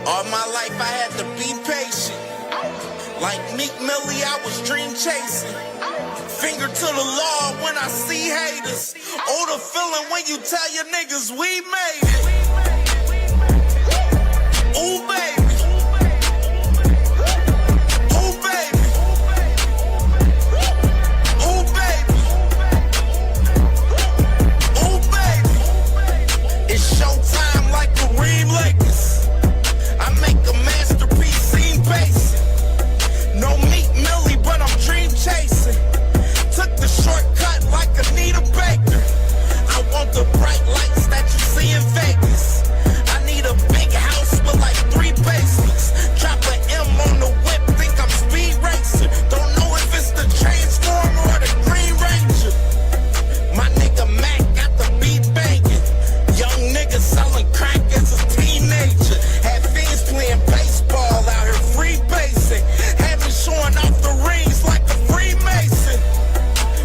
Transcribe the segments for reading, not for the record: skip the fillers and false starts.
All my life I had to be patient. Like Meek Millie, I was dream chasing. Finger to the law when I see haters. Oh, the feeling when you tell your niggas we made it. Ooh, baby. Ooh, baby. Ooh, baby. Ooh, baby. It's showtime like Kareem Lakers. I make a masterpiece, scene basic. No Meek Millie, but I'm dream chasing. Took the shortcut like Anita Baker. I want the bright lights that you see in Vegas. I need a big house with like 3 basements. Drop an M on the whip, think I'm speed racing. Don't know if it's the Transformer or the Green Ranger. My nigga Mac got the beat banging. Young nigga selling crack as a teenager. Had fiends playing baseball out here free basing. Had me showing off the rings like a Freemason.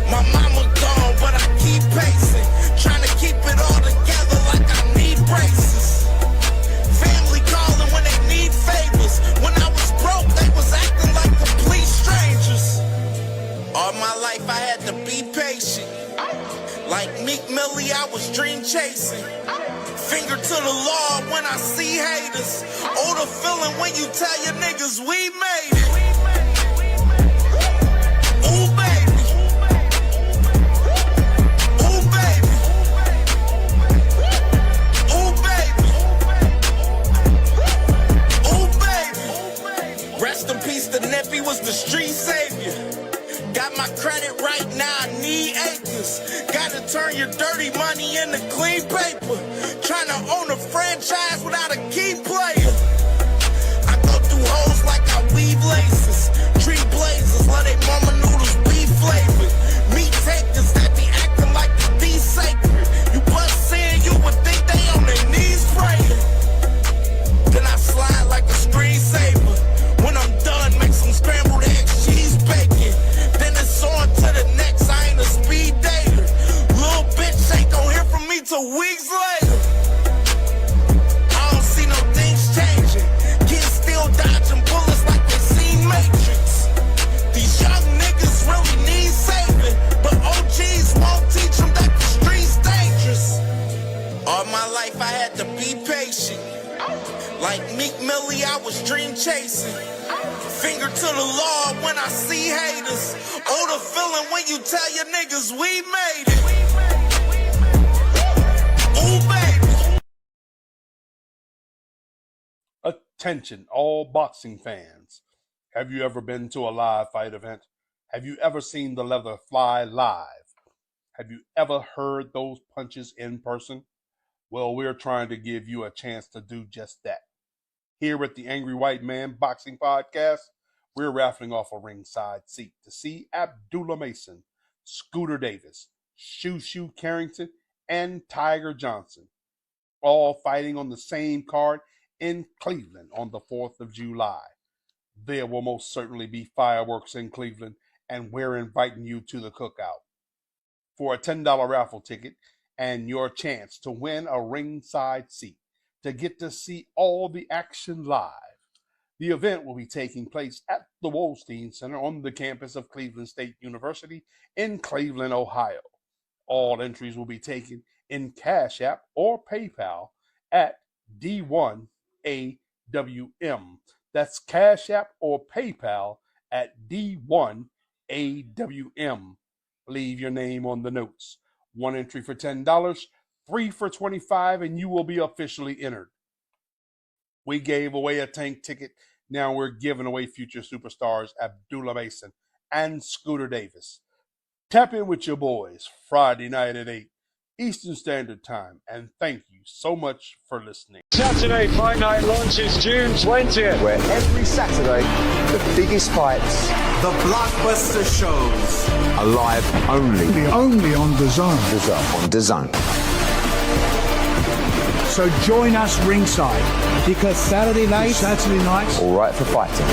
My mama gone, but I keep pacing. Trying to keep it all together like I need braces. Family calling when they need favors. When I was broke, they was acting like complete strangers. All my life I had to be patient. Like Meek Millie, I was dream chasing. Finger to the law when I see haters. Oh, the feeling when you tell your niggas we made it. Ooh, baby. Ooh, baby. Ooh, baby. Ooh, baby. Rest in peace, the Nippy was the street savior. Got my credit right now, I need acres. Gotta turn your dirty money into clean paper. Trying to own a franchise without a key player. I go through hoes like I weave laces. Tree blazers, let they mama noodles be flavored. Meat takers that be acting like the D sacred. You bust in, you would think they on their knees praying. Then I slide like a screensaver. When I'm done, make some scrambled eggs, cheese bacon. Then it's on to the next, I ain't a speed dater. Little bitch ain't gon' hear from me till weeks later. I don't see no things changing. Kids still dodging bullets like they seen Matrix. These young niggas really need saving, but OGs won't teach them that the street's dangerous. All my life I had to be patient. Like Meek Millie, I was dream chasing. Finger to the law when I see haters. Oh, the feeling when you tell your niggas we made it. Ooh, baby. Attention, all boxing fans. Have you ever been to a live fight event? Have you ever seen the leather fly live? Have you ever heard those punches in person? Well, we're trying to give you a chance to do just that. Here at the Angry White Man Boxing Podcast, we're raffling off a ringside seat to see Abdullah Mason, Scooter Davis, Shoo Carrington, and Tiger Johnson, all fighting on the same card in Cleveland on the 4th of July. There will most certainly be fireworks in Cleveland, and we're inviting you to the cookout. For a $10 raffle ticket and your chance to win a ringside seat, to get to see all the action live. The event will be taking place at the Wolstein Center on the campus of Cleveland State University in Cleveland, Ohio. All entries will be taken in Cash App or PayPal at D1AWM. That's Cash App or PayPal at D1AWM. Leave your name on the notes. One entry for $10, 3 for $25, and you will be officially entered. We gave away a tank ticket. Now we're giving away future superstars Abdullah Mason and Scooter Davis. Tap in with your boys Friday night at 8 Eastern Standard Time, and thank you so much for listening. Saturday Fight Night launches June 20th. Where every Saturday, the biggest fights, The blockbuster shows. are live only on DAZN. on DAZN. So join us ringside because Saturday nights, All right for fighting.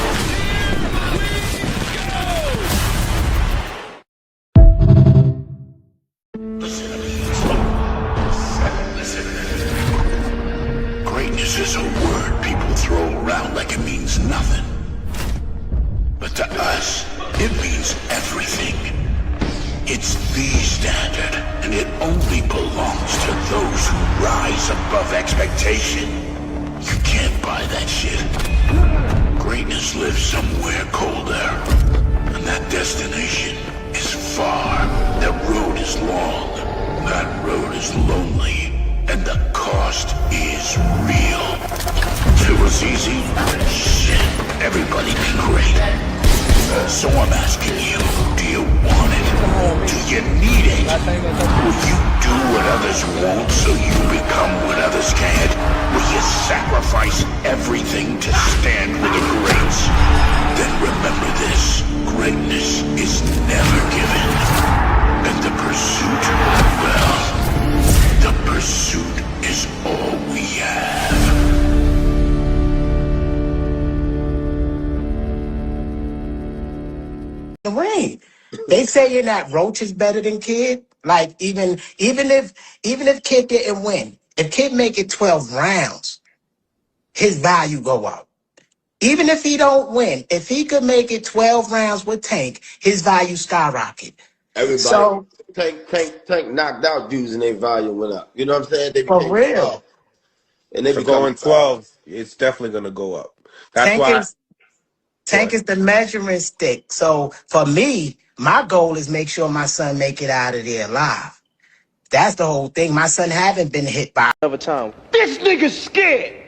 Greatness is a word people throw around like it means nothing. But to us, it means everything. It's the standard, and it only belongs to those who rise above expectation. You can't buy that shit. Greatness lives somewhere colder, and that destination is far. That road is long, that road is lonely, and the cost is real. If it was easy, shit, everybody be great. So I'm asking you, do you want it? Do you need it? Will you do what others won't so you become what others can't? Will you sacrifice everything to stand with the greats? Then remember this, greatness is never given. And the pursuit, well, the pursuit is all we have. The ring. They saying that Roach is better than Kid. Like even if Kid didn't win, if Kid make it 12 rounds, his value go up. Even if he don't win, if he could make it 12 rounds with Tank, his value skyrocket. Everybody, So Tank knocked out dudes and their value went up. You know what I'm saying? They for became real, tough. And they For become going 12, it's definitely going to go up. That's Tank why. is the measuring stick. So for me, my goal is make sure my son make it out of there alive. That's the whole thing. My son haven't been hit by Over time. This nigga's scared.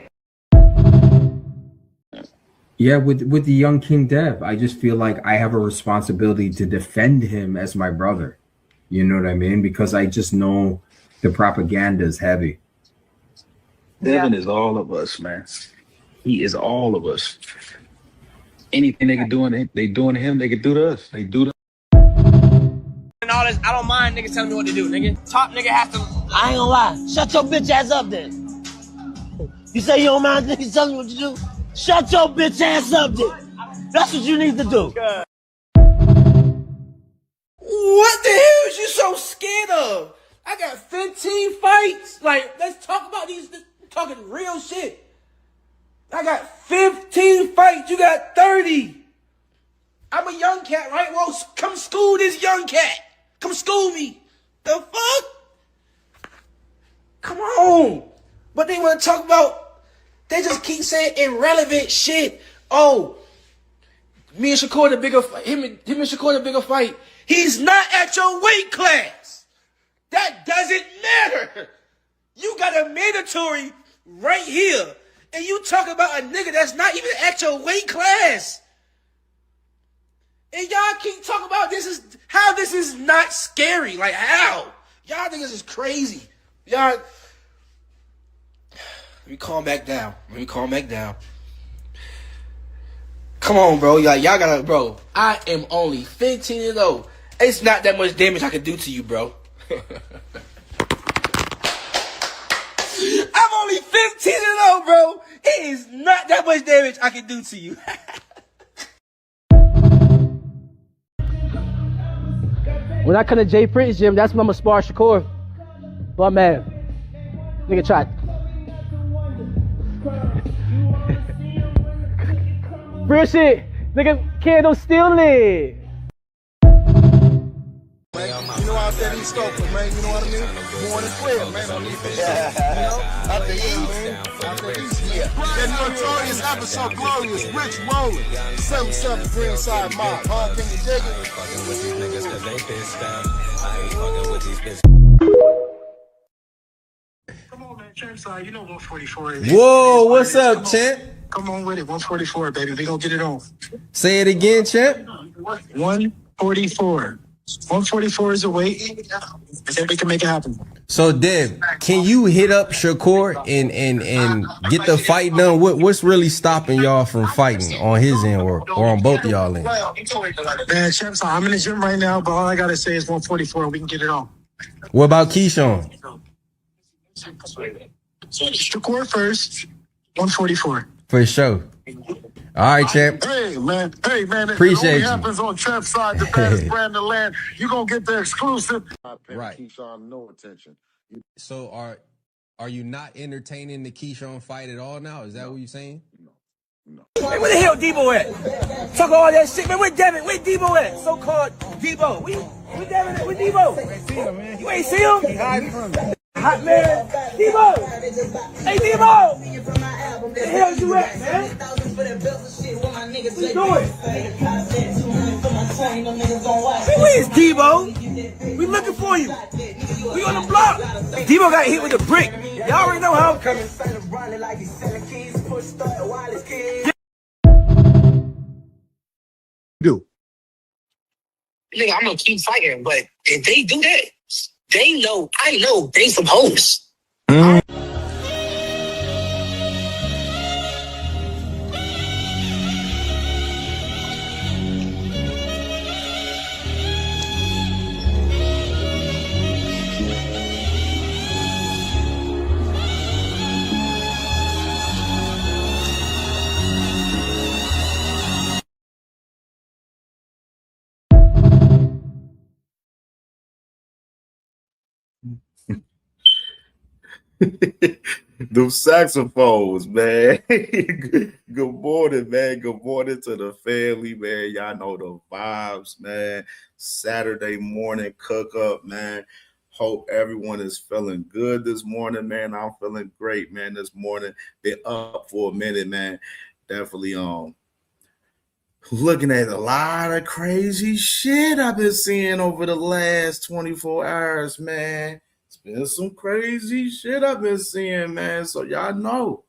Yeah, with the young King Dev, I just feel like I have a responsibility to defend him as my brother. You know what I mean? Because I just know the propaganda is heavy. Devin is all of us, man. He is all of us. Anything they can do, they doing to him, they can do to us. They do to. And all this, I don't mind niggas telling me what to do, nigga. Top nigga has to. I ain't gonna lie. Shut your bitch ass up then. You say you don't mind niggas telling you what to do? Shut your bitch ass up then. That's what you need to do. What the hell is you so scared of? I got 15 fights. Like, let's talk about these, talking real shit. I got 15 fights. You got 30. I'm a young cat, right? Well, come school this young cat. Come school me. The fuck? Come on. But they want to talk about, they just keep saying irrelevant shit. Oh, me and Shakur the bigger fight. Him and Shakur the bigger fight. He's not at your weight class. That doesn't matter. You got a mandatory right here. And you talk about a nigga that's not even at your weight class. And y'all keep talking about this is not scary. Like how? Y'all niggas is crazy. Y'all. Let me calm back down. Come on, bro. Y'all gotta, bro. I am only 15 years old. It's not that much damage I can do to you, bro. I'm only 15 years old, bro. It is not that much damage I can do to you. When I come to Jay Prince gym, that's when I'm gonna spar Shakur. But man, nigga tried. Real shit, nigga can't don't steal it. You know out there these scopers, man. You know what I mean? Born and bred, man. On these things. You know? Out the east, man. Out the east, yeah. That notorious episode, glorious, Rich Rollin, 77 Greenside Mob. Can you dig it? Come on, man. Champ side, you know 144 is. Whoa, what's up, champ? Come on with it. 144, baby. We gonna get it on. Say it again, champ. 144. 144 is a weight. I think we can make it happen. So, Dev, can you hit up Shakur and get the fight done? What's really stopping y'all from fighting on his end or on both of y'all end? Man, Champ side, I'm in the gym right now, but all I gotta say is 144. We can get it on. What about Keyshawn? Shakur first. 144. For sure. All right, champ. Hey, man. Appreciate it you. happens on Champ side, the baddest brand in the land. You gonna get the exclusive. Right. Keyshawn, no attention. So are you not entertaining the Keyshawn fight at all now? Is that what you're saying? Hey, where the hell Debo at? Talk all that shit, man. Where Devin? Where Debo at? So-called Debo. Where Devin at? Where Debo? You ain't see him? He hiding from me. Hot man. Debo! Hey, Debo! Where the hell you at, man? What you doing? Hey, where is Debo? We looking for you. We on the block. Debo got hit with a brick. Y'all already know how I'm coming. Do. Nigga, I'm gonna keep fighting, but if they do that, they know, I know they some hoes. Them saxophones, man. Good morning, man. Good morning to the family, man. Y'all know the vibes, man. Saturday morning cook up, man. Hope everyone is feeling good this morning, man. I'm feeling great, man, this morning. Been up for a minute, man. Definitely looking at a lot of crazy shit I've been seeing over the last 24 hours, man. It's been some crazy shit I've been seeing, man. So y'all know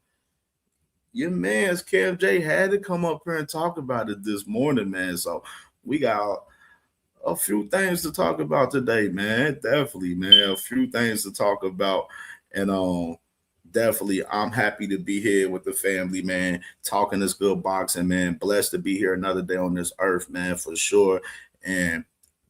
your man's Kev J had to come up here and talk about it this morning, man. So we got a few things to talk about today, man. Definitely, man. A few things to talk about. And definitely, I'm happy to be here with the family, man. Talking this good boxing, man. Blessed to be here another day on this earth, man, for sure. And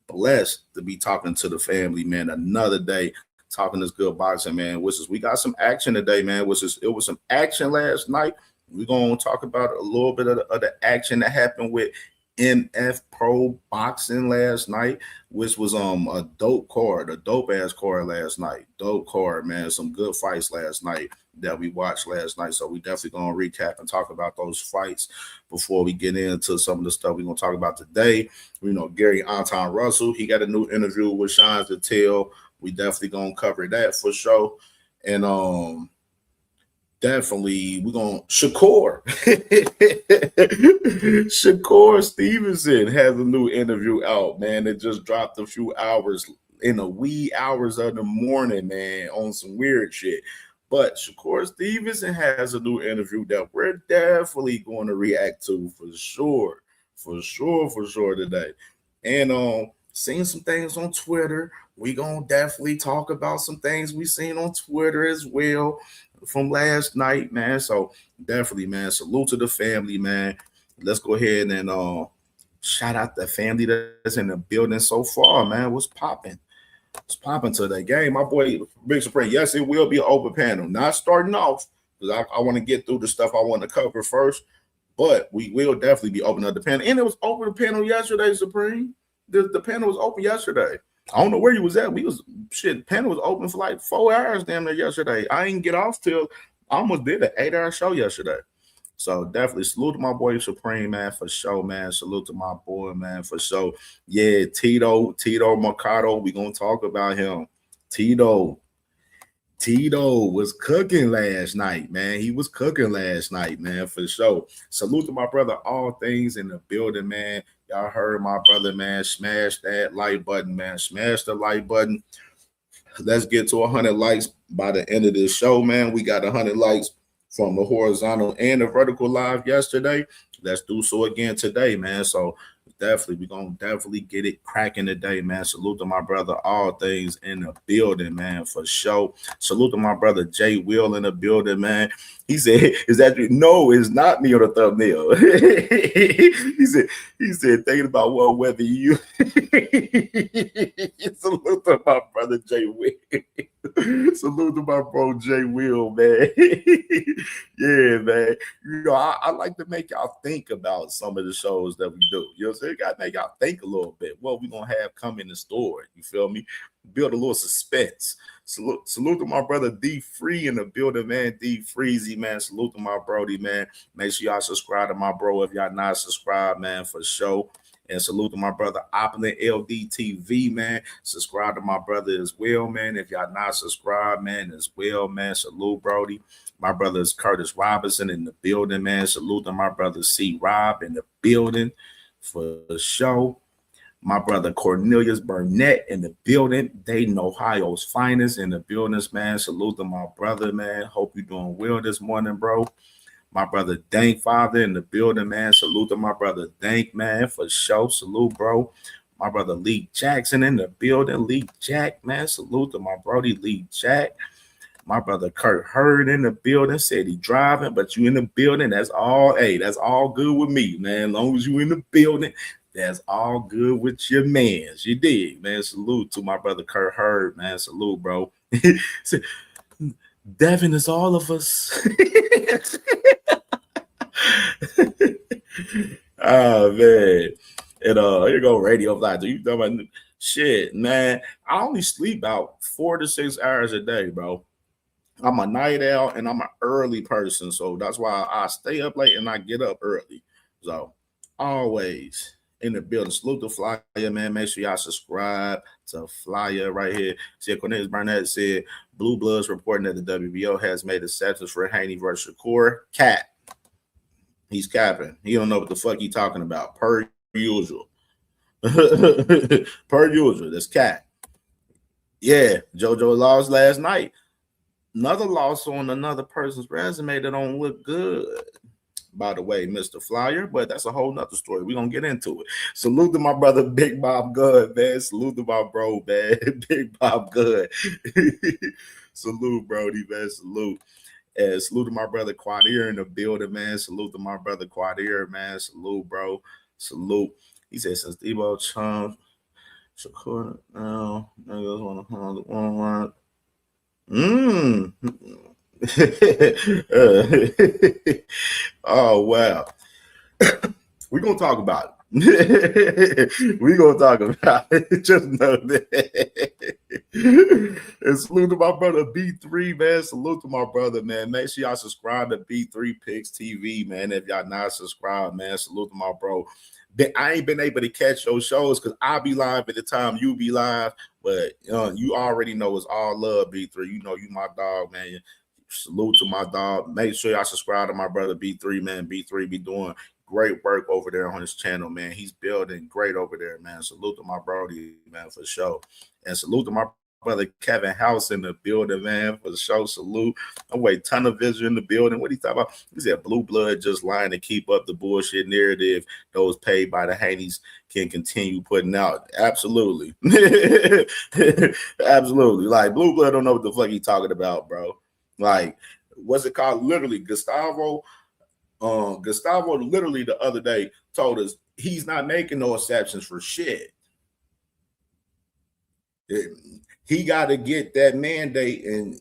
blessed to be talking to the family, man. Another day talking this good boxing, man. We got some action today, man. It was some action last night. We're going to talk about a little bit of the action that happened with MF Pro Boxing last night, which was a dope ass card last night. Dope card, man. Some good fights last night that we watched last night. So we definitely gonna recap and talk about those fights before we get into some of the stuff we're gonna talk about today. You know, Gary Anton Russell, he got a new interview with Sean Zettel. We definitely gonna cover that for sure. And definitely we're gonna Shakur. Shakur Stevenson has a new interview out, man. It just dropped a few hours in the wee hours of the morning, man, on some weird shit. But Shakur Stevenson has a new interview that we're definitely going to react to for sure today. And seeing some things on Twitter. We gonna definitely talk about some things we seen on Twitter as well from last night, man. So definitely, man, salute to the family, man. Let's go ahead and shout out the family that's in the building so far, man. What's popping? What's popping to that game? My boy Big Supreme. Yes, it will be an open panel. Not starting off because I want to get through the stuff I want to cover first, but we will definitely be opening up the panel. And it was open the panel yesterday, Supreme. The panel was open yesterday. I don't know where you was at. Panel was open for like 4 hours damn near yesterday. I didn't get off till I almost did an 8-hour show yesterday. So definitely salute to my boy Supreme, man, for sure, man. Salute to my boy, man, for sure. Yeah, Tito Mercado, we gonna talk about him. Tito was cooking last night, man. He was cooking last night, man, for sure. Salute to my brother, All Things in the building, man. Y'all heard my brother, man. Smash that like button, man. Smash the like button. Let's get to 100 likes by the end of this show, man. We got 100 likes from the horizontal and the vertical live yesterday. Let's do so again today, man. So we're gonna definitely get it cracking today, man. Salute to my brother, All Things in the building, man, for sure. Salute to my brother Jay Will in the building, man. He said, "Is that you?" No, it's not me on the thumbnail. he said, thinking about whether you salute to my brother Jay Will. Salute to my bro Jay Will, man. Yeah, man. You know, I like to make y'all think about some of the shows that we do. You know what I'm saying? Got to make y'all think a little bit. What we gonna have come in the store? You feel me? build a little suspense. Salute to my brother D Free in the building, man. D Freezy, man. Salute to my Brody, man. Make sure y'all subscribe to my bro if y'all not subscribed, man, for sure. And salute to my brother Opulent LDTV, man. Subscribe to my brother as well, man. If y'all not subscribed, man, as well, man. Salute, Brody. My brother is Curtis Robinson in the building, man. Salute to my brother C Rob in the building for the show. My brother Cornelius Burnett in the building. Dayton, Ohio's finest in the buildings, man. Salute to my brother, man. Hope you're doing well this morning, bro. My brother Dank Father in the building, man. Salute to my brother Dank, man, for sure. Salute, bro. My brother Lee Jackson in the building. Lee Jack, man. Salute to my brody Lee Jack. My brother Kurt Hurd in the building. Said he driving, but you in the building. That's all. Hey, that's all good with me, man. As long as you in the building, that's all good with your mans. You dig, man. Salute to my brother Kurt Hurd, man. Salute, bro. Devin is all of us. Oh, man. And here go Radio Fly. You talking about shit, man. I only sleep about 4 to 6 hours a day, bro. I'm a night owl and I'm an early person. So that's why I stay up late and I get up early. So always in the building. Salute to Flyer, man. Make sure y'all subscribe to Flyer right here. See, Cornelius Burnett said Blue Bloods reporting that the WBO has made exceptions for Haney versus Shakur. Cat. He's capping. He don't know what the fuck he talking about. Per usual. Per usual. That's cat. Yeah, JoJo lost last night. Another loss on another person's resume that don't look good. By the way, Mr. Flyer, but that's a whole nother story. We're going to get into it. Salute to my brother, Big Bob Good, man. Salute to my bro, man. Big Bob Good. Salute, Brody, man. Salute. And salute to my brother Quadir in the building, man. Salute to my brother Quadir, man. Salute, bro. Salute. He said, since Debo Chum, Shakur, now, niggas want to hold the Oh, wow. We're going to talk about it. We're going to talk about it. Just know that. And salute to my brother B3, man. Salute to my brother, man. Make sure y'all subscribe to B3 Picks TV, man. If y'all not subscribed, man, salute to my bro. I ain't been able to catch those shows because I'll be live at the time you be live, but you already know it's all love, B3. You know you my dog, man. Salute to my dog. Make sure y'all subscribe to my brother B3, man. B3 be doing great work over there on his channel, man. He's building great over there, man. Salute to my brody, man, for sure. And salute to my brother Kevin House in the building, man, for the show. Salute. I'm waiting, ton of vision in the building. What he talking about? He said Blue Blood just lying to keep up the bullshit narrative those paid by the Haneys can continue putting out. Absolutely. Absolutely. Like, Blue Blood don't know what the fuck he talking about, bro. Like, what's it called? Literally, Gustavo literally the other day told us he's not making no exceptions for shit. He got to get that mandate and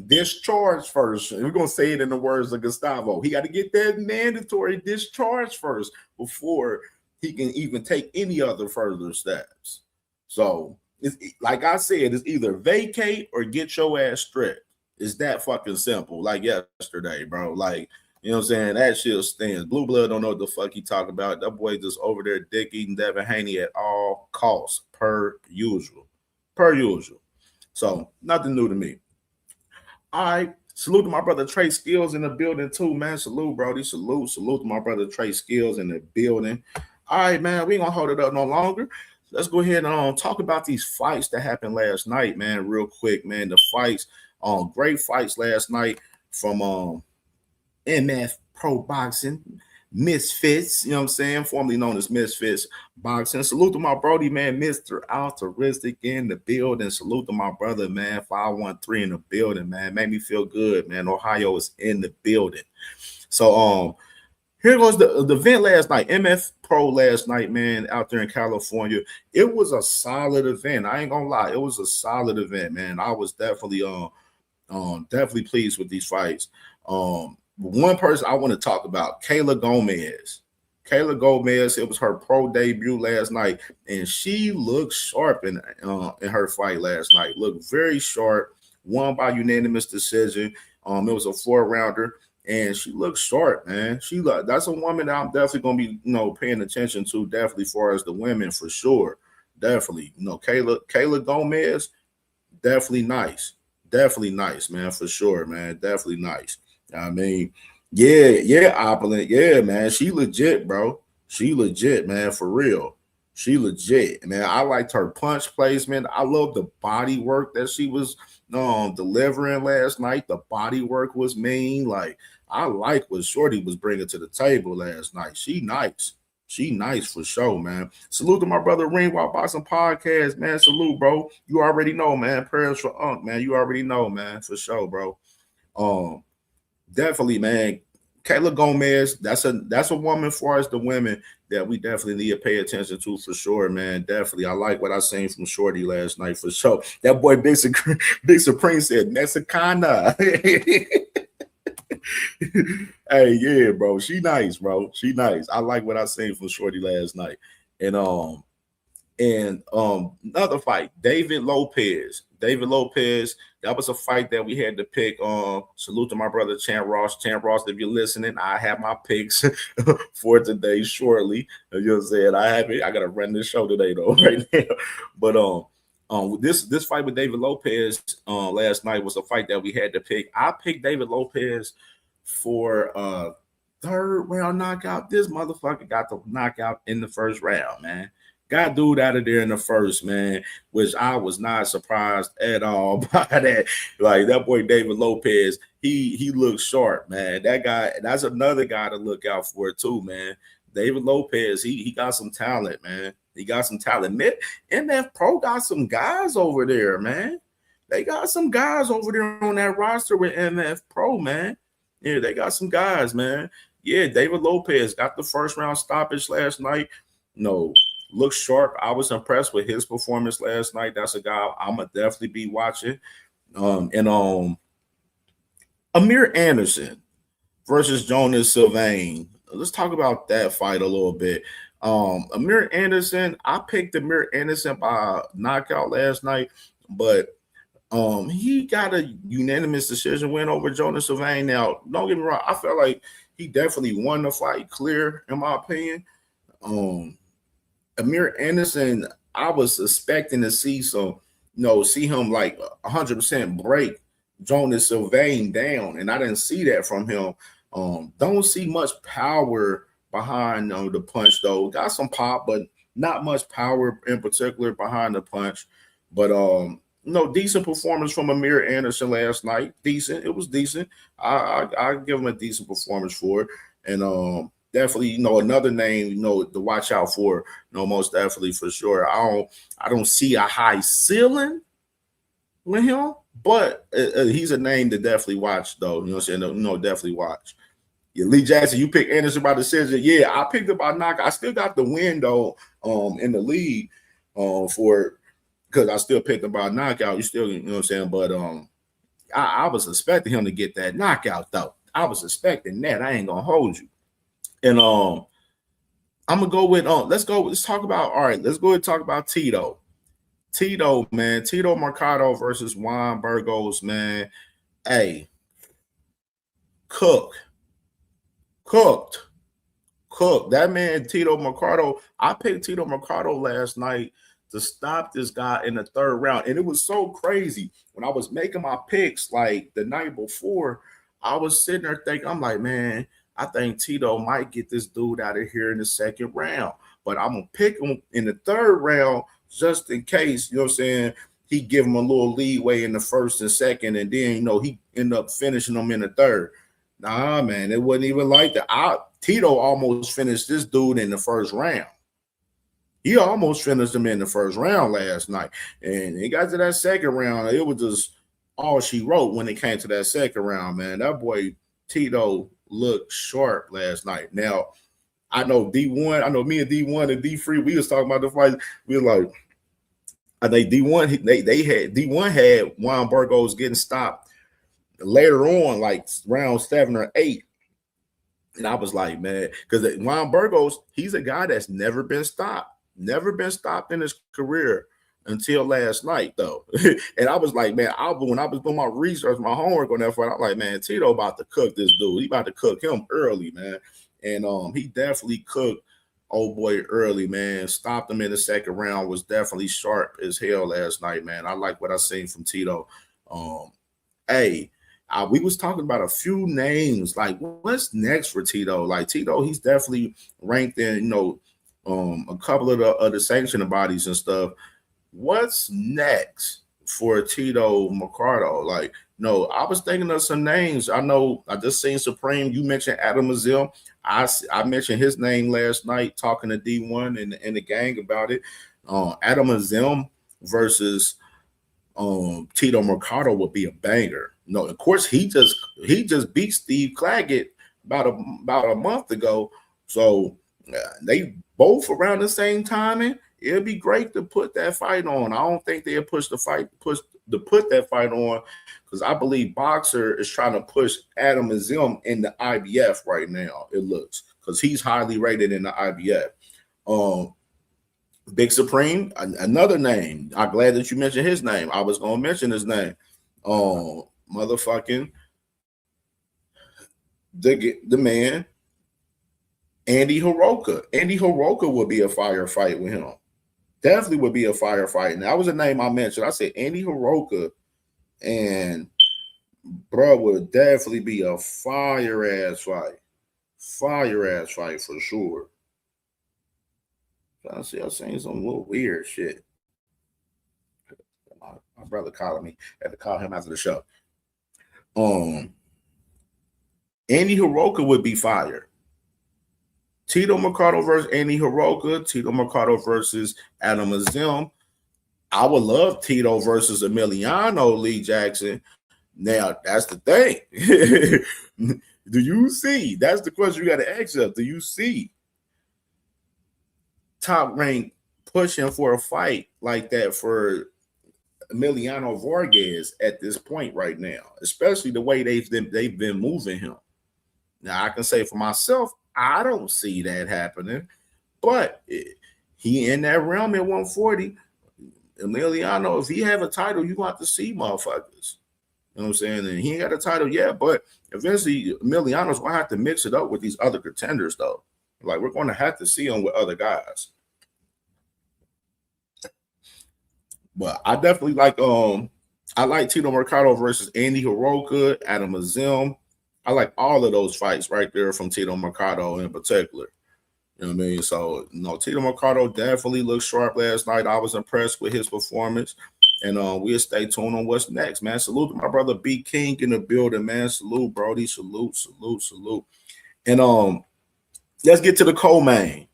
discharge first. We're going to say it in the words of Gustavo. He got to get that mandatory discharge first before he can even take any other further steps. So, it's, like I said, it's either vacate or get your ass stripped. It's that fucking simple. Like yesterday, bro. Like, you know what I'm saying? That shit stands. Blue Blood don't know what the fuck he talking about. That boy just over there dick eating Devin Haney at all costs, per usual. Per usual. So, nothing new to me. All right. Salute to my brother Trey Skills in the building too, man. Salute, Brody. Salute. Salute to my brother Trey Skills in the building. All right, man. We ain't going to hold it up no longer. Let's go ahead and talk about these fights that happened last night, man, real quick, man. The fights, great fights last night from MF Pro Boxing, Misfits, you know what I'm saying, formerly known as Misfits Boxing. Salute to my brody, man, Mr. Altruistic in the building. Salute to my brother, man, 513 in the building, man. Made me feel good, man. Ohio is in the building. So here goes the event last night, MF Pro last night, man, out there in California. It was a solid event. I ain't gonna lie, it was a solid event, man. I was definitely definitely pleased with these fights. One person I want to talk about, Kayla Gomez. Kayla Gomez, it was her pro debut last night, and she looked sharp in her fight last night. Looked very sharp. Won by unanimous decision. It was a 4-rounder, and she looked sharp, man. That's a woman that I'm definitely gonna be, paying attention to. Definitely, as far as the women, for sure. Definitely, Kayla Gomez, definitely nice, man, for sure, man, definitely nice. I mean. Yeah, Opulent. Yeah, man. She legit, bro. She legit, man, for real. She legit, man. I liked her punch placement. I love the body work that she was delivering last night. The body work was mean. Like, I like what Shorty was bringing to the table last night. She nice. She nice for sure, man. Salute to my brother Ring While Boxing Podcast, man. Salute, bro. You already know, man. Prayers for Unc, man. You already know, man, for sure, bro. Definitely, man. Kayla Gomez, that's a woman for us, the women, that we definitely need to pay attention to for sure, man. Definitely. I like what I seen from Shorty last night for sure. That boy Big Supreme said Mexicana. Hey, yeah, bro. She nice, bro. She nice. I like what I seen from Shorty last night. And another fight, David Lopez, that was a fight that we had to pick. Salute to my brother Chan Ross, if you're listening. I have my picks for today shortly. You know what I'm saying? I gotta run this show today though, right now. But this fight with David Lopez last night was a fight that we had to pick. I picked David Lopez for third round knockout. This motherfucker got the knockout in the first round, man. Got dude out of there in the first, man, which I was not surprised at all by that. Like, that boy David Lopez, he looks sharp, man. That guy, that's another guy to look out for too, man. David Lopez, he got some talent, man. He got some talent. MF Pro got some guys over there, man. They got some guys over there on that roster with MF Pro, man. Yeah, they got some guys, man. Yeah, David Lopez got the first round stoppage last night. Looks sharp. I was impressed with his performance last night. That's a guy I'm gonna definitely be watching. Amir Anderson versus Jonas Sylvain. Let's talk about that fight a little bit. Amir Anderson, I picked Amir Anderson by knockout last night, but he got a unanimous decision win over Jonas Sylvain. Now, don't get me wrong, I felt like he definitely won the fight clear, in my opinion. Amir Anderson, I was expecting to see see him like 100% break Jonas Sylvain down, and I didn't see that from him. Don't see much power behind the punch though. Got some pop, but not much power in particular behind the punch. But decent performance from Amir Anderson last night. Decent, it was decent. I give him a decent performance for it, and definitely, another name, to watch out for, most definitely for sure. I don't see a high ceiling with him, but he's a name to definitely watch, though. You know what I'm saying? Definitely watch. Yeah, Lee Jackson, you picked Anderson by decision. Yeah, I picked it by knockout. I still got the win though, in the league, because I still picked him by knockout. You still, you know what I'm saying? But I was expecting him to get that knockout though. I was expecting that. I ain't gonna hold you. And I'm gonna go with let's talk about Tito. Tito, man. Tito Mercado versus Juan Burgos, man. Hey, cooked. That man, Tito Mercado. I picked Tito Mercado last night to stop this guy in the third round. And it was so crazy. When I was making my picks like the night before, I was sitting there thinking, I'm like, man, I think Tito might get this dude out of here in the second round. But I'm going to pick him in the third round just in case, you know what I'm saying, he give him a little leeway in the first and second, and then, he end up finishing him in the third. Nah, man, it wasn't even like that. Tito almost finished this dude in the first round. He almost finished him in the first round last night. And he got to that second round. It was just all she wrote when it came to that second round, man. That boy Tito looked sharp last night. Now, I know D1, I know me and D1 and D3, we was talking about the fight. We were like, I think D1 had Juan Burgos getting stopped later on, like round 7 or 8. And I was like, man, because Juan Burgos, he's a guy that's never been stopped in his career until last night, though. And I was like, man, when I was doing my research, my homework on that fight, I'm like, man, Tito about to cook this dude. He about to cook him early, man. And he definitely cooked old boy early, man. Stopped him in the second round, was definitely sharp as hell last night, man. I like what I seen from Tito. We was talking about a few names, like what's next for Tito? Like Tito, he's definitely ranked in, a couple of the sanctioning bodies and stuff. What's next for Tito Mercado? Like, no, I was thinking of some names. I know I just seen Supreme. You mentioned Adam Azim. I mentioned his name last night talking to D1 and the gang about it. Adam Azim versus Tito Mercado would be a banger. No, of course he just beat Steve Claggett about a month ago. So they both around the same timing. It'd be great to put that fight on. I don't think they'll put that fight on because I believe Boxer is trying to push Adam Azim in the IBF right now. It looks because he's highly rated in the IBF. Big Supreme, another name. I'm glad that you mentioned his name. I was gonna mention his name. Motherfucking the man, Andy Hiroka. Andy Hiroka would be a firefight with him. Definitely would be a firefight. And that was a name I mentioned. I said Andy Hiroka, and bro would definitely be a fire ass fight for sure. I see, I've seen some little weird shit. My brother calling me. I had to call him after the show. Andy Hiroka would be fire. Tito Mercado versus Andy Hiroka. Tito Mercado versus Adam Azim. I would love Tito versus Emiliano Lee Jackson. Now, that's the thing. Do you see? That's the question you got to ask yourself. Do you see Top Rank pushing for a fight like that for Emiliano Vargas at this point right now, especially the way they've been moving him? Now, I can say for myself, I don't see that happening, but he in that realm at 140. Emiliano, if he have a title, you got to see motherfuckers. You know what I'm saying? And he ain't got a title yet, but eventually Emiliano's going to have to mix it up with these other contenders, though. Like, we're going to have to see him with other guys. But I definitely like Tito Mercado versus Andy Hiroka, Adam Azim. I like all of those fights right there from Tito Mercado in particular. You know what I mean? So, Tito Mercado definitely looked sharp last night. I was impressed with his performance. And we'll stay tuned on what's next, man. Salute to my brother B King in the building, man. Salute, Brody. Salute. And let's get to the co-main.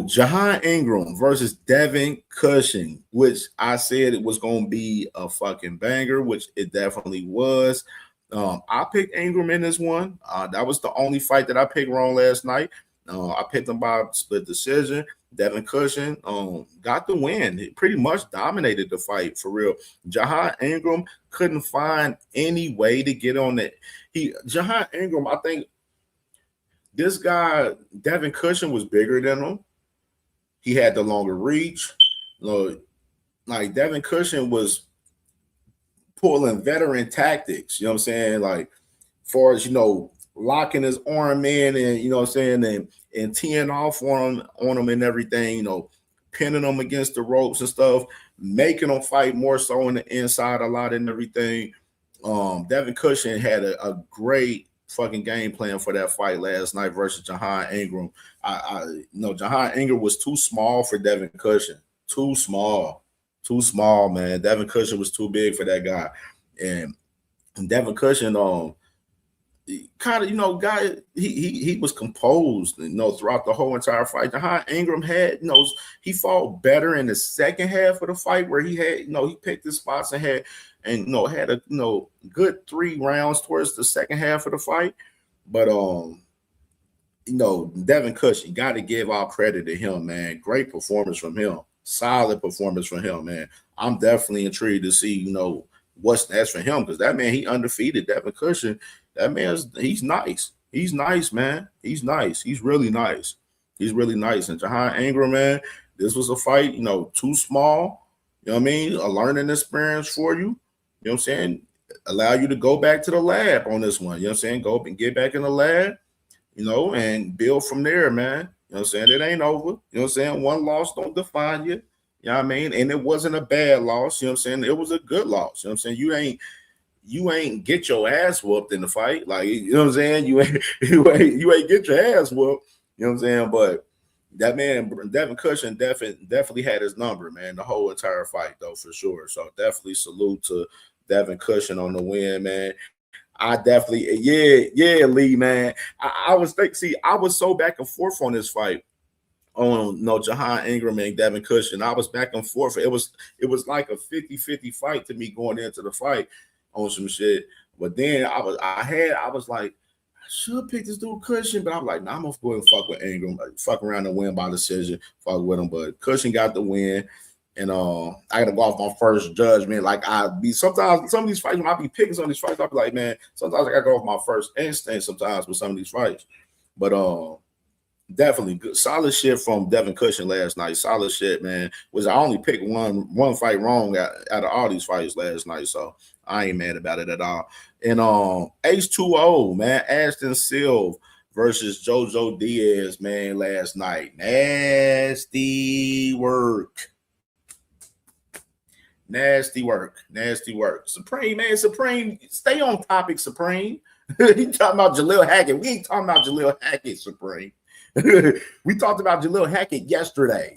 Jahan Ingram versus Devin Cushing, which I said it was going to be a fucking banger, which it definitely was. I picked Ingram in this one. That was the only fight that I picked wrong last night. I picked him by split decision. Devin Cushing got the win. He pretty much dominated the fight for real. Jahan Ingram couldn't find any way to get on it. Jahan Ingram, I think this guy, Devin Cushing, was bigger than him. He had the longer reach. Like Devin Cushing was pulling veteran tactics, you know what I'm saying? Like, far as, locking his arm in and, you know what I'm saying, and teeing off on him and everything, pinning him against the ropes and stuff, making him fight more so on the inside a lot and everything. Devin Cushing had a great fucking game plan for that fight last night versus Jahan Ingram. Jahan Ingram was too small for Devin Cushing. Too small, man. Devin Cushing was too big for that guy. And Devin Cushing, kind of, guy, he was composed, throughout the whole entire fight. Jahan Ingram had, he fought better in the second half of the fight where he had, he picked his spots and had a, good 3 rounds towards the second half of the fight. But, Devin Cushing, got to give all credit to him, man. Great performance from him. Solid performance from him, man. I'm definitely intrigued to see, what's next for him, because that man, he undefeated. Devin Cushing, that man's, he's nice. He's nice, man. He's nice. He's really nice. He's really nice. And Jahan Ingram, man, this was a fight, too small. You know what I mean? A learning experience for you. You know what I'm saying? Allow you to go back to the lab on this one. You know what I'm saying? Go up and get back in the lab, and build from there, man. You know what I'm saying? It ain't over. You know what I'm saying? One loss don't define you. You know what I mean? And it wasn't a bad loss. You know what I'm saying? It was a good loss. You know what I'm saying? You ain't get your ass whooped in the fight. Like, you know what I'm saying? You ain't get your ass whooped. You know what I'm saying? But that man, Devin Cushion, definitely had his number, man, the whole entire fight, though, for sure. So definitely salute to Devin Cushion on the win, man. I definitely, Lee, man. I was so back and forth on this fight on Jahan Ingram and Devin Cushion. I was back and forth. It was like a 50-50 fight to me going into the fight on some shit. But then I was like, I should pick this dude Cushion, but I'm like, nah, I'm gonna go and fuck with Ingram, fuck around and win by decision, fuck with him. But Cushion got the win. And I gotta go off my first judgment. Like sometimes some of these fights, when I be picking some of these fights, I'll be like, man, sometimes I gotta go off my first instinct sometimes with some of these fights. But definitely good, solid shit from Devin Cushion last night. Solid shit, man. I only picked one fight wrong out of all these fights last night, so I ain't mad about it at all. And H2O, man, Ashton Silva versus JoJo Diaz, man, last night. Nasty work. Supreme, man, Supreme, stay on topic, Supreme. You talking about Jalil Hackett. We ain't talking about Jalil Hackett, Supreme. We talked about Jalil Hackett yesterday.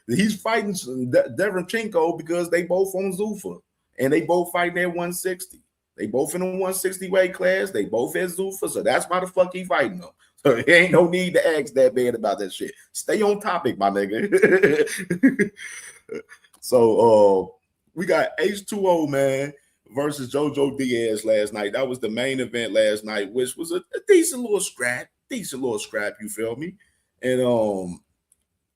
He's fighting Derenchenko because they both on Zuffa, and they both fighting at 160. They both in the 160 weight class. They both at Zuffa, so that's why the fuck he fighting them. So there ain't no need to ask that bad about that shit. Stay on topic, my nigga. So we got H2O, man, versus JoJo Diaz last night. That was the main event last night, which was a decent little scrap, you feel me? And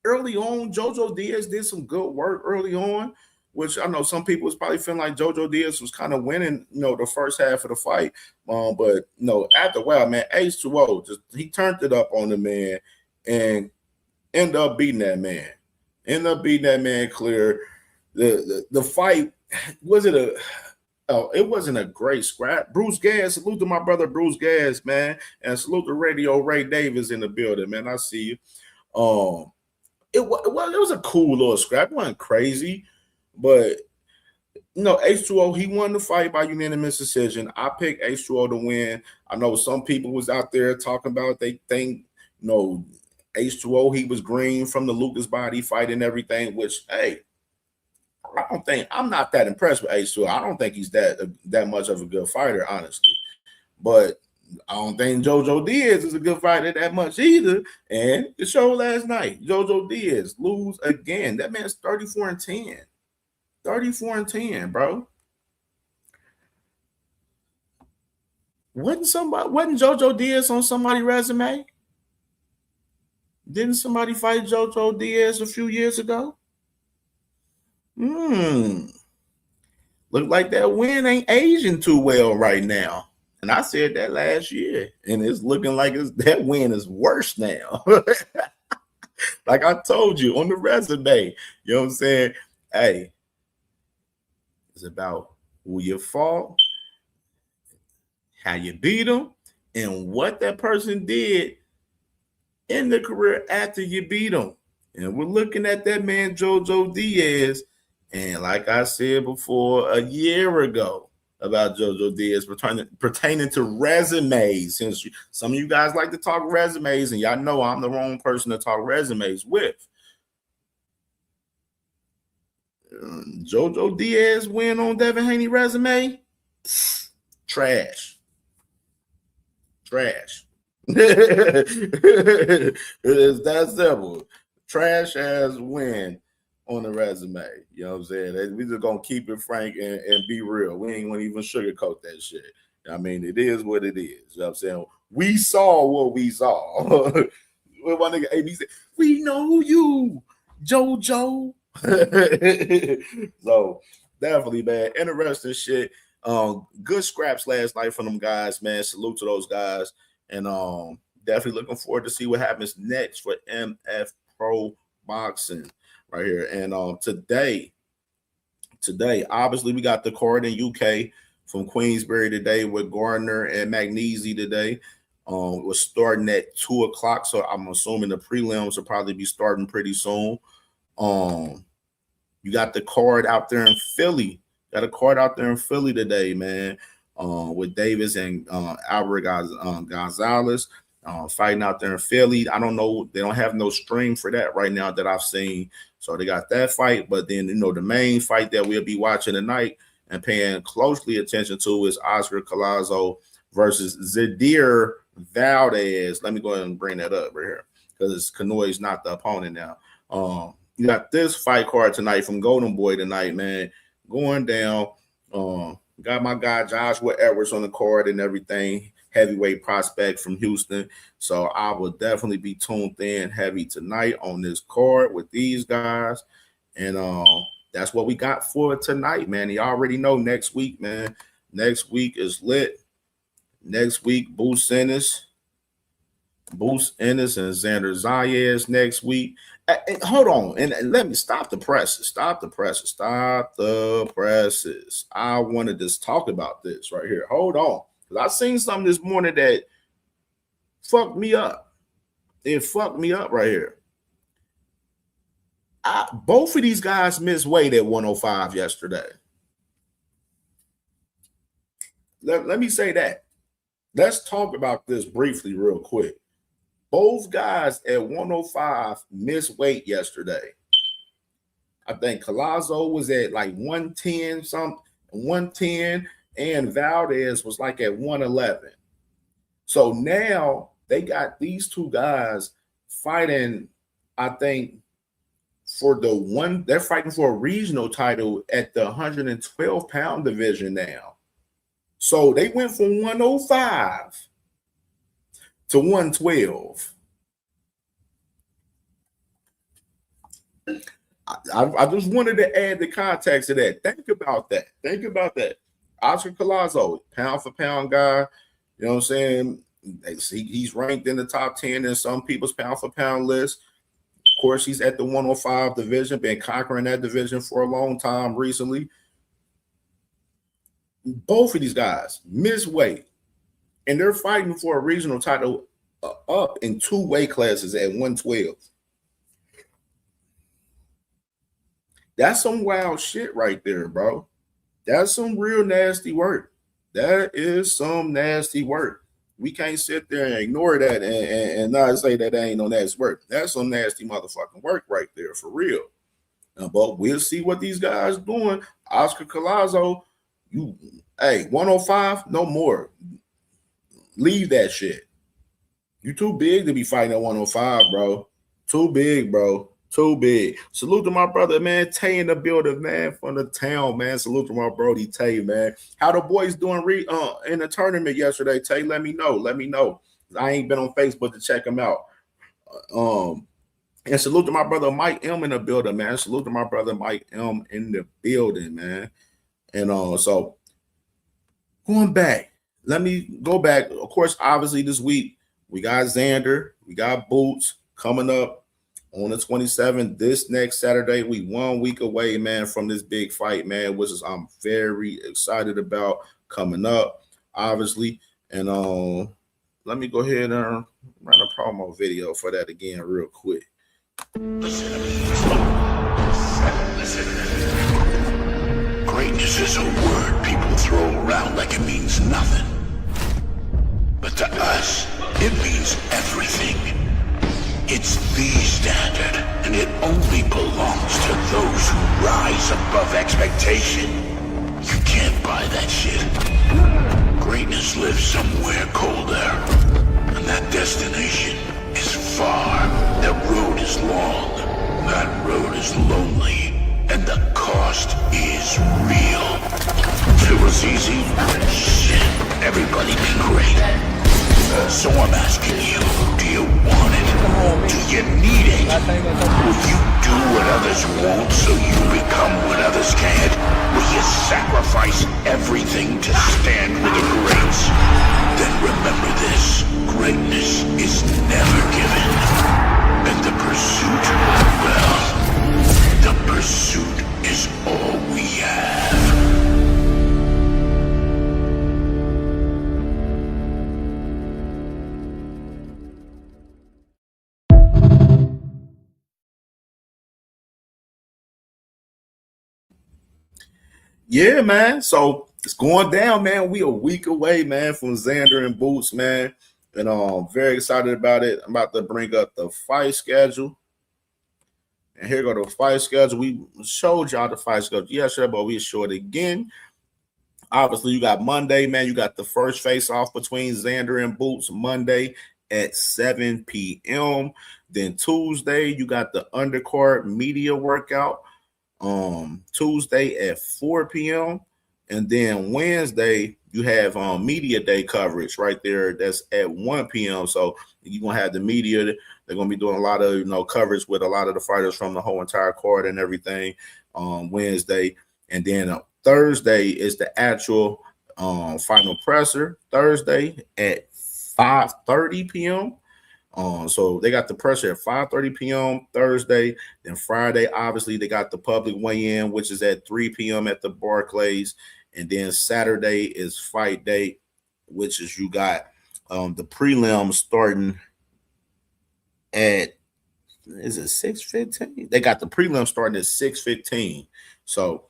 early on, JoJo Diaz did some good work early on, which I know some people was probably feeling like JoJo Diaz was kind of winning, the first half of the fight. But after a while, man, H2O he turned it up on the man and ended up beating that man clear. The fight it wasn't a great scrap. Bruce Gas, salute to my brother Bruce Gas, man, and salute to Radio Ray Davis in the building, man. I see you. It was a cool little scrap. It wasn't crazy, but H2O, he won the fight by unanimous decision. I picked H2O to win. I know some people was out there talking about they think H2O, he was green from the Lucas body fight and everything, which, hey, I'm not that impressed with H2O. I don't think he's that much of a good fighter, honestly. But I don't think JoJo Diaz is a good fighter that much either. And it showed last night. JoJo Diaz lose again. That man's 34-10. 34-10, bro. Wasn't JoJo Diaz on somebody's resume? Didn't somebody fight JoJo Diaz a few years ago? Look like that win ain't aging too well right now. And I said that last year. And it's looking like that win is worse now. Like I told you on the resume. You know what I'm saying? Hey, it's about who you fought, how you beat them, and what that person did in the career after you beat them. And we're looking at that man, JoJo Diaz. And like I said before, a year ago about JoJo Diaz pertaining to resumes, since some of you guys like to talk resumes, and y'all know I'm the wrong person to talk resumes with. JoJo Diaz win on Devin Haney resume? Trash. It's that simple. Trash ass win on the resume. You know what I'm saying? We just gonna keep it frank and be real. We ain't gonna even sugarcoat that shit. I mean, it is what it is. You know what I'm saying? We saw what we saw. One nigga AB said, we know you, JoJo. So definitely, man. Interesting shit. Good scraps last night from them guys, man. Salute to those guys. And definitely looking forward to see what happens next for MF Pro Boxing right here. And today, obviously, we got the card in UK from Queensbury today with Gardner and Magnesi today. We're starting at 2 o'clock, so I'm assuming the prelims will probably be starting pretty soon. You got the card out there in Philly. Got a card out there in Philly today, man, with Davis and Albert Gonzalez fighting out there in Philly. I don't know. They don't have no stream for that right now that I've seen. So they got that fight. But then, you know, the main fight that we'll be watching tonight and paying closely attention to is Oscar Collazo versus Zadir Valdez. Let me go ahead and bring that up right here because Kanoi's not the opponent now. You got this fight card tonight from Golden Boy tonight, man, going down. Got my guy Joshua Edwards on the card and everything, heavyweight prospect from Houston. So I will definitely be tuned in heavy tonight on this card with these guys. And that's what we got for tonight, man. You already know next week, man. Next week is lit. Next week, Boots Ennis and Xander Zayas next week. Hold on, and let me stop the presses. I wanted to talk about this right here. Hold on, because I seen something this morning that fucked me up. It fucked me up right here. Both of these guys missed weight at 105 yesterday. Let me say that. Let's talk about this briefly real quick. Both guys at 105 missed weight yesterday. I think Collazo was at like 110 something, 110, and Valdez was like at 111. So now they got these two guys fighting, I think, they're fighting for a regional title at the 112-pound division now. So they went from 105 to 112. I just wanted to add the context to that. Think about that. Oscar Collazo, pound for pound guy. You know what I'm saying? He's ranked in the top 10 in some people's pound for pound list. Of course, he's at the 105 division, been conquering that division for a long time recently. Both of these guys miss weight, and they're fighting for a regional title up in 2 weight classes at 112. That's some wild shit right there, bro. That's some real nasty work. That is some nasty work. We can't sit there and ignore that and not say that ain't no nasty work. That's some nasty motherfucking work right there, for real. But we'll see what these guys doing. Oscar Collazo, 105, no more. Leave that shit. You too big to be fighting at 105, bro. Too big, bro. Too big. Salute to my brother, man. Tay in the building, man, from the town, man. Salute to my brody Tay, man. How the boys doing in the tournament yesterday, Tay? Let me know. I ain't been on Facebook to check them out. And salute to my brother Mike M in the building, man. Salute to my brother Mike M in the building, man. And so going back, let me go back. Of course, obviously this week we got Xander, we got Boots coming up on the 27th. This next Saturday, we 1 week away, man, from this big fight, man, which is I'm very excited about coming up, obviously. And let me go ahead and run a promo video for that again real quick. Listen. Greatness is a word people throw around like it means nothing. But to us, it means everything. It's the standard, and it only belongs to those who rise above expectation. You can't buy that shit. Greatness lives somewhere colder, and that destination is far. That road is long, that road is lonely, and the cost is real. If it was easy, shit, everybody be great. So I'm asking you, do you want it? Do you need it? Will you do what others won't so you become what others can't? Will you sacrifice everything to stand with the greats? Then remember this, Yeah, man. So it's going down, man. We a week away, man, from Xander and Boots, man. And very excited about it. I'm about to bring up the fight schedule. And here go the fight schedule. We showed y'all the fight schedule yesterday, but we show it again. Obviously, you got Monday, man. You got the first face-off between Xander and Boots Monday at 7 p.m. Then Tuesday, you got the undercard media workout Tuesday at 4 p.m. And then Wednesday, you have media day coverage right there. That's at 1 p.m. So you're going to have the media. They're going to be doing a lot of, coverage with a lot of the fighters from the whole entire card and everything Wednesday. And then Thursday is the actual final presser Thursday at 5:30 p.m. So they got the presser at 5:30 p.m. Thursday. Then Friday, obviously, they got the public weigh-in, which is at 3 p.m. at the Barclays. And then Saturday is fight day, which is you got the prelims starting at, is it 6:15? They got the prelims starting at 6:15. So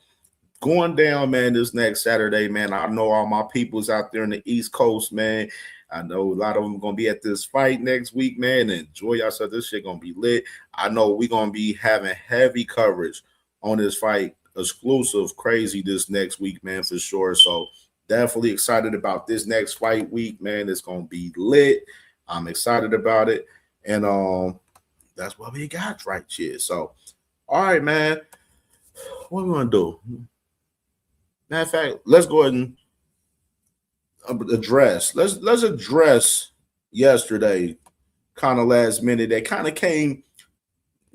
going down, man, this next Saturday, man. I know all my peoples out there in the East Coast, man. I know a lot of them going to be at this fight next week, man. Enjoy yourself. This shit going to be lit. I know we're going to be having heavy coverage on this fight, exclusive, crazy this next week, man, for sure. So definitely excited about this next fight week, man. It's going to be lit. I'm excited about it. And that's what we got right here. So, all right, man. What we going to do? Matter of fact, let's go ahead and address. Let's address yesterday, kind of last minute. That kind of came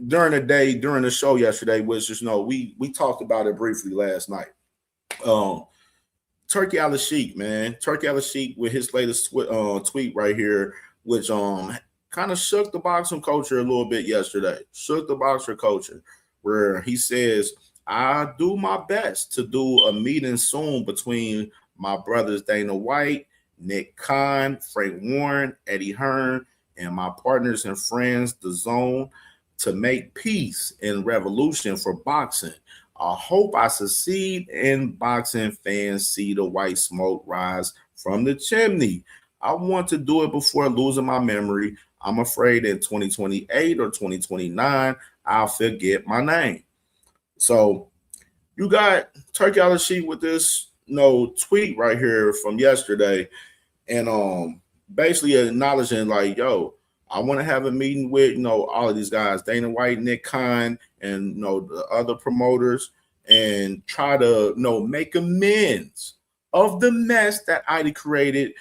during the day, during the show yesterday, which is, we talked about it briefly last night. Turki Al-Sheikh, man. Turki Al-Sheikh with his latest tweet right here, which kind of shook the boxing culture a little bit yesterday. Shook the boxer culture, where he says, I do my best to do a meeting soon between my brothers Dana White, Nick Khan, Frank Warren, Eddie Hearn, and my partners and friends, DAZN, to make peace and revolution for boxing. I hope I succeed and boxing fans see the white smoke rise from the chimney. I want to do it before losing my memory. I'm afraid in 2028 or 2029, I'll forget my name. So you got Turki Al-Sheikh with this tweet right here from yesterday, and basically acknowledging like, yo, I want to have a meeting with all of these guys, Dana White, Nick Khan, and the other promoters, and try to make amends of the mess that I created,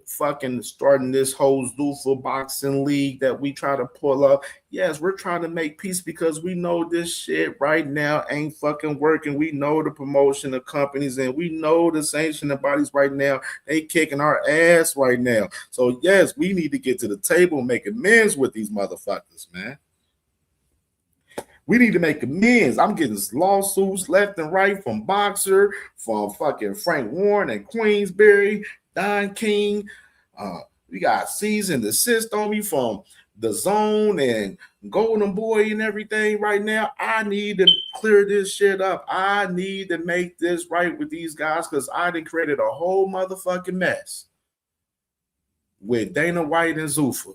fucking starting this whole Zuffa boxing league that we try to pull up. Yes, we're trying to make peace because we know this shit right now ain't fucking working. We know the promotion of companies and we know the sanctioning bodies right now, they kicking our ass right now. So yes, we need to get to the table and make amends with these motherfuckers, man. We need to make amends. I'm getting lawsuits left and right from Boxer, from fucking Frank Warren and Queensberry, Don King. We got cease and desist on me from DAZN and Golden Boy and everything right now. I need to clear this shit up. I need to make this right with these guys because I done created a whole motherfucking mess with Dana White and Zuffa.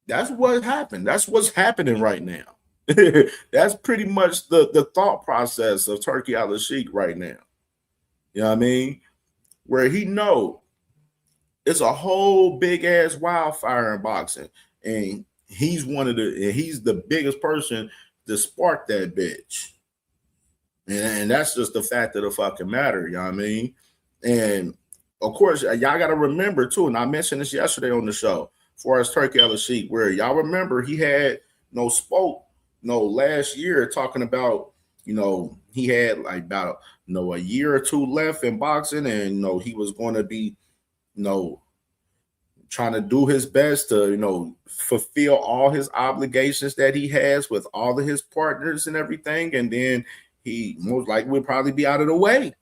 That's what happened. That's what's happening right now. That's pretty much the thought process of Turki Al-Sheikh right now. You know what I mean? Where he know it's a whole big ass wildfire in boxing, and he's the biggest person to spark that bitch. And that's just the fact of the fucking matter. You know what I mean? And of course, y'all got to remember too, and I mentioned this yesterday on the show, as far as Turki Al-Sheikh, where y'all remember he had last year talking about, he had like about a year or two left in boxing, and he was going to be trying to do his best to fulfill all his obligations that he has with all of his partners and everything, and then he most likely would probably be out of the way.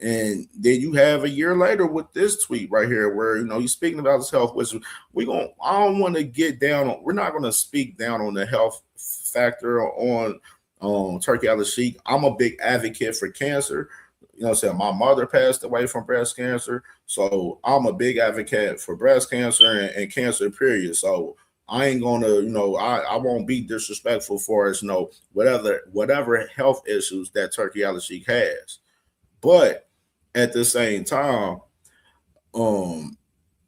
And then you have a year later with this tweet right here where he's speaking about his health, which I don't want to get down on. We're not going to speak down on the health factor on Turkey Al Sheik. I'm a big advocate for cancer. You know what I'm saying? My mother passed away from breast cancer. So I'm a big advocate for breast cancer and cancer, period. So I ain't gonna, I won't be disrespectful for us, whatever health issues that Turkey Al Sheik has. But at the same time,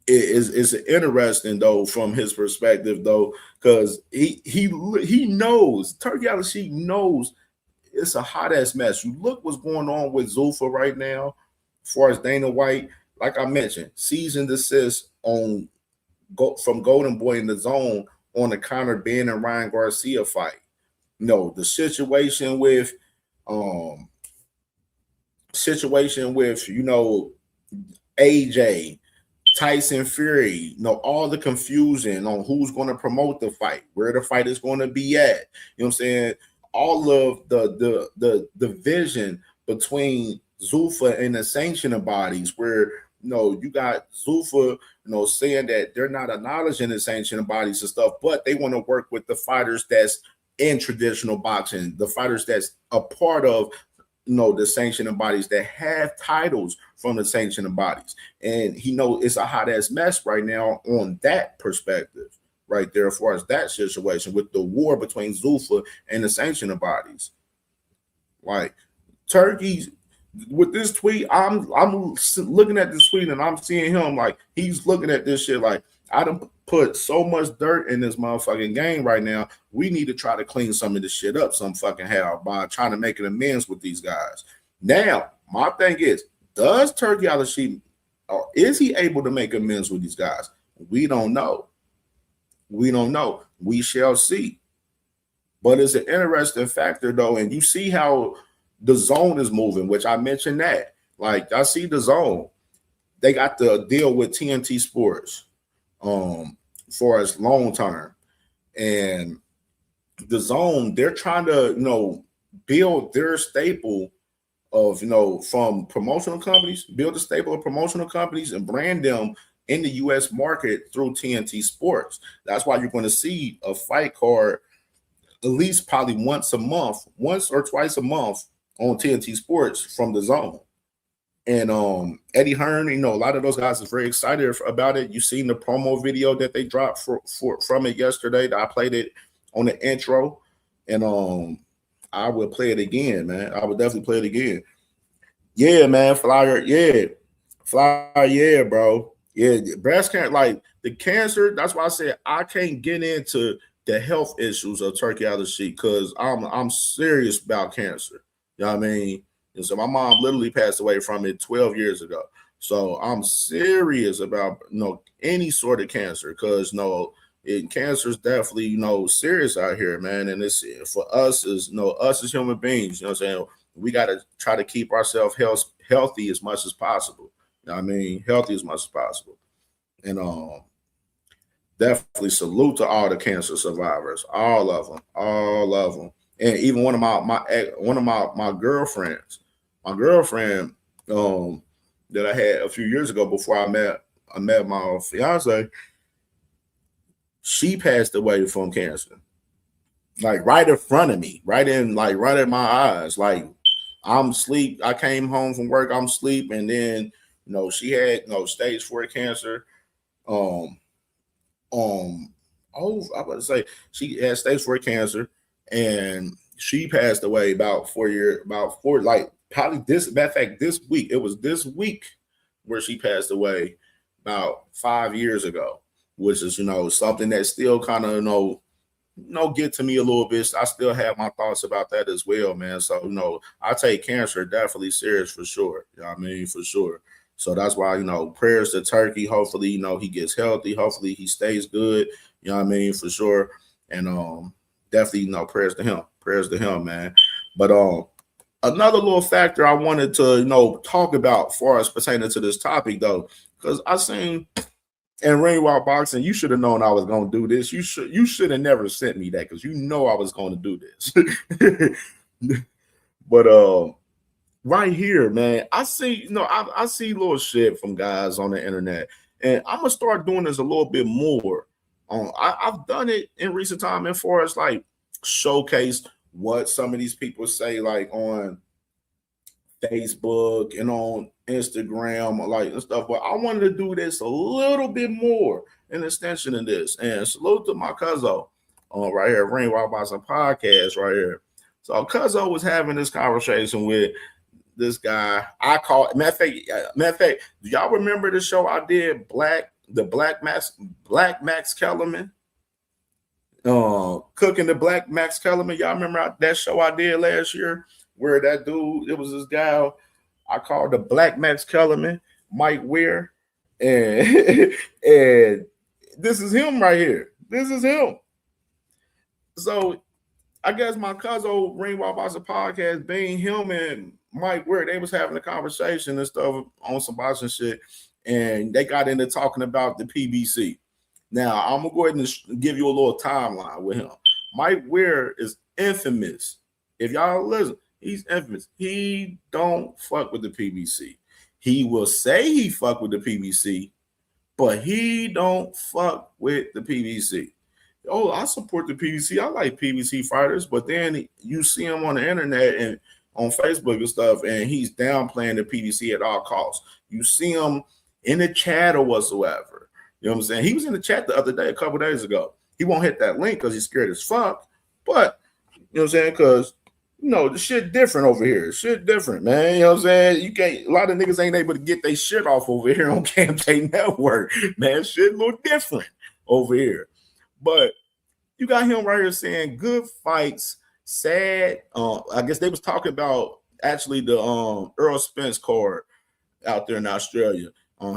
it's interesting though from his perspective though, because he knows, Turkey Al Sheik knows it's a hot ass mess. You look what's going on with Zulfa right now, as far as Dana White. Like I mentioned, cease and desist from Golden Boy in the Zone on the Conor Benn and Ryan Garcia fight. No, the situation with AJ, Tyson Fury, all the confusion on who's going to promote the fight, where the fight is going to be at. You know what I'm saying? All of the division between Zulfa and the sanctioning bodies, where you got Zulfa, saying that they're not acknowledging the sanctioning bodies and stuff, but they want to work with the fighters that's in traditional boxing, the fighters that's a part of the sanctioning bodies that have titles from the sanctioning bodies. And he knows it's a hot ass mess right now on that perspective. Right there, as far as that situation with the war between Zulfa and the sanctioning bodies. Like Turkey's with this tweet, I'm looking at this tweet and I'm seeing him like he's looking at this shit like, I done put so much dirt in this motherfucking game right now. We need to try to clean some of this shit up some fucking how by trying to make an amends with these guys. Now, my thing is, does Turkey Al Sheik, or is he able to make amends with these guys? We don't know. We don't know. We shall see. But it's an interesting factor, though, and you see how the Zone is moving, which I mentioned that. Like, I see the Zone. They got the deal with TNT Sports for as long term. And the Zone, they're trying to, build their staple of, from promotional companies, build a staple of promotional companies and brand them in the U.S. market through TNT Sports. That's why you're going to see a fight card at least probably once or twice a month on TNT Sports from the Zone. And Eddie Hearn, a lot of those guys are very excited about it. You've seen the promo video that they dropped from it yesterday. I played it on the intro, and I will play it again, man. I would definitely play it again. Yeah, man, Flyer, yeah, bro. Yeah, breast cancer, like the cancer. That's why I said I can't get into the health issues of Turkey Al Sheik because I'm serious about cancer. You know what I mean? And so my mom literally passed away from it 12 years ago. So I'm serious about any sort of cancer because cancer is definitely serious out here, man. And it's for us as us as human beings. You know what I'm saying? We got to try to keep ourselves healthy as much as possible. You know what I mean? Healthy as much as possible. And definitely salute to all the cancer survivors, all of them. And even one of my girlfriends, that I had a few years ago before I met my fiance, she passed away from cancer. Like right in front of me, right in my eyes. Like I'm asleep. I came home from work, I'm asleep, and then she had stage 4 cancer. I was about to say she had stage 4 cancer, and she passed away probably this. Matter of fact, this week it was this week where she passed away about 5 years ago, which is something that still kind of get to me a little bit. I still have my thoughts about that as well, man. So I take cancer definitely serious for sure. You know what I mean? For sure. So that's why, prayers to Turkey. Hopefully, he gets healthy. Hopefully he stays good. You know what I mean? For sure. And definitely, prayers to him. Prayers to him, man. But another little factor I wanted to, talk about as far as pertaining to this topic, though, because I seen in Ring Walk Boxing, you should have known I was going to do this. You should have never sent me that because I was going to do this. But right here, man, I see, I see little shit from guys on the internet, and I'm gonna start doing this a little bit more. I've done it in recent time, as far as like showcase what some of these people say, like on Facebook and on Instagram, like and stuff. But I wanted to do this a little bit more in extension of this. And salute to my cousin right here, Ring Walk Boxing Podcast right here. So Cuzzo was having this conversation with this guy. I call matter of fact, do y'all remember the show I did, Black Max Kellerman? Cooking the Black Max Kellerman. Y'all remember that show I did last year where that dude, it was this guy I called the Black Max Kellerman, Mike Weir. And this is him right here. This is him. So I guess my cousin Ring Walk Boxing Podcast, being him and Mike Weir, they was having a conversation and stuff on some boxing shit, and they got into talking about the PBC. Now I'm gonna go ahead and give you a little timeline with him. Mike Weir is infamous. If y'all listen, he's infamous. He don't fuck with the PBC. He will say he fuck with the PBC, but he don't fuck with the PBC. Oh, I support the PBC. I like PBC fighters, but then you see him on the internet and on Facebook and stuff, and he's downplaying the PBC at all costs. You see him in the chat or whatsoever. You know what I'm saying? He was in the chat the other day, a couple days ago. He won't hit that link because he's scared as fuck. But you know what I'm saying? Because the shit different over here. Shit different, man. You know what I'm saying? You can't. A lot of niggas ain't able to get their shit off over here on Campaign Network, man. Shit a little different over here. But you got him right here saying good fights, sad. I guess they was talking about actually the Earl Spence card out there in Australia.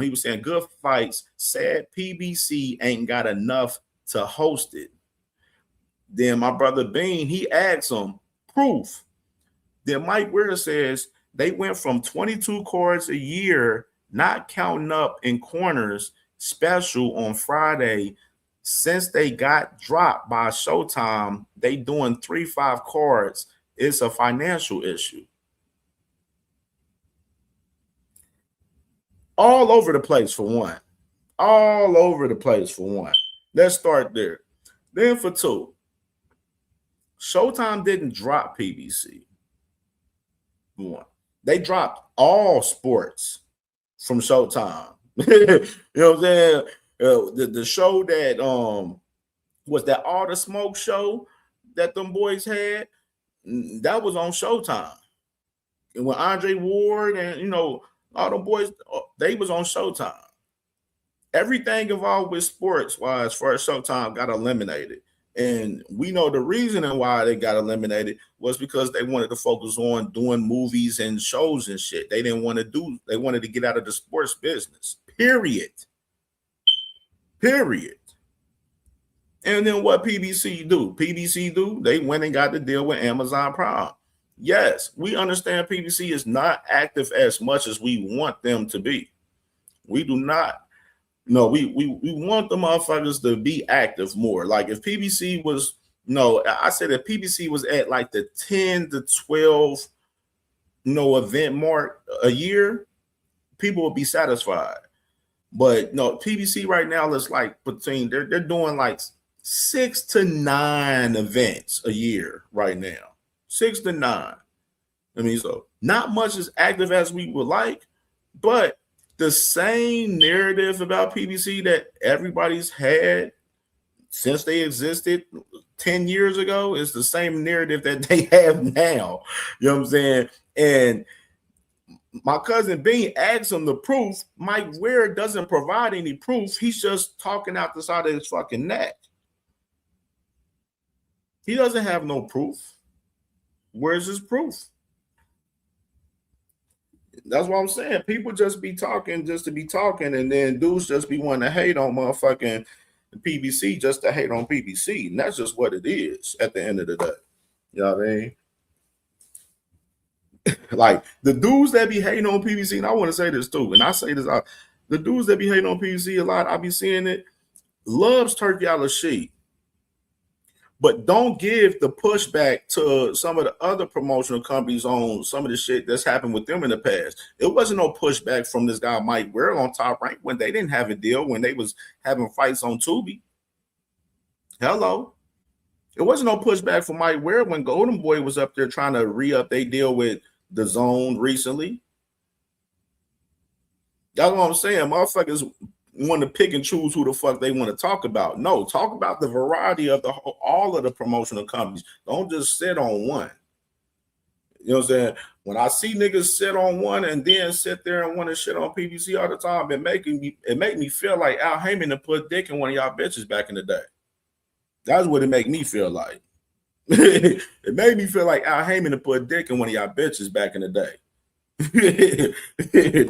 He was saying good fights, sad PBC ain't got enough to host it. Then my brother Bean, he asked him proof. Then Mike Weir says they went from 22 cards a year, not counting up in corners, special on Friday. Since they got dropped by Showtime, they doing 3-5 cards. It's a financial issue. All over the place for one. All over the place for one. Let's start there. Then for two, Showtime didn't drop PBC. One. They dropped all sports from Showtime. You know what I'm saying? The show that was that All the Smoke show that them boys had, that was on Showtime. And when Andre Ward and all the boys, they was on Showtime. Everything involved with sports wise for Showtime got eliminated. And we know the reason and why they got eliminated was because they wanted to focus on doing movies and shows and shit. They didn't want to do, they wanted to get out of the sports business. Period. And then what PBC do? PBC do? They went and got the deal with Amazon Prime. Yes, we understand PBC is not active as much as we want them to be. We do not. No, we want the motherfuckers to be active more. Like if PBC was, I said if PBC was at like the 10 to 12, event mark a year, people would be satisfied. But no, PBC right now is like between they're doing like 6 to 9 events a year right now. 6 to 9. I mean, so not much as active as we would like, but the same narrative about PBC that everybody's had since they existed 10 years ago is the same narrative that they have now. You know what I'm saying? And my cousin Bean asked him the proof. Mike Weir doesn't provide any proof. He's just talking out the side of his fucking neck. He doesn't have no proof. Where's his proof? That's what I'm saying. People just be talking just to be talking, and then dudes just be wanting to hate on motherfucking PBC just to hate on PBC. And that's just what it is at the end of the day. You know what I mean? Like the dudes that be hating on PBC, and I want to say this too, and I say this out, the dudes that be hating on PBC a lot, I be seeing it, loves Turkey Al-Rashid, but don't give the pushback to some of the other promotional companies on some of the shit that's happened with them in the past. It wasn't no pushback from this guy Mike Weir on Top Rank when they didn't have a deal, when they was having fights on Tubi. Hello. It wasn't no pushback from Mike Ware when Golden Boy was up there trying to re-up their deal with the Zone recently. That's what I'm saying. Motherfuckers want to pick and choose who the fuck they want to talk about. No, talk about the variety of all of the promotional companies. Don't just sit on one. You know what I'm saying? When I see niggas sit on one and then sit there and want to shit on PBC all the time, it make me feel like Al Heyman to put dick in one of y'all bitches back in the day. That's what it make me feel like. It made me feel like Al Heyman to put dick in one of y'all bitches back in the day.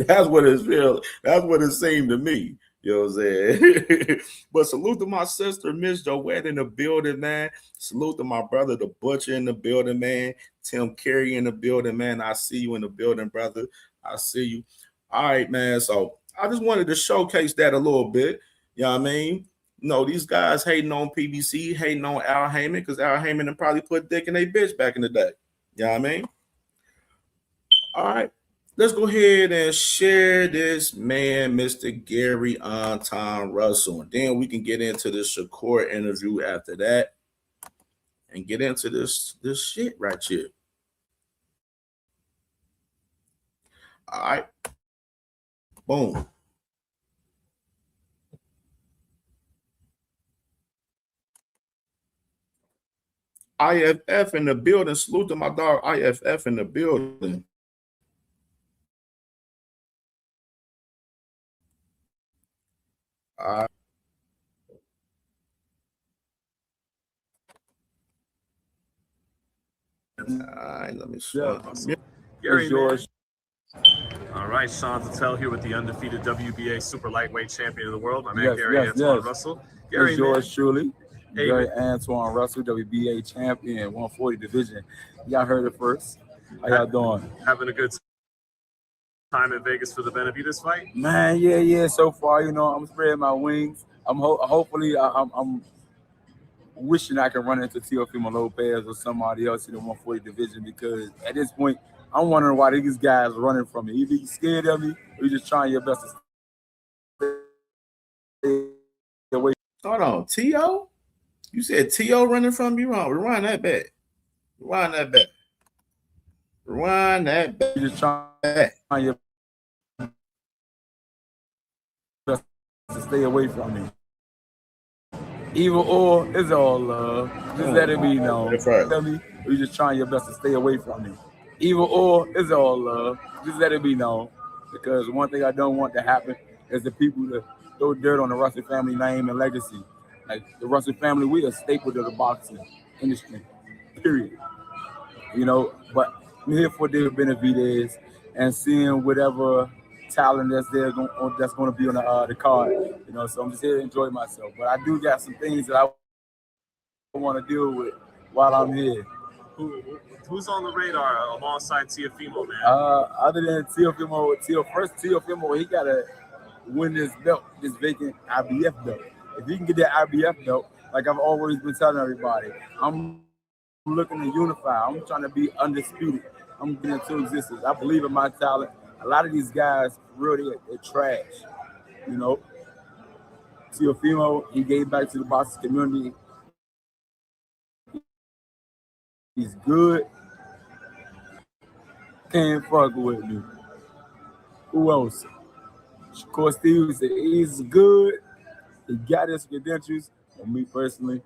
That's what it feels. That's what it seemed to me. You know what I'm saying? But salute to my sister, Miss Joette in the building, man. Salute to my brother, the Butcher in the building, man. Tim Carey in the building, man. I see you in the building, brother. I see you. All right, man. So I just wanted to showcase that a little bit. You know what I mean? No, these guys hating on PBC, hating on Al Heyman, because Al Heyman done probably put dick in a bitch back in the day. You know what I mean? All right. Let's go ahead and share this man, Mr. Gary Anton Russell. And then we can get into the Shakur interview after that and get into this shit right here. All right. Boom. IFF in the building. Salute to my dog IFF in the building. All right, let me see. Gary, George. All right, Sean Patel here with the undefeated WBA super lightweight champion of the world, my man Gary Antoine Russell. Gary, George Truly. Hey, Gary Antoine Russell, WBA champion, 140 division. Y'all heard it first. How y'all doing? Having a good time in Vegas for the Benavidez fight? Man, yeah. So far, you know, I'm spreading my wings. Hopefully I'm wishing I can run into Teofimo Lopez or somebody else in the 140 division, because at this point, I'm wondering why these guys are running from me. Either you scared of me or you just trying your best to stay away. Hold on, T.O.? You said T.O. running from you? Wrong. Rewind that back. Rewind that back. Rewind that back. You just trying your best to stay away from me. Either or, it's all love. Just let it be known. That's right. Tell me, or you just trying your best to stay away from me. Either or, it's all love. Just let it be known. Because one thing I don't want to happen is the people to throw dirt on the Russell family name and legacy. Like the Russell family, we are staple to the boxing industry, period. You know, but I'm here for David Benavidez and seeing whatever talent that's there that's going to be on the card. You know, so I'm just here to enjoy myself. But I do got some things that I want to deal with while I'm here. Who's on the radar alongside Teofimo, man? Other than Teofimo, Teofimo, he got to win this belt, this vacant IBF belt. If he can get that IBF belt, like I've always been telling everybody, I'm looking to unify. I'm trying to be undisputed. I'm getting into existence. I believe in my talent. A lot of these guys, really, they're trash. You know, Teofimo, he gave back to the boxing community. He's good. Can't fuck with me. Who else? Shakur Stevenson, he's good. He got his credentials. For me personally,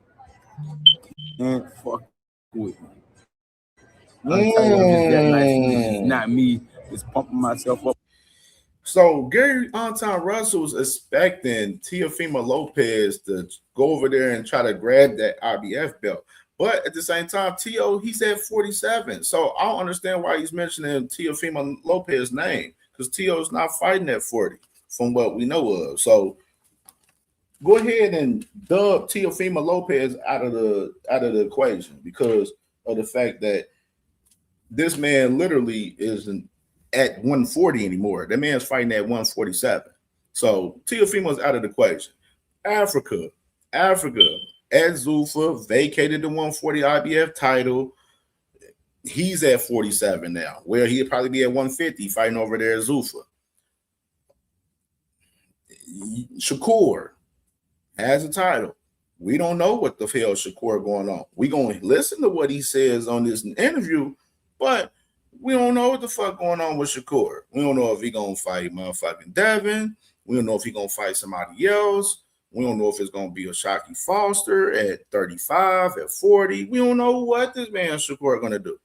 can't fuck with me. It's not me. It's pumping myself up. So Gary Anton Russell's expecting Teofimo Lopez to go over there and try to grab that IBF belt. But at the same time, T.O., he's at 47. So I don't understand why he's mentioning Teofimo Lopez's name, because T.O.'s not fighting at 40 from what we know of. So go ahead and dub Teofimo Lopez out of the equation, because of the fact that this man literally isn't at 140 anymore. That man's fighting at 147. So Teofimo's out of the equation. Africa. Ed Zuffa vacated the 140 IBF title. He's at 47 now, where he'd probably be at 150 fighting over there at Zuffa. Shakur has a title, We don't know what the hell Shakur going on. We gonna listen to what he says on this interview, but we don't know what the fuck going on with Shakur. We don't know if he gonna fight motherfucking Devin. We don't know if he gonna fight somebody else. We don't know if it's gonna be a Shockey Foster at 35, at 40. We don't know what this man Shakur gonna do.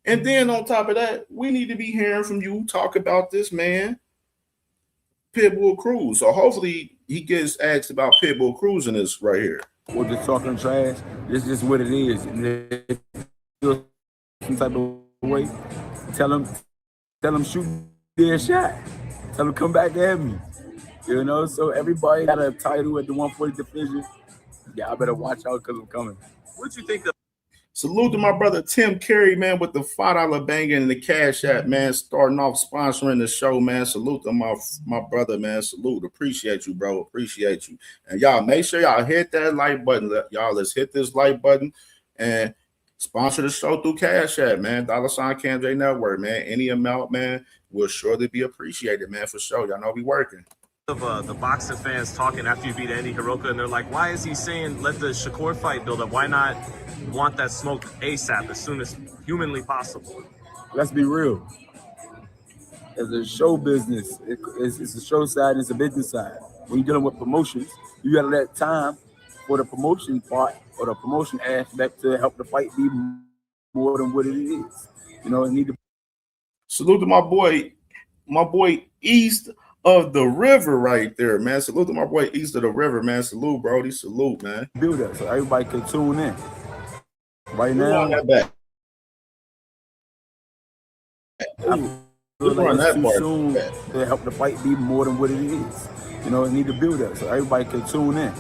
And then on top of that, we need to be hearing from you talk about this man, Pitbull Cruz. So hopefully he gets asked about Pitbull Cruz in this right here. We're just talking trash. It's just what it is. And if you feel some type of way, tell him shoot their shot. Tell him come back at me. You know, so everybody got a title at the 140 division. Y'all better watch out because I'm coming. What you think of? Salute to my brother Tim Carey, man, with the $5 banger and the Cash App, man, starting off sponsoring the show, man. Salute to my brother, man. Salute. Appreciate you, bro. Appreciate you. And y'all make sure y'all hit that like button. Y'all, let's hit this like button and sponsor the show through Cash App, man. $ CamJ Network, man. Any amount, man, will surely be appreciated, man, for sure. Y'all know we working. Of the boxing fans talking after you beat Andy Hiroka, and they're like, why is he saying let the Shakur fight build up? Why not want that smoke ASAP as soon as humanly possible? Let's be real. As a show business, it's a show side, it's a business side. When you're dealing with promotions, you gotta let time for the promotion part or the promotion aspect to help the fight be more than what it is. You know, it need to. Salute to my boy East of the River right there, man. Salute to my boy East of the River, man. Salute, Brody. Salute, man. Build up so everybody can tune in. Right now, that back. I feel like it's too soon to help the fight be more than what it is. You know, it need to build up so everybody can tune in.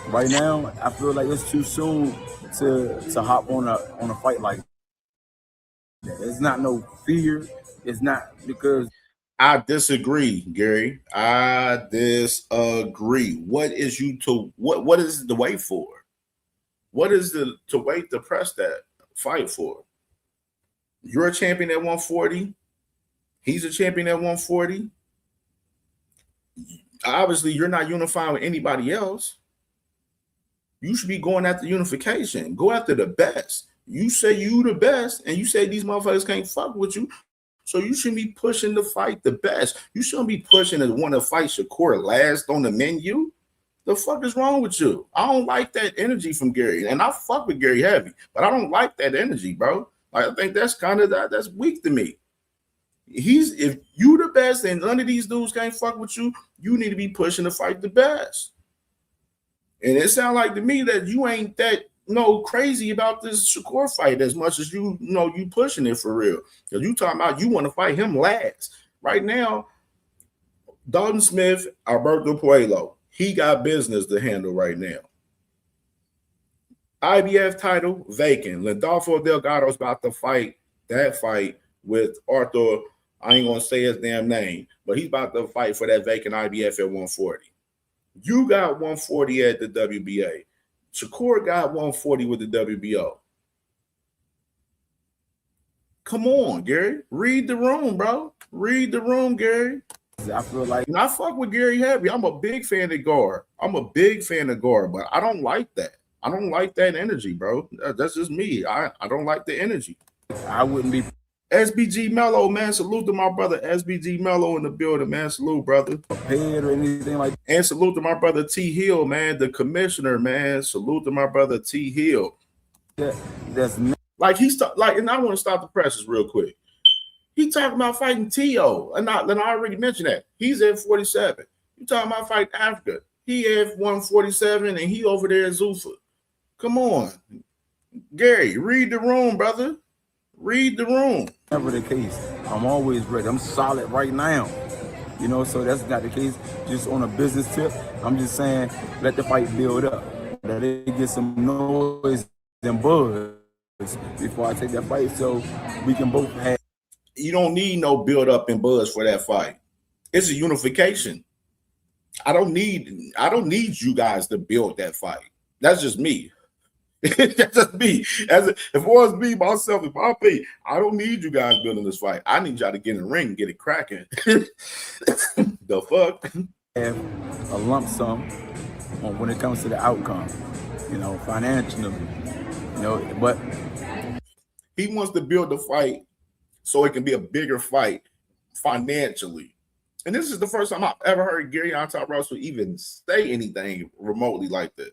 Right now, I feel like it's too soon to hop on a fight like that. It's not no fear. It's not because. I disagree, Gary. I disagree. What is what is the wait for? What is to wait to press that fight for? You're a champion at 140. He's a champion at 140. Obviously, you're not unifying with anybody else. You should be going after unification. Go after the best. You say you the best, and you say these motherfuckers can't fuck with you. So you shouldn't be pushing to fight the best. You shouldn't be pushing to want to fight Shakur last on the menu. The fuck is wrong with you? I don't like that energy from Gary. And I fuck with Gary heavy, but I don't like that energy, bro. Like, I think that's kind of that's weak to me. If you the best and none of these dudes can't fuck with you, you need to be pushing to fight the best. And it sounds like to me that you ain't that crazy about this Shakur fight as much as you pushing it for real. Because you talking about you want to fight him last. Right now, Dalton Smith, Alberto Puello, he got business to handle right now. IBF title vacant. Landolfo Delgado's about to fight that fight with Arthur. I ain't gonna say his damn name, but he's about to fight for that vacant IBF at 140. You got 140 at the WBA. Shakur got 140 with the WBO. Come on, Gary. Read the room, bro. Read the room, Gary. I feel like I fuck with Gary heavy. I'm a big fan of Gar. But I don't like that. I don't like that energy, bro. That's just me. I don't like the energy. I wouldn't be. SBG Mello, man. Salute to my brother SBG Mello in the building, man. Salute, brother. Prepared or anything like that. And salute to my brother T Hill, man, the commissioner, man. Salute to my brother T Hill. That's like and I want to stop the presses real quick. He talking about fighting T.O. And I already mentioned that. He's at 47. You talking about fighting Africa. He at 147 and he over there at Zuffa. Come on. Gary, read the room, brother. Read the room. Never the case. I'm always ready. I'm solid right now. You know, so that's not the case. Just on a business tip, I'm just saying, let the fight build up. Let it get some noise and buzz before I take that fight so we can both have. You don't need no build up and buzz for that fight. It's a unification. I don't need you guys to build that fight. That's just me. That's just me. If it was me, myself, if I pay, I don't need you guys building this fight. I need y'all to get in the ring and get it cracking. The fuck? Have a lump sum when it comes to the outcome, financially, but he wants to build the fight so it can be a bigger fight financially. And this is the first time I've ever heard Gary Russell even say anything remotely like this.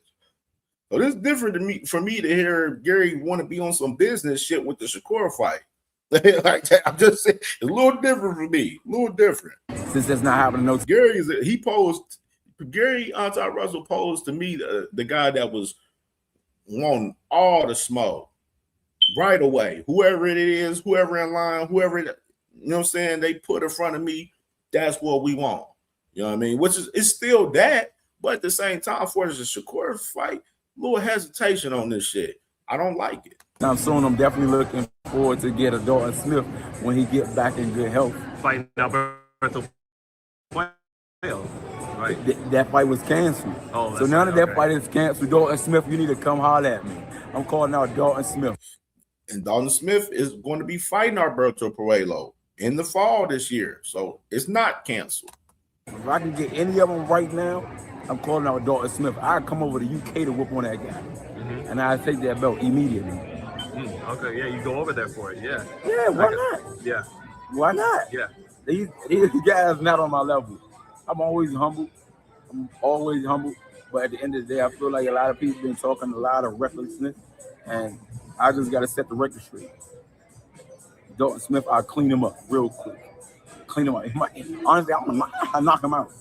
So this is different for me to hear Gary want to be on some business shit with the Shakur fight. Like that, I'm just saying, it's a little different for me. A little different. Since that's not happening, no. Gary Russell posed to me the guy that was wanting all the smoke right away. Whoever it is, whoever in line, whoever it, you know what I'm saying, they put in front of me, that's what we want. You know what I mean? Which is, it's still that, but at the same time, for the Shakur fight, a little hesitation on this shit. I don't like it. I'm soon. I'm definitely looking forward to get a Dalton Smith when he get back in good health. Fighting Alberto Puello, right? That fight was canceled. Oh, so now that fight is canceled, Dalton Smith, you need to come holler at me. I'm calling out Dalton Smith. And Dalton Smith is going to be fighting Alberto Puello in the fall this year. So it's not canceled. If I can get any of them right now, I'm calling out Dalton Smith. I come over to UK to whoop on that guy. And I take that belt immediately. Okay, yeah, you go over there for it, yeah. Yeah, why not? Yeah. Why not? Yeah. These guys not on my level. I'm always humble. But at the end of the day, I feel like a lot of people been talking a lot of recklessness, and I just got to set the record straight. Dalton Smith, I'll clean him up real quick. Clean him up. Honestly, I'll knock him out.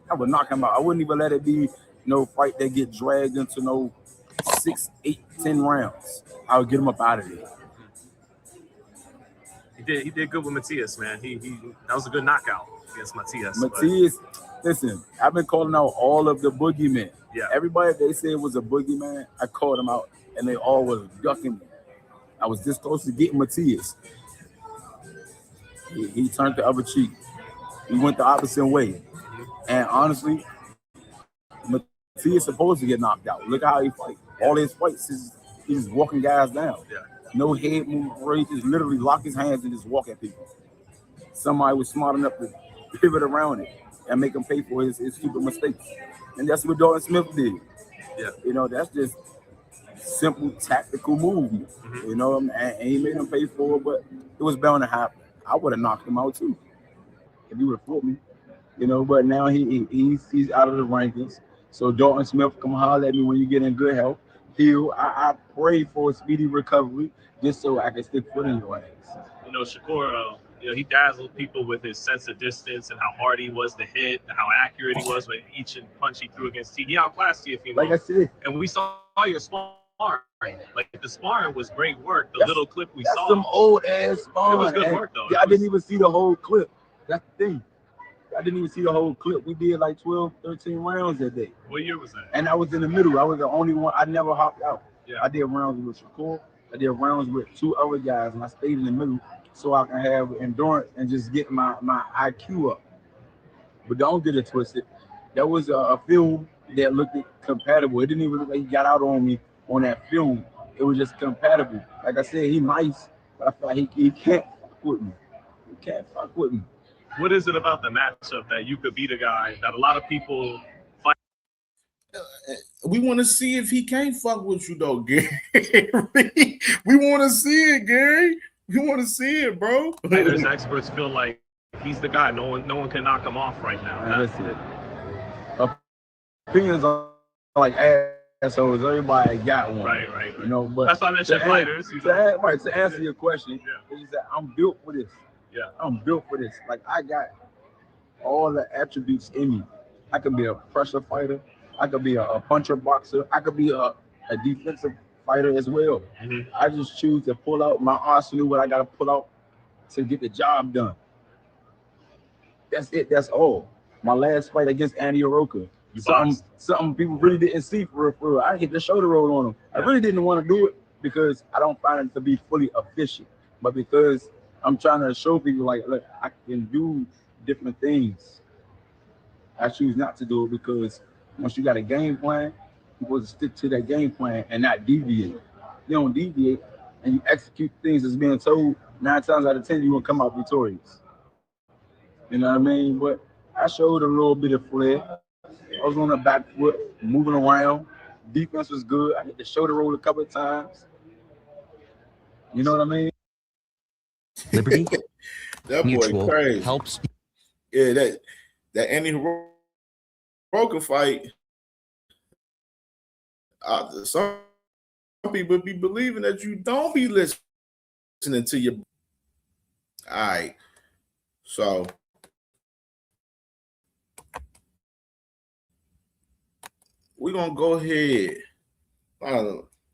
I would knock him out. I wouldn't even let it be no fight that get dragged into no 6, 8, 10 rounds. I would get him up out of there. He did good with Matias, man. That was a good knockout against Matias. Matias, listen, I've been calling out all of the boogeymen. Yeah. Everybody they said was a boogeyman, I called them out, and they all was ducking me. I was this close to getting Matias. He turned the other cheek. He went the opposite way. And honestly, Matias supposed to get knocked out. Look at how he fight. All his fights is he's walking guys down. Yeah. No head movement, where he just literally lock his hands and just walk at people. Somebody was smart enough to pivot around it and make him pay for his stupid mistakes. And that's what Dalton Smith did. Yeah. That's just simple tactical movement. And he made him pay for it, but it was bound to happen. I would have knocked him out too if he would have fought me. But now he's out of the rankings. So Dalton Smith, come holler at me when you get in good health. I pray for a speedy recovery just so I can stick foot in your ass. Shakur, he dazzled people with his sense of distance and how hard he was to hit, and how accurate he was with each punch he threw against T. He outclassed you, Like I said. And we saw your sparring. Like the sparring was great work. The little clip we saw. Some old ass sparring. It was good work though. I didn't even see the whole clip. That's the thing. I didn't even see the whole clip. We did like 12, 13 rounds that day. What year was that? And I was in the middle. I was the only one. I never hopped out. Yeah. I did rounds with Shakur. I did rounds with 2 other guys, and I stayed in the middle so I can have endurance and just get my IQ up. But don't get it twisted. That was a film that looked compatible. It didn't even look like he got out on me on that film. It was just compatible. Like I said, he nice, but I feel like he can't fuck with me. He can't fuck with me. What is it about the matchup that you could beat a guy that a lot of people fight? We want to see if he can't fuck with you though, Gary. We want to see it, Gary. We want to see it, bro. Fighters experts feel like he's the guy. No one can knock him off right now. That's it. Opinions are like assholes. Everybody got one. Right. But that's why I mentioned fighters. To answer your question, is that I'm built for this. Yeah. I'm built for this. Like, I got all the attributes in me. I could be a pressure fighter. I could be a puncher boxer. I could be a defensive fighter as well. Mm-hmm. I just choose to pull out my arsenal, what I got to pull out to get the job done. That's it. That's all. My last fight against Andy Oroka. Something people really didn't see for real. I hit the shoulder roll on him. I really didn't want to do it because I don't find it to be fully efficient. But because I'm trying to show people, like, look, I can do different things. I choose not to do it because once you got a game plan, you're supposed to stick to that game plan and not deviate. You don't deviate and you execute things that's being told, 9 times out of 10, you're going to come out victorious. You know what I mean? But I showed a little bit of flair. I was on the back foot, moving around. Defense was good. I hit the shoulder roll a couple of times. You know what I mean? Liberty That boy Mutual crazy. helps. Yeah, that Andy Roca fight. Some people be believing that you don't be listening to your. All right, so we're gonna go ahead,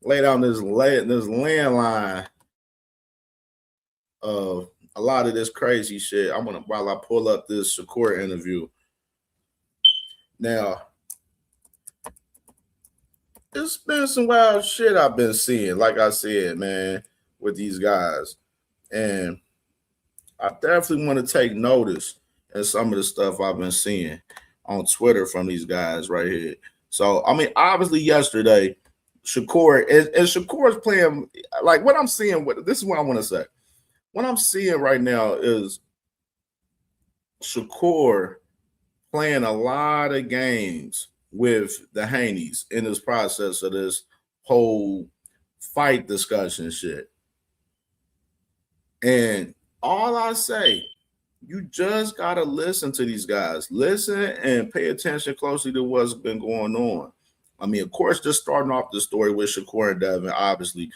lay down this landline of a lot of this crazy shit. I'm gonna while I pull up this Shakur interview. Now, it's been some wild shit I've been seeing, like I said, man, with these guys. And I definitely want to take notice of some of the stuff I've been seeing on Twitter from these guys right here. So, I mean, obviously yesterday, Shakur, and Shakur's playing, like what I'm seeing, this is what I want to say. What I'm seeing right now is Shakur playing a lot of games with the Haneys in this process of this whole fight discussion shit. And all I say, you just got to listen to these guys. Listen and pay attention closely to what's been going on. I mean, of course, just starting off the story with Shakur and Devin, obviously,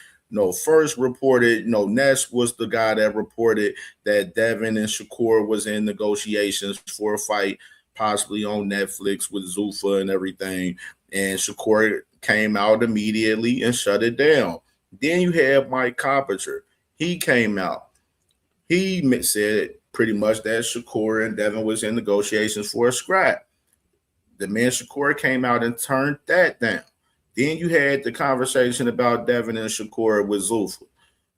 first reported, Ness was the guy that reported that Devin and Shakur was in negotiations for a fight, possibly on Netflix with Zuffa and everything. And Shakur came out immediately and shut it down. Then you have Mike Coppinger. He came out. He said pretty much that Shakur and Devin was in negotiations for a scrap. The man Shakur came out and turned that down. Then you had the conversation about Devin and Shakur with Zuffa,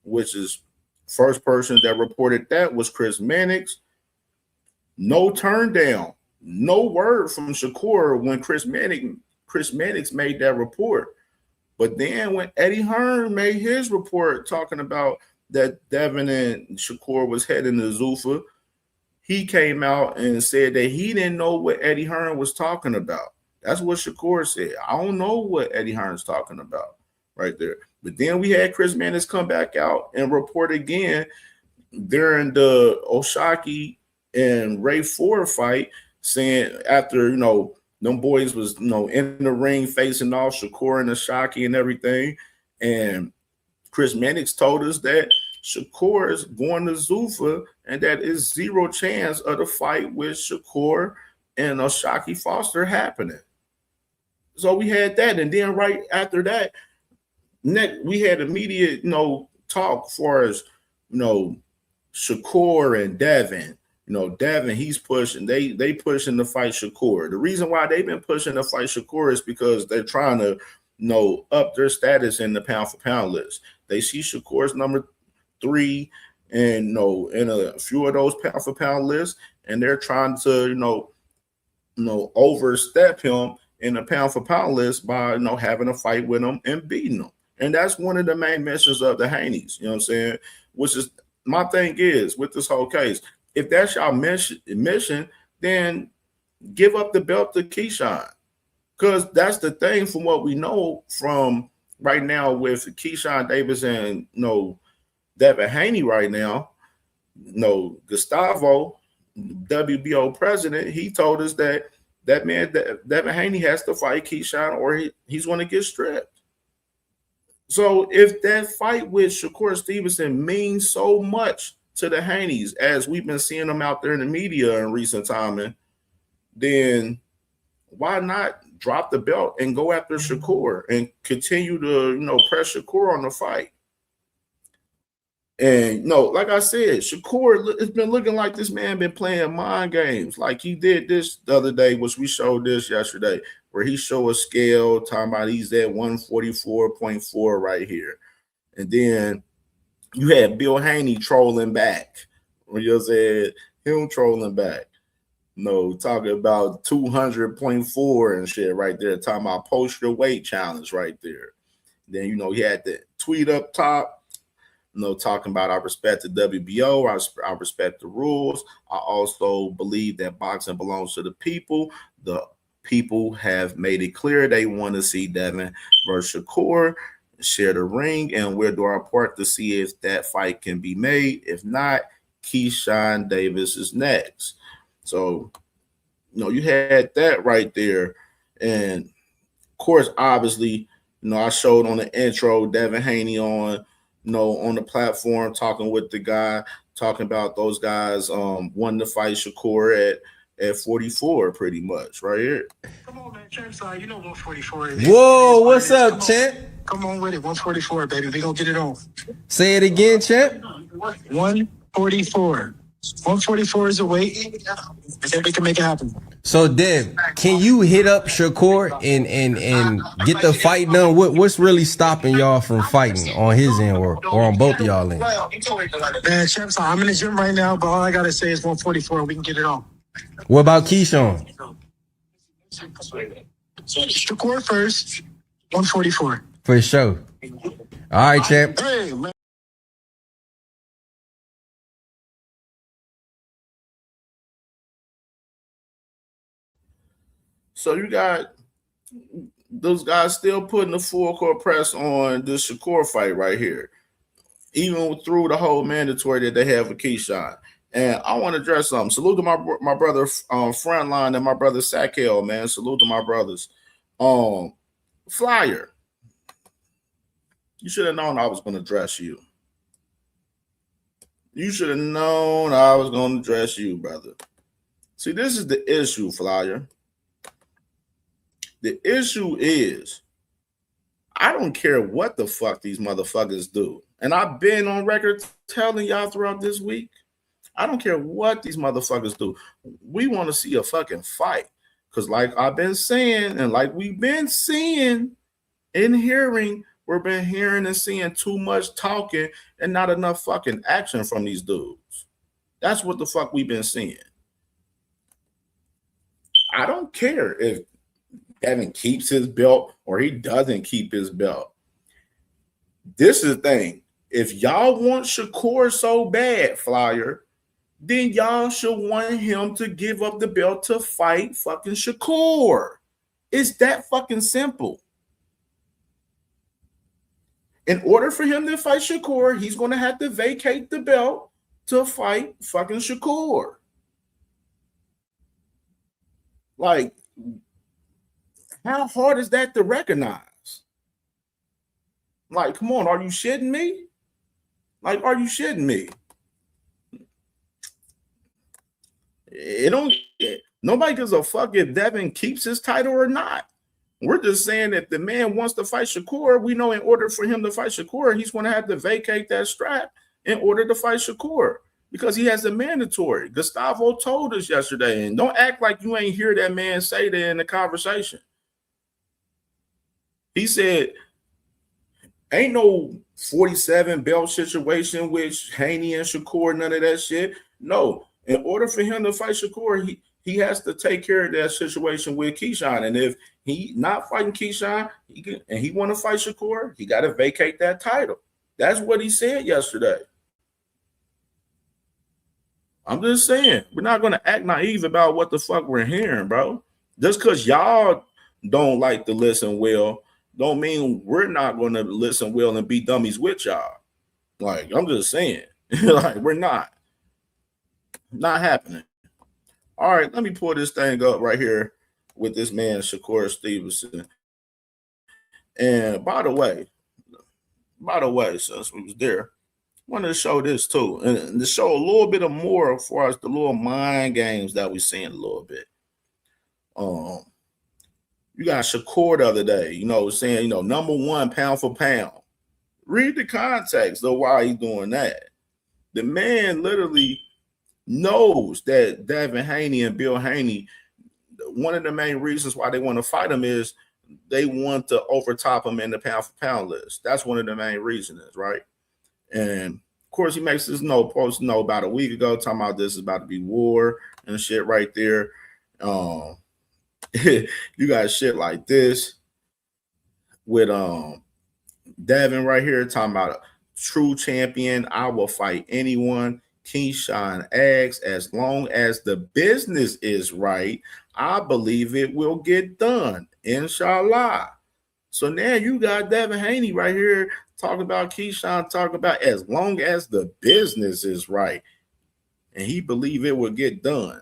which is first person that reported that was Chris Mannix. No turn down, no word from Shakur when Chris Mannix made that report. But then when Eddie Hearn made his report talking about that Devin and Shakur was heading to Zuffa, he came out and said that he didn't know what Eddie Hearn was talking about. That's what Shakur said. I don't know what Eddie Hearn's talking about right there. But then we had Chris Mannix come back out and report again during the O'Shaquie and Ray Ford fight, saying after, them boys was, in the ring facing off Shakur and O'Shaquie and everything. And Chris Mannix told us that Shakur is going to Zuffa and that is zero chance of the fight with Shakur and O'Shaquie Foster happening. So we had that. And then right after that, we had immediate, talk for as, Shakur and Devin. Devin, he's pushing. They pushing to fight Shakur. The reason why they've been pushing to fight Shakur is because they're trying to, up their status in the pound for pound list. They see Shakur's number 3 and in a few of those pound for pound lists, and they're trying to, overstep him in the pound for pound list by, having a fight with him and beating him. And that's one of the main missions of the Haneys, you know what I'm saying? Which is, my thing is, with this whole case, if that's your mission, then give up the belt to Keyshawn. Because that's the thing from what we know from right now with Keyshawn Davis and, Devin Haney right now. Gustavo, WBO president, he told us that man, Devin Haney has to fight Keyshawn or he's going to get stripped. So if that fight with Shakur Stevenson means so much to the Haneys, as we've been seeing them out there in the media in recent time, then why not drop the belt and go after Shakur and continue to, press Shakur on the fight? And like I said, Shakur, it's been looking like this man been playing mind games. Like he did this the other day, which we showed this yesterday, where he showed a scale talking about he's at 144.4 right here. And then you had Bill Haney trolling back. When you said him trolling back. Talking about 200.4 and shit right there. Talking about post your weight challenge right there. Then, he had the tweet up top. Talking about I respect the WBO, I respect the rules. I also believe that boxing belongs to the people people have made it clear they want to see Devin versus Shakur share the ring, and we'll do our part to see if that fight can be made. If not, Keyshawn Davis is next. So, you had that right there. And of course, obviously, I showed on the intro Devin Haney on, on the platform talking with the guy, talking about those guys wanting to fight Shakur at 44, pretty much, right here. Come on, man, champ. You know 144 is. Whoa, what's up, champ? Come on with it, 144, baby. We gonna get it on. Say it again, champ. 144. 144 is a weight. I think we can make it happen. So, Dev, can you hit up Shakur and get the fight done? What's really stopping y'all from fighting on his end or on both of y'all end? Man, champ, I'm in the gym right now, but all I gotta say is 144. We can get it on. What about Keyshawn? Shakur first, 144. For sure. All right, champ. Hey, man. So you got those guys still putting the full court press on this Shakur fight right here, even through the whole mandatory that they have with Keyshawn. And I want to address something. Salute to my brother Frontline and my brother Sakel, man. Salute to my brothers. Flyer, you should have known I was going to address you. You should have known I was going to address you, brother. See, this is the issue, Flyer. The issue is, I don't care what the fuck these motherfuckers do. And I've been on record telling y'all throughout this week, I don't care what these motherfuckers do. We want to see a fucking fight. Because like I've been saying, and like we've been seeing and hearing, we've been hearing and seeing too much talking and not enough fucking action from these dudes. That's what the fuck we've been seeing. I don't care if Devin keeps his belt or he doesn't keep his belt. This is the thing. If y'all want Shakur so bad, Flyer, then y'all should want him to give up the belt to fight fucking Shakur. It's that fucking simple. In order for him to fight Shakur, he's going to have to vacate the belt to fight fucking Shakur. Like, how hard is that to recognize? Like, come on, are you shitting me? Like, are you shitting me? Nobody gives a fuck if Devin keeps his title or not. We're just saying that the man wants to fight Shakur. We know in order for him to fight Shakur, he's going to have to vacate that strap in order to fight Shakur because he has a mandatory. Gustavo told us yesterday, and don't act like you ain't hear that man say that in the conversation. He said, ain't no 47 belt situation with Haney and Shakur, none of that shit. No, in order for him to fight Shakur, he has to take care of that situation with Keyshawn. And if he not fighting Keyshawn and he want to fight Shakur, he got to vacate that title. That's what he said yesterday. I'm just saying, we're not going to act naive about what the fuck we're hearing, bro. Just because y'all don't like to listen well, don't mean we're not going to listen well and be dummies with y'all. Like, I'm just saying. Like, we're not happening. All right, let me pull this thing up right here with this man, Shakur Stevenson. And by the way, since we was there, I wanted to show this too. And to show a little bit of more as far as the little mind games that we're seeing a little bit. You got Shakur the other day, saying, number one pound for pound. Read the context of why he's doing that. The man literally knows that Devin Haney and Bill Haney, one of the main reasons why they want to fight him is they want to overtop him in the pound for pound list. That's one of the main reasons, right? And of course, he makes this post about a week ago talking about this is about to be war and shit right there. You got shit like this with Devin right here talking about a true champion. I will fight anyone. Keyshawn asks, as long as the business is right, I believe it will get done. Inshallah. So now you got Devin Haney right here talking about Keyshawn, talking about as long as the business is right. And he believe it will get done.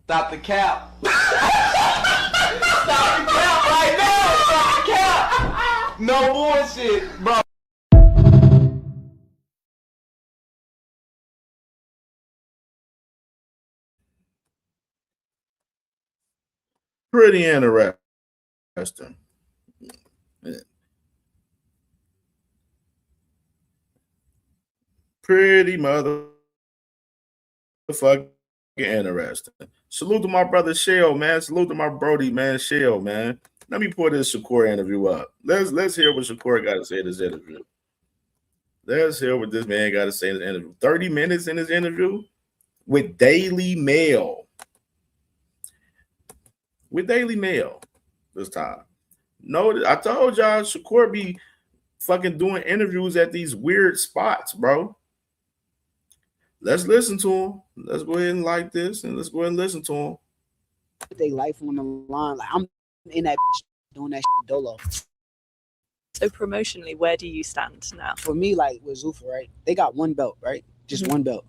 Stop the cap. Stop the cap right now. Stop the cap. No bullshit, bro. Pretty interesting. Pretty motherfucking interesting. Salute to my brother Shell, man. Salute to my Brody, man. Shell, man. Let me pull this Shakur interview up. Let's hear what Shakur got to say in this interview. Let's hear what this man got to say in his interview. 30 minutes in his interview with Daily Mail. With Daily Mail this time. No, I told y'all Shakur be fucking doing interviews at these weird spots, bro. Let's listen to him. Let's go ahead and like this and let's go ahead and listen to him. They life on the line. Like I'm in that doing that dolo. So promotionally, where do you stand now? For me, like with Zuffa, right? They got one belt, right? Just one belt.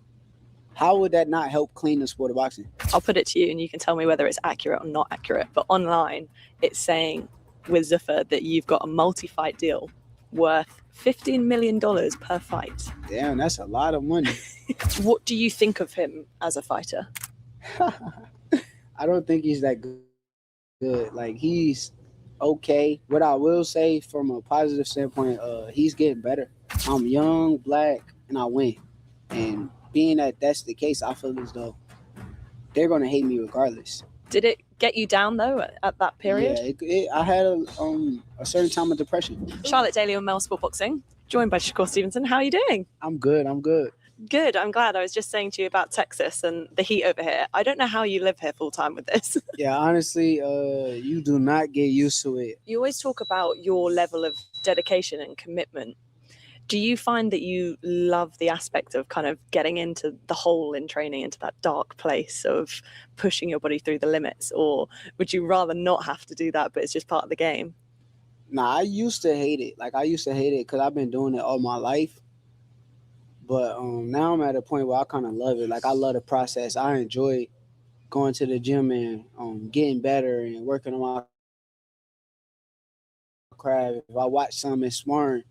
How would that not help clean the sport of boxing? I'll put it to you and you can tell me whether it's accurate or not accurate. But online, it's saying with Zuffa that you've got a multi-fight deal worth $15 million per fight. Damn, that's a lot of money. What do you think of him as a fighter? I don't think he's that good. Like, he's okay. What I will say from a positive standpoint, he's getting better. I'm young, black, and I win. And being that that's the case, I feel as though they're going to hate me regardless. Did it get you down, though, at that period? Yeah, I had a certain time of depression. Charlotte Daly on Mel Sport Boxing, joined by Shakur Stevenson. How are you doing? I'm good. Good. I'm glad. I was just saying to you about Texas and the heat over here. I don't know how you live here full time with this. Yeah, honestly, you do not get used to it. You always talk about your level of dedication and commitment. Do you find that you love the aspect of kind of getting into the hole in training, into that dark place of pushing your body through the limits? Or would you rather not have to do that, but it's just part of the game? Nah, I used to hate it. Like, I used to hate it because I've been doing it all my life. But now I'm at a point where I kind of love it. Like, I love the process. I enjoy going to the gym and getting better and working on my craft. If I watch something and sparring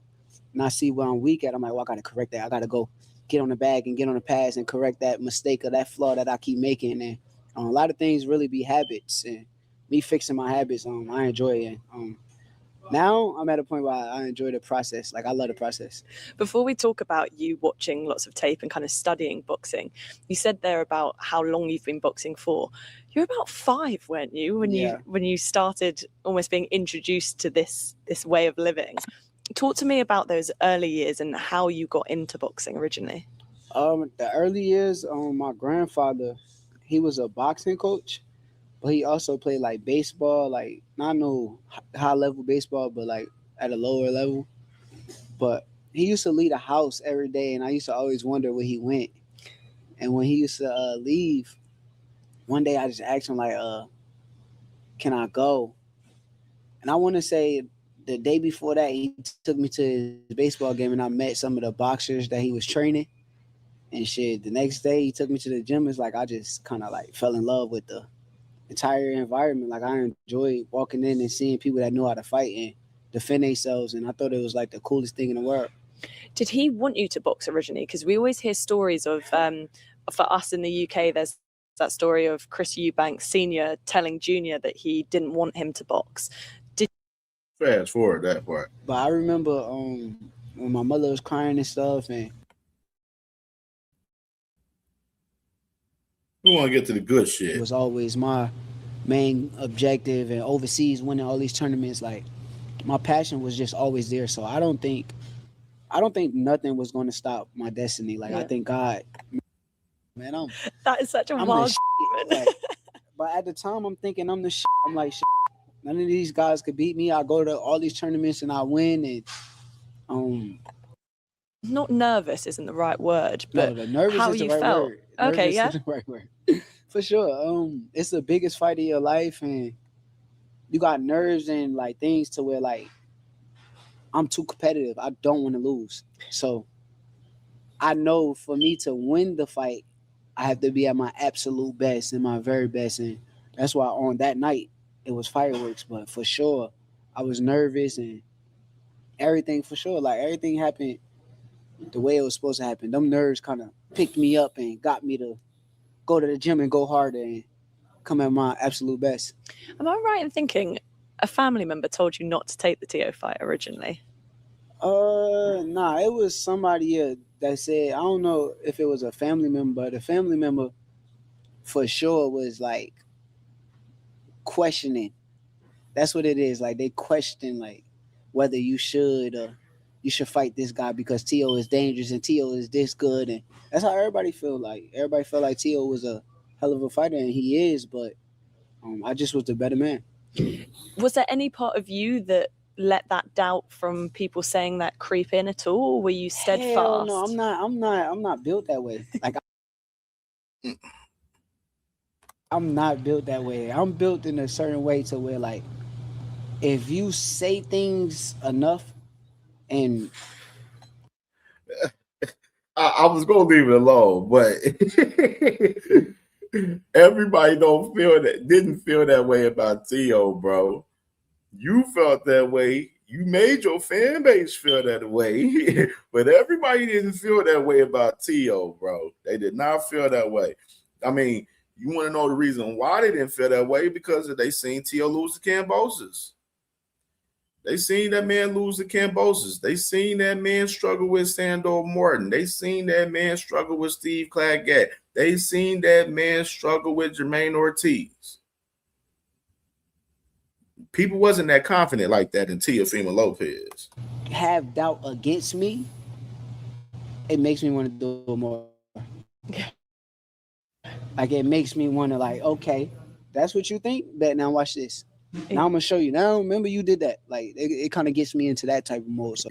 and I see what I'm weak at, I'm like, well, I got to correct that. I got to go get on the bag and get on the pads and correct that mistake or that flaw that I keep making. And a lot of things really be habits. And me fixing my habits, I enjoy it. Now I'm at a point where I enjoy the process. Like, I love the process. Before we talk about you watching lots of tape and kind of studying boxing, you said there about how long you've been boxing for. You're about 5, weren't you, when you started almost being introduced to this way of living? Talk to me about those early years and how you got into boxing originally. The early years, my grandfather, he was a boxing coach, but he also played like baseball, like not no high level baseball, but like at a lower level. But he used to leave the house every day, and I used to always wonder where he went. And when he used to leave, one day I just asked him like, "Can I go?" And I want to say the day before that, he took me to his baseball game, and I met some of the boxers that he was training. And shit, the next day he took me to the gym. It's like I just kind of like fell in love with the entire environment. Like, I enjoyed walking in and seeing people that knew how to fight and defend themselves, and I thought it was like the coolest thing in the world. Did he want you to box originally? Because we always hear stories of, for us in the UK, there's that story of Chris Eubanks Sr. telling Junior that he didn't want him to box. Fast forward that part. But I remember when my mother was crying and stuff, and we want to get to the good shit. It was always my main objective, and overseas winning all these tournaments, like my passion was just always there. So I don't think nothing was going to stop my destiny. Like, I think God, man, that is such a wild statement. Like, but at the time I'm thinking I'm the shit. I'm like, shit. None of these guys could beat me. I go to all these tournaments and I win. And not nervous isn't the right word, but no, the nervous how is the you right felt. word. Okay, Nervous yeah, is the right word. For sure. It's the biggest fight of your life, and you got nerves and like things to where like I'm too competitive. I don't want to lose. So I know for me to win the fight, I have to be at my absolute best and my very best. And that's why on that night it was fireworks. But for sure, I was nervous and everything for sure. Like everything happened the way it was supposed to happen. Them nerves kind of picked me up and got me to go to the gym and go harder and come at my absolute best. Am I right in thinking a family member told you not to take the Tio fight originally? Nah, it was somebody that said, I don't know if it was a family member, but a family member for sure was like questioning. That's what it is. Like they question like whether you should fight this guy because Tio is dangerous and Tio is this good, and that's how everybody feel. Like everybody felt like Tio was a hell of a fighter, and he is, but I just was the better man. Was there any part of you that let that doubt from people saying that creep in at all? Or were you steadfast? Hell no, I'm not built that way. Like I'm not built that way. I'm built in a certain way to where like if you say things enough and I was gonna leave it alone, but everybody didn't feel that way about Tio, bro. You felt that way. You made your fan base feel that way, but everybody didn't feel that way about Tio, bro. They did not feel that way. I mean, you want to know the reason why they didn't feel that way? Because they seen Tio lose to Kambosos. They seen that man lose to Kambosos. They seen that man struggle with Sandor Morton. They seen that man struggle with Steve Claggett. They seen that man struggle with Jermaine Ortiz. People wasn't that confident like that in Teofimo Lopez. Have doubt against me, it makes me want to do it more. Like it makes me want to like, okay, that's what you think? Bet now watch this. Now I'm gonna show you. Now remember you did that. Like it kind of gets me into that type of mode. So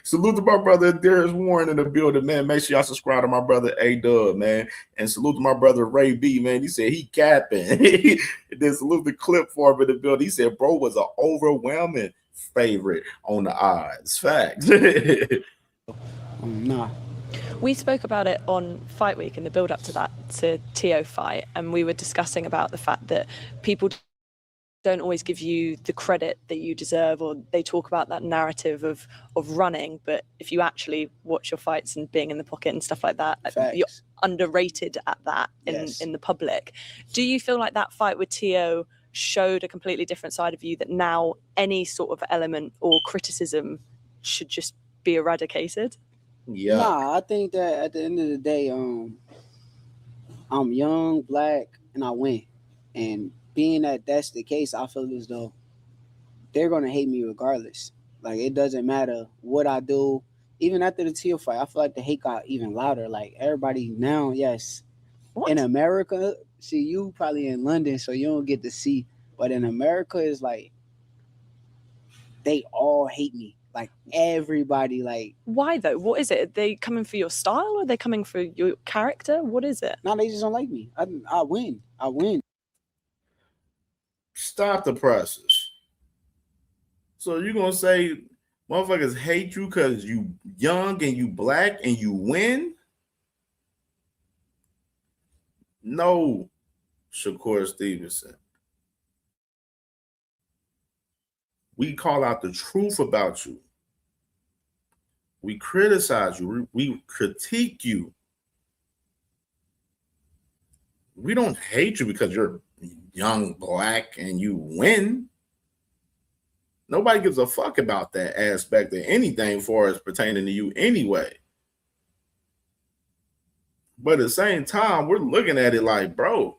salute to my brother Darius Warren in the building, man. Make sure y'all subscribe to my brother A-Dub, man. And salute to my brother Ray B, man. He said he capping. And then salute the clip for him in the building. He said bro was an overwhelming favorite on the odds. Facts. Nah. We spoke about it on Fight Week in the build up to that to Tio fight, and we were discussing about the fact that people don't always give you the credit that you deserve, or they talk about that narrative of running, but if you actually watch your fights and being in the pocket and stuff like that, Facts. You're underrated at that in the public. Do you feel like that fight with Tio showed a completely different side of you, that now any sort of element or criticism should just be eradicated? Yeah. Nah, I think that at the end of the day, I'm young, black, and I win. And being that that's the case, I feel as though they're gonna hate me regardless. Like it doesn't matter what I do. Even after the Tio fight, I feel like the hate got even louder. Like everybody now, yes, in America, see you probably in London, so you don't get to see. But in America, it's like they all hate me. Like everybody, like why though? What is it? Are they coming for your style, or are they coming for your character? What is it? No, they just don't like me. I win. I win. Stop the presses. So you're gonna say motherfuckers hate you because you young and you black and you win? No, Shakur Stevenson. We call out the truth about you. We criticize you. We critique you. We don't hate you because you're young, black, and you win. Nobody gives a fuck about that aspect of anything for us pertaining to you anyway. But at the same time, we're looking at it like, bro,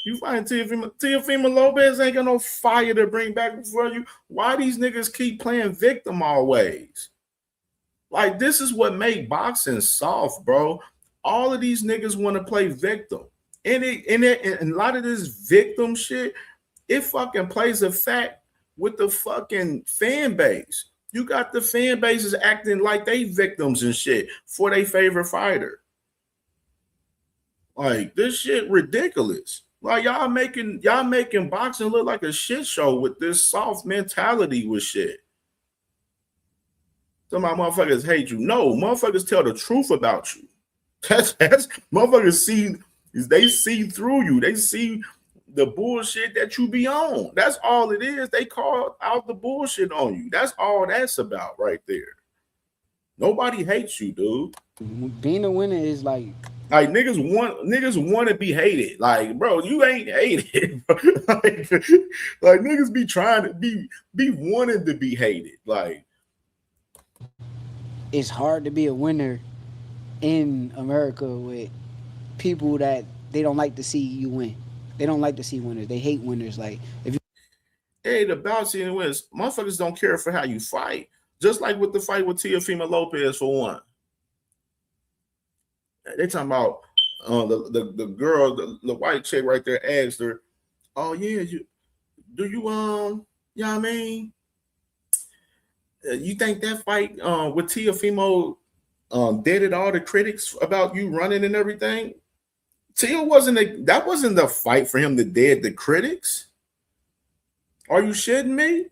you find Teofimo Lopez ain't got no fire to bring back before you. Why these niggas keep playing victim always? Like, this is what make boxing soft, bro. All of these niggas want to play victim. And a lot of this victim shit it fucking plays a fact with the fucking fan base. You got the fan bases acting like they victims and shit for their favorite fighter. Like, this shit ridiculous. Like, y'all making boxing look like a shit show with this soft mentality with shit. Some of my motherfuckers hate you. No, motherfuckers tell the truth about you. That's motherfuckers see through you. They see the bullshit that you be on. That's all it is. They call out the bullshit on you. That's all that's about right there. Nobody hates you, dude. Being a winner is like niggas want to be hated. Like, bro, you ain't hated. like niggas be trying to be wanting to be hated. Like, it's hard to be a winner in America with people that they don't like to see you win. They don't like to see winners. They hate winners. Like, if you it ain't about seeing wins. Motherfuckers don't care for how you fight. Just like with the fight with Teofimo Lopez for one. They talking about the girl, the white chick right there asked her, "Oh yeah, you know what I mean? You think that fight with Teofimo deaded all the critics about you running and everything?" Teo that wasn't the fight for him to dead the critics. Are you shitting me?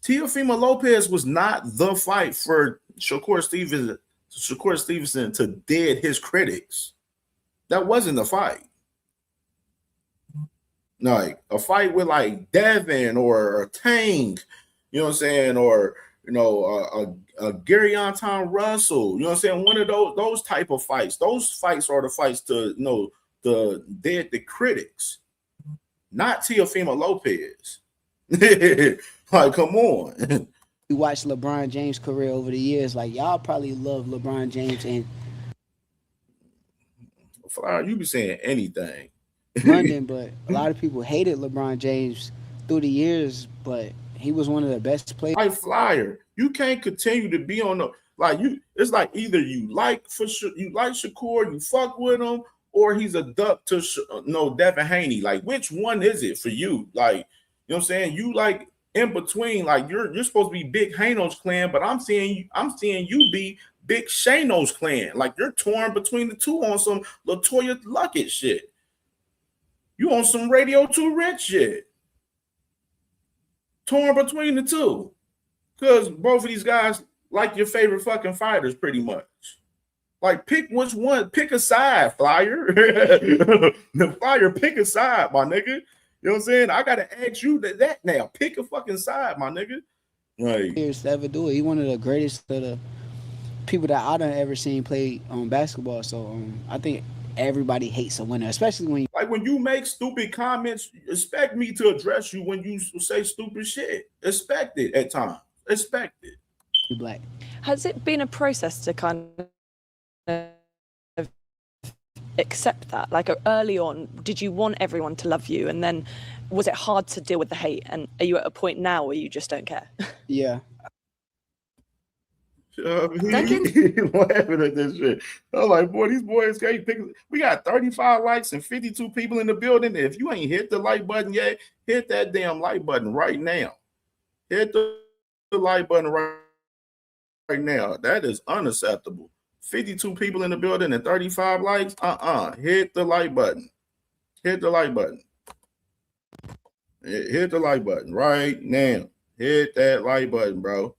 Teofimo Lopez was not the fight for Shakur Stevenson to dead his critics. That wasn't the fight. Like a fight with like Devin or a Tank, you know what I'm saying, or a Gary Anton Russell, you know what I'm saying? One of those type of fights. Those fights are the fights to the dead the critics, not Teofimo Lopez. Like, come on. You watch LeBron James' career over the years, like y'all probably love LeBron James and Flyer, you be saying anything. London, but a lot of people hated LeBron James through the years, but he was one of the best players. Like Flyer, you can't continue to be on the it's like either you like Shakur, you fuck with him, or he's a duck to Devin Haney. Like, which one is it for you? Like, you know what I'm saying? You like in between, like you're supposed to be Big Haino's clan, but I'm seeing you be Big Shano's clan. Like, you're torn between the two on some LaToya Luckett shit. You on some Radio 2 Rich shit. Torn between the two. Because both of these guys like your favorite fucking fighters pretty much. Like, pick which one. Pick a side, Flyer. The Flyer, pick a side, my nigga. You know what I'm saying? I got to ask you that now. Pick a fucking side, my nigga. Like, to ever do it. He one of the greatest of the people that I done ever seen play basketball. So I think everybody hates a winner, especially when you make stupid comments. Expect me to address you when you say stupid shit. Expect it at times. Expect it. You black. Has it been a process to kind of accept that? Like, early on, did you want everyone to love you, and then was it hard to deal with the hate? And are you at a point now where you just don't care? Yeah. Laughing at this shit. I'm like, boy, these boys can't pick. We got 35 likes and 52 people in the building. If you ain't hit the like button yet, hit that damn like button right now. Hit the like button right now. That is unacceptable. 52 people in the building and 35 likes. Hit the like button. Hit the like button. Hit the like button right now. Hit that like button, bro.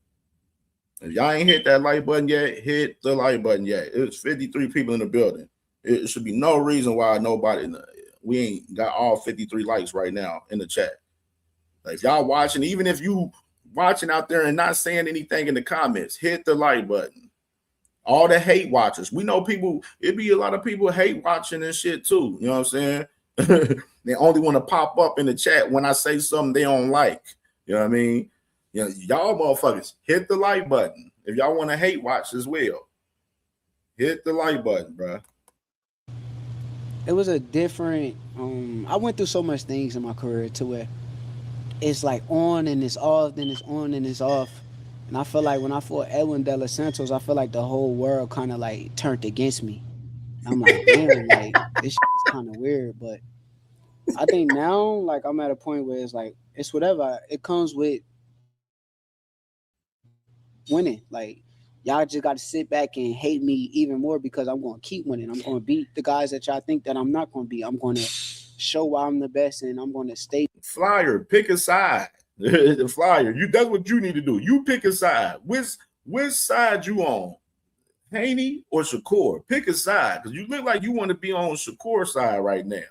If y'all ain't hit that like button yet, hit the like button yet. It's 53 people in the building. It should be no reason why we ain't got all 53 likes right now in the chat. Like, if y'all watching, even if you watching out there and not saying anything in the comments, hit the like button. All the hate watchers. We know people, it be a lot of people hate watching and shit too. You know what I'm saying? They only want to pop up in the chat when I say something they don't like. You know what I mean? You know, y'all motherfuckers, hit the like button. If y'all want to hate watch as well, hit the like button, bro. It was a different, I went through so much things in my career to where it's like on and it's off, then it's on and it's off. And I feel like when I fought Edwin De Los Santos, I feel like the whole world kind of like turned against me. I'm like, damn, like, this shit is kind of weird. But I think now, like, I'm at a point where it's like, it's whatever. It comes with winning. Like, y'all just got to sit back and hate me even more because I'm going to keep winning. I'm going to beat the guys that y'all think that I'm not going to beat. I'm going to show why I'm the best, and I'm going to stay. Flyer, pick a side. The Flyer, that's what you need to do. You pick a side. Which side you on? Haney or Shakur? Pick a side, because you look like you want to be on Shakur's side right now.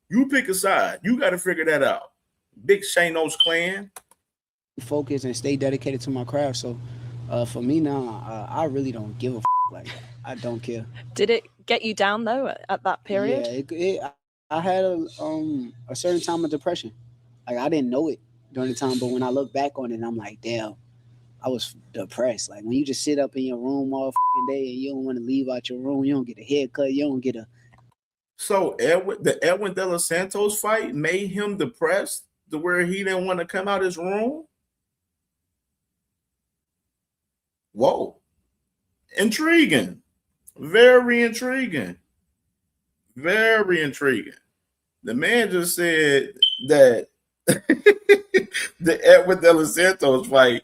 You pick a side. You got to figure that out. Big Shanos clan. Focus and stay dedicated to my craft. So for me now, I really don't give a like, I don't care. Did it get you down though at that period? Yeah, I had a certain time of depression. Like, I didn't know it during the time, but when I look back on it, I'm like, damn, I was depressed. Like, when you just sit up in your room all day and you don't want to leave out your room, you don't get a haircut, you don't get a. So the Edwin De Los Santos fight made him depressed to where he didn't want to come out his room? Whoa. Intriguing. Very intriguing. Very intriguing. The man just said that the Edwin De Los Santos fight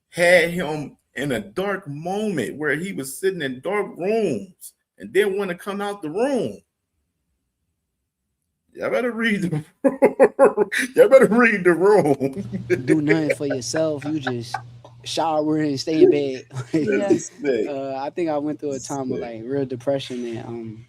had him in a dark moment where he was sitting in dark rooms and didn't want to come out the room. Y'all better read the room. Y'all better read the room. Do nothing for yourself. You just shower and stay in bed. I think I went through a time of like real depression, and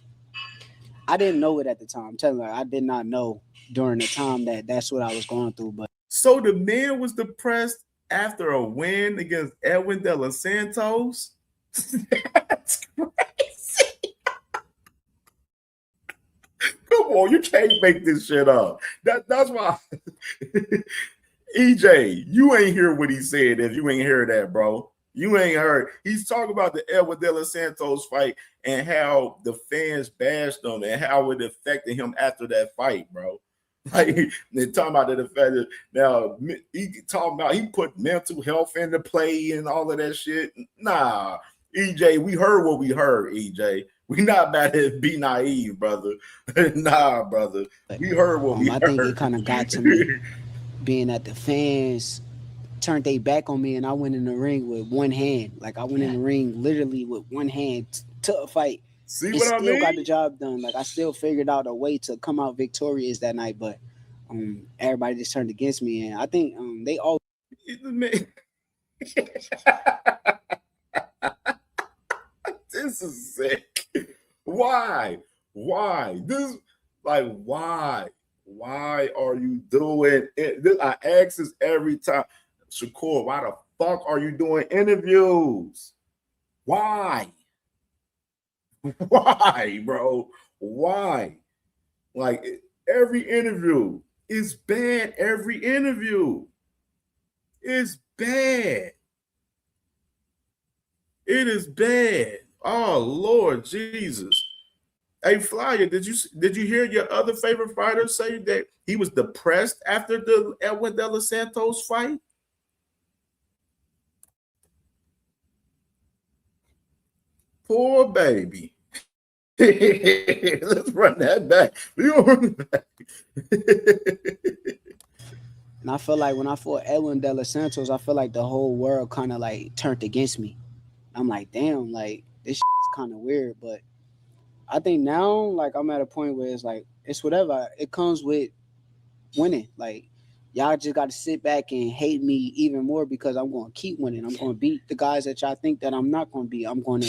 I didn't know it at the time. I'm telling you, I did not know during the time that that's what I was going through. But so the man was depressed after a win against Edwin De Los Santos. That's crazy. Come on, you can't make this shit up. That's why. EJ, you ain't hear what he said. If you ain't hear that, bro, you ain't heard. He's talking about the Edwin De Los Santos fight and how the fans bashed him and how it affected him after that fight, bro. Like, they're talking about the fact that now he put mental health into play and all of that shit. Nah, EJ, we heard what we heard, EJ. We not about to be naive, brother. Nah, brother. We heard what we heard. I think it kind of got to me being that the fans turned their back on me and I went in the ring with one hand. Like, I went in the ring literally with one hand to a fight. See and what I still mean? got the job done. Like, I still figured out a way to come out victorious that night, but everybody just turned against me, and I think they all. This is sick. Why? This, like, why? Why are you doing it? I ask this every time. Shakur, why the fuck are you doing interviews? Why? Why, bro? Why? Like, every interview is bad. Every interview is bad. It is bad. Oh, Lord Jesus. Hey, Flyer, did you hear your other favorite fighter say that he was depressed after the Edwin De Los Santos fight? Poor baby. Let's run that back. And I feel like when I fought Edwin De Los Santos, I feel like the whole world kind of like turned against me. I'm like, damn, like, this shit is kind of weird. But I think now, like, I'm at a point where it's like, it's whatever. It comes with winning. Like, y'all just got to sit back and hate me even more because I'm going to keep winning. I'm going to beat the guys that y'all think that I'm not going to beat. I'm going to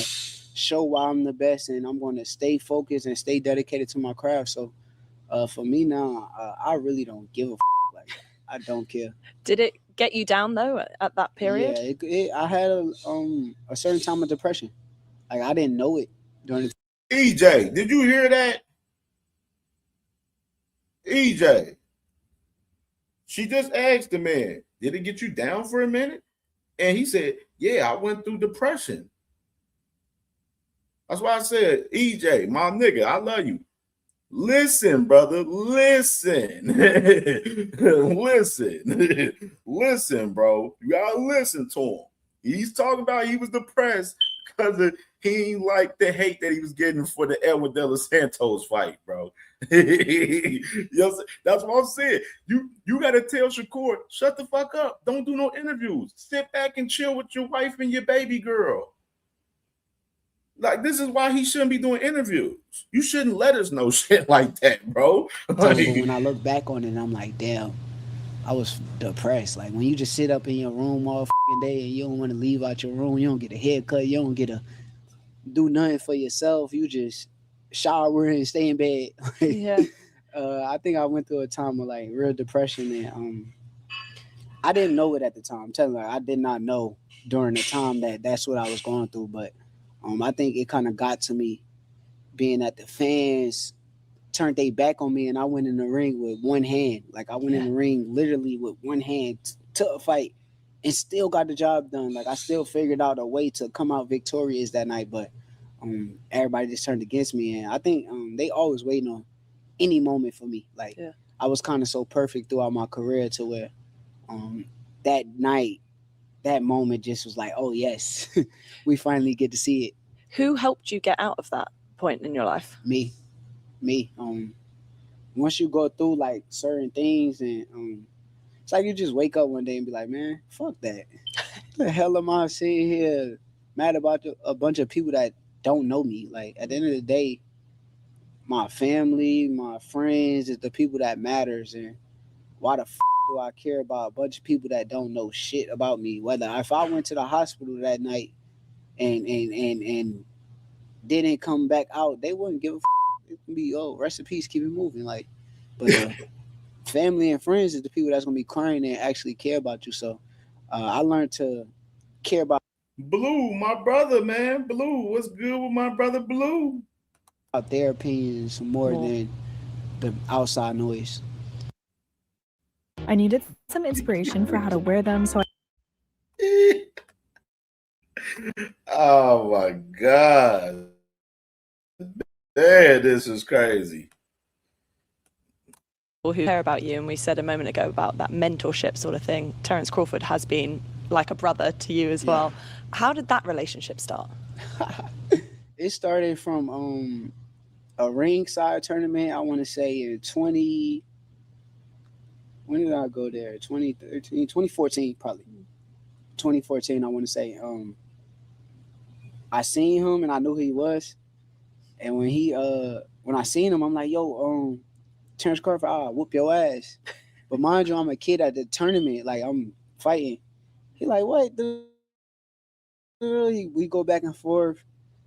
show why I'm the best, and I'm going to stay focused and stay dedicated to my craft. So for me now, I really don't give a like, I don't care. Did it get you down though at that period? Yeah, I had a certain time of depression. Like, I didn't know it during the EJ, did you hear that? EJ, she just asked the man, did it get you down for a minute? And he said, yeah, I went through depression. That's why I said, EJ, my nigga, I love you. Listen, brother, listen. Listen, bro. You gotta listen to him. He's talking about he was depressed because he ain't like the hate that he was getting for the Edwin De Los Santos fight, bro. You know, that's what I'm saying. You got to tell Shakur, shut the fuck up. Don't do no interviews. Sit back and chill with your wife and your baby girl. Like, this is why he shouldn't be doing interviews. You shouldn't let us know shit like that, bro. So when I look back on it, I'm like, damn, I was depressed. Like, when you just sit up in your room all fucking day and you don't want to leave out your room, you don't get a haircut, you don't get to do nothing for yourself, you just shower and stay in bed. Yeah. I think I went through a time of like real depression, and I didn't know it at the time. I'm telling you, I did not know during the time that that's what I was going through, but I think it kind of got to me being that the fans turned their back on me and I went in the ring with one hand. Like, I went in the ring literally with one hand to a fight and still got the job done. Like, I still figured out a way to come out victorious that night, but everybody just turned against me. And I think they always waiting on any moment for me. Like, I was kind of so perfect throughout my career to where that night, that moment just was like, oh, yes, we finally get to see it. Who helped you get out of that point in your life? Me. Once you go through like certain things and it's like you just wake up one day and be like, man, fuck that. What the hell am I sitting here mad about a bunch of people that don't know me? Like, at the end of the day, my family, my friends is the people that matters. And why the do I care about a bunch of people that don't know shit about me? Whether if I went to the hospital that night and didn't come back out, they wouldn't give a it can be, oh, rest in peace, keep it moving. Like, but family and friends is the people that's gonna be crying and actually care about you. So I learned to care about Blue, my brother, man. Blue, what's good with my brother Blue? Their opinions more than the outside noise. I needed some inspiration for how to wear them, so Oh my God. Man, this is crazy. Who care about you, and we said a moment ago about that mentorship sort of thing. Terence Crawford has been like a brother to you as well. How did that relationship start? It started from a ringside tournament, I want to say in when did I go there? 2013, 2014 probably. 2014, I want to say. I seen him and I knew who he was. And when I seen him, I'm like, yo, Terence Crawford, I'll whoop your ass. But mind you, I'm a kid at the tournament, like I'm fighting. He like, what? We go back and forth.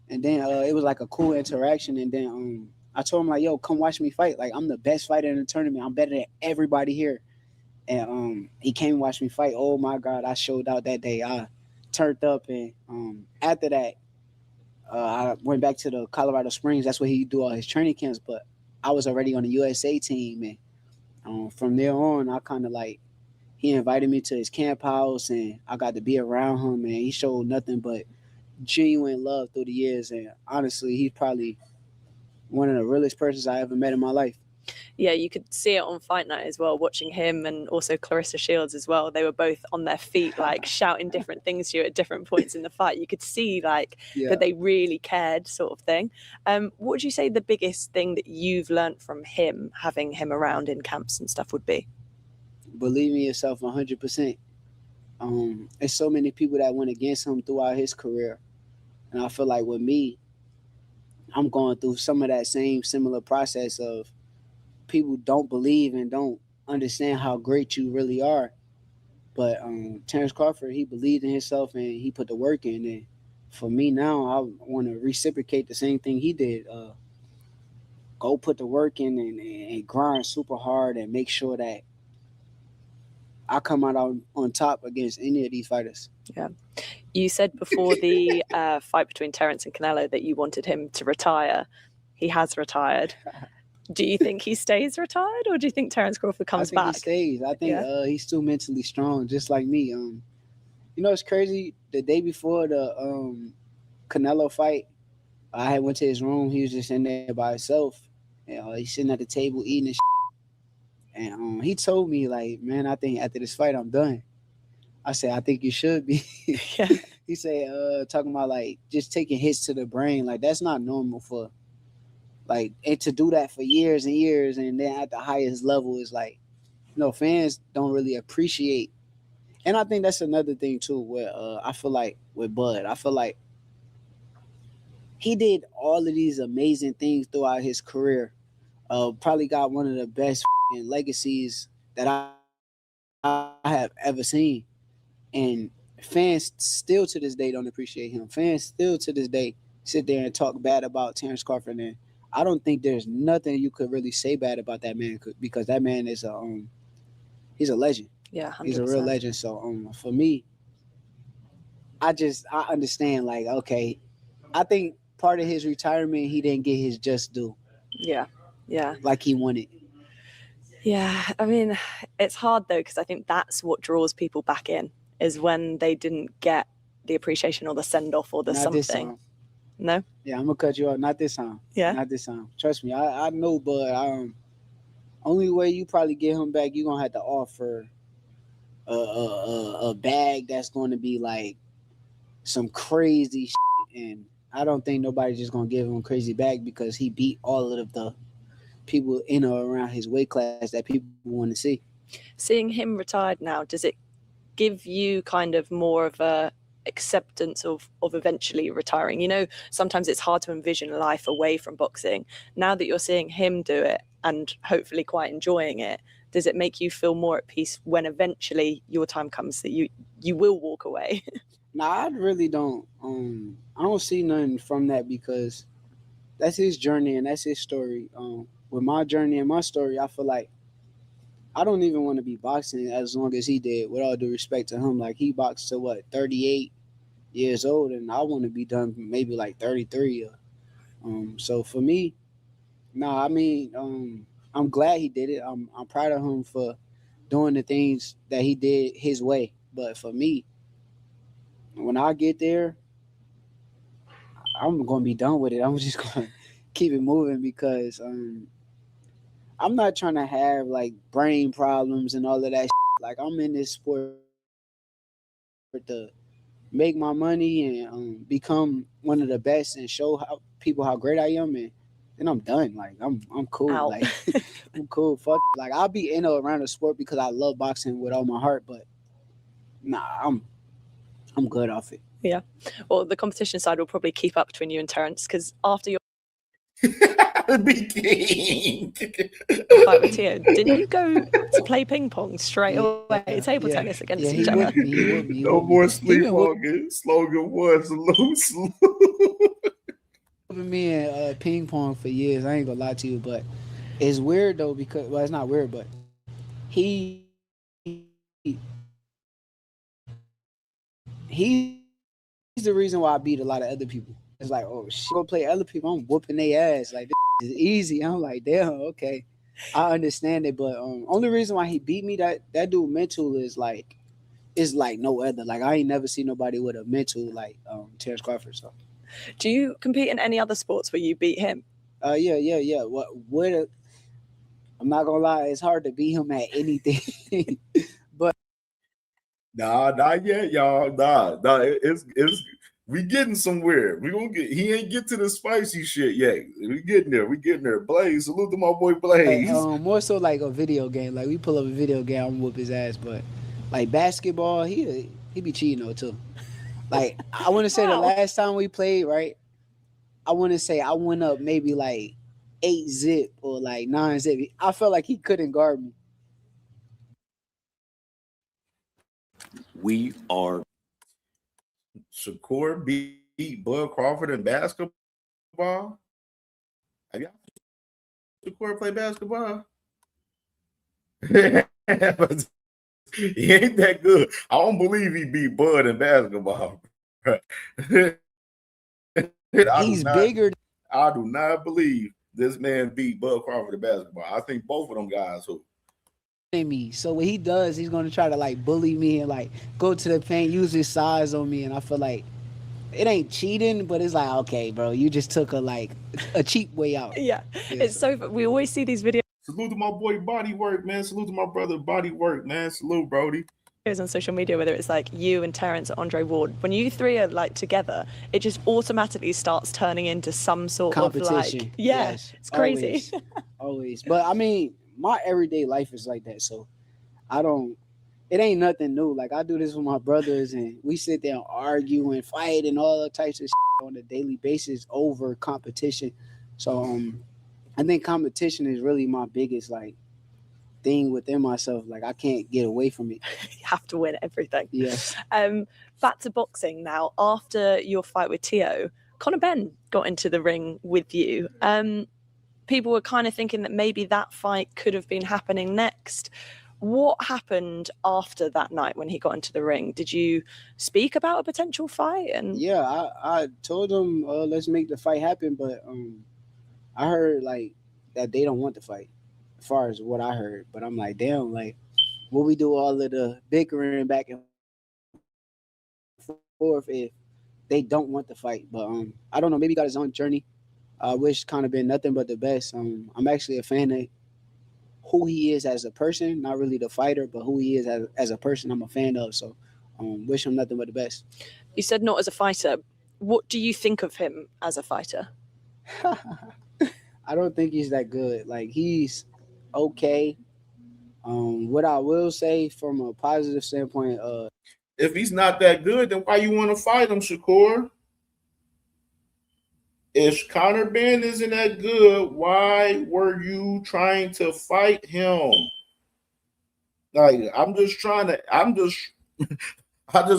And then it was like a cool interaction. And then I told him like, yo, come watch me fight. Like, I'm the best fighter in the tournament. I'm better than everybody here. And he came and watched me fight. Oh my God, I showed out that day. I turned up, and after that, I went back to the Colorado Springs. That's where he do all his training camps. But I was already on the USA team, and from there on, I kind of like, he invited me to his camp house, and I got to be around him, and he showed nothing but genuine love through the years. And honestly, he's probably one of the realest persons I ever met in my life. Yeah, you could see it on Fight Night as well, watching him and also Clarissa Shields as well. They were both on their feet, like shouting different things to you at different points in the fight. You could see like that they really cared, sort of thing. What would you say the biggest thing that you've learned from him, having him around in camps and stuff, would be? Believe in yourself 100%. There's so many people that went against him throughout his career. And I feel like with me, I'm going through some of that same similar process of people don't believe and don't understand how great you really are. But Terence Crawford, he believed in himself and he put the work in. And for me now, I want to reciprocate the same thing he did. Go put the work in and grind super hard and make sure that I come out on top against any of these fighters. Yeah. You said before the fight between Terence and Canelo that you wanted him to retire. He has retired. Do you think he stays retired, or do you think Terence Crawford comes back? I think he stays. I think he's still mentally strong, just like me. You know, it's crazy. The day before the Canelo fight, I had went to his room. He was just in there by himself. He's sitting at the table eating his shit. And he told me, like, man, I think after this fight, I'm done. I said, I think you should be. He said, talking about like just taking hits to the brain. Like that's not normal for like, and to do that for years and years, and then at the highest level is like, fans don't really appreciate. And I think that's another thing too, where I feel like with Bud, I feel like he did all of these amazing things throughout his career. Probably got one of the best legacies that I have ever seen. And fans still to this day don't appreciate him. Fans still to this day sit there and talk bad about Terrence Crawford. And I don't think there's nothing you could really say bad about that man, because that man is he's a legend. Yeah, 100%. He's a real legend. So for me, I understand, like, okay, I think part of his retirement, he didn't get his just due. Yeah. Like he wanted. Yeah, I mean, it's hard though, because I think that's what draws people back in, is when they didn't get the appreciation or the send-off or the Not something. this song. No? Yeah, I'm gonna cut you off. Not this time. Yeah? Not this time. Trust me, I know, but only way you probably get him back, you're gonna have to offer a bag that's going to be like some crazy shit. And I don't think nobody's just gonna give him a crazy bag because he beat all of the people in or around his weight class that people want to see. Seeing him retired now, does it give you kind of more of a acceptance of eventually retiring? Sometimes it's hard to envision life away from boxing. Now that you're seeing him do it and hopefully quite enjoying it, does it make you feel more at peace when eventually your time comes that you will walk away? No, I really don't. I don't see nothing from that, because that's his journey and that's his story. With my journey and my story, I feel like I don't even want to be boxing as long as he did, with all due respect to him. Like, he boxed to 38 years old, and I want to be done maybe like 33. So for me, I'm glad he did it. I'm proud of him for doing the things that he did his way. But for me, when I get there, I'm going to be done with it. I'm just going to keep it moving, because I'm not trying to have like brain problems and all of that shit. Like, I'm in this sport to make my money and become one of the best and show people how great I am, and then I'm done. Like, I'm cool. Ow. Like, I'm cool. Fuck it. Like, I'll be in or around the sport because I love boxing with all my heart, but nah, I'm good off it. Yeah. Well, the competition side will probably keep up between you and Terrence, because after your Be king. fight with Tio, didn't you go to play ping pong straight away, table tennis against each other? No more sleepwalking. Slogan one, salute. Me and ping pong for years. I ain't gonna lie to you, but it's weird though, because, well, it's not weird, but he's the reason why I beat a lot of other people. It's like, oh shit, go play other people, I'm whooping their ass. Like, this is easy. I'm like, damn, okay, I understand it. But only reason why he beat me, that dude mental is like no other. Like, I ain't never seen nobody with a mental like Terrence Crawford. So, do you compete in any other sports where you beat him? Yeah. I'm not gonna lie, it's hard to beat him at anything. But Nah, not yet, y'all. Nah. It's we getting somewhere. He ain't get to the spicy shit yet. We getting there. Blaze, salute to my boy Blaze. More so like a video game. Like, we pull up a video game, I'm gonna whoop his ass. But like basketball, he be cheating though too. Like, I want to say the last time we played, right? I want to say I went up maybe like 8-zip or like 9-zip. I felt like he couldn't guard me. We are Shakur beat Bud Crawford in basketball. Have y'all Shakur play basketball? He ain't that good. I don't believe he beat Bud in basketball. He's bigger. I do not believe this man beat Bud Crawford in basketball. I think both of them guys who. Me. So what he does, he's going to try to like bully me and like go to the paint, use his size on me, and I feel like it ain't cheating, but it's like, okay, bro, you just took a cheap way out. Yeah. It's so we always see these videos. Salute to my boy Body Work, man. Salute to my brother Body Work, man. Salute, Brody. on social media, whether it's like you and Terrence or Andre Ward, when you three are like together, it just automatically starts turning into some sort of Competition. like, Yes, it's crazy. always. Always. But I mean, my everyday life is like that. So it ain't nothing new. Like I do this with my brothers and we sit there and argue and fight and all types of shit on a daily basis over competition. So I think competition is really my biggest like thing within myself. Like I can't get away from it. You have to win everything. Yes. Back to boxing now. After your fight with Tio, Conor Benn got into the ring with you. People were kind of thinking that maybe that fight could have been happening next. What happened after that night when he got into the ring? Did you speak about a potential fight? And yeah, I told him let's make the fight happen, but I heard like that they don't want the fight, as far as what I heard. But I'm like, damn, like what we do all of the bickering back and forth if they don't want the fight. But I don't know, maybe he got his own journey. I wish Conor been nothing but the best. I'm actually a fan of who he is as a person, not really the fighter, but who he is as a person. I'm a fan of. So wish him nothing but the best. You said not as a fighter. What do you think of him as a fighter? I don't think he's that good. Like he's okay. What I will say from a positive standpoint, if he's not that good, then why you want to fight him, Shakur? If Conor Benn isn't that good, why were you trying to fight him? Like, I just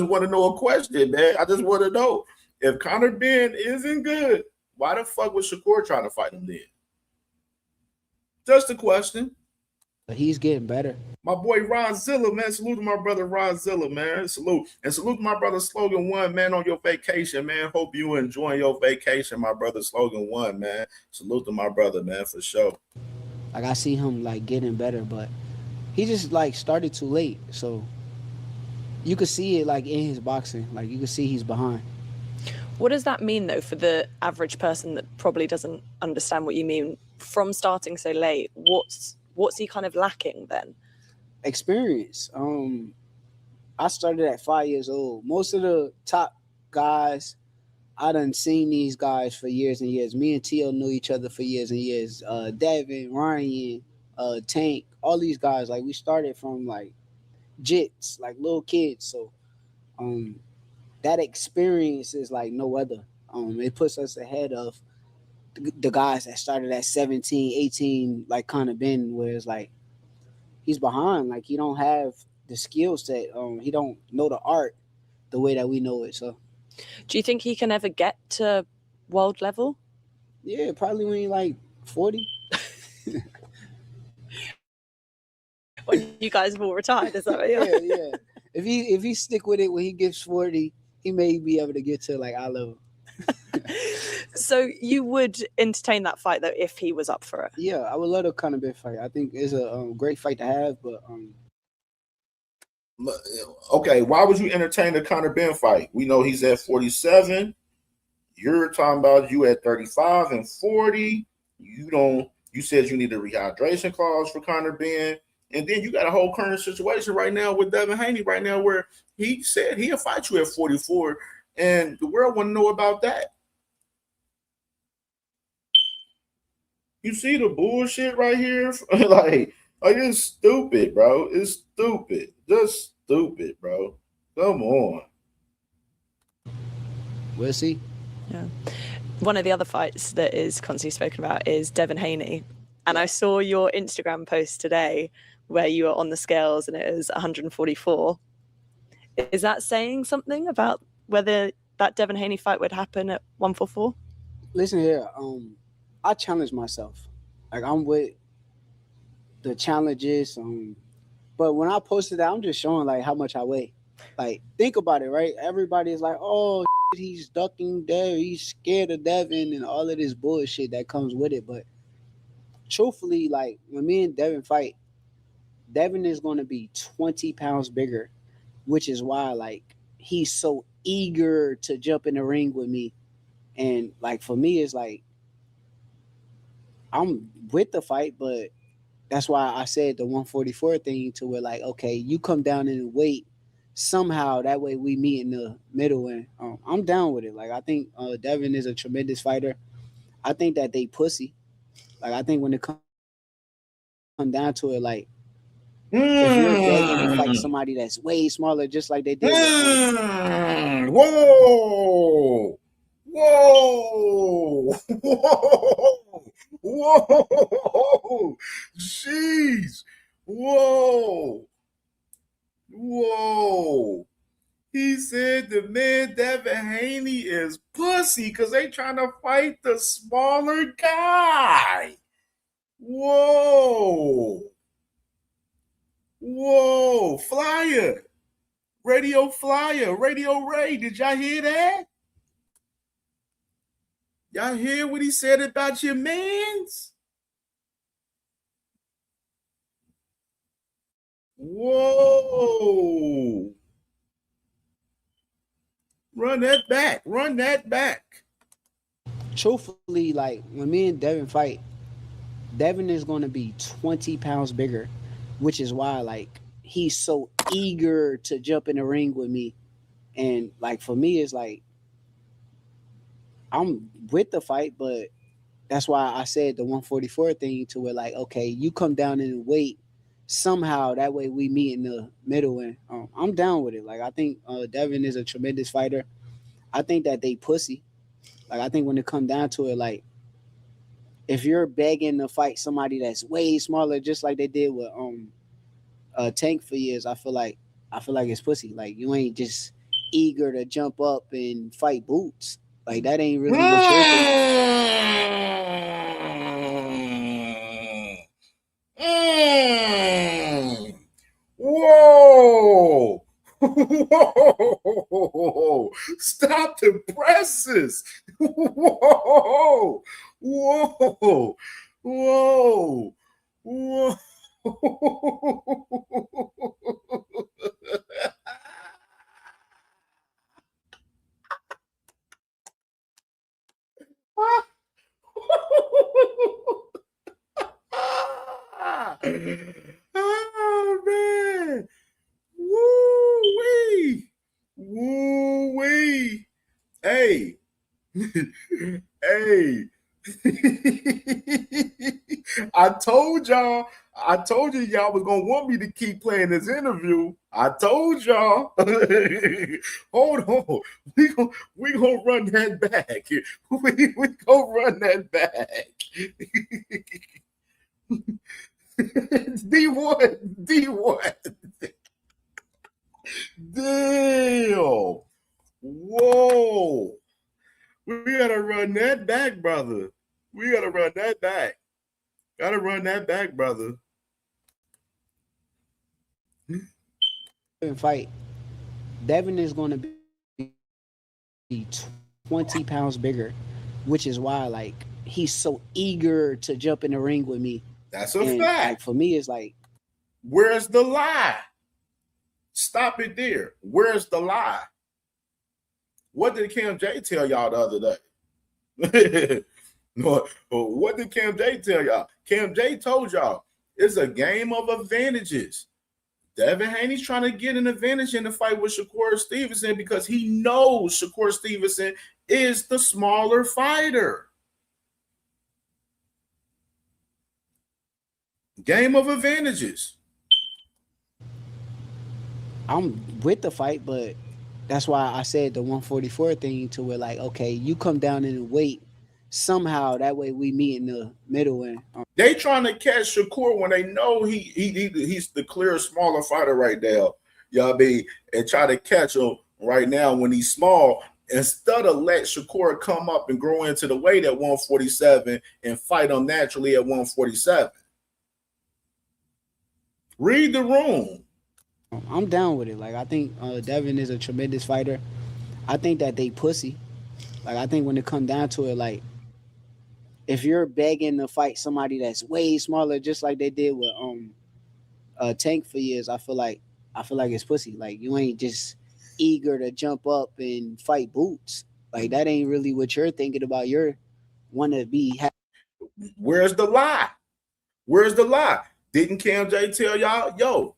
want to know a question, man. I just want to know. If Conor Benn isn't good, why the fuck was Shakur trying to fight him then? Just a question. But he's getting better. My boy Ron Zilla, man. Salute to my brother Ron Zilla, man. Salute. And salute to my brother Slogan One, man, on your vacation, man. Hope you enjoying your vacation, my brother Slogan One, man. Salute to my brother, man, for sure. Like I see him like getting better, but he just like started too late. So you could see it like in his boxing. Like you could see he's behind. What does that mean though for the average person that probably doesn't understand what you mean? From starting so late, what's he kind of lacking then? Experience. I started at 5 years old. Most of the top guys, I done seen these guys for years and years. Me and Tio knew each other for years and years. Devin, Ryan, Tank, all these guys, like we started from like jits, like little kids. So that experience is like no other. It puts us ahead of the guys that started at 17, 18, like Conor Benn, where it's like he's behind. Like he don't have the skill set. He don't know the art the way that we know it. So do you think he can ever get to world level? Yeah, probably when he's like 40. When you guys have all retired, is that right? Yeah. If he stick with it when he gets 40, he may be able to get to like our level. So you would entertain that fight though if he was up for it? Yeah, I would love the Conor Benn fight. I think it's a great fight to have, but okay, why would you entertain the Conor Benn fight? We know he's at 47. You're talking about you at 35 and 40. You said you need a rehydration clause for Conor Benn. And then you got a whole current situation right now with Devin Haney right now where he said he'll fight you at 44. And the world want to know about that. You see the bullshit right here? like it's stupid, bro. It's stupid. Just stupid, bro. Come on. We'll see. Yeah. One of the other fights that is constantly spoken about is Devin Haney. And I saw your Instagram post today where you were on the scales and it was 144. Is that saying something about whether that Devin Haney fight would happen at 144? Listen here, I challenge myself. Like I'm with the challenges. But when I posted that, I'm just showing like how much I weigh. Like think about it, right? Everybody's like, oh, he's ducking Devin, he's scared of Devin and all of this bullshit that comes with it. But truthfully, like when me and Devin fight, Devin is going to be 20 pounds bigger, which is why like he's so eager to jump in the ring with me. And like for me, it's like I'm with the fight, but that's why I said the 144 thing to where like, okay, you come down in weight somehow that way we meet in the middle. And I'm down with it. Like I think Devin is a tremendous fighter. I think that they pussy. Like I think when it come down to it, like if you're begging to fight somebody that's way smaller, just like they did. Whoa! Whoa! Whoa! Whoa! Jeez! Whoa! Whoa! He said the man Devin Haney is pussy because they trying to fight the smaller guy. Whoa! Whoa! Flyer! Radio Flyer! Radio Ray! Did y'all hear that? Y'all hear what he said about your mans? Whoa! Run that back. Run that back. Truthfully, like when me and Devin fight, Devin is going to be 20 pounds bigger, which is why like he's so eager to jump in the ring with me. And like for me, it's like I'm with the fight, but that's why I said the 144 thing to where like, okay, you come down in weight somehow, that way we meet in the middle. And I'm down with it. Like I think Devin is a tremendous fighter. I think that they pussy. Like I think when it come down to it, like if you're begging to fight somebody that's way smaller, just like they did with Tank for years, I feel like it's pussy. Like you ain't just eager to jump up and fight Boots. Like that ain't really what you're thinking. Whoa! Whoa! Stop the presses! Whoa! Whoa! Whoa! Whoa! Oh man! Woo-wee! Woo-wee! Hey! Hey! I told you y'all was gonna want me to keep playing this interview. I told y'all. Hold on. We gonna run that back. We gonna run that back. D1. Damn. Whoa. We gotta run that back, brother. We gotta run that back. Gotta run that back, brother. Fight. Devin is going to be 20 pounds bigger, which is why like he's so eager to jump in the ring with me. That's a fact. Like, for me, it's like, where's the lie? Stop it there. Where's the lie? What did Cam J tell y'all the other day? No, what did Cam J tell y'all? Cam J told y'all it's a game of advantages. Devin Haney's trying to get an advantage in the fight with Shakur Stevenson because he knows Shakur Stevenson is the smaller fighter. Game of advantages. I'm with the fight, but that's why I said the 144 thing to where like, okay, you come down in weight somehow, that way we meet in the middle. And they trying to catch Shakur when they know he's the clear smaller fighter right now. Y'all be and try to catch him right now when he's small instead of let Shakur come up and grow into the weight at 147 and fight him naturally at 147. Read the room. I'm down with it. Like I think Devin is a tremendous fighter. I think that they pussy. Like I think when it come down to it, like if you're begging to fight somebody that's way smaller, just like they did with Tank for years, I feel like it's pussy. Like you ain't just eager to jump up and fight Boots. Like that ain't really what you're thinking about. You're want to be. Where's the lie? Where's the lie? Didn't Cam J tell y'all, yo,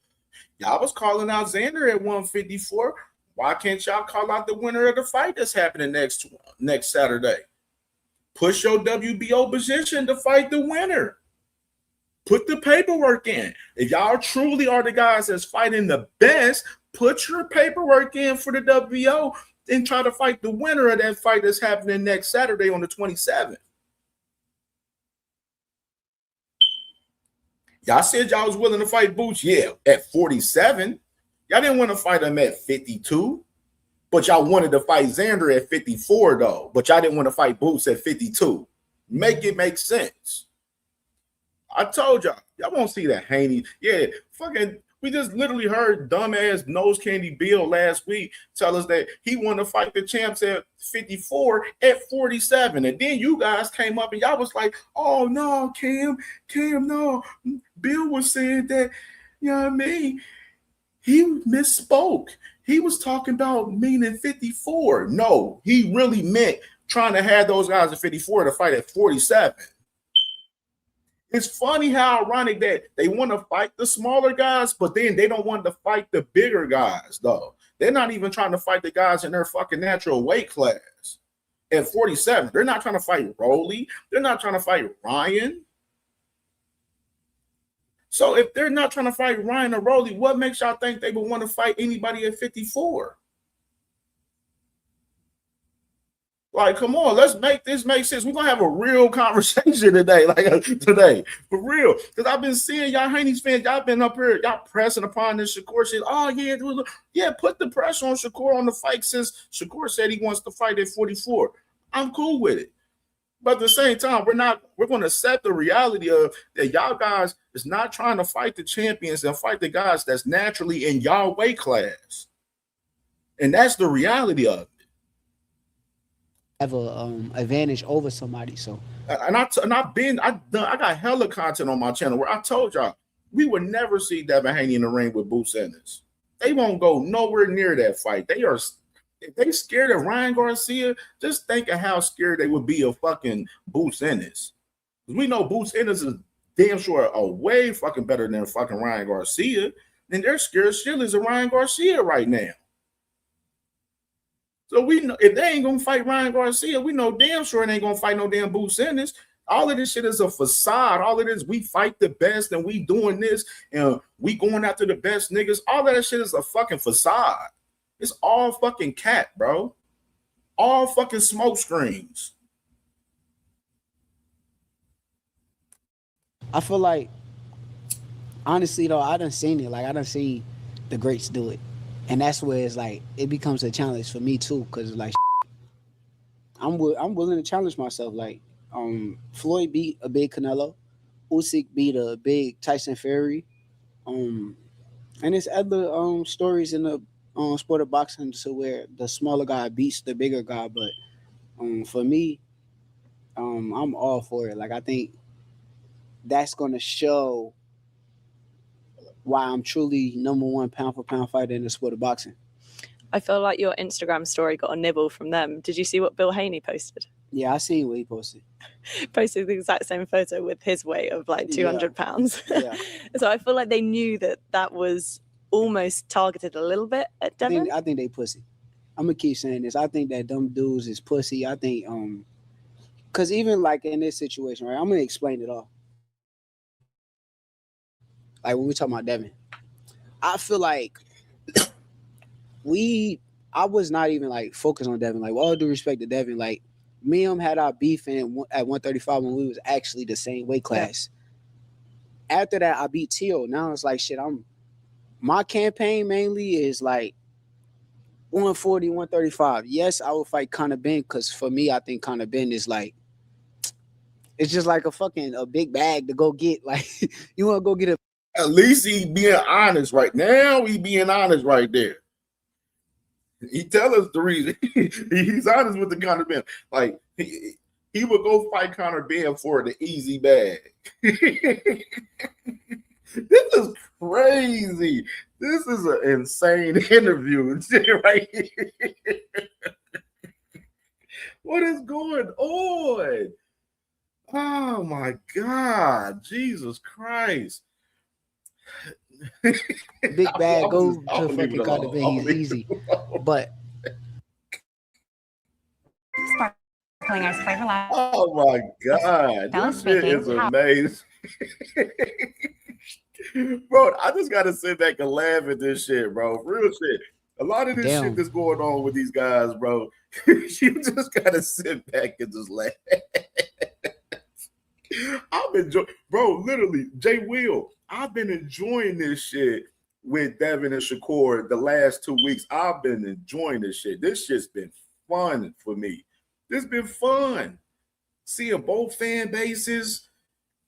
Y'all was calling out Xander at 154. Why can't y'all call out the winner of the fight that's happening next Saturday? Push your WBO position to fight the winner. Put the paperwork in. If y'all truly are the guys that's fighting the best, put your paperwork in for the WBO and try to fight the winner of that fight that's happening next Saturday on the 27th. Y'all said y'all was willing to fight Boots, yeah, at 47. Y'all didn't want to fight him at 52, but y'all wanted to fight Xander at 54, though. But y'all didn't want to fight Boots at 52. Make it make sense. I told y'all won't see that Haney. Yeah, fucking, we just literally heard dumbass Nose Candy Bill last week tell us that he wanted to fight the champs at 54 at 47. And then you guys came up and y'all was like, oh, no, Cam, no. Bill was saying that, you know what I mean? He misspoke. He was talking about meaning 54. No, he really meant trying to have those guys at 54 to fight at 47. It's funny how ironic that they want to fight the smaller guys, but then they don't want to fight the bigger guys, though. They're not even trying to fight the guys in their fucking natural weight class at 47. They're not trying to fight Rolly. They're not trying to fight Ryan. So if they're not trying to fight Ryan or Rolly, what makes y'all think they would want to fight anybody at 54? Like, come on, let's make this make sense. We're gonna have a real conversation today, for real. Because I've been seeing y'all Haney's fans, y'all been up here, y'all pressing upon this Shakur shit. Oh, yeah, put the pressure on Shakur on the fight since Shakur said he wants to fight at 44. I'm cool with it. But at the same time, we're going to accept the reality of that y'all guys is not trying to fight the champions and fight the guys that's naturally in y'all weight class. And that's the reality of it. Have a advantage over somebody. So I got hella content on my channel where I told y'all we would never see Devin Haney in the ring with Boots Ennis. They won't go nowhere near that fight. If they scared of Ryan Garcia, just think of how scared they would be of fucking Boots Ennis. We know Boots Ennis is damn sure a way fucking better than fucking Ryan Garcia. And they're scared shitless of Ryan Garcia right now. So we know if they ain't gonna fight Ryan Garcia, we know damn sure it ain't gonna fight no damn Boots Ennis. All of this shit is a facade. All of this, we fight the best and we doing this and we going after the best niggas. All of that shit is a fucking facade. It's all fucking cat, bro. All fucking smoke screens. I feel like, honestly though, I done seen it. Like I done seen the greats do it. And that's where it's like, it becomes a challenge for me too. Cause like, I'm willing to challenge myself. Like, Floyd beat a big Canelo. Usyk beat a big Tyson Fury. And it's other stories in the sport of boxing to where the smaller guy beats the bigger guy. But for me, I'm all for it. Like, I think that's going to show why I'm truly number one pound for pound fighter in the sport of boxing. I feel like your Instagram story got a nibble from them. Did you see what Bill Haney posted? Yeah, I seen what he posted. Posted the exact same photo with his weight of like 200 pounds. Yeah. So I feel like they knew that was almost targeted a little bit at Devin. I think they pussy. I'm gonna keep saying this. I think that them dudes is pussy. I think because even like in this situation, right? I'm gonna explain it all. Like when we talking about Devin, I feel like I was not even like focused on Devin. Like, with all due respect to Devin, like me and him had our beef at 135 when we was actually the same weight class. Yeah. After that, I beat Tio. Now it's like shit. My campaign mainly is like 140, 135. Yes, I will fight Conor Benn because for me, I think Conor Benn is like, it's just like a big bag to go get. Like, you want to go get a. At least he being honest right now. He being honest right there. He tell us the reason. He's honest with the Conor Benn. Like, he would go fight Conor Benn for the easy bag. This is crazy. This is an insane interview right here. What is going on? Oh my God, Jesus Christ. Big Bad go to I'll leave it fucking Carter alone. B. I'll He's leave it easy. alone. But Sparkling ice flavor last. Oh my God, Balance this shit speaking. is amazing. Bro, I just gotta sit back and laugh at this shit, bro. Real shit. A lot of this Damn. shit that's going on with these guys, bro. You just gotta sit back and just laugh. I've enjoying, bro. Literally, Jay Will. I've been enjoying this shit with Devin and Shakur the last 2 weeks. I've been enjoying this shit. This shit's been fun for me. This been fun. Seeing both fan bases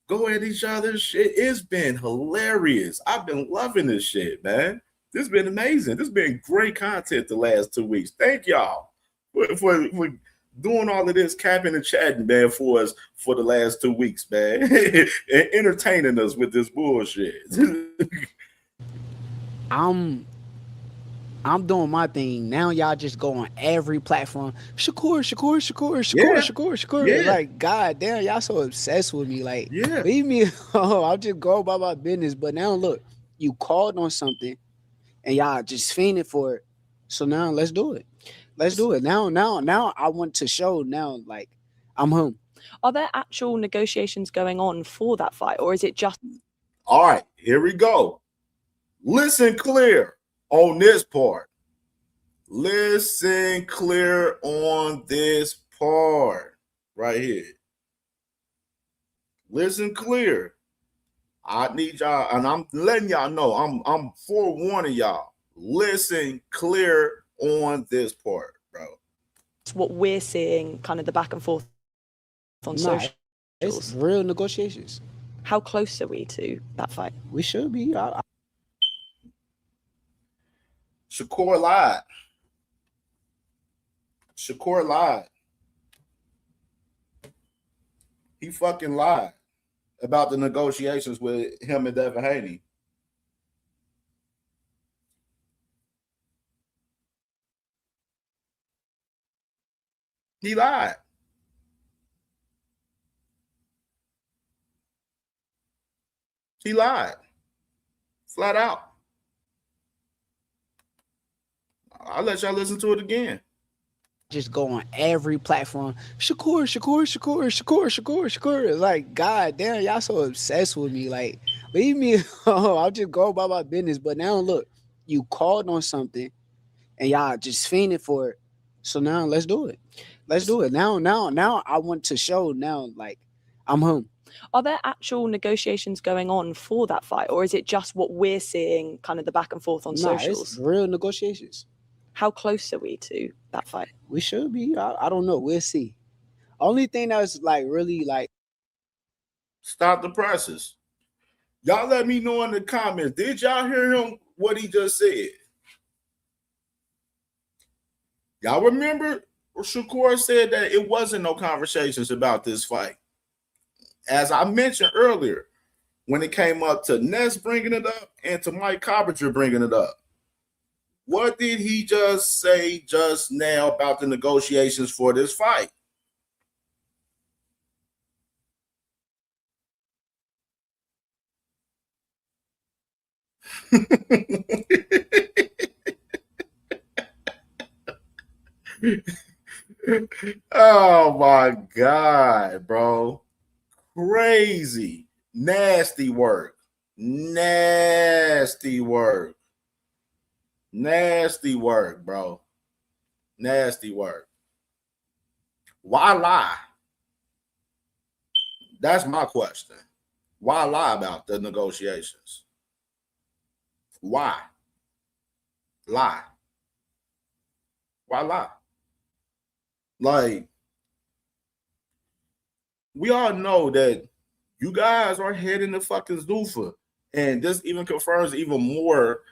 go at each other's shit. It's been hilarious. I've been loving this shit, man. This has been amazing. This has been great content the last 2 weeks. Thank y'all for doing all of this, capping and chatting, man, for us for the last 2 weeks, man, and entertaining us with this bullshit. I'm doing my thing. Now y'all just go on every platform. Shakur. Yeah. Like, God damn, y'all so obsessed with me. Like, Yeah. leave me alone. I'll just go about my business. But now look, you called on something and y'all just fiending for it. So now let's do it. Let's do it. Now I want to show now, like, I'm home. Are there actual negotiations going on for that fight, or is it just? All right, here we go. Listen clear on this part. Listen clear on this part right here. Listen clear. I need y'all, and I'm letting y'all know, I'm forewarning y'all. Listen clear on this part, bro. It's what we're seeing, kind of the back and forth on Nah, social. it's real negotiations. How close are we to that fight? We should be. Shakur lied. Shakur lied. He fucking lied about the negotiations with him and Devin Haney. He lied. He lied. Flat out. I'll let y'all listen to it again. Just go on every platform. Shakur. Like, God damn, y'all so obsessed with me. Like, leave me alone. I'll just go about my business. But now look, you called on something and y'all just fiending for it. So now let's do it. Let's do it. Now I want to show now, like, I'm home. Are there actual negotiations going on for that fight, or is it just what we're seeing, kind of the back and forth on socials? It's real negotiations. How close are we to that fight? We should be. I don't know. We'll see. Only thing that's like really like, stop the presses. Y'all let me know in the comments. Did y'all hear him what he just said? Y'all remember Shakur said that it wasn't no conversations about this fight. As I mentioned earlier, when it came up to Ness bringing it up and to Mike Coppinger bringing it up, what did he just say just now about the negotiations for this fight? Oh my God, bro. Crazy. Nasty work. Nasty work. Nasty work, bro. Nasty work. Why lie? That's my question. Why lie about the negotiations? Why? Lie. Why lie? Like, we all know that you guys are heading to fucking Zuffa. And this even confirms even more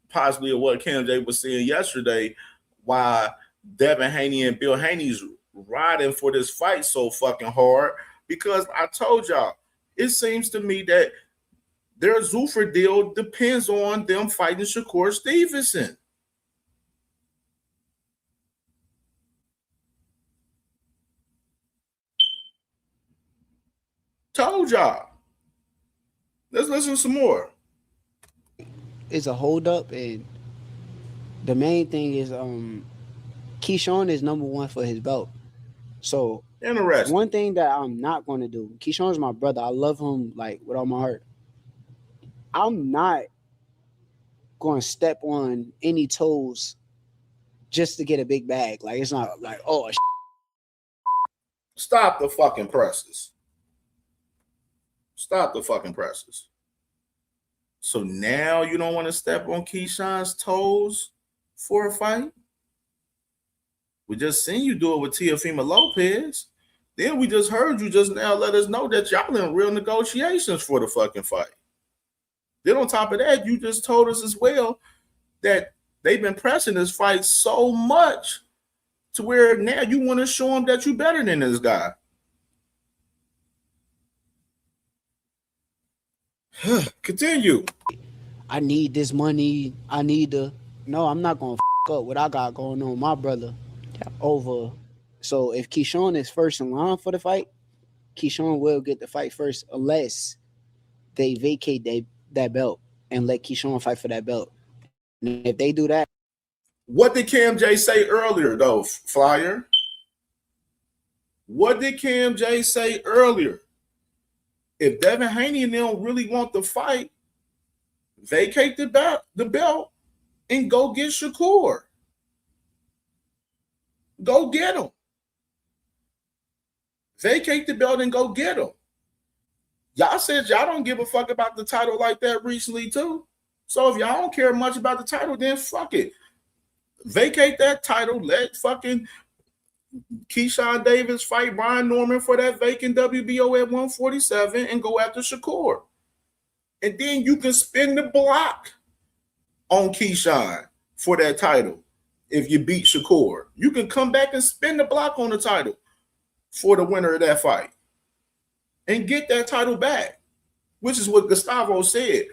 possibly of what Kim J was saying yesterday, why Devin Haney and Bill Haney's riding for this fight so fucking hard. Because I told y'all, it seems to me that their Zuffa deal depends on them fighting Shakur Stevenson. Told y'all. Let's listen some more. it's a holdup, and the main thing is Keyshawn is number one for his belt. So interesting. One thing that I'm not going to do, Keyshawn's my brother. I love him like with all my heart. I'm not going to step on any toes just to get a big bag. Like, it's not like, oh, stop the fucking presses. Stop the fucking presses. So now you don't want to step on Keyshawn's toes for a fight? We just seen you do it with Teofimo Lopez. Then we just heard you just now let us know that y'all in real negotiations for the fucking fight. Then on top of that, you just told us as well that they've been pressing this fight so much to where now you want to show them that you're better than this guy. Continue. I need this money. I need to. No, I'm not going to up what I got going on, my brother. Over. So if Keyshawn is first in line for the fight, Keyshawn will get the fight first unless they vacate that belt and let Keyshawn fight for that belt. And if they do that. What did Cam J say earlier, though, Flyer? What did Cam J say earlier? If Devin Haney and them really want the fight, vacate the belt and go get Shakur. Go get him. Vacate the belt and go get him. Y'all said y'all don't give a fuck about the title like that recently, too. So if y'all don't care much about the title, then fuck it. Vacate that title. Let fucking Keyshawn Davis fight Brian Norman for that vacant WBO at 147 and go after Shakur. And then you can spin the block on Keyshawn for that title. If you beat Shakur, you can come back and spin the block on the title for the winner of that fight and get that title back, which is what Gustavo said.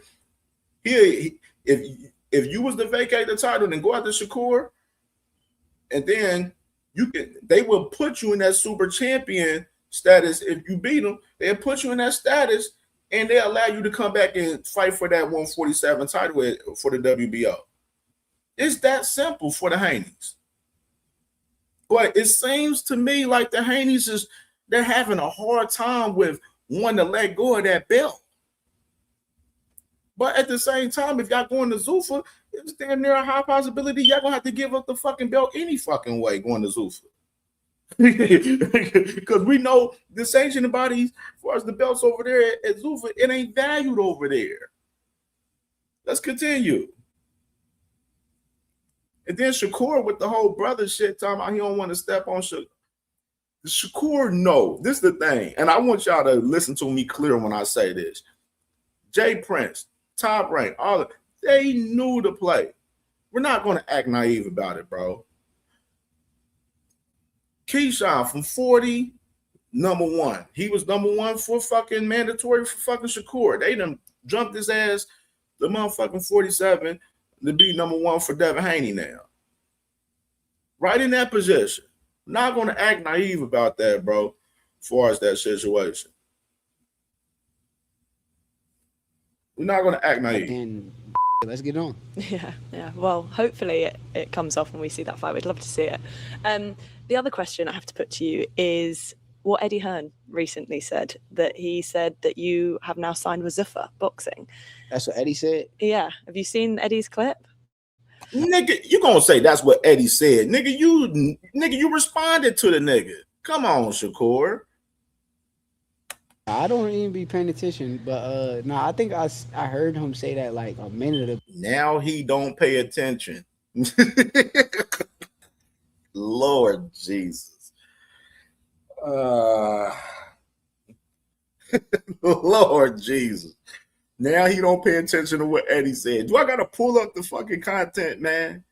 Here, if you was to vacate the title, then go after Shakur, and then they will put you in that super champion status. If you beat them, they'll put you in that status, and they allow you to come back and fight for that 147 title for the WBO. It's that simple for the Haneys. But it seems to me like the Haneys they're having a hard time with wanting to let go of that belt. But at the same time, if y'all going to Zuffa, it's damn near a high possibility y'all gonna have to give up the fucking belt any fucking way going to Zuffa. Because we know the sanctioning bodies, as far as the belts over there at Zuffa, it ain't valued over there. Let's continue. And then Shakur with the whole brother shit, talking about he don't want to step on Shakur. Shakur, no. This is the thing. And I want y'all to listen to me clear when I say this. Jay Prince, Top Rank, all of they knew the play. We're not going to act naive about it, bro. Keyshawn from 40, number one. He was number one for fucking mandatory for fucking Shakur. They done jumped his ass the motherfucking 47 to be number one for Devin Haney now. Right in that position. Not going to act naive about that, bro, as far as that situation. We're not going to act naive. And let's get on. Yeah. Well, hopefully it comes off when we see that fight. We'd love to see it. The other question I have to put to you is what Eddie Hearn recently said, that he said that you have now signed with Zuffa Boxing. That's what Eddie said? Yeah. Have you seen Eddie's clip? Nigga, you gonna say that's what Eddie said. Nigga, you responded to the nigga. Come on, Shakur. I don't even be paying attention, but no, I think I heard him say that like a minute ago. Now he don't pay attention. Lord Jesus. Lord Jesus. Now he don't pay attention to what Eddie said. Do I gotta pull up the fucking content, man?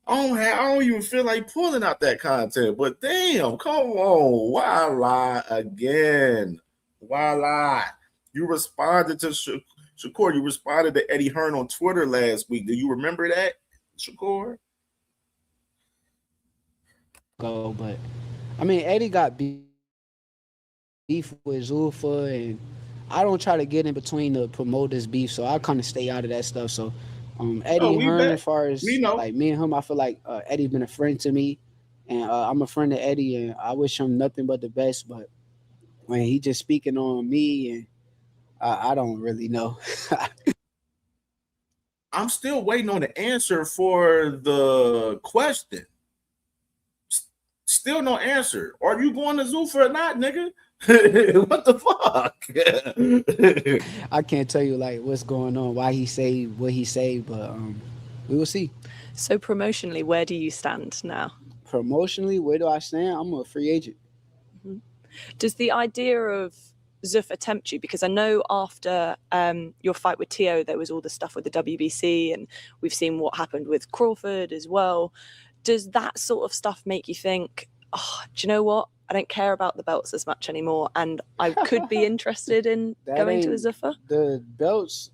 I don't even feel like pulling out that content, but damn, come on. Why lie again? Why lie? You responded to Shakur. You responded to Eddie Hearn on Twitter last week. Do you remember that, Shakur? But I mean, Eddie got beef with Zuffa, and I don't try to get in between the promoters beef, so I kind of stay out of that stuff. So Eddie Oh, we Hearn, bet. as far as We know. like me and him, I feel like Eddie's been a friend to me, and I'm a friend of Eddie, and I wish him nothing but the best. But when he just speaking on me, and I don't really know. I'm still waiting on the answer for the question. Still no answer. Are you going to Zuffa or not, nigga? What the fuck? I can't tell you like what's going on, why he say what he say, but we will see. So promotionally, where do you stand now? Promotionally, where do I stand? I'm a free agent. Does the idea of Zuffa tempt you? Because I know after your fight with Tio, there was all the stuff with the WBC, and we've seen what happened with Crawford as well. Does that sort of stuff make you think, oh, do you know what? I don't care about the belts as much anymore, and I could be interested in going to a Zuffa? The belts.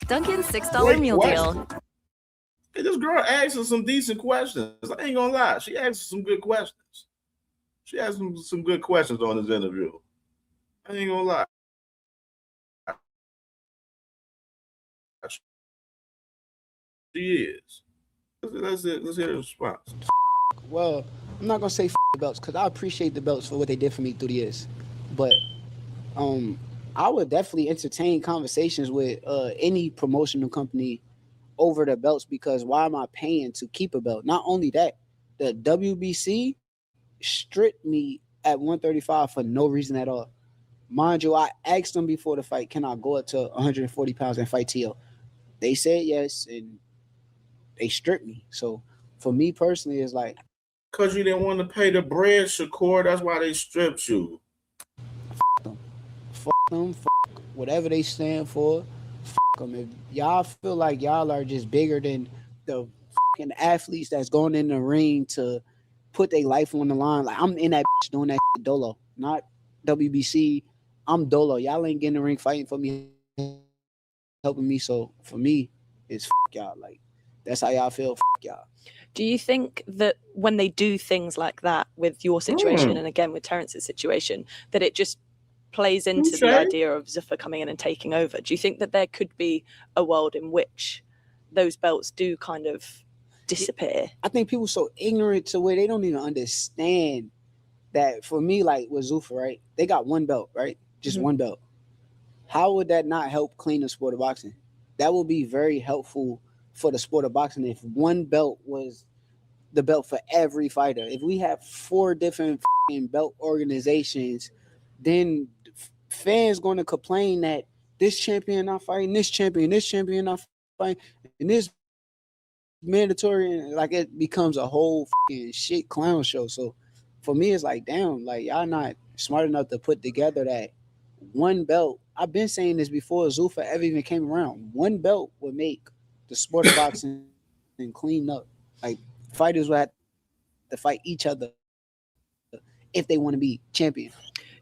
Dunkin's $6 Great meal question. deal. Hey, this girl asked us some decent questions. I ain't gonna lie. She asked us some good questions. She asked some good questions on this interview. I ain't gonna lie. She is. Let's hear the response. Well, I'm not gonna say the belts because I appreciate the belts for what they did for me through the years, but I would definitely entertain conversations with any promotional company over the belts, because why am I paying to keep a belt? Not only that, the WBC stripped me at 135 for no reason at all. Mind you, I asked them before the fight, can I go up to 140 pounds and fight Tio? They said yes, and they stripped me. So for me personally, it's like, Because you didn't want to pay the bread, Shakur. That's why they stripped you. fuck them, fuck whatever they stand for, fuck them. If y'all feel like y'all are just bigger than the fucking athletes that's going in the ring to put their life on the line, like I'm in that bitch doing that shit dolo, not WBC. I'm dolo. Y'all ain't getting in the ring fighting for me, helping me. So for me, it's fuck y'all. Like that's how y'all feel. Fuck y'all. Do you think that when they do things like that with your situation and again with Terrence's situation, that it just plays into the idea of Zuffa coming in and taking over? Do you think that there could be a world in which those belts do kind of disappear? I think people so ignorant to where they don't even understand that. For me, like with Zuffa, right? They got one belt, right? Just one belt. How would that not help clean the sport of boxing? That would be very helpful for the sport of boxing if one belt was the belt for every fighter. If we have 4 different belt organizations, then fans going to complain that this champion not fighting, this champion not fighting, and this mandatory, and like it becomes a whole shit clown show. So for me, it's like, damn, like y'all not smart enough to put together that one belt. I've been saying this before Zuffa ever even came around. One belt would make the sport of boxing and clean up. Like fighters would have to fight each other if they want to be champion.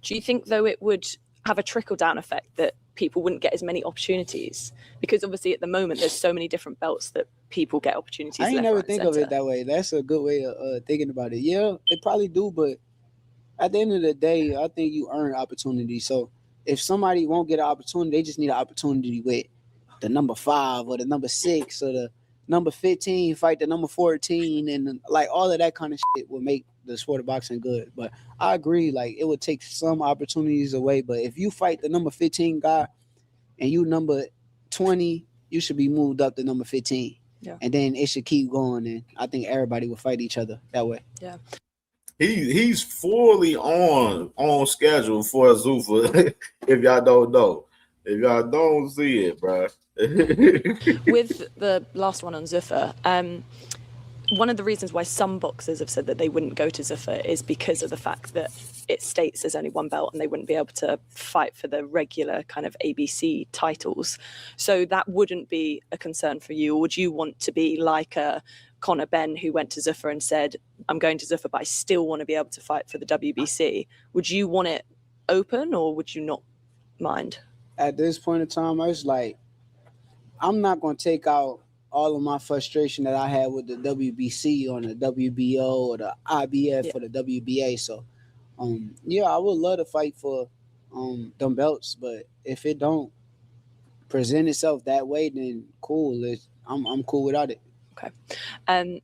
Do you think though it would have a trickle down effect that people wouldn't get as many opportunities? Because obviously at the moment there's so many different belts that people get opportunities. I ain't never think of it that way. That's a good way of thinking about it. Yeah, they probably do, but at the end of the day, I think you earn opportunity. So if somebody won't get an opportunity, they just need an opportunity with the number 5 or the number 6 or the number 15 fight the number 14, and like all of that kind of shit will make the sport of boxing good. But I agree, like it would take some opportunities away. But if you fight the number 15 guy and you number 20, you should be moved up to number 15. Yeah. And then it should keep going, and I think everybody will fight each other that way. Yeah. He's fully on schedule for Zuffa. If y'all don't know, if y'all don't see it, bro. With the last one on Zuffa, one of the reasons why some boxers have said that they wouldn't go to Zuffa is because of the fact that it states there's only one belt and they wouldn't be able to fight for the regular kind of ABC titles. So that wouldn't be a concern for you. Or would you want to be like a Conor Benn who went to Zuffa and said, I'm going to Zuffa, but I still want to be able to fight for the WBC? Would you want it open or would you not mind? At this point in time, I was like, I'm not going to take out all of my frustration that I had with the WBC or the WBO or the IBF or the WBA. So, yeah, I would love to fight for them belts. But if it don't present itself that way, then cool. I'm cool without it. Okay.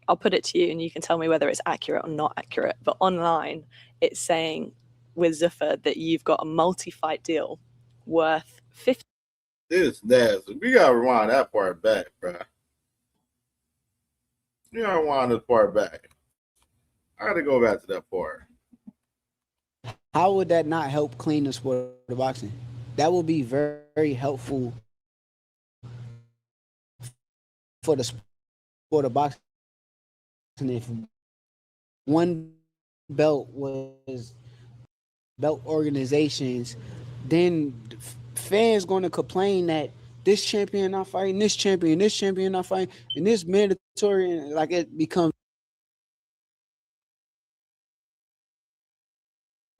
I'll put it to you and you can tell me whether it's accurate or not accurate. But online, it's saying with Zuffa that you've got a multi-fight deal worth 50. This nasty. We gotta rewind that part back, bro. You gotta rewind this part back. I gotta go back to that part. How would that not help clean the sport of boxing? That would be very, very helpful for the sport of boxing. If one belt was belt organizations, then fans going to complain that this champion not fighting, this champion not fighting, and this mandatory, and like it becomes.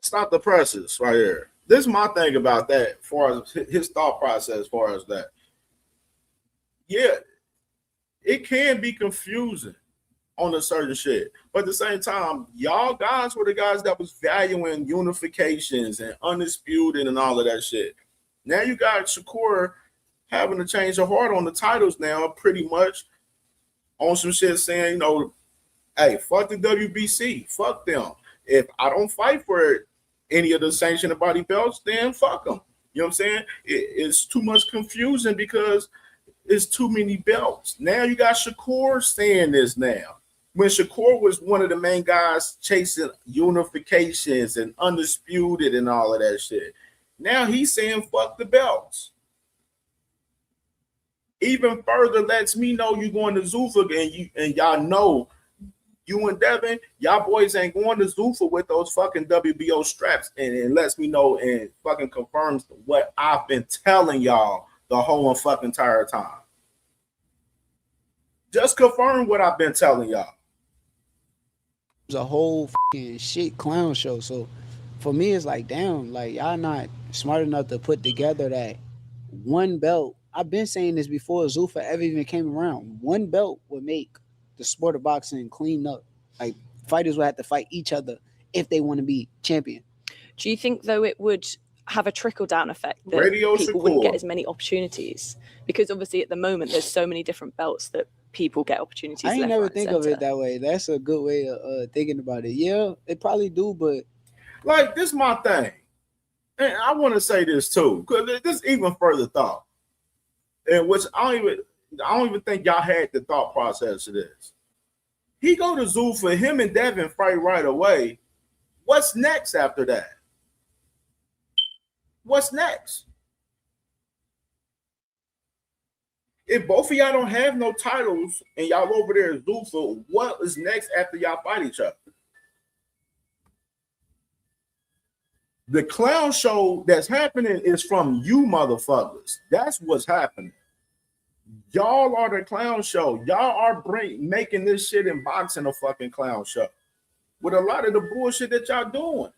Stop the presses right here. This is my thing about that, as far as his thought process, as far as that. Yeah, it can be confusing on a certain shit, but at the same time, y'all guys were the guys that was valuing unifications and undisputed and all of that shit. Now you got Shakur having to change the heart on the titles now, pretty much on some shit saying, you know, hey, fuck the WBC, fuck them. If I don't fight for any of the sanctioned body belts, then fuck them. You know what I'm saying? It's too much confusion because it's too many belts. Now you got Shakur saying this now. When Shakur was one of the main guys chasing unifications and undisputed and all of that shit. Now he's saying fuck the belts. Even further lets me know you going to Zuffa and y'all know you and Devin, y'all boys ain't going to Zuffa with those fucking WBO straps, and it lets me know and fucking confirms what I've been telling y'all the whole fucking entire time. Just confirm what I've been telling y'all. It's a whole fucking shit clown show. So for me, it's like, damn, like y'all not smart enough to put together that one belt. I've been saying this before Zuffa ever even came around. One belt would make the sport of boxing clean up. Like fighters would have to fight each other if they want to be champion. Do you think though it would have a trickle down effect that Radio people wouldn't get as many opportunities? Because obviously at the moment there's so many different belts that people get opportunities. I ain't left, never right, think center. of it that way. That's a good way of thinking about it. Yeah, they probably do, but like this is my thing. And I want to say this too, because this even further thought. And which I don't even think y'all had the thought process of this. He go to Zuffa, him and Devin fight right away. What's next after that? What's next? If both of y'all don't have no titles and y'all over there at Zuffa, what is next after y'all fight each other? The clown show that's happening is from you motherfuckers. That's what's happening. Y'all are the clown show. Y'all are making this shit in boxing a fucking clown show with a lot of the bullshit that y'all doing.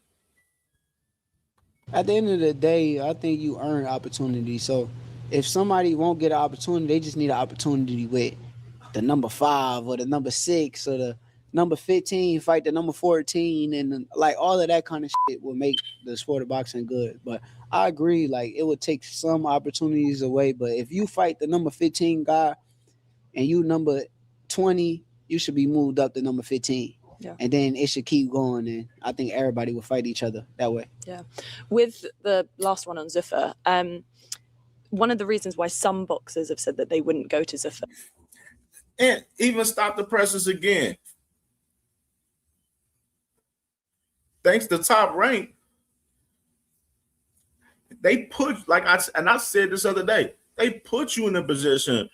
at the end of the day, I think you earn opportunity. So if somebody won't get an opportunity, they just need an opportunity with the number 5 or the number 6 or the number 15 fight the number 14, and like all of that kind of shit will make the sport of boxing good. But I agree, like it would take some opportunities away. But if you fight the number 15 guy and you number 20, you should be moved up to number 15. Yeah. And then it should keep going, and I think everybody will fight each other that way. Yeah. With the last one on Zuffa, one of the reasons why some boxers have said that they wouldn't go to Zuffa. And even stop the presses again. Thanks to Top Rank, they put, like I said this other day, they put you in a position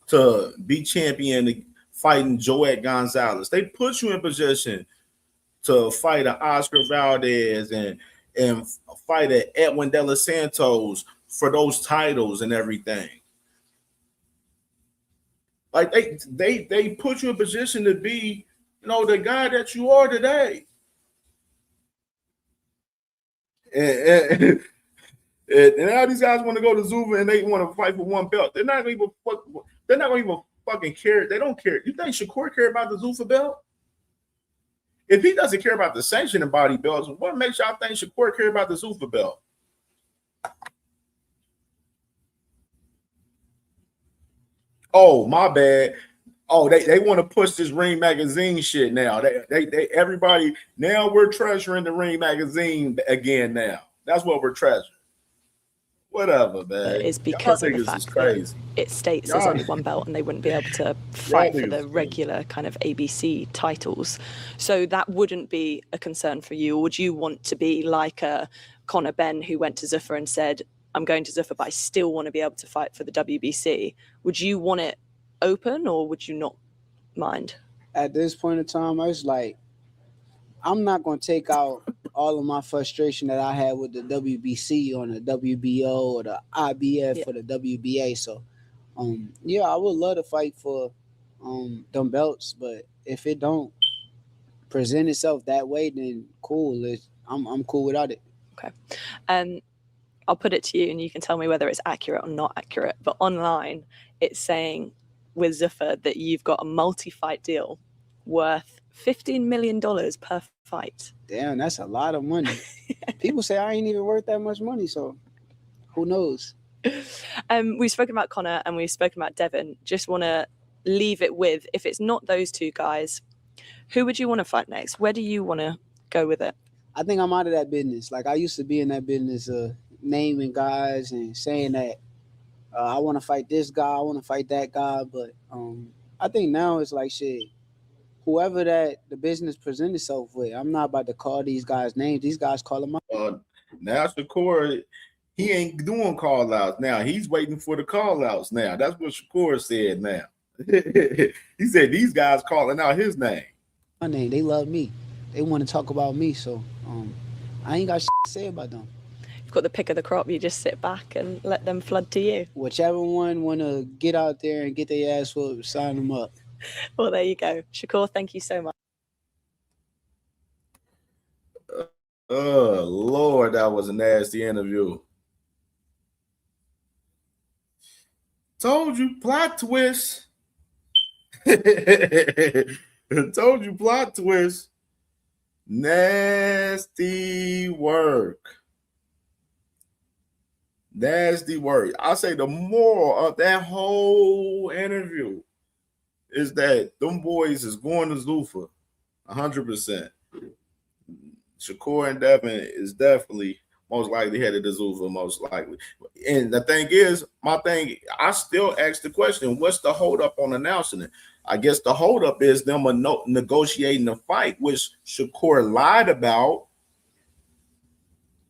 to be champion fighting Joet Gonzalez. They put you in position to fight an Oscar Valdez and fight an Edwin De Los Santos for those titles and everything. Like they put you in position to be, the guy that you are today. And now these guys want to go to Zuffa and they want to fight for one belt. They're not even fucking care. They don't care. You think Shakur care about the Zuffa belt? If he doesn't care about the sanctioned body belts, what makes y'all think Shakur care about the Zuffa belt? Oh, my bad. Oh, they want to push this Ring Magazine shit now. They everybody now we're treasuring the Ring Magazine again now. That's what we're treasuring. Whatever, man. Is because of the fact that it states there's only one belt and they wouldn't be able to fight for the regular kind of ABC titles. So that wouldn't be a concern for you. Or would you want to be like a Conor Benn who went to Zuffa and said, I'm going to Zuffa, but I still want to be able to fight for the WBC? Would you want it open or would you not mind? At this point in time, I was like, I'm not going to take out all of my frustration that I had with the WBC on the WBO or the IBF or the WBA. So, yeah, I would love to fight for them belts, but if it don't present itself that way, then cool. I'm cool without it. Okay. I'll put it to you and you can tell me whether it's accurate or not accurate. But online, it's saying with Zuffa that you've got a multi-fight deal worth $15 million per fight. Damn, that's a lot of money. People say I ain't even worth that much money, so who knows? We've spoken about Conor and we've spoken about Devin. Just want to leave it with, if it's not those two guys, who would you want to fight next? Where do you want to go with it? I think I'm out of that business. Like, I used to be in that business naming guys and saying that I want to fight this guy, I want to fight that guy. But I think now it's like, shit, whoever that the business presents itself with, I'm not about to call these guys names. These guys call them out. Now Shakur, he ain't doing call outs now. He's waiting for the call outs now. That's what Shakur said now. He said these guys calling out his name. My name, they love me. They want to talk about me. So I ain't got shit to say about them. You've got the pick of the crop. You just sit back and let them flood to you. Whichever one want to get out there and get their ass whooped, sign them up. Well, there you go. Shakur, thank you so much. Oh, Lord, that was a nasty interview. Told you, plot twist. Told you, plot twist. Nasty work. Nasty work. I say the moral of that whole interview is that them boys is going to Zuffa 100%. Shakur and Devin is definitely most likely headed to Zuffa, most likely. And the thing is, I still ask the question, what's the holdup on announcing it? I guess the holdup is them negotiating a fight, which Shakur lied about.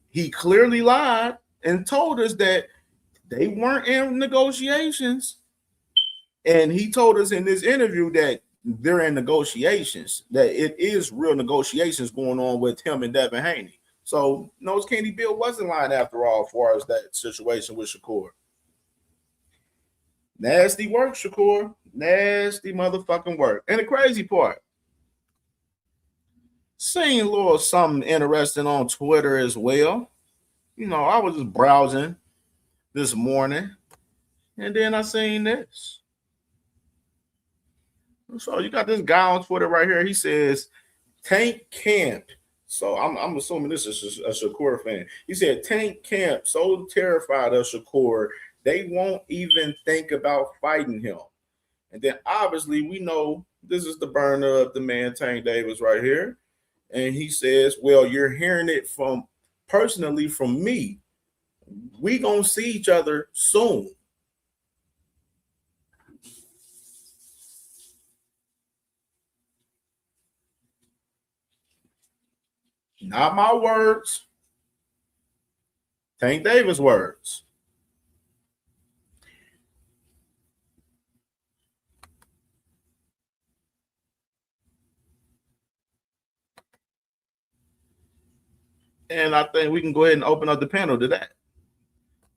He clearly lied and told us that they weren't in negotiations. And he told us in this interview that they're in negotiations, that it is real negotiations going on with him and Devin Haney. So Nose Candy Bill wasn't lying after all as far as that situation with Shakur. Nasty work, Shakur. Nasty motherfucking work. And the crazy part, seeing a little something interesting on Twitter as well. You know, I was just browsing this morning, and then I seen this. So you got this guy on Twitter right here. He says, Tank Camp. So I'm assuming this is a Shakur fan. He said, Tank Camp so terrified of Shakur, they won't even think about fighting him. And then obviously we know this is the burner of the man Tank Davis right here. And he says, well, you're hearing it personally from me. We gonna see each other soon. Not my words. Tank Davis' words. And I think we can go ahead and open up the panel to that.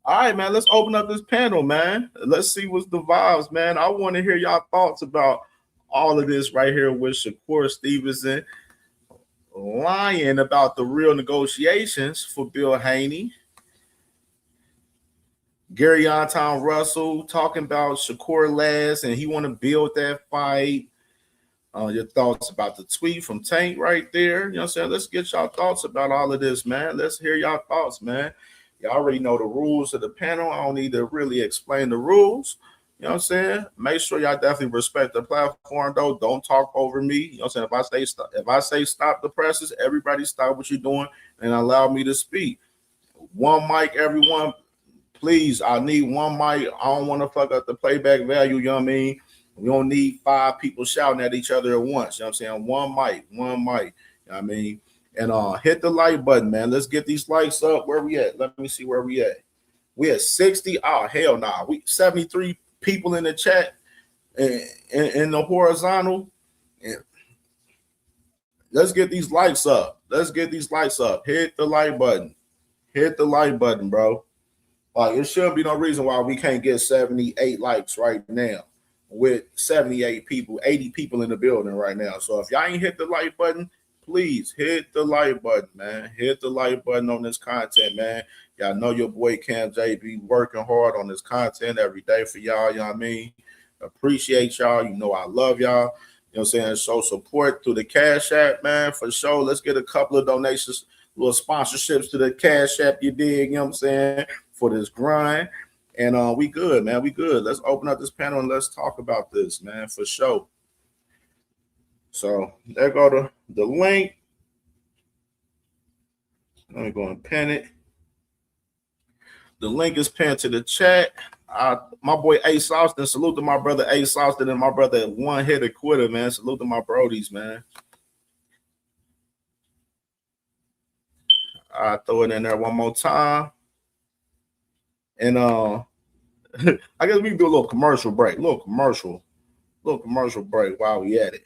All right, man, let's open up this panel, man. Let's see what's the vibes, man. I want to hear y'all thoughts about all of this right here with Shakur Stevenson lying about the real negotiations for Bill Haney. Gary Anton Russell talking about Shakur last, and he want to build that fight. Your thoughts about the tweet from Tank right there. You know what I'm saying? Let's get y'all thoughts about all of this, man. Let's hear y'all thoughts, man. Y'all already know the rules of the panel. I don't need to really explain the rules. You know what I'm saying? Make sure y'all definitely respect the platform, though. Don't talk over me. You know what I'm saying? If I say stop the presses, everybody stop what you're doing and allow me to speak. One mic, everyone. Please, I need one mic. I don't want to fuck up the playback value. You know what I mean? We don't need 5 people shouting at each other at once. You know what I'm saying? One mic. You know what I mean? And hit the like button, man. Let's get these likes up. Where we at? Let me see where we at. We at 60. Oh, hell nah. We 73 people in the chat in the horizontal. And let's get these likes up. Let's get these likes up. Hit the like button. Hit the like button, bro. Like, it shouldn't be no reason why we can't get 78 likes right now with 78 people, 80 people in the building right now. So if y'all ain't hit the like button, please hit the like button, man. Hit the like button on this content, man. Y'all know your boy Cam J be working hard on this content every day for y'all. You know what I mean? Appreciate y'all. You know I love y'all. You know what I'm saying? Show support through the Cash App, man, for sure. Let's get a couple of donations, little sponsorships to the Cash App, you dig? You know what I'm saying? For this grind. And we good, man. We good. Let's open up this panel and let's talk about this, man, for sure. So there go the link. Let me go and pin it. The link is pinned to the chat. My boy Ace Austin. Salute to my brother Ace Austin and my brother One Hitter Quitter, man. Salute to my brodies, man. I throw it in there one more time. And I guess we can do a little commercial break. Little commercial break while we at it.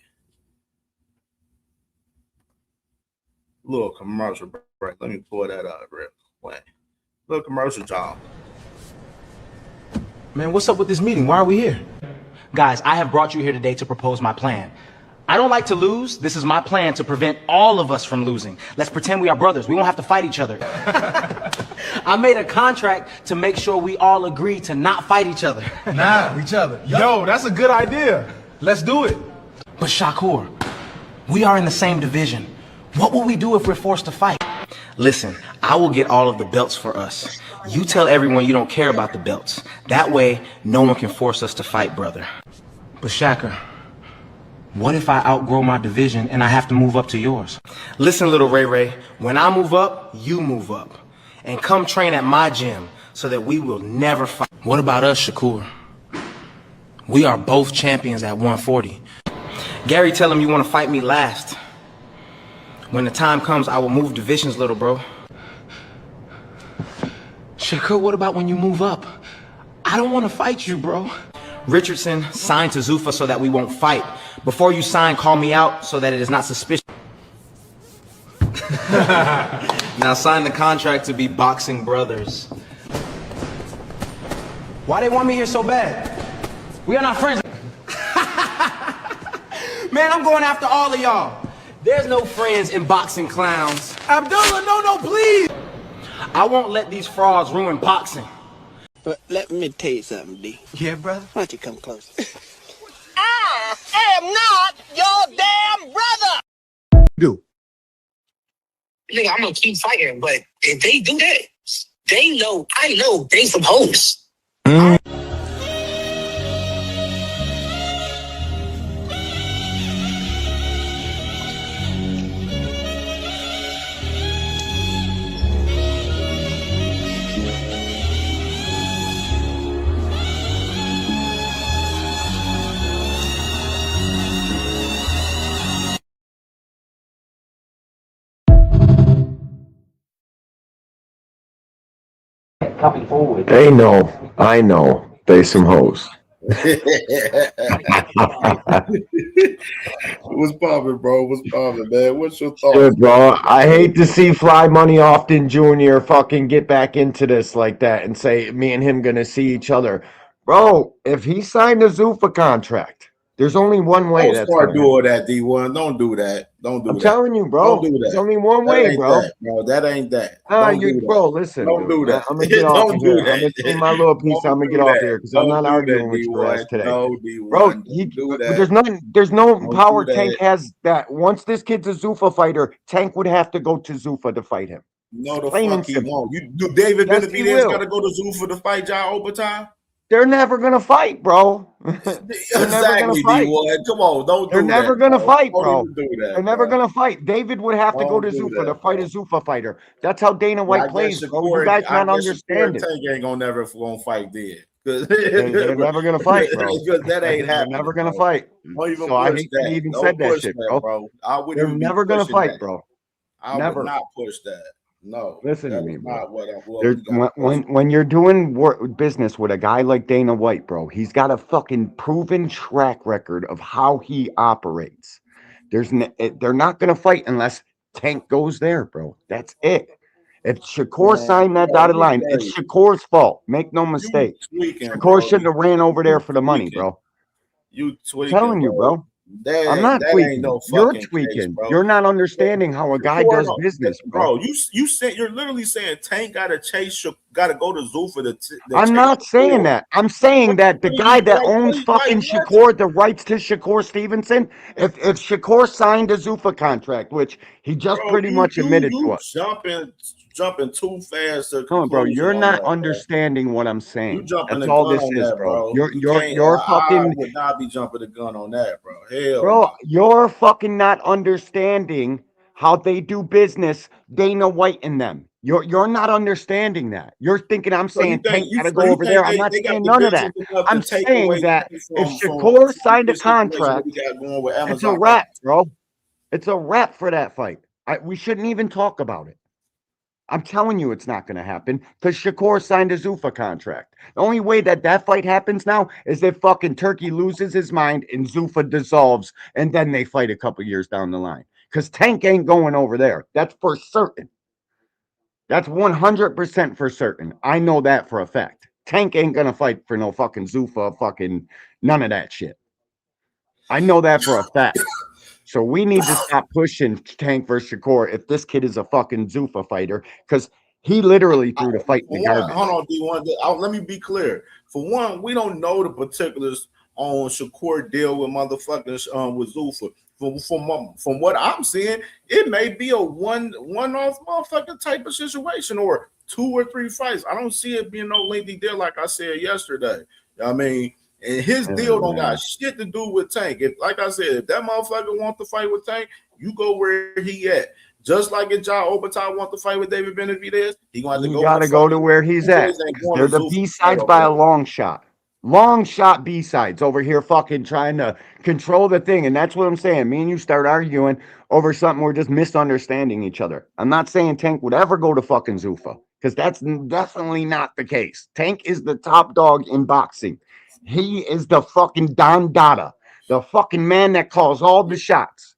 Little commercial break. Let me pull that out real quick. Little commercial job. Man, what's up with this meeting? Why are we here? Guys, I have brought you here today to propose my plan. I don't like to lose. This is my plan to prevent all of us from losing. Let's pretend we are brothers. We won't have to fight each other. I made a contract to make sure we all agree to not fight each other. Each other. Yo, that's a good idea. Let's do it. But Shakur, we are in the same division. What will we do if we're forced to fight? Listen, I will get all of the belts for us. You tell everyone you don't care about the belts. That way, no one can force us to fight, brother. But Shakur, what if I outgrow my division and I have to move up to yours? Listen, little Ray Ray, when I move up, you move up. And come train at my gym so that we will never fight. What about us, Shakur? We are both champions at 140. Gary, tell him you want to fight me last. When the time comes, I will move divisions, little bro. Shakur, what about when you move up? I don't want to fight you, bro. Richardson, sign to Zuffa so that we won't fight. Before you sign, call me out so that it is not suspicious. Now sign the contract to be boxing brothers. Why they want me here so bad? We are not friends. Man, I'm going after all of y'all. There's no friends in boxing, clowns. Abdullah, no, please. I won't let these frauds ruin boxing. But let me tell you something, D. Yeah, brother? Why don't you come closer? I am not your damn brother. Do. Nigga, I'm gonna keep fighting, but if they do that, they know, I know they some hoes. Coming forward. They know. I know. They some hoes. What's poppin', bro? What's poppin', man? What's your thoughts? Good, bro. I hate to see Fly Money Often Jr. fucking get back into this like that and say me and him gonna see each other. Bro, if he signed a Zuffa contract, there's only one way. Don't start doing that, D1. Don't do that. Don't do that. I'm telling you, bro. Don't do that. There's only one That way, ain't bro. that, bro. That ain't that. Don't do you, that. bro, listen. Don't do that. I'm gonna get off Don't of do here. that. I'm gonna take my little piece. Don't I'm gonna do get off that. here because I'm Don't not do arguing that, with your ass D1. today. No, D1. Bro, Don't do that. there's no Don't power do that. Tank has that. Once this kid's a Zuffa fighter, Tank would have to go to Zuffa to fight him. No, the Plain and fuck he simple. won't. You do David Yes, he Benavidez will. got to go to Zuffa to fight Ja overtime? They're never gonna fight, bro. They're never gonna Exactly, fight. D1. Come on, don't They're do never that. gonna Bro. fight, Don't bro. even do that. They're never bro. gonna fight. David would have to go to Don't do Zuffa to that, fight a bro. Zuffa fighter. That's how Dana Yeah, White I guess plays, bro. You Shakur, guys I not guess Shakur and understanding. Tank ain't gonna fight then. They're never gonna fight, bro. Because that ain't They're happening. never gonna bro. fight. Don't even So I push hate that that. he even Don't said that push shit, that, bro. I wouldn't They're even be never gonna pushing fight, that. bro. I Never. would not push that. No, Listen to that me, is bro. not what There's, we got. when you're doing business with a guy like Dana White, bro, he's got a fucking proven track record of how he operates. They're not gonna fight unless Tank goes there, bro. That's it. If Shakur signed that dotted line, it's Shakur's fault. Make no mistake. tweaking, Shakur bro. shouldn't have ran over there for the money, bro. You I'm tweaking, telling you, bro. I'm not That tweaking. ain't no You're fucking tweaking. case, bro. You're not understanding how a guy does business, bro. You said you're literally saying Tank gotta go to Zuffa to I'm not saying that. I'm saying that the guy that owns fucking Shakur, the rights to Shakur Stevenson, if Shakur signed a Zuffa contract, which he just pretty much admitted to us. Jumping too fast to Come on, bro. conclusion You're on not that, understanding what I'm You saying. jumping That's the all gun this on is, that, bro. bro. You're I fucking would not be jumping the gun on that, bro. Hell bro, no. you're fucking not understanding how they do business, Dana White and them. You're not understanding that. You're thinking I'm So you saying think Tank gotta go over there. I'm not they got saying the none of that. business enough I'm to take saying away that Tank if from Shakur signed a this situation contract, we got going with it's a Amazon? wrap, bro. It's a wrap for that fight. We shouldn't even talk about it. I'm telling you it's not going to happen because Shakur signed a Zuffa contract. The only way that fight happens now is if fucking Turkey loses his mind and Zuffa dissolves and then they fight a couple years down the line. Because Tank ain't going over there. That's for certain. That's 100% for certain. I know that for a fact. Tank ain't going to fight for no fucking Zuffa, fucking none of that shit. I know that for a fact. So we need to stop pushing Tank versus Shakur if this kid is a fucking Zuffa fighter, because he literally threw the fight in the garbage. Hold on, D1. Let me be clear. For one, we don't know the particulars on Shakur deal with motherfuckers with Zuffa. From what I'm seeing, it may be a one-off motherfucking type of situation or 2 or 3 fights. I don't see it being no lengthy deal like I said yesterday. I mean, and his deal don't got shit to do with Tank. If, like I said, if that motherfucker wants to fight with Tank, you go where he at. Just like if Ja Obertai wants to fight with David Benavidez, he gonna have to You go. gotta go to where he's at. They're the B-sides by a long shot. Long shot B-sides over here fucking trying to control the thing. And that's what I'm saying. Me and you start arguing over something. We're just misunderstanding each other. I'm not saying Tank would ever go to fucking Zuffa, because that's definitely not the case. Tank is the top dog in boxing. He is the fucking Don Dada, the fucking man that calls all the shots.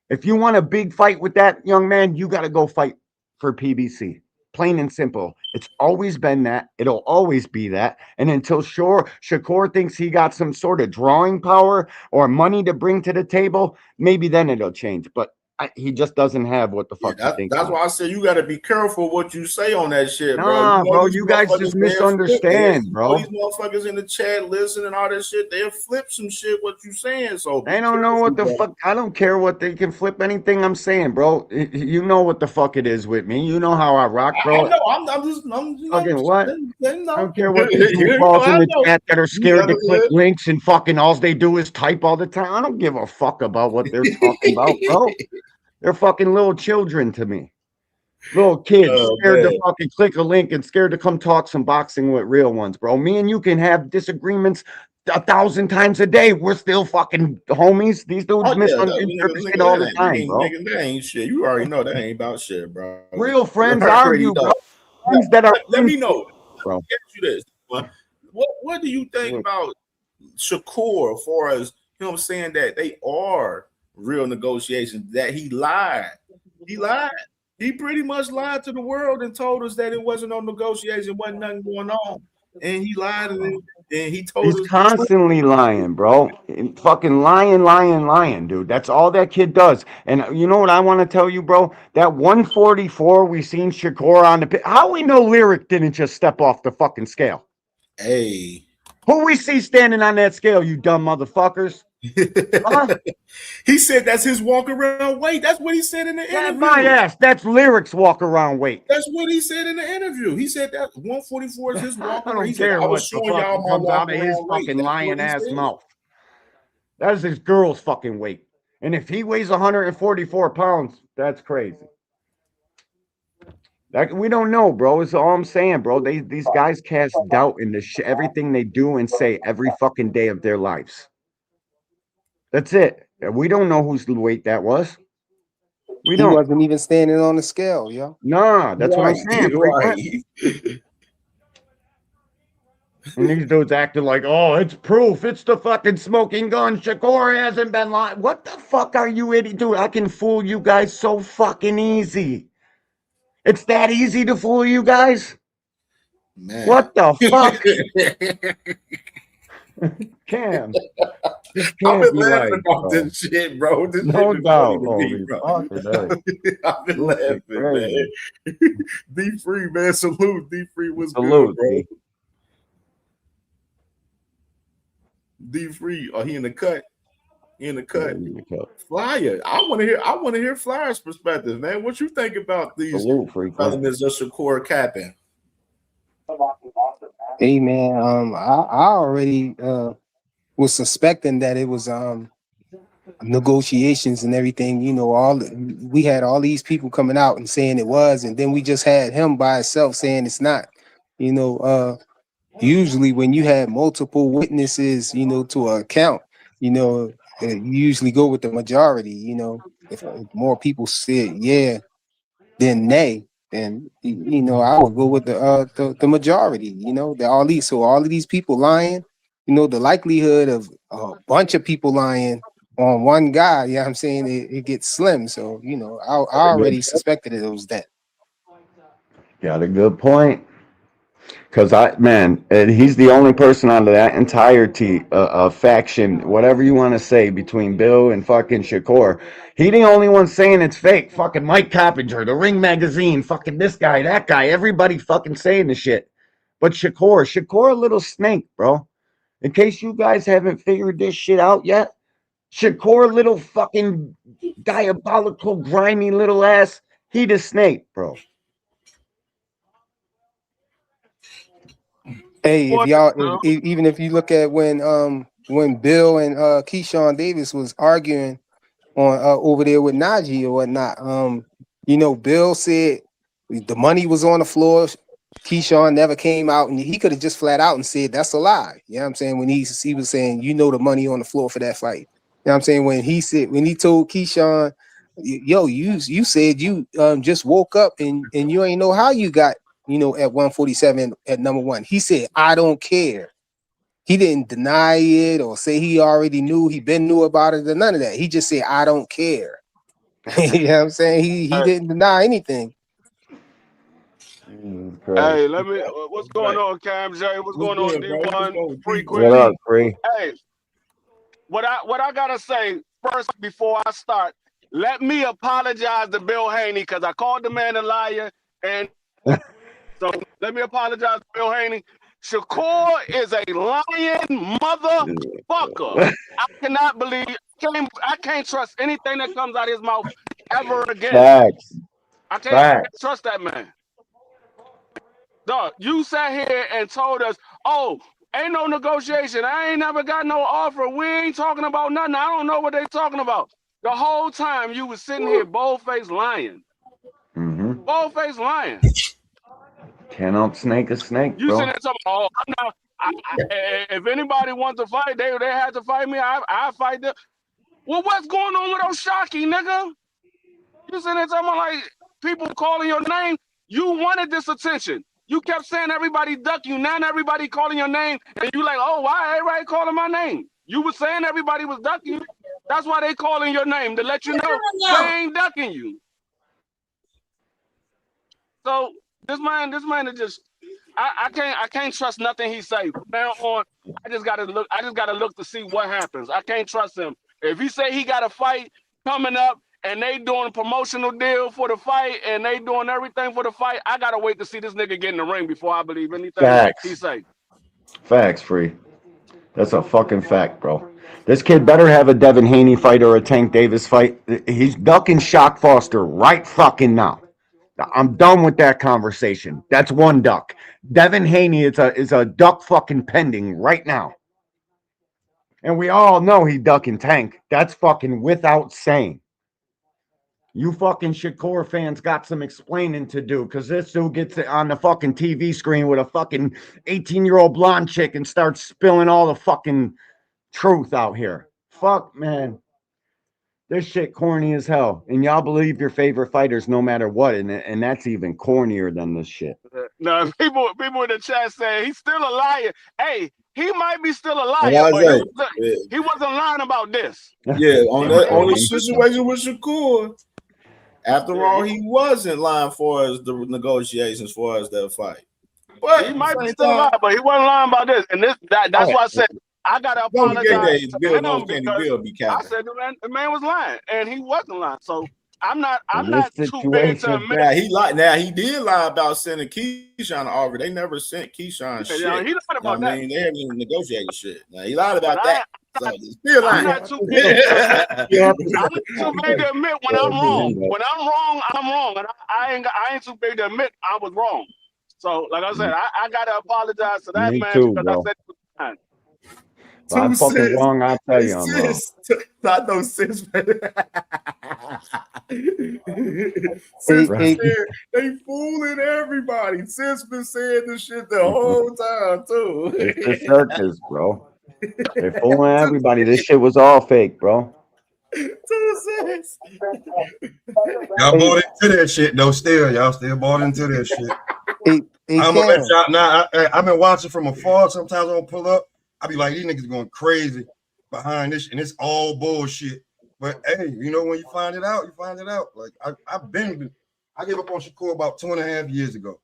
If you want a big fight with that young man, you got to go fight for PBC. Plain and simple. It's always been that. It'll always be that. And until Shakur thinks he got some sort of drawing power or money to bring to the table, maybe then it'll change. But he just doesn't have what the fuck he thinks. That's why I said you got to be careful what you say on that shit, bro. Nah, bro, you guys just misunderstand, bro. These motherfuckers in the chat listening and all that shit, they'll flip some shit what you saying. So they don't know what the fuck. I don't care what they can flip anything I'm saying, bro. You know what the fuck it is with me. You know how I rock, bro. I know. I'm just fucking what? I don't care what You people know, calls in I the know. chat that are scared to You click know, links and fucking all they do is type all the time. I don't give a fuck about what they're talking about, bro. They're fucking little children to me. Little kids scared to fucking click a link and scared to come talk some boxing with real ones, bro. Me and you can have disagreements 1,000 times a day. We're still fucking homies. These dudes misunderstood all the time, bro. That ain't shit. You already know that ain't about shit, bro. Real friends argue, bro. Friends that are let me know, bro. Let me ask you this. What do you think about Shakur as far as, you know what I'm saying, that they are real negotiations, that he lied? He lied. He pretty much lied to the world and told us that it wasn't no negotiation, wasn't nothing going on. And he lied and he told us. He's constantly lying, bro. Fucking lying, dude. That's all that kid does. And you know what I want to tell you, bro? That 144 we seen Shakur on the pit. How we know Lyric didn't just step off the fucking scale? Hey. Who we see standing on that scale, you dumb motherfuckers? He said that's his walk around weight. That's what he said in the That's interview. my ass. That's Lyric's walk around weight. That's what he said in the interview. He said that 144 is his walk I around. He don't said, care I was what the showing y'all fuck my comes walk out of his around weight. fucking That's what lying he ass said. mouth. That is his girl's fucking weight. And if he weighs 144 pounds, that's crazy. That, we don't know, bro. It's all I'm saying, bro. These guys cast doubt into everything they do and say every fucking day of their lives. That's it. We don't know whose weight that was. We He don't. wasn't even standing on the scale, yo. Nah, that's what I'm saying. Right. And these dudes acting like, oh, it's proof. It's the fucking smoking gun. Shakur hasn't been lying. What the fuck are you idiot? Dude, I can fool you guys so fucking easy. It's that easy to fool you guys? Man. What the fuck? Cam. This I've can't been be laughing right, about bro. this shit, bro. This No shit is doubt. funny to me, Holy bro. fuck, today. I've been This laughing, is crazy. man. D Free, man. Salute. D Free was Salute, good, bro. D. D Free. Oh, he in the cut. He in the cut. Yeah, in the cut. Flyer. I want to hear Flyer's perspective, man. What you think about these Salute, Free. elements of Shakur capping? Hey man, I already was suspecting that it was negotiations and everything. You know, we had all these people coming out and saying it was, and then we just had him by himself saying it's not. You know, usually when you have multiple witnesses, you know, to an account, you know, you usually go with the majority. You know, if more people said yeah than nay, then you know I would go with the majority. You know, all of these people lying. You know, the likelihood of a bunch of people lying on one guy, you know what I'm saying, it gets slim. So, you know, I already suspected it was that. Got a good point. Because he's the only person out of that entirety faction, whatever you want to say, between Bill and fucking Shakur. He the only one saying it's fake. Fucking Mike Coppinger, the Ring Magazine, fucking this guy, that guy, everybody fucking saying the shit. But Shakur a little snake, bro. In case you guys haven't figured this shit out yet, Shakur little fucking diabolical, grimy little ass, he the snake, bro. Hey, if y'all, even if you look at when Bill and Keyshawn Davis was arguing on over there with Najee or whatnot, you know, Bill said the money was on the floor. Keyshawn never came out, and he could have just flat out and said that's a lie. You know what I'm saying? When he was saying, you know, the money on the floor for that fight. You know what I'm saying? When he told Keyshawn, yo, you said you just woke up and you ain't know how you got, you know, at 147 at number one. He said, I don't care. He didn't deny it or say he already knew, he been knew about it or none of that. He just said, I don't care. You know what I'm saying? He didn't deny anything. Hey, let me. What's going on, Cam J? What's going on, D1? Free quickly. What up, Free? Hey, what I gotta say first before I start, let me apologize to Bill Haney because I called the man a liar, and so let me apologize to Bill Haney. Shakur is a lying motherfucker. I cannot believe. I can't trust anything that comes out of his mouth ever again. Facts. I can't trust that man. Dog, you sat here and told us, oh, ain't no negotiation. I ain't never got no offer. We ain't talking about nothing. I don't know what they talking about. The whole time you was sitting here bold-faced lying. Mm-hmm. Bold-faced lying. Can't outsnake a snake, You bro. sitting there talking, oh, I'm not. If anybody wants to fight, they had to fight me. I fight them. Well, what's going on with O'Shaquie, nigga? You sitting there talking like people calling your name. You wanted this attention. You kept saying everybody duck you. Now everybody calling your name, and you like, oh, why everybody calling my name? You were saying everybody was ducking you. That's why they calling your name, to let you know they ain't ducking you. So this man is just, I can't trust nothing he say. From now on, I just gotta look to see what happens. I can't trust him. If he say he got a fight coming up, and they doing a promotional deal for the fight, and they doing everything for the fight, I gotta wait to see this nigga get in the ring before I believe anything he say. Facts, Free. That's a fucking fact, bro. This kid better have a Devin Haney fight or a Tank Davis fight. He's ducking Shock Foster right fucking now. I'm done with that conversation. That's one duck. Devin Haney is a duck fucking pending right now. And we all know he ducking Tank. That's fucking without saying. You fucking Shakur fans got some explaining to do, because this dude gets it on the fucking TV screen with a fucking 18-year-old blonde chick and starts spilling all the fucking truth out here. Fuck, man. This shit corny as hell. And y'all believe your favorite fighters no matter what, and that's even cornier than this shit. No, people in the chat say he's still a liar. Hey, he might be still a liar, Exactly. but he wasn't lying about this. Yeah, on the situation with Shakur. After all, he wasn't lying for us the negotiations for us that fight. But He might be still a liar, but he wasn't lying about this. And that's why I said I gotta apologize to him because I said the man was lying, and he wasn't lying. So I'm not too big to admit. Now he lied. Now he did lie about sending Keyshawn over. They never sent Keyshawn shit. He lied about that. I mean, they haven't even negotiated shit. Now he lied about that. So still lying. I'm not too big to admit when I'm wrong. When I'm wrong, I'm wrong, and I ain't too big to admit I was wrong. So, like I said, I gotta apologize to that man because I said it was fine. If I'm fucking wrong, I'll tell you I'm wrong. Not no sis, man. They fooling everybody. Sis been saying this shit the whole time too. It's the circus, bro. They're fooling everybody. This shit was all fake, bro. Y'all bought into that shit though. Y'all still bought into that shit. I'm gonna let y'all now. I've been watching from afar. Sometimes I don't pull up. I be like, these niggas going crazy behind this, and it's all bullshit. But hey, you know, when you find it out, you find it out. Like I gave up on Shakur about 2.5 years ago,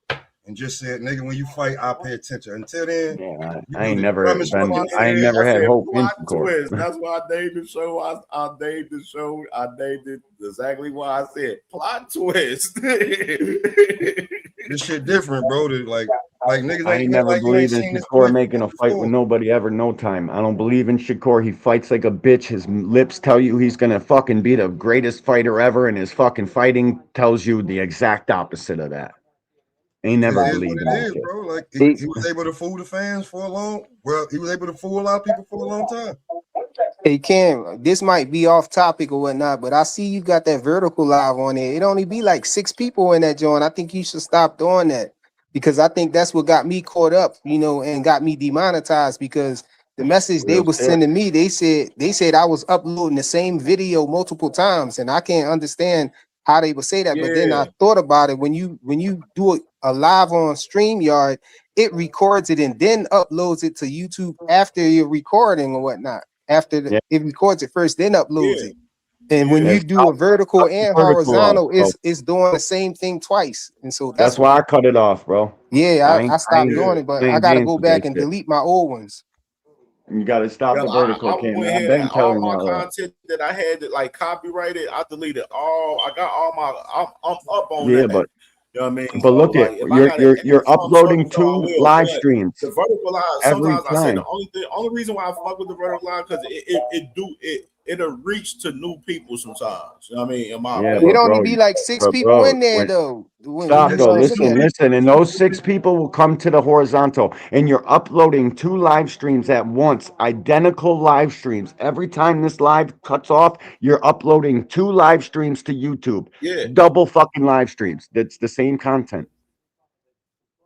and just said, nigga, when you fight, I'll pay attention. Until then, I ain't never had hope in Shakur. That's why I named the show. I named the show. I named it exactly why I said plot twist. This shit different, bro. Like niggas. I ain't never believed in Shakur making a fight with nobody ever, no time. I don't believe in Shakur. He fights like a bitch. His lips tell you he's gonna fucking be the greatest fighter ever, and his fucking fighting tells you the exact opposite of that. Ain't never believed in that shit. Bro. Like he was able to fool the fans for a long. Well, he was able to fool a lot of people for a long time. Hey Cam, this might be off topic or whatnot, but I see you got that vertical live on there. It only be like 6 people in that joint. I think you should stop doing that because I think that's what got me caught up, you know, and got me demonetized because the message they was sending me, they said I was uploading the same video multiple times, and I can't understand how they would say that. But then I thought about it when you do a live on StreamYard, it records it and then uploads it to YouTube after you're recording or whatnot. After it records it first, then uploads it. And when you do a vertical and horizontal, it's doing the same thing twice. And so that's why I cut it off, bro. Yeah, I stopped doing it, but I gotta go back and delete my old ones. You gotta stop the vertical, Cam. I've been telling all you my content that I had that like copyrighted, I deleted all. I got all my. I'm up on that. But you know what I mean? But look at you're uploading 2 live streams. The vertical live. Every Sometimes I say time. the only reason why I fuck with the vertical live because it'll reach to new people sometimes. You know what I mean? It only be like 6 people in there though. Stop though. Listen, and those 6 people will come to the horizontal, and you're uploading 2 live streams at once, identical live streams. Every time this live cuts off, you're uploading 2 live streams to YouTube. Yeah. Double fucking live streams. That's the same content.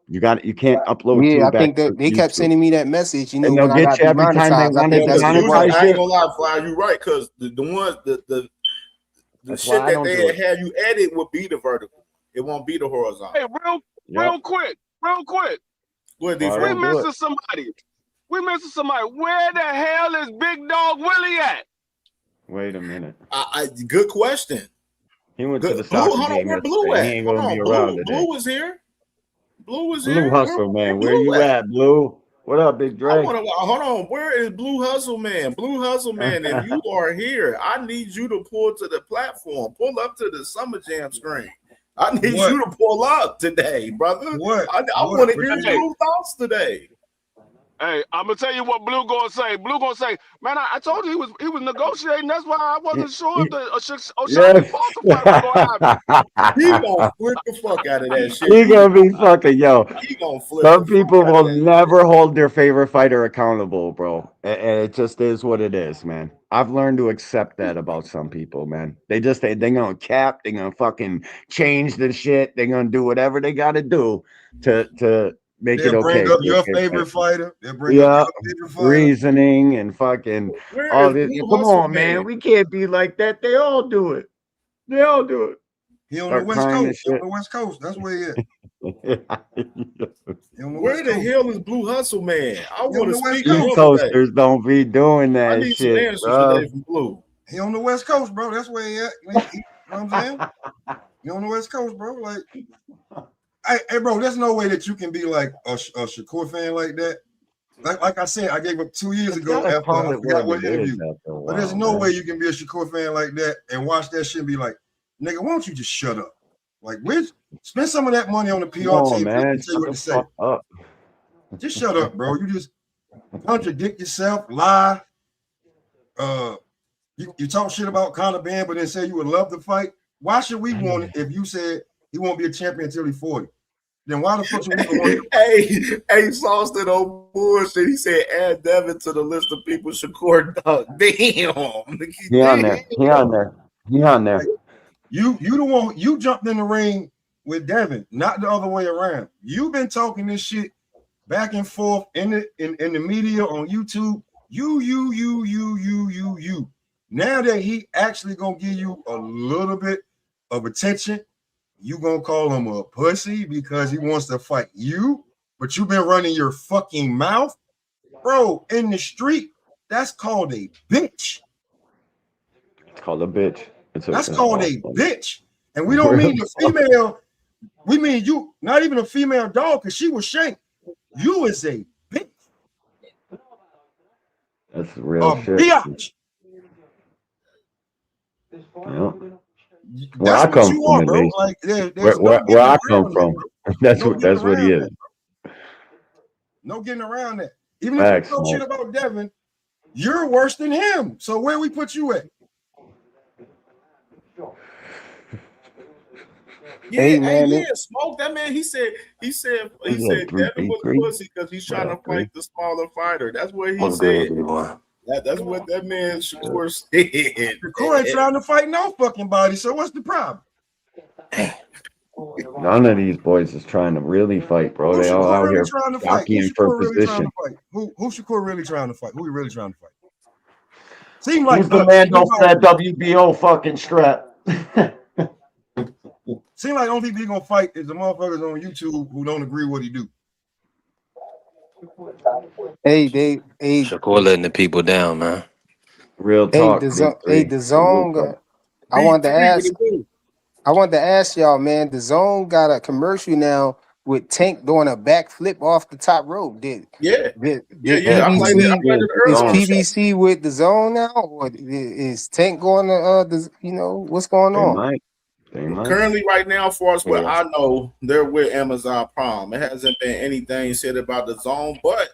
You can't upload. Yeah, 2 I back think to that they kept YouTube. sending me that message. You know, And they'll when I get got you every time they demonetized, I want think to that's demonetize why. I ain't gonna lie, Fly, you right, because the ones the That's shit why I that don't do they it. had you edit would be the vertical. It won't be the horizontal. Hey, real quick. What We missing somebody. Where the hell is Big Dog Willie at? Wait a minute. Good question. He went to the Blue, soccer hold on, game where Blue yesterday. at? He ain't Hold gonna on, be around today. Blue was here. Blue was Blue here. Hustle, man. Where you at, Blue? What up, Big Dre? Hold on. Where is Blue Hustle Man? Blue Hustle Man, if you are here, I need you to pull to the platform. Pull up to the Summer Jam screen. I need you to pull up today, brother. I want to hear your thoughts today. Hey, I'm gonna tell you what Blue gonna say. Blue gonna say, man, I told you he was negotiating. That's why I wasn't sure if the O'Shaquie Foster fight was gonna happen. He gonna flip the fuck out of that shit. He gonna be fucking He gonna flip. Some people will never hold their favorite fighter accountable, bro. And it just is what it is, man. I've learned to accept that about some people, man. They gonna cap, they gonna fucking change the shit, they gonna do whatever they gotta do to make it okay. Bring up your favorite fighter. They'll bring up your favorite fighter. Reasoning and fucking all this. Come on, man. We can't be like that. They all do it. They all do it. He on the West Coast. He on the West Coast. That's where he is. Where the hell is Blue Hustle, man? I want to speak to East Coasters don't be doing that I need some shit, answers bro. today from Blue. He on the West Coast, bro. That's where he at. You know what I'm saying? He on the West Coast, bro. Like, hey, bro, there's no way that you can be like a Shakur fan like that. Like I said, I gave up 2 years ago after I forgot what interview. But there's no way you can be a Shakur fan like that and watch that shit and be like, nigga, why don't you just shut up? Like, spend some of that money on the PR team and tell you what to say. Just shut up, bro. You just contradict yourself, lie. You talk shit about Conor Benn, but then say you would love to fight. Why should we want it if you said he won't be a champion until he's 40? Then why the fuck should we want it? Hey, Sauce did on bullshit. He said add Devin to the list of people Shakur dug. Damn. He on there. He on there. He on there. You the one, you jumped in the ring with Devin, not the other way around. You've been talking this shit back and forth in the media on YouTube. You. Now that he actually gonna give you a little bit of attention, you gonna call him a pussy because he wants to fight you, but you've been running your fucking mouth, bro. In the street, that's called a bitch. It's called a bitch. That's called a bitch. And we don't mean the female, we mean you, not even a female dog, because she was shanked. You is a bitch. That's real shit. Biatch. Yep. Where I come from, at least. Like, where I come from, that's what he is. No getting around that. Even if you talk shit about Devin, you're worse than him. So where we put you at? Yeah, man, Smoke. That man, he said Devin was pussy because he's trying to fight the smaller fighter. That's what he said. That's what that man Shakur said. Shakur ain't trying to fight no fucking body. So what's the problem? None of these boys is trying to really fight, bro. They all out here jockeying for position. Who Shakur really trying to fight? Who he really trying to fight? Seems like who's the man off that WBO fucking strap? Seems like the only people he gonna fight is the motherfuckers on YouTube who don't agree with what he do. Hey, Shakur letting the people down, man. Real talk. The Zone. I wanted to ask y'all, man. The Zone got a commercial now with Tank doing a backflip off the top rope. Is PBC with the Zone now, or is Tank going to what's going on? Currently, right now, for us, what I know, they're with Amazon Prime. It hasn't been anything said about the Zone, but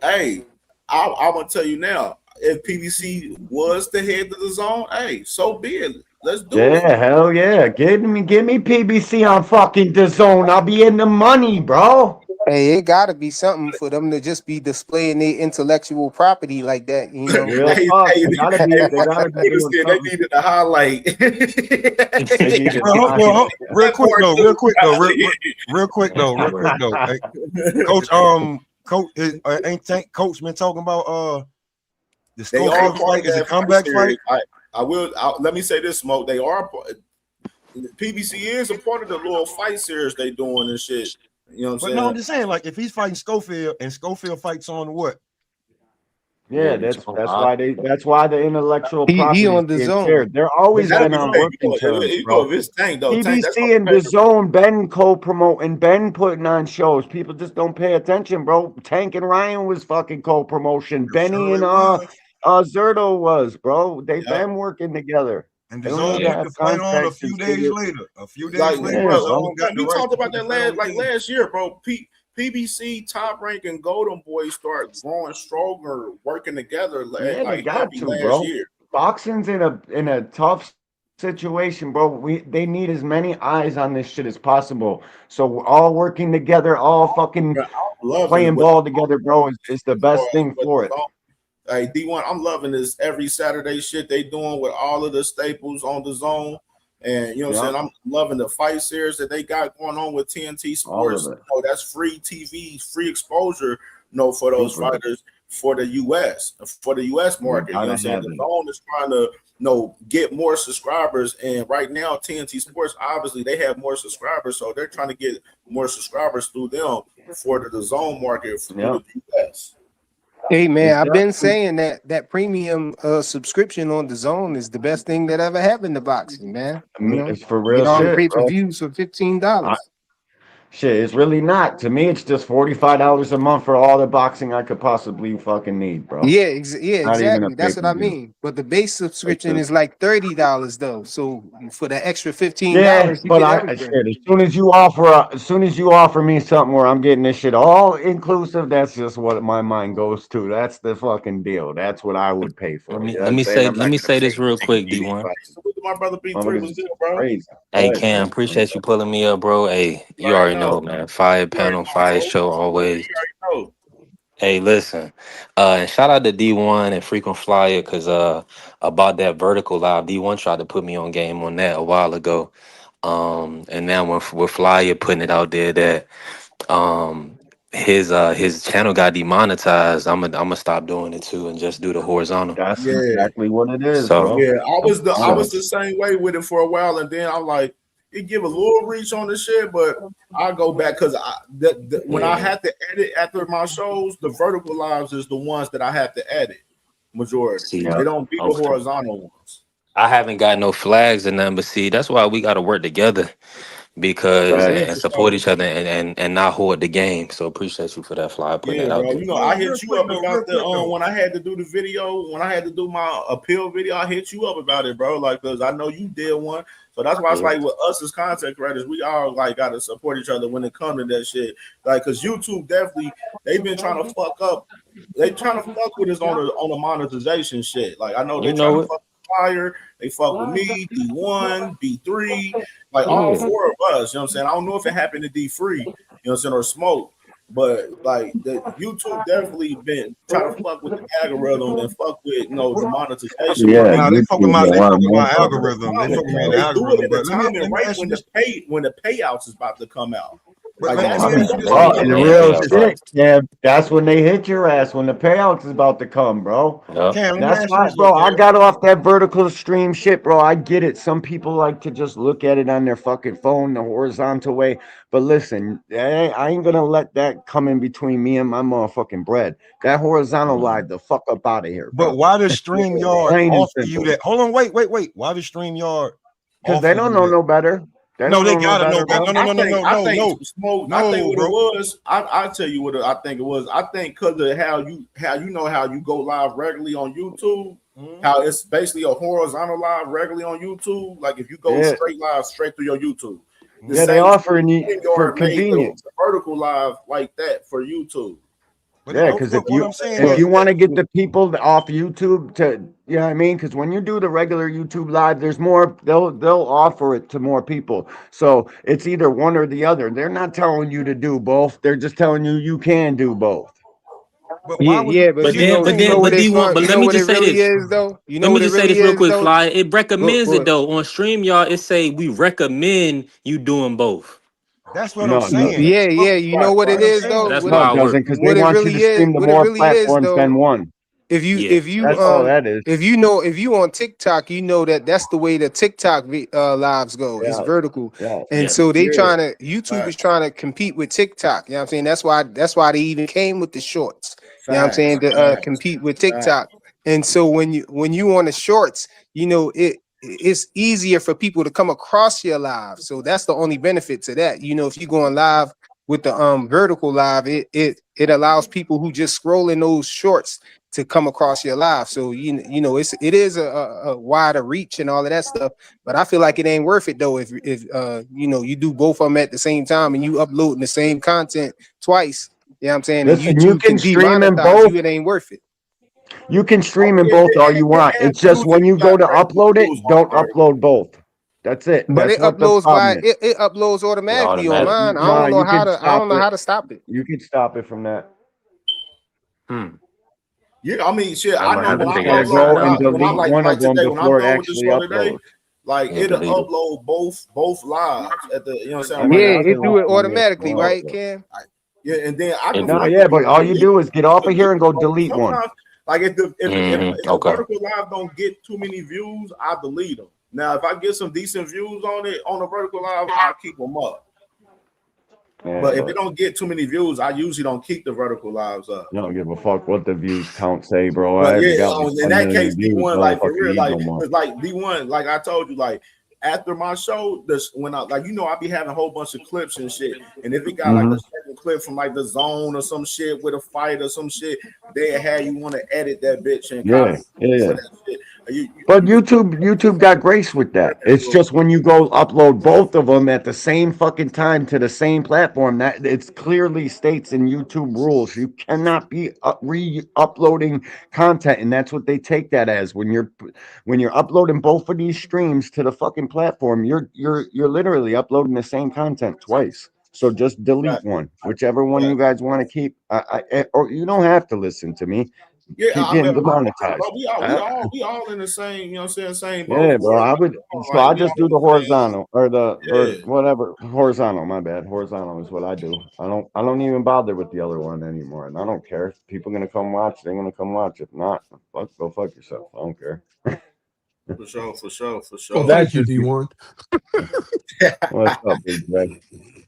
hey, I'm gonna tell you now, if PBC was the head of the Zone, hey, so be it. Let's do it. Yeah, hell yeah. Give me PBC on fucking the Zone. I'll be in the money, bro. Hey, it gotta be something for them to just be displaying their intellectual property like that, you know. They needed a highlight. Real quick though. Hey, Coach, ain't Tank Coach been talking about the Schofield fight is a comeback fight? Let me say this, Smoke. They are PBC is a part of the little fight series they doing and shit. You know what I'm saying? No, I'm just saying, like, if he's fighting Schofield and Schofield fights on what? Yeah, that's why the intellectual property on the Zone. Shared. They're always been on working terms, bro. PBC and the Zone been co-promoting, been putting on shows. People just don't pay attention, bro. Tank and Ryan was fucking co-promotion. Benny and Zerto was, bro. They've been working together. And the Zone got to fight on a few days later. We talked about that last year, bro. PBC, Top Rank, and Golden Boy start growing stronger, working together Yeah, like they got to, last bro. year. Boxing's in a tough situation, bro. They need as many eyes on this shit as possible. So we're all working together, all fucking playing ball together, bro. Is the best thing for it. Hey, D1, I'm loving this every Saturday shit they doing with all of the staples on the zone. And you know what I'm saying? I'm loving the fight series that they got going on with TNT Sports. You know, that's free TV, free exposure, for those fighters for the US market. You know what I'm saying? The zone is trying to get more subscribers. And right now, TNT Sports, obviously, they have more subscribers, so they're trying to get more subscribers through them for the zone market for the US. Hey man, I've been saying that premium subscription on the zone is the best thing that ever happened to boxing, man. I mean, it's for real shit, pay-per-views for $15. Shit, it's really not. To me, it's just $45 a month for all the boxing I could possibly fucking need, bro. Yeah, exactly. That's what I mean. But the base subscription is like $30 though. So for the extra $15, but as soon as you offer me something where I'm getting this shit all inclusive, that's just what my mind goes to. That's the fucking deal. That's what I would pay for. Let me say this real quick, D1. My brother B3 was good, bro. Hey Cam, appreciate you pulling me up, bro. Hey, you already know, man. Fire panel, fire show always. Hey, listen. And shout out to D1 and Frequent Flyer, because about that vertical live, D1 tried to put me on game on that a while ago. And now with Flyer putting it out there that his channel got demonetized, I'm gonna stop doing it too and just do the horizontal. That's exactly what it is. So, bro. Yeah, I was the same way with it for a while, and then I'm like, it give a little reach on the shit, but I go back because when I had to edit after my shows, the vertical lives is the ones that I have to edit. Majority, they don't be the horizontal ones. I haven't got no flags and nothing, but see, that's why we got to work together because and support each other and not hoard the game. So appreciate you for that, Fly, putting that out there. You know, I hit you up about the when I had to do the video, when I had to do my appeal video, I hit you up about it, bro. Like, because I know you did one. So that's why it's like with us as content creators, we all like got to support each other when it comes to that shit. Like, because YouTube definitely, they've been trying to fuck up. They trying to fuck with us on the monetization shit. Like, I know they're trying to fuck Fire, they fuck with me, D1, B3, like all four of us. You know what I'm saying? I don't know if it happened to D3, you know what I'm saying, or Smoke. But like the YouTube definitely been trying to fuck with the algorithm and fuck with the monetization. Yeah, they fucking my algorithm. They fucking me the algorithm. But let me right when the payouts is about to come out. Like the real shit, yeah. That's when they hit your ass when the payouts is about to come, bro. That's why, bro. I got off that vertical stream shit, bro. I get it. Some people like to just look at it on their fucking phone the horizontal way. But listen, I ain't gonna let that come in between me and my motherfucking bread. That horizontal live the fuck up out of here. Bro. But why does StreamYard offer you that? Hold on, wait. Why does StreamYard? Because they don't know no better. They gotta know better. No. I think what it was. I'll tell you what I think it was. I think because of how you go live regularly on YouTube, how it's basically a horizontal live regularly on YouTube. Like if you go straight live straight through your YouTube. They offer you for convenience. Vertical live like that for YouTube. Yeah, because if you want to get the people off YouTube to, you know what I mean? Because when you do the regular YouTube live, there's more, they'll offer it to more people. So it's either one or the other. They're not telling you to do both. They're just telling you can do both. But let me just say this. Let me just say this real quick, Fly. It recommends it though on StreamYard. It say we recommend you doing both. That's what I'm saying. Yeah. You know what it is though. That's why it doesn't, because they want you to stream to more platforms than one. If you that's all that is. If you on TikTok, you know that's the way the TikTok lives go. It's vertical. And so YouTube is trying to compete with TikTok. You know what I'm saying? That's why they even came with the shorts. You know what I'm saying? To compete with TikTok. And so when you on the shorts, it's easier for people to come across your live. So that's the only benefit to that. If you're going live with the vertical live, it allows people who just scroll in those shorts to come across your live. So you know it is a wider reach and all of that stuff. But I feel like it ain't worth it though if you know you do both of them at the same time and you uploading the same content twice. You know what I'm saying? Listen, and you YouTube can stream in both. it ain't worth it. You can stream in both all you want. It's just when you go to upload it, don't upload both. That's it. But That's it what the uploads problem is. it uploads automatically on mine. Nah, I don't know you how can to stop it. stop it. You can stop it from that. Yeah, I mean, shit. I'm I gonna know have to when I figure that upload, shit out. when I delete one of them today, when I'm before it done with the actually show today, uploads. like Yeah, it'll delete 'em. upload both lives at the, you know what I'm saying? Yeah, Right it do it on automatically, there. right, Cam? Yeah, and then I can. No, yeah, but all you do is get off of here and go delete one. Sometimes, like if the Okay. vertical live don't get too many views, I delete them. Now, if I get some decent views on it on the vertical live, I'll keep them up. Yeah, But if it don't get too many views, I usually don't keep the vertical lives up. I don't give a fuck what the views count say, bro. But I yeah, got like in 10 that million case, views. D1, Don't like for fucking real, need like no more. it's like D1, like I told you, like after my show, this when I like I be having a whole bunch of clips and shit. And if it got like a certain clip from like the zone or some shit with a fight or some shit, they had you want to edit that bitch and Yeah, copy yeah. for that shit. But YouTube got grace with that. It's just when you go upload both of them at the same fucking time to the same platform, that it's clearly states in YouTube rules you cannot be re-uploading content, and that's what they take that as. When you're uploading both of these streams to the fucking platform, you're literally uploading the same content twice. So just delete one, whichever one you guys want to keep. Or you don't have to listen to me. Yeah, Keep I getting mean, demonetized. bro, we all in the same, you know what I'm saying, same boat. Yeah, bro. I would. So I just do the horizontal or or Yeah. whatever horizontal. My bad. Horizontal is what I do. I don't even bother with the other one anymore, and I don't care. If people gonna come watch, they're gonna come watch. If not, go fuck yourself. I don't care. For sure. Well, thank you, D1. What's up, Big Dre?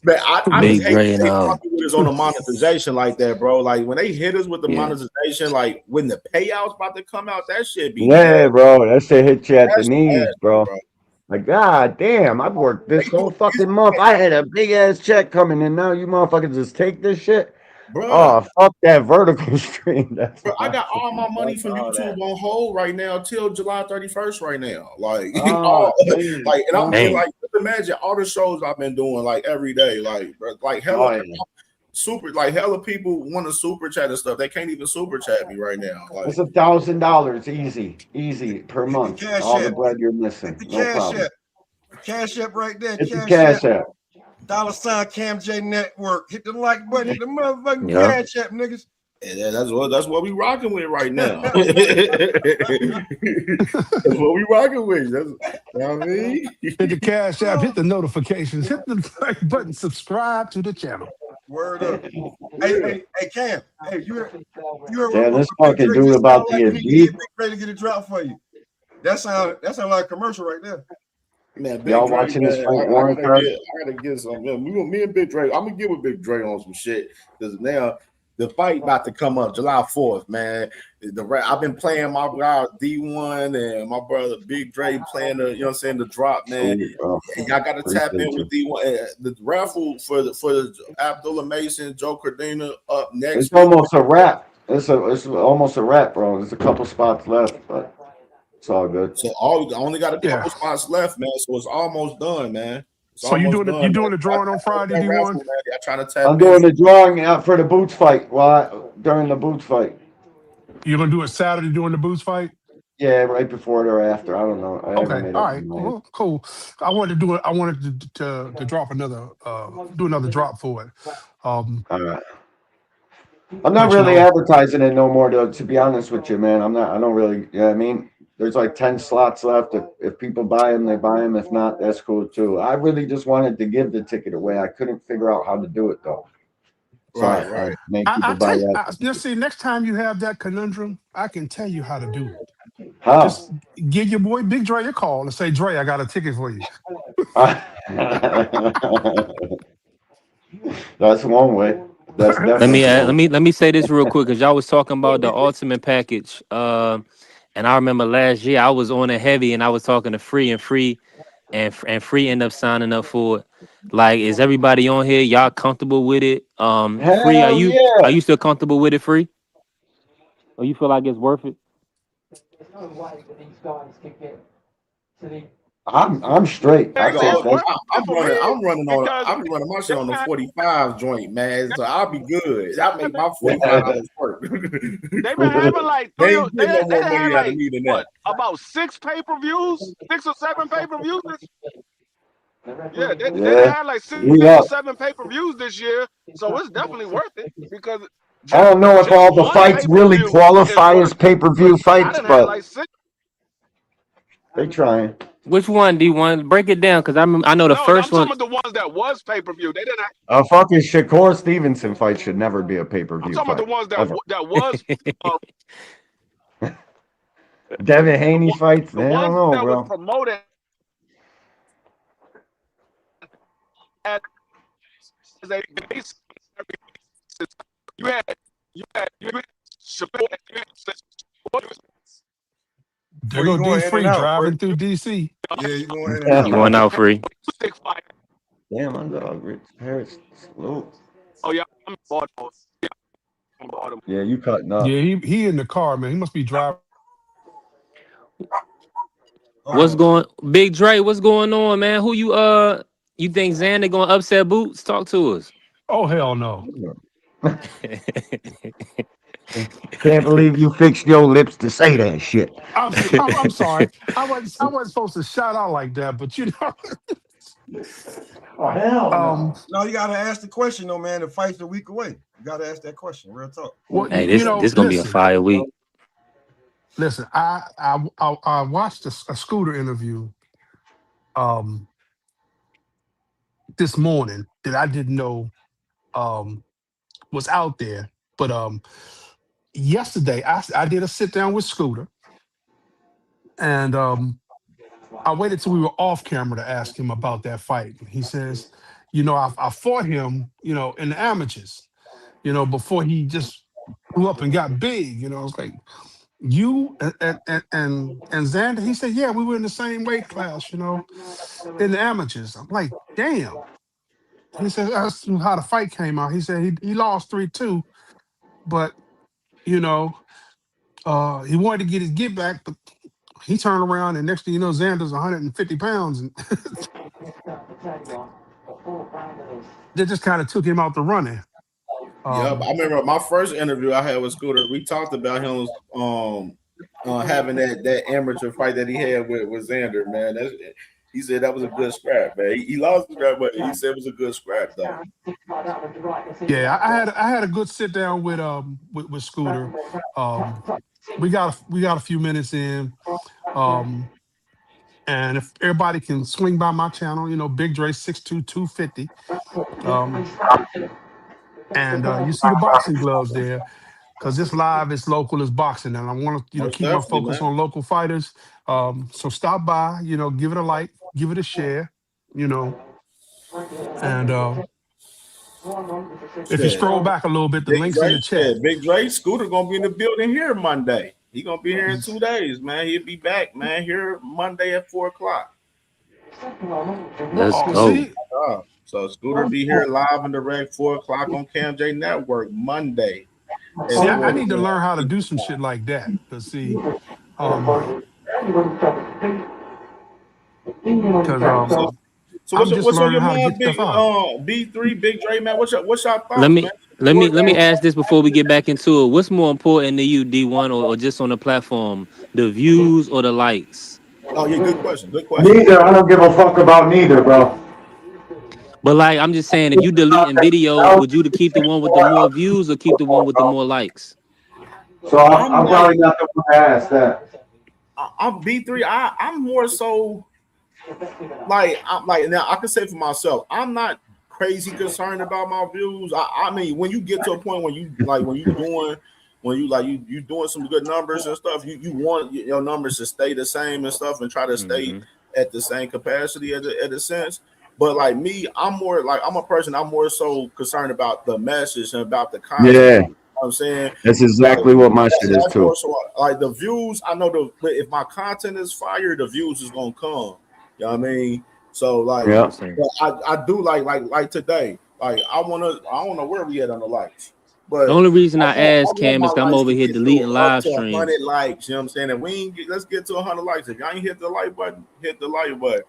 But I Big just hate Dre and with us on the monetization like that, bro. Like when they hit us with the monetization, like when the payouts about to come out, that shit be Yeah, bro. That shit hit you at the That's knees, bad, bro. bro. Like, god damn, I've worked this whole fucking month. I had a big ass check coming, and now you motherfuckers just take this shit. Bro. Oh, fuck that vertical stream. That's Bro, I got all my money from YouTube on hold right now till July 31st right now. Like, like, and I'm Dang. like, just imagine all the shows I've been doing like every day, like, bro, like hella hella people want to super chat and stuff. They can't even super chat me right now. Like, It's $1,000 easy per month. Cash All the App. bread you're missing. The No Cash problem. App. Cash App right there. It's the Cash App. $ Cam J Network. Hit the like button. Hit the motherfucking Yeah. Cash App, niggas. yeah, that's what we rocking with right now. That's what we rocking with. That's, you know what I mean? Hit the Cash App, hit the notifications, hit the like button, subscribe to the channel. Word up. Hey, Cam. Hey, you Yeah, this fucking dude about to get beat. Ready to get a drop for you. That sound like a commercial right there. Man, Big Y'all Dre, watching this man, Frank I Warren card? gotta get some. Man, me and Big Dre. I'm gonna get with Big Dre on some shit because now the fight about to come up July 4th, man. I've been playing my guy D1 and my brother Big Dre playing the, you know what I'm saying, the drop, man. And y'all gotta tap in with D1. The raffle for the Abdullah Mason, Joe Cardina up next. It's almost a wrap. It's almost a wrap, bro. There's a couple spots left, but it's all good. So I only got a couple spots left, man. So it's almost done, man. So you doing the drawing on Friday, D1? I try to tap I'm doing the drawing out for the Boots fight during the Boots fight. You're gonna do it Saturday during the Boots fight? Yeah, right before it or after. I don't know. I haven't Okay, made all up right, my mind. well, cool. I wanted to do it. I wanted to drop another, do another drop for it. All right. I'm not But, you really know- advertising it no more, though. To be honest with you, man, I don't really. Yeah, I mean, there's like 10 slots left. If people buy them, they buy them. If not, that's cool too. I really just wanted to give the ticket away. I couldn't figure out how to do it though. So I made people buy that. Let's see. Next time you have that conundrum, I can tell you how to do it. How? Just give your boy Big Dre a call and say, Dre, I got a ticket for you. That's one way. That's Let me say this real quick because y'all was talking about the ultimate package. And I remember last year I was on it heavy and I was talking to Free and Free ended up signing up for it. Like, is everybody on here? Y'all comfortable with it? Free, are you still comfortable with it, Free? Or you feel like it's worth it? I'm straight. I take that. I'm running my shit on the 45 joint, man. So I'll be good. I'll make my $45 work. They've been having like They three. ain't They getting no more had money out of like me than what? that. About 6 pay-per-views, 6 or 7 pay-per-views. Yeah, they Yeah. had like 6 We or up. 7 pay-per-views this year, so it's definitely worth it because I don't know if all the one fights really pay-per-view qualify is as worth it. pay-per-view I fights, done had but like 6. they trying. Which one, D1? Break it down, because I know the No, first I'm talking one. about the ones that was pay-per-view. They didn't. A fucking Shakur Stevenson fight should never be a I'm pay-per-view talking about the fight. ones Ever. that was Devin Haney fights? the I don't ones know, that was bro. promoted at as a base. You had Chappelle. There Free go going D in and Free out. driving Free. through DC. Yeah, you going in and out. You going out free? Damn, my dog Rich Harris slow. Oh yeah, I'm in Baltimore. Yeah, I'm in Baltimore. Yeah, you cutting up. Yeah, he in the car, man. He must be driving. What's going, Big Dre? What's going on, man? Who you think Xander gonna upset Boots? Talk to us. Oh hell no. Can't believe you fixed your lips to say that shit. I'm sorry. I wasn't supposed to shout out like that, but you know. Oh hell no. No, you gotta ask the question though, man. The fight's a week away. You gotta ask that question. Real talk. Well, Hey, you know, this gonna be a fire week. Listen, I watched a Scooter interview this morning that I didn't know was out there. But yesterday I did a sit down with Scooter, and I waited till we were off camera to ask him about that fight. He says, you know, I fought him, you know, in the amateurs, you know, before he just grew up and got big. You know, I was like, you and Xander. He said, yeah, we were in the same weight class, you know, in the amateurs. I'm like, damn. He said, that's how the fight came out. He said he lost 3-2, but you know, he wanted to get his get back, but he turned around and next thing you know, Xander's 150 pounds, and they just kind of took him out the running. Yeah, I remember my first interview I had with Scooter. We talked about him having that amateur fight that he had with Xander, man. He said that was a good scrap, man. He lost the scrap, but he said it was a good scrap, though. Yeah, I had a good sit down with Scooter. We got a few minutes in, and if everybody can swing by my channel, you know, Big Dre 6'2", 250, and you see the boxing gloves there, because it's live, it's local, it's boxing, and I want to Most keep my definitely, focus man. on local fighters. So stop by, you know, give it a like, give it a share, you know, and if you scroll back a little bit, the link's in the chat. Big Dre, Scooter gonna be in the building here Monday. He gonna be here in 2 days, man. He'll be back, man, here Monday at 4:00. Let's go. See? So Scooter be here live and direct 4:00 on CamJ Network Monday. See, I need to learn how to do some shit like that. Cause see, So what's on your mind, Big B3, Big Dre, man? What's your thoughts, man? Let me ask this before we get back into it. What's more important to you, D1, or just on the platform, the views or the likes? Oh yeah, good question. Good question. Neither. I don't give a fuck about neither, bro. But like, I'm just saying, if you deleting videos, would you to keep the one with the more views or keep the one with the more likes? So I'm probably not the one to ask that. I'm B3. I'm more so like now I can say for myself, I'm not crazy concerned about my views. I mean, when you get to a point when you doing some good numbers and stuff, you want your numbers to stay the same and stuff, and try to stay at the same capacity at a sense. But like me, I'm a person. I'm more so concerned about the message and about the content. Yeah. You know what I'm saying That's exactly what my shit is too. So, like the views, I know if my content is fire, the views is gonna come. You know what I mean? So like, but I do like today. Like I don't know where we at on the likes, But The only reason I want asked Cam is 'cause I'm likes over to here get deleting up live to streams. 100 likes. You know what I'm saying? And we ain't let's get to 100 likes. If y'all ain't hit the like button, hit the like button.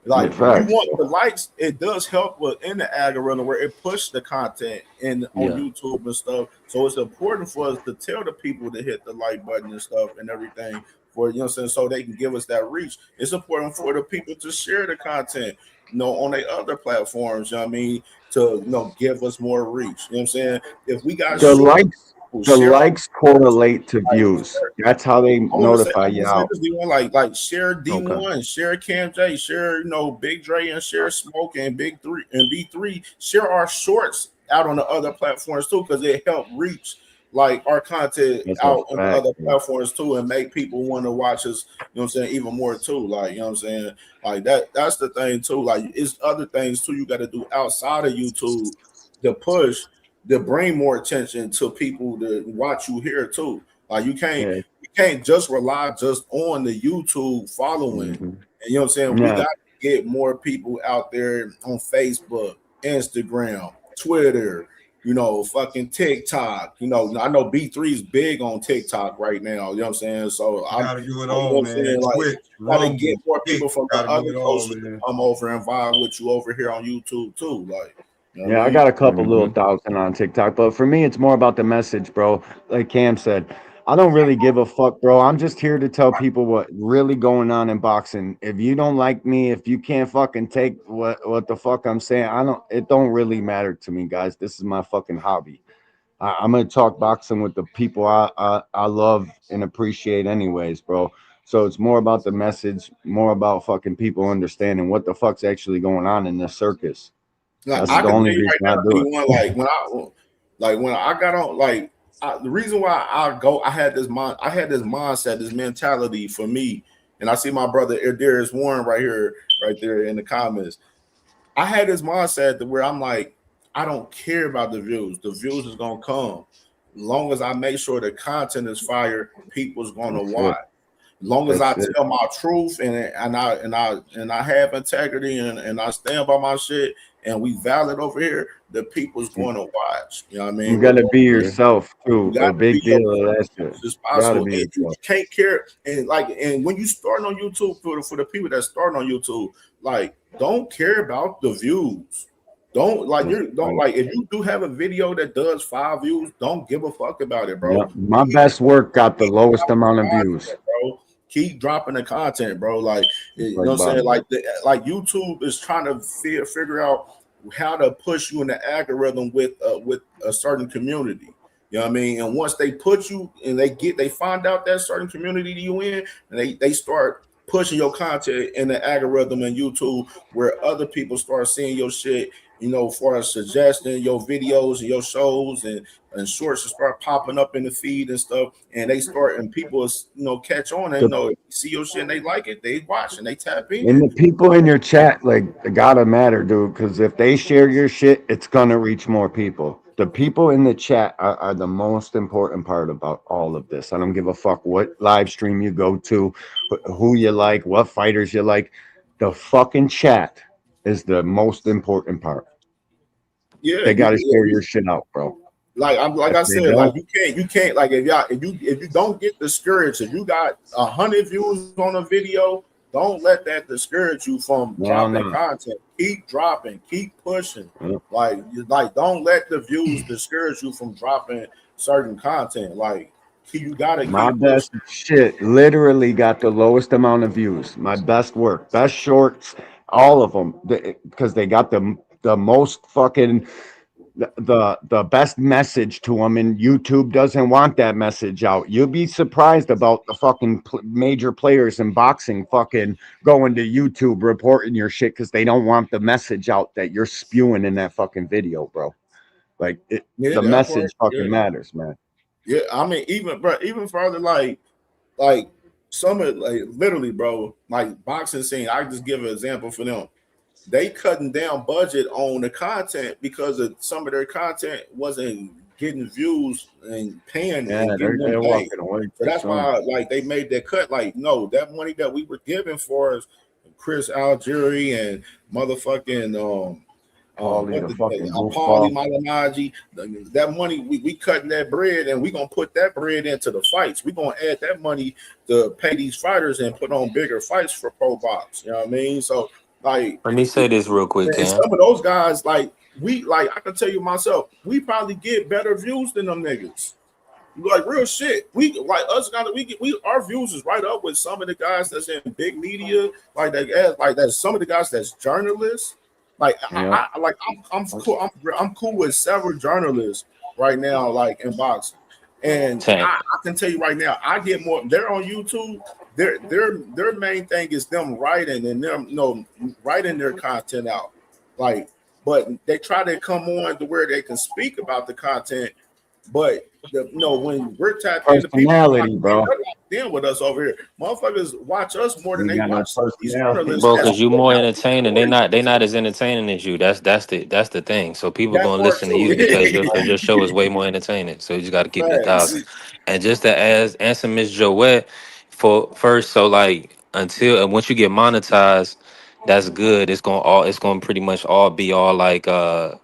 Like you want the likes, it does help within the algorithm where it pushes the content in on YouTube and stuff. So it's important for us to tell the people to hit the like button and stuff and everything for, you know what I'm saying, so they can give us that reach. It's important for the people to share the content, you know, on their other platforms, you know what I mean, to, you know, give us more reach. You know what I'm saying? If we got the likes correlate to views. That's how they notify you out. Like share D1, share Cam J, share, you know, Big Dre, and share Smoke and Big 3 and B3. Share our shorts out on the other platforms too, because it help reach like our content out on the other platforms too, and make people want to watch us, you know what I'm saying, even more too. Like, you know what I'm saying? Like that's the thing too. Like it's other things too you got to do outside of YouTube to push, to bring more attention to people to watch you here too. Like you can't just rely just on the YouTube following. And you know what I'm saying? We got to get more people out there on Facebook, Instagram, Twitter, you know, fucking TikTok. You know, I know B3 is big on TikTok right now. You know what I'm saying? So I gotta do it all, man. Like, gotta get more people from the other coasts to come over and vibe with you over here on YouTube too. Like, you know I got a couple little thousand on TikTok, but for me, it's more about the message, bro. Like Cam said, I don't really give a fuck, bro. I'm just here to tell people what really going on in boxing. If you don't like me, if you can't fucking take what the fuck I'm saying, it don't really matter to me, guys. This is my fucking hobby. I'm gonna talk boxing with the people I love and appreciate anyways, bro. So it's more about the message, more about fucking people understanding what the fuck's actually going on in this circus. Like, That's the only reason I do it. Like when I got on, like the reason why I had this mindset, this mentality for me, and I see my brother Darius Warren right there in the comments. I had this mindset where I'm like, I don't care about the views. The views is gonna come. As long as I make sure the content is fire, people's gonna watch. As long as I tell my truth and I have integrity and I stand by my shit and we valid over here, the people's going to watch. You know what I mean? You gotta be yourself too. A big deal of that shit. It's possible. You can't care. And when you start on YouTube, for the people that start on YouTube, like, don't care about the views. If you do have a video that does 5 views, don't give a fuck about it, bro. Yep. My best work got the lowest amount of views. Bro. Keep dropping the content, bro. Like, you know what I'm saying? Like YouTube is trying to figure out how to push you in the algorithm with a certain community. You know what I mean? And once they put you and they find out that certain community you in, and they start pushing your content in the algorithm in YouTube, where other people start seeing your shit, you know, for a suggestion, your videos and your shows and shorts to start popping up in the feed and stuff, and people, you know, catch on and, you know, see your shit and they like it, they watch and they tap in. And the people in your chat, like, they gotta matter, dude, because if they share your shit, it's gonna reach more people. The people in the chat are the most important part about all of this. I don't give a fuck what live stream you go to, who you like, what fighters you like. The fucking chat is the most important part. Yeah, they gotta share your shit out, bro. Like I said, like you can't like if you don't get discouraged, if you got 100 views on a video, don't let that discourage you from dropping content. Keep dropping, keep pushing. Like don't let the views discourage you from dropping certain content. Like you gotta keep my best shit literally got the lowest amount of views. My best work, best shorts, all of them, because they got the most fucking the best message to them, and YouTube doesn't want that message out. You'll be surprised about the fucking major players in boxing fucking going to YouTube reporting your shit because they don't want the message out that you're spewing in that fucking video, bro. Like the message fucking matters, man. Yeah, I mean, even further, like some of, like, literally, bro, like boxing scene. I just give an example for them. They cutting down budget on the content because of some of their content wasn't getting views and paying. Yeah, they're walking away. So that's why, like, they made that cut. Like, no, that money that we were giving for us, Chris Algieri and motherfucking Paulie the fucking Paulie goofball. Malignaggi. That money, we cutting that bread, and we gonna put that bread into the fights. We gonna add that money to pay these fighters and put on bigger fights for pro box. You know what I mean? So like, Let me say this real quick, and Cam. some of those guys, like I can tell you myself, we probably get better views than them niggas. Like real shit. We like us guys. Our views is right up with some of the guys that's in big media. Like that's some of the guys that's journalists. Like I'm cool with several journalists right now, like in boxing, and I can tell you right now, I get more. They're on YouTube. Their main thing is them writing and them writing their content out. Like, but they try to come on to where they can speak about the content. But when we're tapped into Personality, bro. They're locked in with us over here. Motherfuckers watch us more than they watch these journalists. Bro, because you more entertaining. They not as entertaining as you. That's the thing. So people gonna listen to you because your show is way more entertaining. So you just gotta keep it 1,000. And just to answer Miss Joette for first, so like once you get monetized, that's good. It's gonna pretty much all be like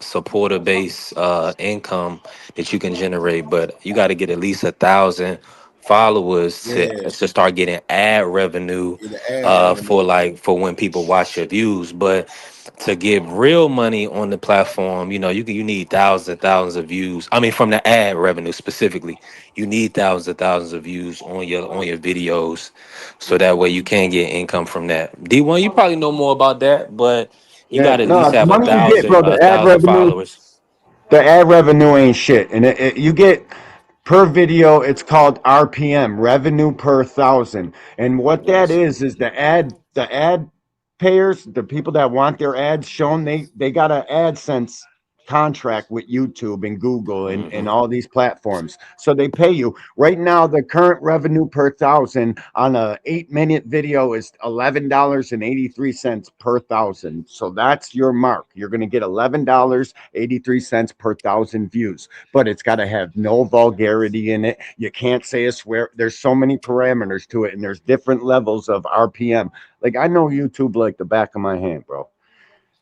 supporter based income that you can generate. But you gotta get at least 1,000 followers to start getting ad revenue for when people watch your views. But to get real money on the platform, you need thousands of views. I mean, from the ad revenue specifically, you need thousands of views on your videos, so that way you can get income from that. D1, you probably know more about that, but you got to at least have 1,000 followers. The ad revenue ain't shit, and you get per video. It's called RPM, revenue per 1,000, and what that is the ad payers, the people that want their ads shown, they got an AdSense contract with YouTube and Google and all these platforms, so they pay you. Right now the current revenue per 1,000 on a 8-minute video is $11.83 per 1,000. So that's your mark. You're going to get $11.83 per 1,000 views, but it's got to have no vulgarity in it. You can't say a swear. There's so many parameters to it, and there's different levels of RPM. Like, I know YouTube like the back of my hand, bro.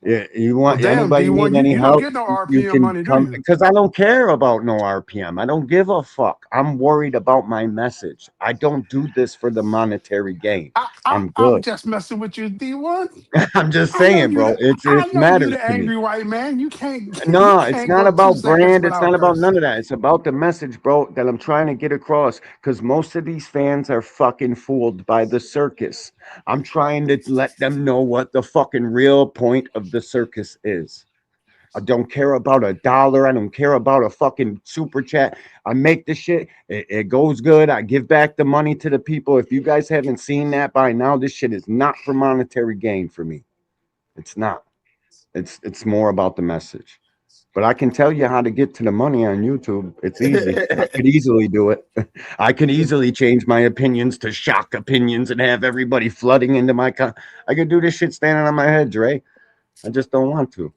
Yeah, you want anybody need any help? You don't get no RPM you can money, do come, you? because I don't care about no RPM. I don't give a fuck. I'm worried about my message. I don't do this for the monetary gain. I'm good. I'm just messing with you, D1. I'm just saying, bro. It matters You the to me. angry white man. You can't. No, you it's can't not go about 2 seconds brand. It's without not about cursing. none of that. It's about the message, bro, that I'm trying to get across. Because most of these fans are fucking fooled by the circus. I'm trying to let them know what the fucking real point of the circus is. I don't care about $1. I don't care about a fucking super chat. I make the shit. It goes good. I give back the money to the people. If you guys haven't seen that by now, this shit is not for monetary gain for me. It's not. It's more about the message. But I can tell you how to get to the money on YouTube. It's easy. I could easily do it. I could easily change my opinions to shock opinions and have everybody flooding into my I could do this shit standing on my head, Dre. I just don't want to.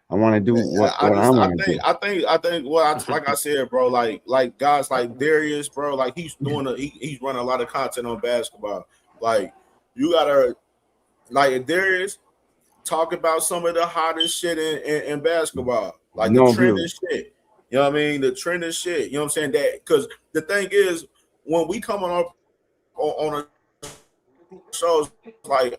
I want to do what I want to do. I think like I said, bro, like guys like Darius, bro, like he's running a lot of content on basketball. Like, you gotta, like, Darius talk about some of the hottest shit in basketball, like the trending shit. You know what I mean? The trending shit. You know what I'm saying? That because the thing is, when we come on a shows, like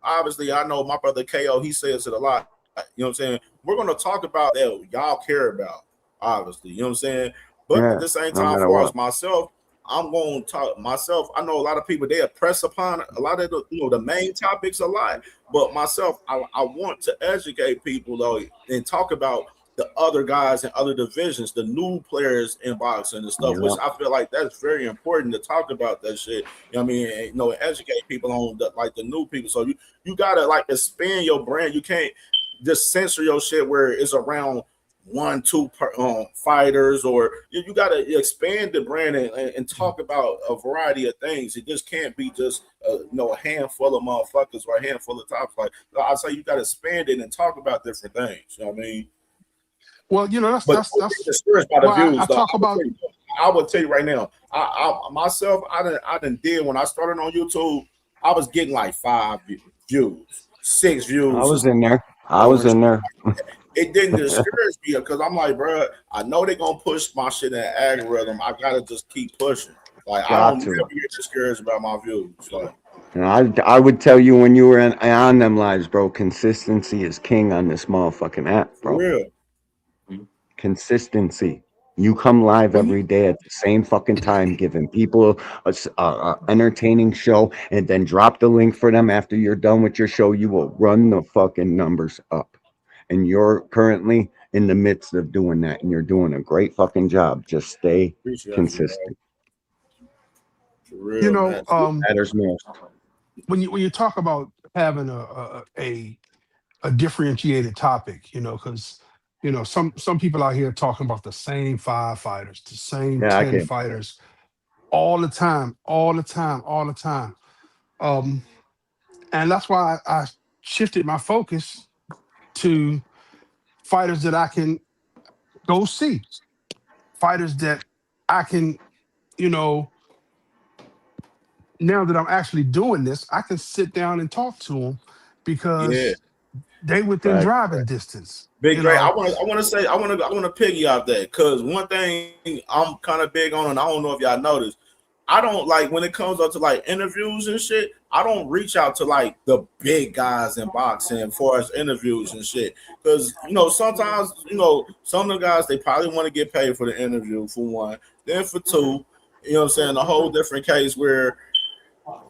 obviously I know my brother KO, he says it a lot. You know what I'm saying? We're going to talk about that y'all care about, obviously. You know what I'm saying? But at the same time, for as myself, I'm going to talk myself. I know a lot of people, they press upon a lot of the main topics a lot. But myself, I want to educate people, though, and talk about the other guys in other divisions, the new players in boxing and stuff, which I feel like that's very important to talk about that shit. You know what I mean? Educate people on the new people. So you got to expand your brand. You can't just censor your shit where it's around 1-2 fighters, or you got to expand the brand and talk about a variety of things. It just can't be just a handful of motherfuckers or a handful of tops. Like I say, you got to expand it and talk about different things. You know what I mean? Well, that's discouraged by the views. I would tell you right now, I done did when I started on YouTube. I was getting like 5 views, 6 views. I was in there. I was in there. It didn't discourage me because I'm like, bro, I know they're gonna push my shit in the algorithm. I gotta just keep pushing. Like I don't never get discouraged about my views. Like, I would tell you when you were on them lives, bro, consistency is king on this motherfucking app, bro. For real. Consistency. You come live every day at the same fucking time, giving people a entertaining show, and then drop the link for them after you're done with your show. You will run the fucking numbers up. And you're currently in the midst of doing that, and you're doing a great fucking job. Just stay consistent. Real, matters most. When you talk about having a differentiated topic, because some people out here talking about the same 5 fighters, the same 10 fighters, all the time. And that's why I shifted my focus to fighters that I can go see, fighters that I can, now that I'm actually doing this, I can sit down and talk to them because they within driving distance. Big Dre, I want to piggy off that because one thing I'm kind of big on, and I don't know if y'all noticed, I don't like when it comes up to like interviews and shit. I don't reach out to like the big guys in boxing for as interviews and shit because sometimes some of the guys they probably want to get paid for the interview for one, then for two, what I'm saying, a whole different case where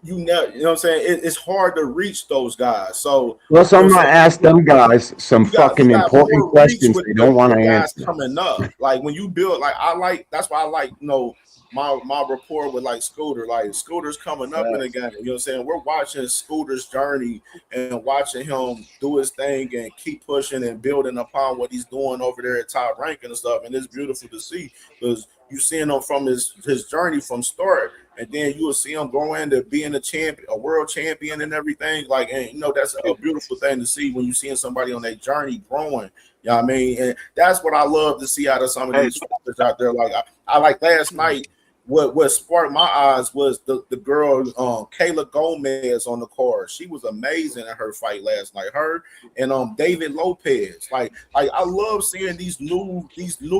it's hard to reach those guys. So I'm gonna ask them guys some fucking important questions they don't want to answer. Coming up, like when you build, that's why I like my rapport with like Scooter. Like Scooter's coming up in the game. We're watching Scooter's journey and watching him do his thing and keep pushing and building upon what he's doing over there at Top Rank and stuff. And it's beautiful to see because you seeing him from his journey from start. And then you will see him go into being a champion, a world champion, and everything. Like, and that's a beautiful thing to see when you're seeing somebody on their journey growing. You know what I mean? And that's what I love to see out of some of these fighters out there. Like, I like last night. What sparked my eyes was the girl Kayla Gomez on the card. She was amazing in her fight last night. Her and David Lopez. Like I love seeing these new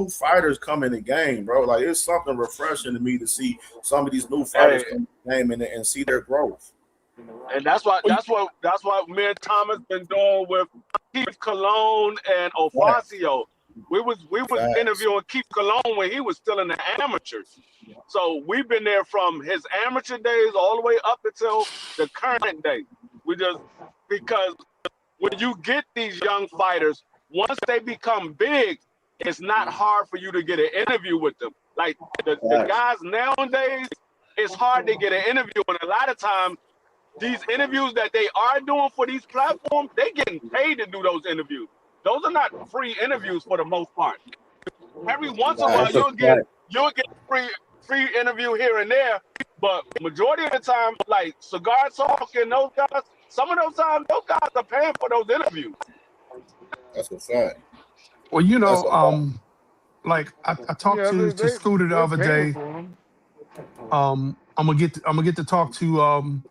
fighters come in the game, bro. Like it's something refreshing to me to see some of these new fighters come in the game and see their growth. And that's what me and Thomas been doing with Keith Cologne and Ofacio. We was interviewing Keith Cologne when he was still in the amateurs. So we've been there from his amateur days all the way up until the current day. Because when you get these young fighters, once they become big, it's not hard for you to get an interview with them. Like the guys nowadays, it's hard to get an interview. And a lot of times, these interviews that they are doing for these platforms, they getting paid to do those interviews. Those are not free interviews for the most part. Every once in a while, you'll get free interview here and there, but majority of the time, like Cigar Talk and those guys, some of those times, those guys are paying for those interviews. That's a fact. Well, like I talked to Scooter the other day. I'm gonna get to talk to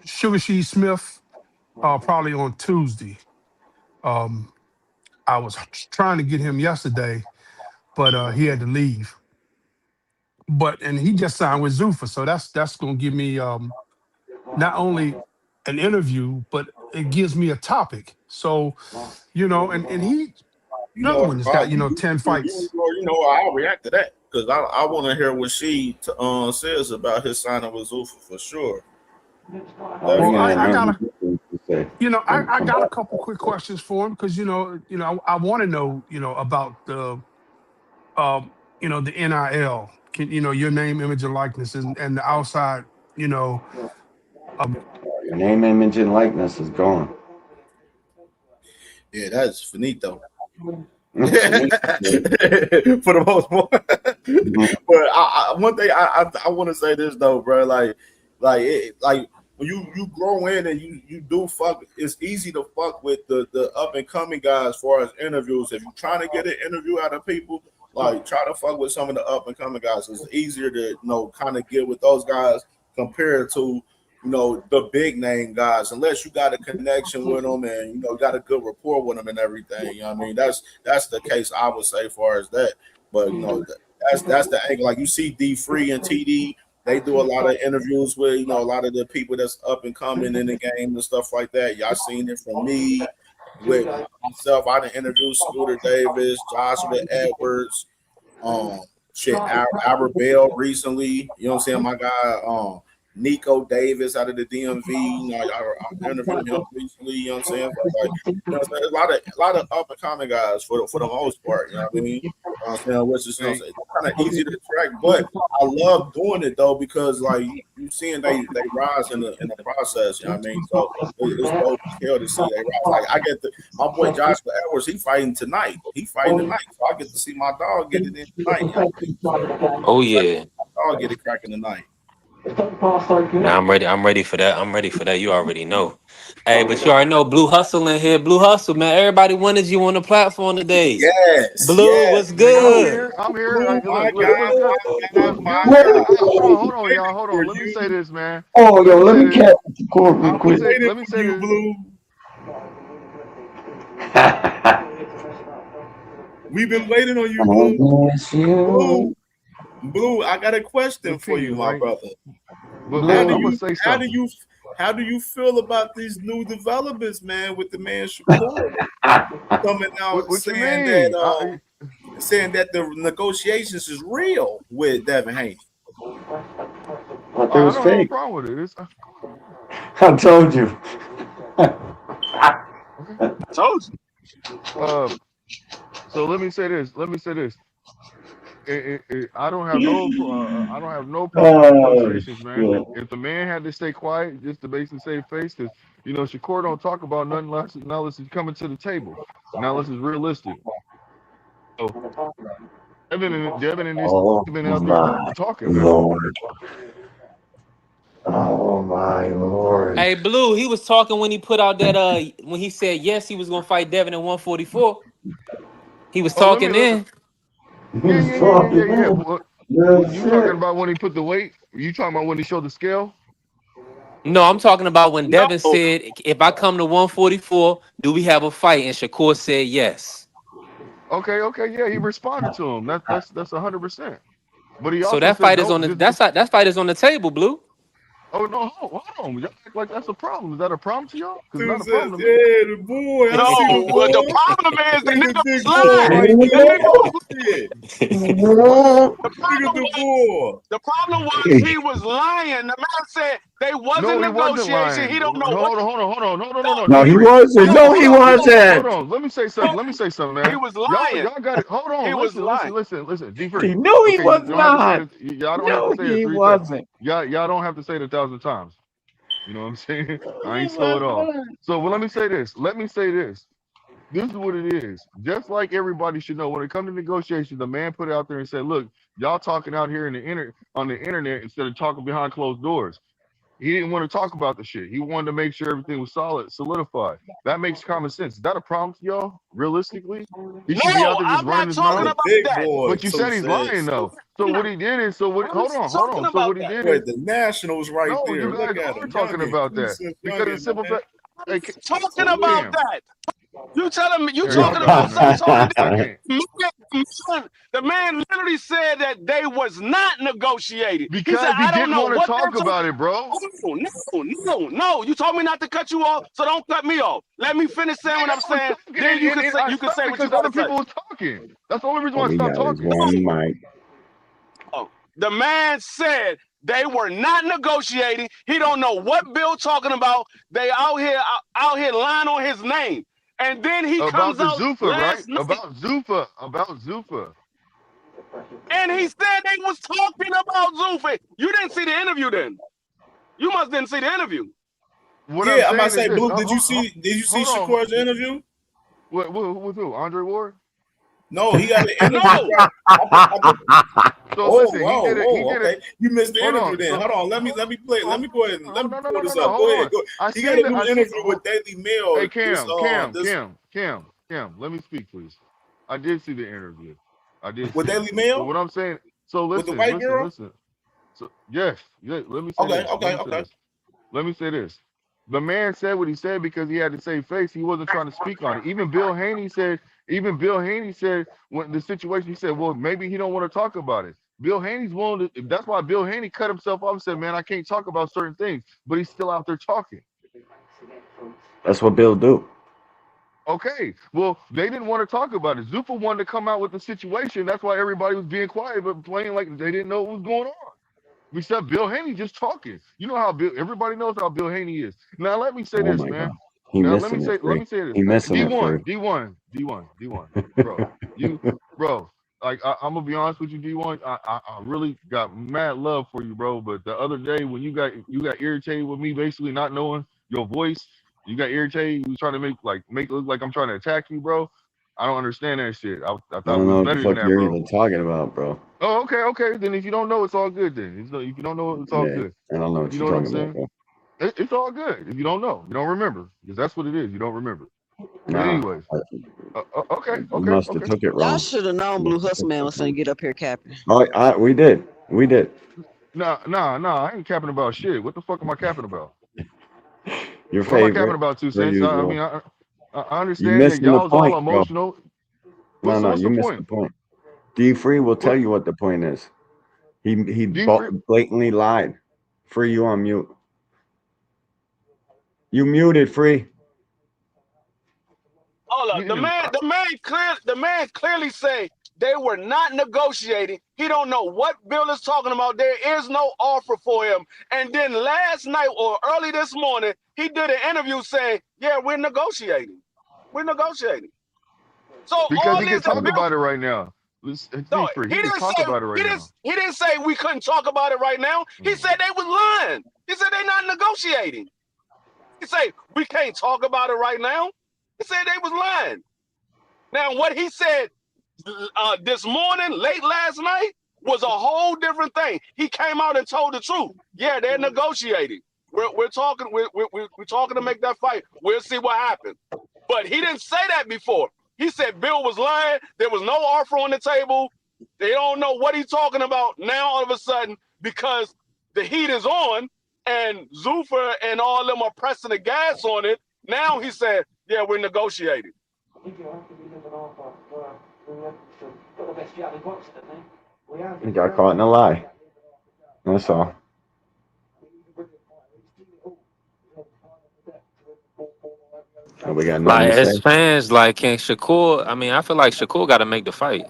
Sugar Shee Smith probably on Tuesday. I was trying to get him yesterday, but he had to leave. And he just signed with Zuffa, so that's gonna give me not only an interview, but it gives me a topic. So, and he another one that's got 10 fights. I'll react to that because I want to hear what she says about his signing with Zuffa for sure. Well, I got a couple quick questions for him because I want to know about the the NIL, your name, image, and likeness, and the outside your name, image, and likeness is gone. Yeah, that's finito. For the most part. But one thing I want to say this though, bro, like when you grow in and you do fuck, it's easy to fuck with the up and coming guys as far as interviews. If you're trying to get an interview out of people, like try to fuck with some of the up and coming guys. It's easier to kind of get with those guys compared to the big name guys, unless you got a connection with them and got a good rapport with them and everything. You know what I mean? That's the case I would say as far as that. But that's the angle. Like you see D Free and TD, they do a lot of interviews with a lot of the people that's up and coming in the game and stuff like that. Y'all seen it from me with myself. I done interviewed Scooter Davis, Joshua Edwards, Albert Bell recently. You know what I'm saying? My guy, Nico Davis out of the DMV. I interviewed him recently. You know what I'm saying? But a lot of up and coming guys for the most part. You know what I mean? Which is kind of easy to track, but I love doing it though because you seeing they rise in the process. You know what I mean? So it's dope to see they rise. I get my boy Joshua Edwards. He fighting tonight. So I get to see my dog get it in tonight. You know what I mean? Oh yeah, my dog get it cracking tonight. Nah, I'm ready for that. You already know. Hey, but you already know Blue Hustle in here. Blue Hustle, man. Everybody wanted you on the platform today. Yes. Blue, what's good? I'm here. Hold on, y'all. Hold on. Let me say this, man. Oh, yo, let me catch the court real quick. Let me say this. Blue. We've been waiting on you, Blue. Blue, I got a question for you, my brother. How do you feel about these new developments, man, with the man Shakur coming out saying that the negotiations is real with Devin Haney? But it was fake. No problem with it. I told you. Told you. So let me say this. I don't have no problem with negotiations, man. Yeah. If the man had to stay quiet just to basically save face, because Shakur don't talk about nothing unless he's coming to the table. Now unless it's realistic. So Devin and his been out there talking, man. Lord. Oh my Lord. Hey, Blue, he was talking when he put out that when he said yes, he was gonna fight Devin at 144. He was talking then. Yeah. Well, you talking about when he put the weight? You talking about when he showed the scale? No, I'm talking about when Devin said, if I come to 144, do we have a fight? And Shakur said yes. Okay, yeah, he responded to him. That's 100%. But he also so that said, fight is on the that fight is on the table, Blue. Oh no, hold on. Y'all act like that's a problem. Is that a problem to y'all? Dude says, the boy. No, well, the problem is the nigga was lying. The problem was he was lying. The man said they wasn't negotiation. He don't know. Hold on. No, he wasn't. No, he wasn't. Hold on. Let me say something, man. He was lying. Y'all got it. Hold on. He was lying. Listen. He knew he was not. Y'all don't have to say it 3 times. Y'all don't have to say it 1,000 times. You know what I'm saying? I ain't slow at all. So let me say this. This is what it is. Just like everybody should know, when it comes to negotiations, the man put it out there and said, look, y'all talking out here on the internet instead of talking behind closed doors. He didn't want to talk about the shit. He wanted to make sure everything was solidified. That makes common sense. Is that a problem to y'all, realistically? He should be out there just running his mouth. But you said he's lying, though. So what he did is, hold on. So what he did is, the Nationals right there. You guys are talking about that. Because it's simple fact. Talking about that. You telling me you talking about something totally different. The man literally said that they was not negotiating. Because he didn't want to talk about it, bro. No. You told me not to cut you off, so don't cut me off. Let me finish saying what I'm saying. Then you can say what you other people were talking. That's the only reason why I stopped talking. The man said they were not negotiating. He don't know what Bill talking about. They out here lying on his name. And then he comes out Zuffa, right? About Zuffa. And he said they was talking about Zuffa. You didn't see the interview then. You must didn't see the interview. I'm about to say, Blue, did you see Shakur's interview? With who? Andre Ward? No, he got an interview. Okay. You missed the interview then. Hold on. Let me play. Let me go ahead and pull this up. Go ahead. He got an interview with Daily Mail. Hey, Cam, let me speak, please. I did see the interview. With Daily Mail? So what I'm saying, so listen. With the white girl? Listen. So yes. Let me say Okay. Let me say this. The man said what he said because he had to save face. He wasn't trying to speak on it. Even Bill Haney said when the situation, he said, well, maybe he don't want to talk about it. Bill Haney's willing to, that's why Bill Haney cut himself off and said, man, I can't talk about certain things, but he's still out there talking. That's what Bill do. Okay, well, they didn't want to talk about it. Zuffa wanted to come out with the situation. That's why everybody was being quiet, but playing like they didn't know what was going on. Except Bill Haney just talking. You know how everybody knows how Bill Haney is. Now let me say this, man. Now let me say this. He missing it, D1, bro. Like I'm gonna be honest with you, D1. I really got mad love for you, bro. But the other day when you got irritated with me, basically not knowing your voice, you got irritated. You was trying to make it look like I'm trying to attack you, bro. I don't understand that shit. I thought I don't know it was what better the than fuck that, you're bro. even talking about, bro. Oh, okay. Then if you don't know, it's all good. Then if you don't know, it's all good. I don't know what You you're know what I'm talking about, saying? bro. It's all good. If you don't know, you don't remember, because that's what it is. You don't remember. But anyways, okay. You must have took it wrong. Y'all should have known Blue Hustle Man was gonna get up here capping. Oh, we did. Nah. I ain't capping about shit. What the fuck am I capping about? Your What am I favorite. capping about, 2 Cents? I mean, I you understand that missing the y'all's point, all emotional. bro. No, What's you the missed point? the point. D Free will tell you what the point is. He blatantly lied. Free, you on mute. You muted, Free. Hold up. The man clearly say they were not negotiating. He don't know what Bill is talking about. There is no offer for him. And then last night or early this morning, he did an interview saying, yeah, we're negotiating. We're negotiating. So Because all he this can talk about it right now. No, Free. He can talk about it right now. He didn't say we couldn't talk about it right now. He said they was lying. He said they're not negotiating. He said we can't talk about it right now. He said they was lying. Now what he said this morning, late last night, was a whole different thing. He came out and told the truth. Yeah, they're negotiating. We're talking. We're talking to make that fight. We'll see what happens. But he didn't say that before. He said Bill was lying. There was no offer on the table. They don't know what he's talking about now. All of a sudden, because the heat is on and Zuffa and all of them are pressing the gas on it. Now he said, "Yeah, we're negotiating." He got caught in a lie. That's all. We got Like nothing to as say. fans, like can Shakur? I mean, I feel like Shakur got to make the fight.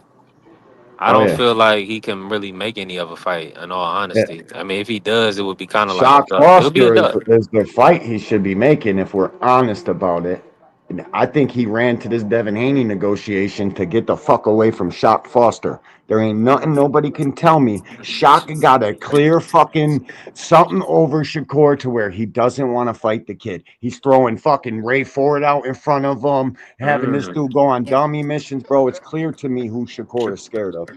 I don't feel like he can really make any other fight. In all honesty, I mean, if he does, it would be kind of like a Shock duck. It would be a Foster duck. is the fight he should be making if we're honest about it. And I think he ran to this Devin Haney negotiation to get the fuck away from Shock Foster. There ain't nothing nobody can tell me. Shock got a clear fucking something over Shakur to where he doesn't want to fight the kid. He's throwing fucking Ray Ford out in front of him, having this dude go on dummy missions, bro. It's clear to me who Shakur is scared of.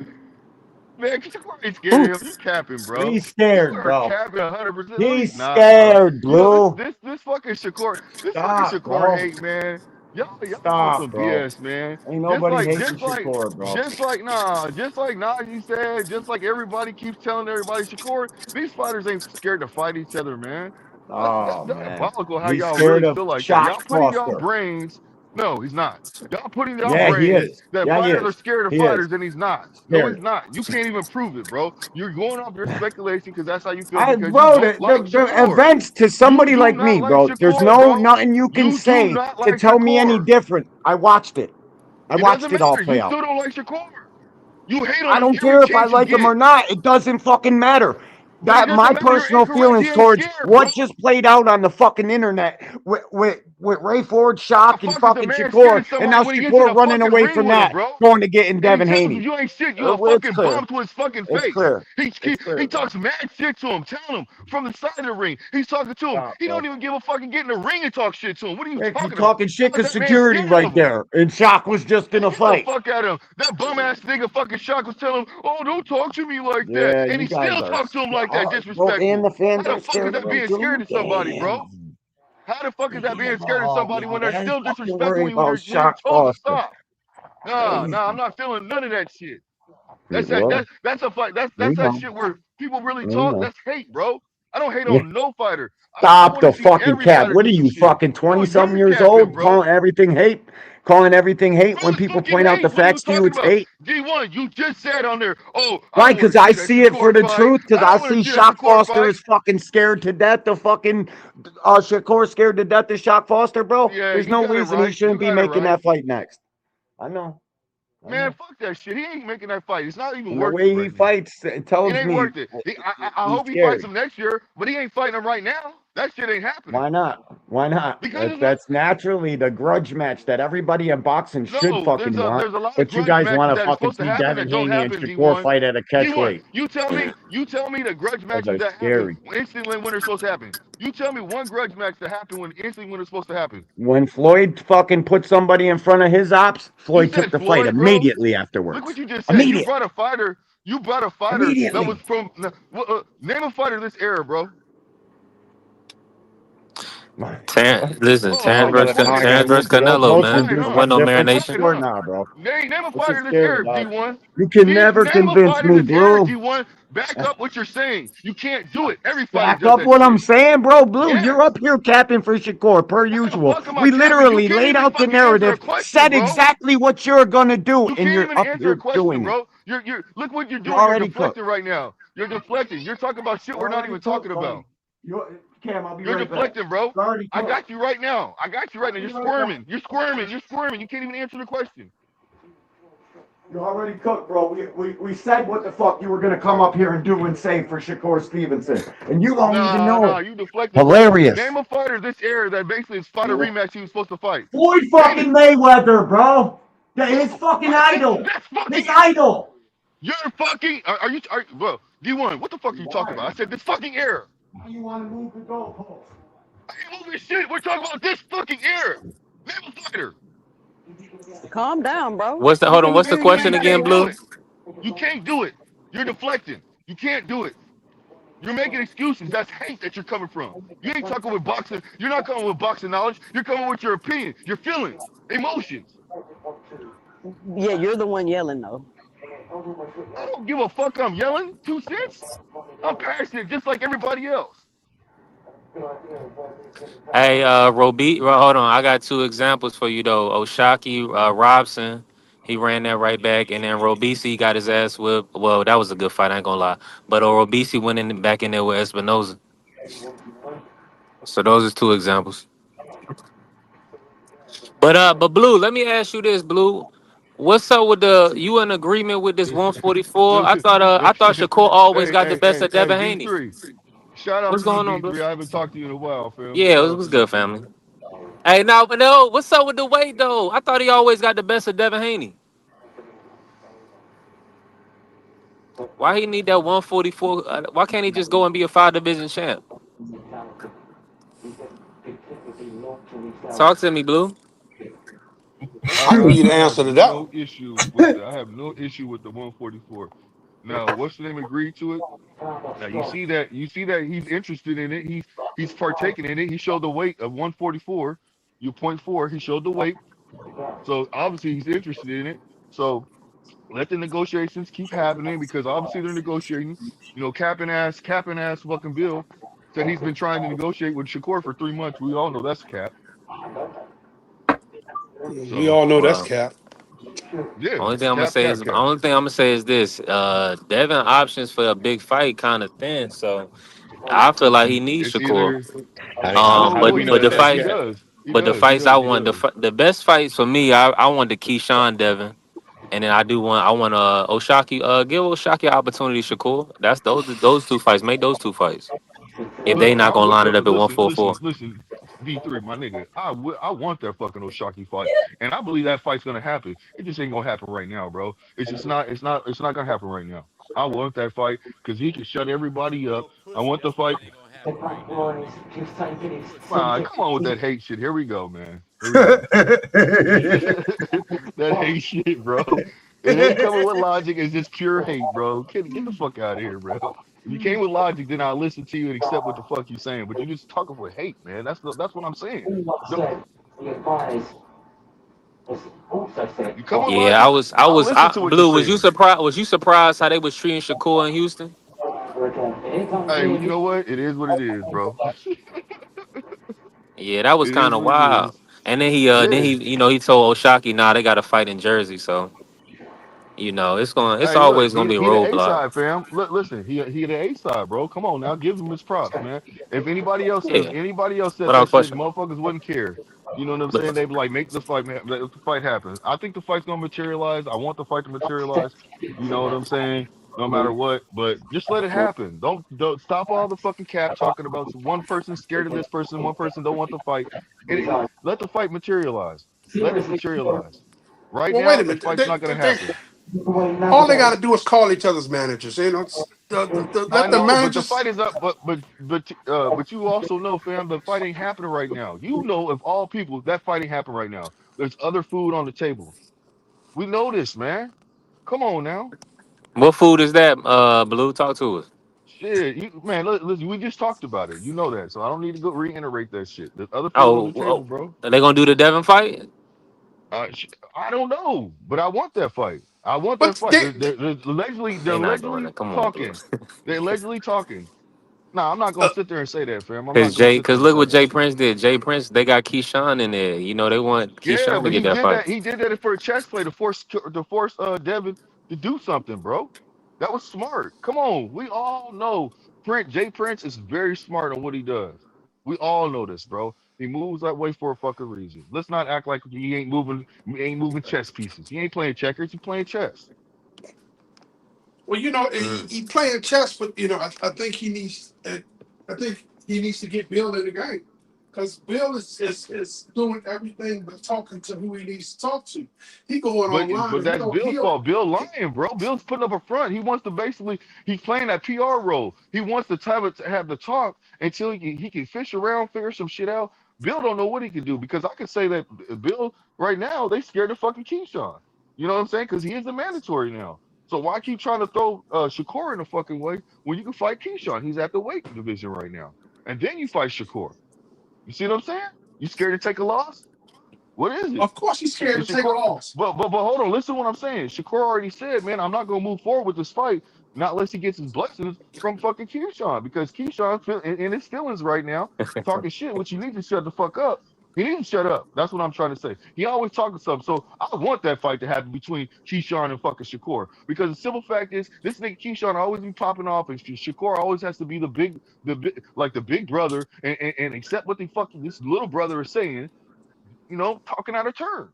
Man, Shakur ain't scared of him. You capping, bro. He's scared, you are bro. capping 100%. He's Nah, scared, bro. You know, Blue. this fucking Shakur, Stop, bro. hate, man. Y'all on Stop, some bro. BS, man. Ain't nobody hating Shakur, bro. Just like Najee said, just like everybody keeps telling everybody, Shakur, these fighters ain't scared to fight each other, man. That's Oh, man. diabolical how He's y'all scared really of feel like that. Y'all Shock putting y'all Foster. brains. No, he's not. Y'all putting y'all Yeah, he brains is. that Yeah, he fighters are is. scared of He fighters, is. and he's not. No, Scared. he's not. You can't even prove it, bro. You're going off your speculation because that's how you feel I, because you bro, don't like the Shakur. events to somebody You do like not me, like bro. There's Shakur, nothing you can You do say not to like tell me any Shakur. different. I watched it. I It watched doesn't it all matter. play You out. still don't like Shakur. You hate on I him don't every care if I chance you like him or get. not. It doesn't fucking matter. But it That my doesn't matter. You're personal incorrect. He feelings ain't towards scared, bro. what just played out on the fucking internet with Ray Ford, How Shock, the and fuck is a fucking man scared Shakur, of and somebody now when he gets in Shakur a running fucking away ring from with him, that, bro? going to getting And he Devin tells him Haney. you ain't shit. You a It's fucking clear. bum to his fucking It's face. clear. He Bro. talks mad shit to him, telling him from the side of the ring. He's talking to him. Stop, He bro. don't even give a fucking get in the ring and talk shit to him. What are you He's talking about? talking shit How is because that man security scared right of him? there. And Shock was just in a Get the fight. fuck out of him. That bum ass nigga fucking Shock was telling him, oh, don't talk to me like that. Yeah, And you he guys still are talks to him like that, bro, and disrespectful. the fans How are the fuck is scared of that him being too. scared of somebody, bro? Damn. How the fuck is that being scared of somebody when they're Man, still fucking disrespectful worry you when about you're Shock told to Foster. stop? Nah, I'm not feeling none of that shit. That's Well, a fight. That's we that know. shit where people really We talk. know. That's hate, bro. I don't hate Yeah. on no fighter. I Stop want to the see fucking every cap. fighter What do are some you, shit. fucking No, 20-something you're years capping, old? bro. Calling everything hate? Calling everything hate when people Fucking point out the hate. What are you facts to you, talking it's about? hate? D1, you just said on there, oh, I Why? don't want Because to I see that see it for Shakur the fight. truth. Because I I don't want see to see that Shock Shakur Foster fight. is fucking scared to death of fucking Shakur scared to death of Shock Foster, bro. Yeah, There's you no got it reason he right. You shouldn't be got it making right. that fight next. I know. Man, fuck that shit. He ain't making that fight. It's not even And the worth way it he right now. fights, it It tells ain't me worth it. I he's hope he fights scared. him next year, but he ain't fighting him right now. That shit ain't happening. Why not? Why not? Because That's naturally the grudge match that everybody in boxing should no, fucking want. there's a lot of But you grudge guys matches want to that are fucking supposed to see happen Devin that don't Haney and happen. Shakur D1, fight at a D1, catchweight. you tell me the grudge Those matches are that happen scary. instantly when they're supposed to happen. You tell me one grudge match that happened instantly when it's supposed to happen. When Floyd fucking put somebody in front of his ops, You Floyd took said the fight Floyd, bro. immediately Look afterwards. what you just said. You Immediate. brought a fighter. That Immediately. was from name a fighter this era, bro. Listen, Oh, Terrence hold on, versus fuck it. Canelo, Motion man. Fine, do huh? Win on something different for marination. Fine, sure huh? now, bro. Name a What you fighter this scared era, about? D1. You can never Name a convince fighter me, this era, Blue. D1. Back up what you're saying. You can't do it. Every fighter Back does up that what I'm shit. saying, bro. Blue, Yes. you're up here capping for Shakur, per How the usual. fuck am I We capping? You literally can't laid even out the fucking answer a narrative, question, said bro. exactly what you're gonna do, You and can't you're even up answer a here question, doing it. bro. You're look what you're You're doing. You're already cooked. deflecting right now. You're deflecting. You're talking about shit we're not even talking about. Cam, I'll be You're right back. deflecting, bro. You're already I cooked. got you right now. You're squirming. You're squirming. You're squirming. You can't even answer the question. You're already cooked, bro. We said what the fuck you were gonna come up here and do and say for Shakur Stevenson, and you don't even know it. You deflecting, Hilarious. bro. Name a fighter this era that basically fought a rematch he was supposed to fight. Floyd fucking Mayweather, bro. His fucking idol. His idol. You're fucking. Bro, D1, what the fuck are you talking about? I said this fucking era. How you want to move the goalpost? I ain't moving shit. We're talking about this fucking era. Name a fighter. Calm down, bro. What's the hold on? What's the question You again, can't do Blue? it. You can't do it. You're deflecting. You can't do it. You're making excuses. That's hate that you're coming from. You ain't talking with boxing. You're not coming with boxing knowledge. You're coming with your opinion, your feelings, emotions. Yeah, you're the one yelling though. I don't give a fuck. I'm yelling. 2 cents. I'm passionate just like everybody else. Hey, Roby, hold on. I got two examples for you though. Oshaki Robson, he ran that right back, and then Robisi got his ass whipped. Well, that was a good fight. I ain't gonna lie. But Robisi went back in there with Espinoza. So those are two examples. But Blue, let me ask you this, Blue. What's up with you in agreement with this 144? I thought Shakur always got the best of Devin Haney. D3. Shout out What's to you, going on, Blue? D3. I haven't talked to you in a while, fam. Yeah, Shout it out was to you. good, family. Hey, now, but no, what's up with the weight though? I thought he always got the best of Devin Haney. Why he need that 144? Why can't he just go and be a 5-division champ? Talk to me, Blue. I can give you the answer to that one. I have no issue with the 144. Now, what's the name agreed to it? Now you see that he's interested in it. He's partaking in it. He showed the weight of 144. You 0.4. He showed the weight. So obviously he's interested in it. So let the negotiations keep happening because obviously they're negotiating. You know, capping ass fucking Bill said he's been trying to negotiate with Shakur for 3 months. We all know that's cap. We all know that's cap. Yeah. Only thing I'm gonna say is this: Devin options for a big fight kind of thin. So I feel like he needs It's Shakur. either But the fights I want, the best fights for me, I want the Keyshawn Devin, and then I want Oshaki. Give Oshaki an opportunity, Shakur. That's those two fights. Make those two fights. If they not gonna line it up at 144. Listen, D3, my nigga. I want that fucking Oshaki fight, and I believe that fight's gonna happen. It just ain't gonna happen right now, bro. It's just not. It's not gonna happen right now. I want that fight because he can shut everybody up. I want the fight. Come on with that hate shit. Here we go, man. Here we go. That hate shit, bro. It ain't coming with logic. It's just pure hate, bro. Get the fuck out of here, bro. If you came with logic, then I'll listen to you and accept what the fuck you're saying. But you just talking with hate, man. That's what I'm saying. Yeah, I was Blue. Was you surprised how they was treating Shakur in Houston? Hey, well, you know what? It is what it is, bro. Yeah, that was It is kind of what it wild. is. And then Yeah. he told Oshaki, nah, they got to fight in Jersey. So it's Hey, look, always gonna be a he the A roadblock. side, fam. Look, listen, he the A side, bro. Come on now, give him his props, man. If anybody else Yeah, said without that shit, question. motherfuckers wouldn't care. You know what I'm But saying? They'd be like, make the fight, man. Let the fight happen. I think the fight's gonna materialize. I want the fight to materialize. You know what I'm saying? No matter what, but just let it happen. Don't stop all the fucking cap talking about one person scared of this person, one person don't want the fight. Let the fight materialize. Let it materialize. Right Well, wait now, a the minute. fight's not gonna happen. All they got to do is call each other's managers. You know, I let the know, but the managers. fight is up. But you also know, fam, the fight ain't happening right now. You know, of all people, that fight ain't happening right now. There's other food on the table. We know this, man. Come on now. what food is that? Blue, talk to us. Shit, man. Listen, we just talked about it. You know that, so I don't need to go reiterate that shit. There's other food on Oh, the table, bro. are they gonna do the Devin fight? I don't know, but I want that fight. I want that But fight. They're They not doing allegedly it. Come on, Blue. talking. They're allegedly talking. Nah, I'm not gonna sit there and say that, fam. I'm not Cause gonna sit there and look say what that. Jay Prince did. Jay Prince, they got Keyshawn in there. You know, they want Yeah, Keyshawn to but get he that did fight. that. He did that for a chess play to force Devin to do something, bro. That was smart. Come on, we all know Jay Prince is very smart on what he does. We all know this, bro. He moves that way for a fucking reason. Let's not act like he ain't moving chess pieces. He ain't playing checkers. He playing chess. Well, you know, he playing chess, but you know, I think he needs. I think he needs to get Bill in the game because Bill is doing everything but talking to who he needs to talk to. He going online But and that's Bill's fault. Bill lying, bro. Bill's putting up a front. He wants to he's playing that PR role. He wants to have the talk until he can fish around, figure some shit out. Bill don't know what he can do because I can say that Bill right now they scared of fucking Keyshawn. You know what I'm saying? Because he is a mandatory now. So why keep trying to throw Shakur in the fucking way when you can fight Keyshawn? He's at the weight division right now, and then you fight Shakur. You see what I'm saying? You scared to take a loss? What is it? of course he's scared And to take a Shakur, loss. but hold on, listen to what I'm saying. Shakur already said, man, I'm not gonna move forward with this fight, not unless he gets his blessings from fucking Keyshawn, because Keyshawn in his feelings right now, talking shit, which he needs to shut the fuck up. He needs to shut up. That's what I'm trying to say. He always talking something. So I want that fight to happen between Keyshawn and fucking Shakur. Because the simple fact is, this nigga Keyshawn always be popping off, and Shakur always has to be the big brother and accept what this little brother is saying, talking out of turn.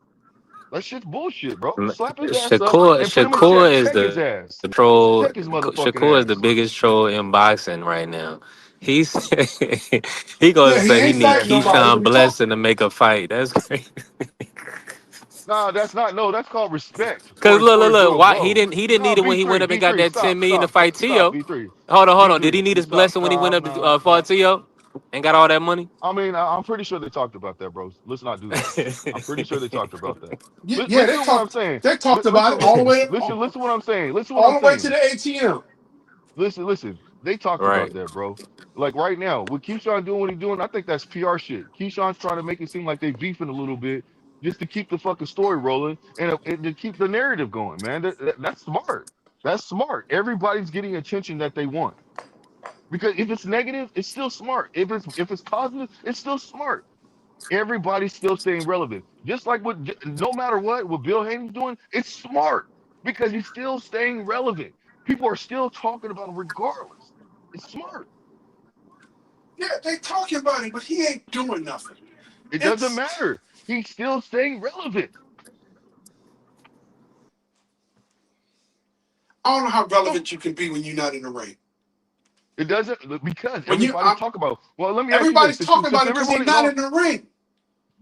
That shit's bullshit, bro. Slap his ass up and put him in check. Shakur is Check his the ass. troll. Check his motherfucking Shakur is the ass. biggest troll in boxing right now. He's he gonna Yeah, he say he ain't need fighting nobody, but Keyshawn he talk. blessing to make a fight. That's crazy. Nah, that's not. No, that's called respect Cause for his look, little why bro. he didn't Nah, need it when he went V3, up and got V3, that 10 million to fight stop, Tio. V3, Hold on. Did he V3, need you his stop. blessing when he Nah, went up nah, to nah. fought Tio and got all that money? I mean, I'm pretty sure they talked about that, bro. Let's not do that. I'm pretty sure they talked about that. Yeah, Listen to what I'm saying. They talked about it all the way, Listen to what I'm saying. Listen to what I'm all the way to saying. the ATM. Listen. They talked about Right. that, bro. Like right now, with Keyshawn doing what he's doing, I think that's PR shit. Keyshawn's trying to make it seem like they beefing a little bit just to keep the fucking story rolling and to keep the narrative going, man. That's smart. That's smart. Everybody's getting attention that they want. Because if it's negative, it's still smart. If it's positive, it's still smart. Everybody's still staying relevant. Just like no matter what Bill Haney's doing, it's smart because he's still staying relevant. People are still talking about him regardless. It's smart. Yeah, they talking about it, but he ain't doing nothing. It doesn't It's matter. He's still staying relevant. I don't know how relevant you can be when you're not in the ring. It doesn't because When everybody's talking about. Well, let me ask you this: everybody's talking about it because he's not in the ring.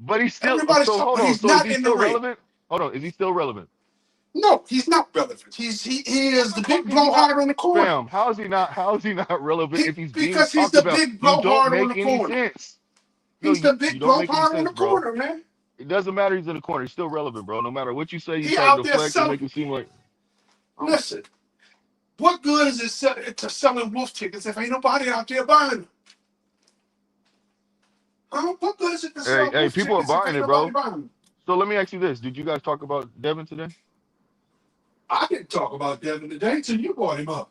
but he's still. Everybody's So talking, hold but on. he's So is not he in the still ring. relevant? Hold on. Is he still relevant? No, he's not relevant. He is the big blowhard on the corner. Fam, how is he not? How is he not relevant if he's being Because he's talked the about? big You don't blowhard on the make any corner. sense. No, He's the you big don't make any blowhard on sense, the bro. corner, man. It doesn't matter. He's in the corner. He's still relevant, bro. No matter what you say, you He try to out there deflect and make selling. it seem like. Listen, what good is it to selling wolf tickets if ain't nobody out there buying them? What good is it to sell Hey, wolf people are tickets if buying ain't it, nobody bro. buying them? So let me ask you this: did you guys talk about Devin today? I didn't talk about Devin today until you brought him up.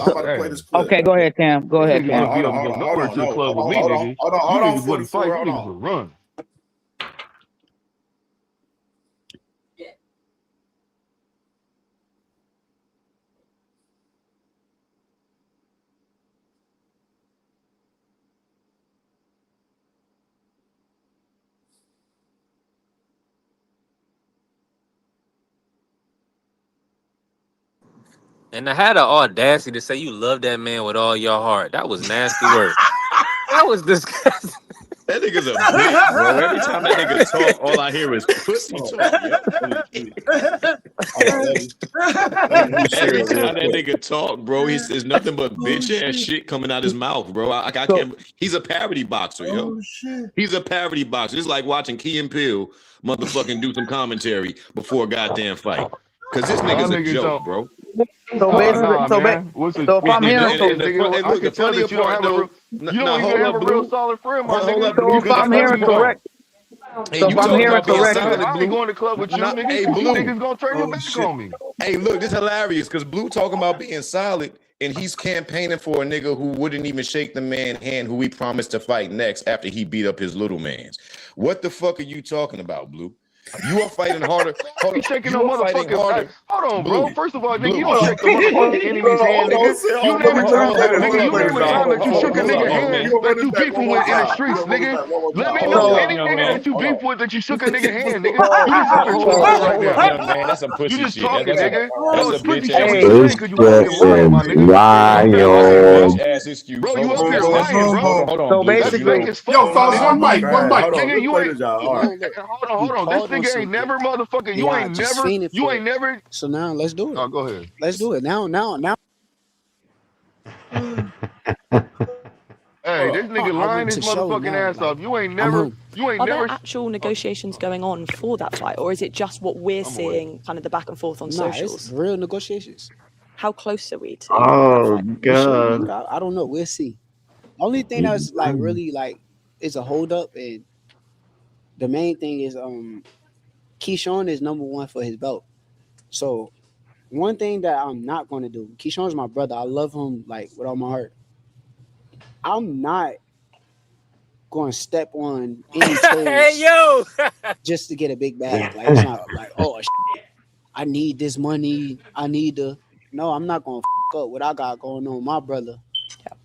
I'm about to play this clip. Okay, go ahead, Cam. Go You ahead, niggas Cam. wouldn't be able to go nowhere to the club with me, nigga. Hold You on, niggas wouldn't fight. 44. You Hold niggas on. would run. And I had the audacity to say you love that man with all your heart. That was nasty work. That was disgusting. That nigga's a bitch, bro. Every time that nigga talk, all I hear is pussy talk. Every time that nigga talk, bro, he says nothing but bitch ass shit coming out his mouth, bro. I can't. He's a parody boxer, yo. He's a parody boxer. It's like watching Key and Peele motherfucking do some commentary before a goddamn fight. Cause this nigga's a joke, bro. So basically, so if I'm hearing, I can tell that you don't have a real solid friend, my nigga. So if I'm hearing correct, so if I'm hearing correct, I ain't going to club with you, nigga. Hey, You Blue. niggas gonna turn your back on me. Hey, look, this is hilarious because Blue talking about being solid and he's campaigning for a nigga who wouldn't even shake the man's hand who he promised to fight next after he beat up his little mans. What the fuck are you talking about, Blue? You are fighting harder. Hold on, shaking no motherfucking harder. Hold on, Blue. bro. First of all, nigga, you don't shake the motherfucking enemy's hand, nigga. You name the time that you shook a nigga hand that you beefing with in the streets, nigga. Let me know any nigga that you beef with that you shook a nigga hand, nigga. You just fucking talking right now. Man, that's some pussy You just shit. talking, nigga. That's a bitch ass excuse. Bro, you up here lying, bro. Hold on. So Blue. basically, Yo, fellas, one mic. Nigga, you ain't. Hold on. This nigga ain't never motherfucking. You ain't never. So now let's do it. Oh, go ahead. Let's do it now. Hey, this nigga lying his motherfucking ass off. You ain't never. Are there actual negotiations going on for that fight, or is it just what we're seeing, kind of the back and forth on socials? It's real negotiations. How close are we to? Oh God. God. I don't know. We'll see. Only thing that's like really like is a hold up, and the main thing is Keyshawn is number one for his belt. So one thing that I'm not going to do, Keyshawn's my brother. I love him like with all my heart. I'm not going to step on any toes Hey, yo. just to get a big bag. Like it's not like, oh shit, I need this money. I need to. No, I'm not going to fuck up what I got going on with my brother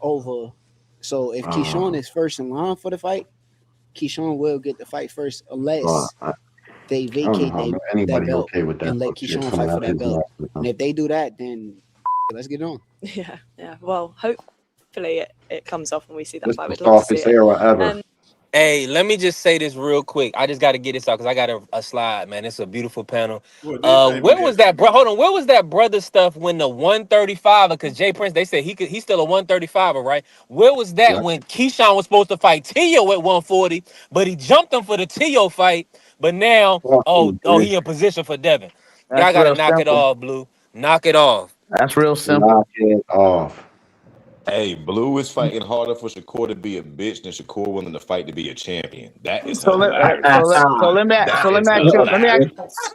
over. So if Keyshawn is first in line for the fight, Keyshawn will get the fight first unless they vacate that belt and let Keyshawn fight for that belt. And if they do that, then let's get on. Yeah. Well, hopefully it comes off and we see that fight. We'd love to see it. Hey, let me just say this real quick. I just got to get this out because I got a slide, man. It's a beautiful panel. Where was that, bro? Hold on. Where was that brother stuff when the 135er? Because Jay Prince, they said he's still a 135er, right? Where was that when Keyshawn was supposed to fight Tio at 140, but he jumped him for the Tio fight? But now, he in position for Devin. Y'all got to knock it off, Blue. Knock it off. That's real simple. Knock it off. Hey, Blue is fighting harder for Shakur to be a bitch than Shakur willing to fight to be a champion. That is So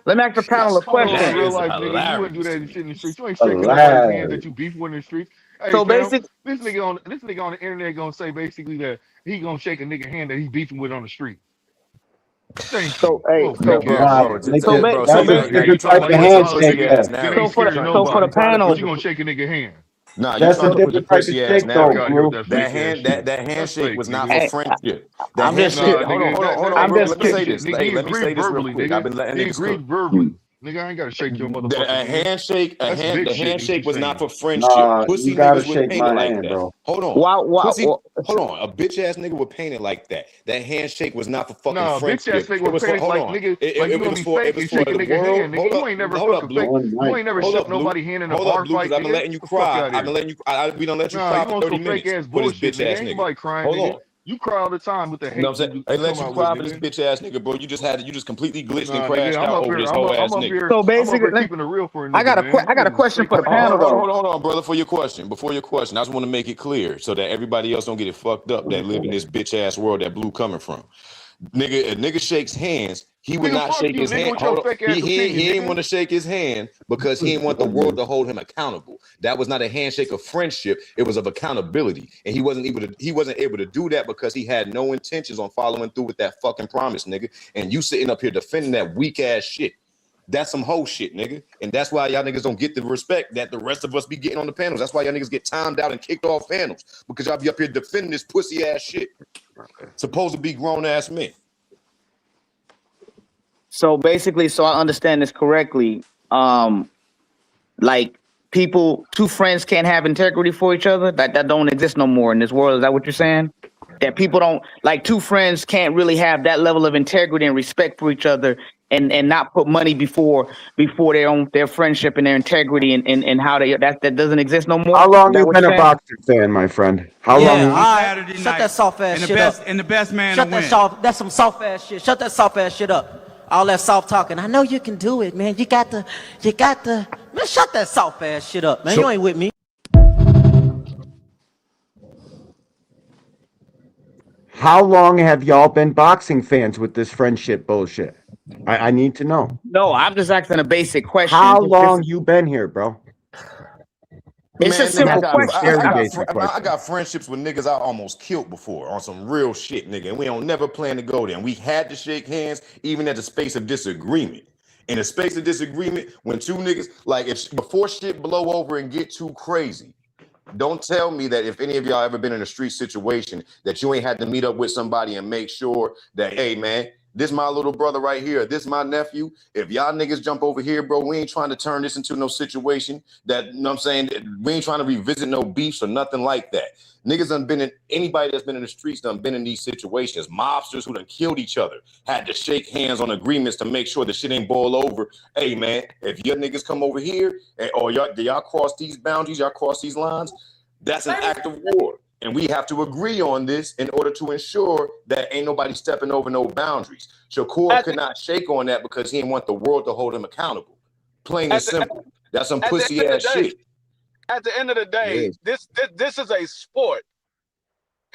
let me ask the panel a question. In real life, nigga, you wouldn't do that shit in the streets. You ain't shaking nobody's hand that you beef with in the streets. Hey, So fam, basic- this nigga on the internet gonna say basically that he gonna shake a nigga hand that he beefing with on the street. So for the panel, but you gonna shake a nigga hand. Nah, That's you a different type of shake, though, bro. That handshake was not for friendship. I'm just Hold on, bro. Let me say this. Nigga, Let me say this real quick. I've been letting he niggas agreed cook. verbally. Nigga, I ain't gotta shake your motherfucking hand. The handshake was not for friendship. Nah, Pussy you gotta niggas would shake paint my it like hand, that. bro. Hold on. Hold on. A bitch ass nigga would paint it like that. That handshake was not for fucking Nah, friendship. bitch ass nigga would paint it like nigga, like you gonna be fake and shake a nigga hand, nigga. You ain't never fucking fake. You ain't never shook nobody hand in a bar fight, I've been letting you cry. I've been letting you. We don't let you cry for 30 minutes. Fake ass for this bullshit, bitch ass nigga. Ain't nigga. nobody crying, Hold nigga. on. You cry all the time with the hate. You know what I'm saying? Hey, let you cry for this bitch ass nigga, bro. You just completely glitched and crashed out over this whole ass nigga. So basically, keeping it real for a nigga, I got a question for the panel though. Hold on, brother. Before your question, I just want to make it clear so that everybody else don't get it fucked up that live in this bitch ass world that Blue coming from. Nigga, a nigga shakes hands. He would not shake his hand. He didn't want to shake his hand because he didn't want the world to hold him accountable. That was not a handshake of friendship. It was of accountability, and he wasn't able to do that because he had no intentions on following through with that fucking promise, nigga. And you sitting up here defending that weak ass shit. That's some hoe shit, nigga. And that's why y'all niggas don't get the respect that the rest of us be getting on the panels. That's why y'all niggas get timed out and kicked off panels because y'all be up here defending this pussy ass shit. Supposed to be grown ass men. So basically, so I understand this correctly, like two friends can't have integrity for each other? That don't exist no more in this world. Is that what you're saying? That people don't like two friends can't really have that level of integrity and respect for each other and not put money before their friendship and their integrity and how that doesn't exist no more. How long you been a boxing fan, my friend? How long? Shut that soft ass shit up. And the best man Shut to that win. soft. That's some soft ass shit. Shut that soft ass shit up. All that soft talking. I know you can do it, man. You got the. Man, shut that soft ass shit up, man. You ain't with me. How long have y'all been boxing fans with this friendship bullshit? I need to know. No, I'm just asking a basic question. How long you been here, bro? It's a simple question. I got friendships with niggas I almost killed before on some real shit, nigga, and we don't never plan to go there. And we had to shake hands even at the space of disagreement. In the space of disagreement, when two niggas, like before shit blow over and get too crazy, don't tell me that if any of y'all ever been in a street situation that you ain't had to meet up with somebody and make sure that, hey man, this my little brother right here, this my nephew. If y'all niggas jump over here, bro, we ain't trying to turn this into no situation that, you know what I'm saying, we ain't trying to revisit no beefs or nothing like that. Niggas done been in, anybody that's been in the streets done been in these situations. Mobsters who done killed each other had to shake hands on agreements to make sure the shit ain't boil over. Hey man, if your niggas come over here or y'all cross these boundaries, y'all cross these lines, that's an act of war. And we have to agree on this in order to ensure that ain't nobody stepping over no boundaries. Shakur could not shake on that because he didn't want the world to hold him accountable. Plain and simple. That's some pussy ass shit. At the end of the day, this is a sport.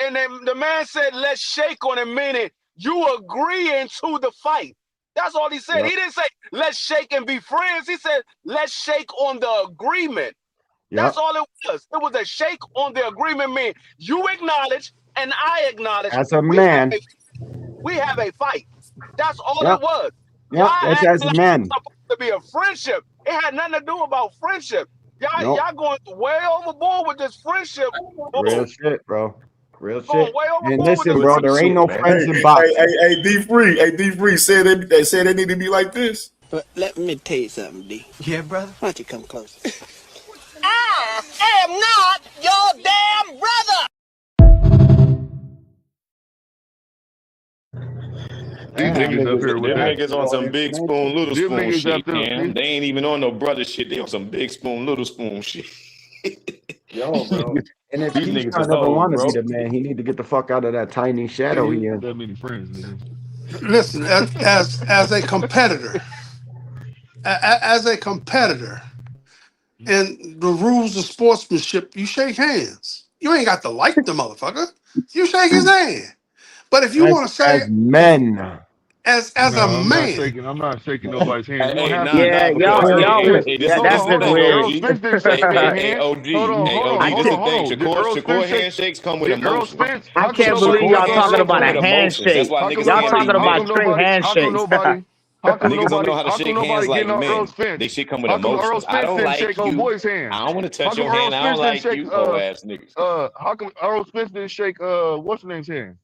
And then the man said, let's shake on it, meaning you agreeing to the fight. That's all he said. Yep. He didn't say, let's shake and be friends. He said, let's shake on the agreement. Yep. That's all it was. It was a shake on the agreement, mean you acknowledge and I acknowledge. As a man. We have a fight. That's all it was. Yeah, that's as a man. It's supposed to be a friendship. It had nothing to do about friendship. Y'all going way overboard with this friendship. Real shit, bro. Real shit. And listen, bro, there ain't no friends in boxing. Hey, D-Free said they said they need to be like this. But let me tell you something, D. Yeah, brother. Why don't you come closer? I am not your damn brother. Niggas up here with niggas on some big spoon, little spoon shit, man. They ain't even on no brother shit. They on some big spoon, little spoon shit. Yo, bro. And if he's never want to be the man, he need to get the fuck out of that tiny shadow he in. That many friends, nigga. Listen, as a competitor, and the rules of sportsmanship, you shake hands. You ain't got to like the motherfucker. You shake his hand. But if you want to say as men, as a man, I'm not shaking nobody's hand. That's just weird. Shakur handshakes come with emotion. I can't believe y'all talking about a handshake. Y'all talking about straight handshakes. Niggas don't know how to shake hands like men. They shit come with emotions. I don't like you. I don't want to touch your hand. I don't like you, ass niggas. How come Earl Spence didn't shake what's the name's hand?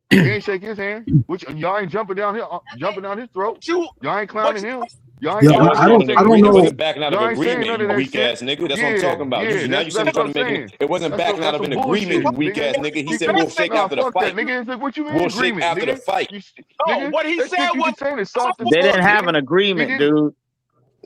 He ain't shake his hand. Which y'all ain't jumping down his throat. Y'all ain't clowning him. Y'all ain't I don't know. It wasn't backing out of agreement, weak ass nigga. That's what I'm talking about. Now you said trying to make it. It wasn't backing out of an agreement, weak ass nigga. He said we'll shake after the fight. We'll shake after the fight. What he said was they didn't have an agreement, dude.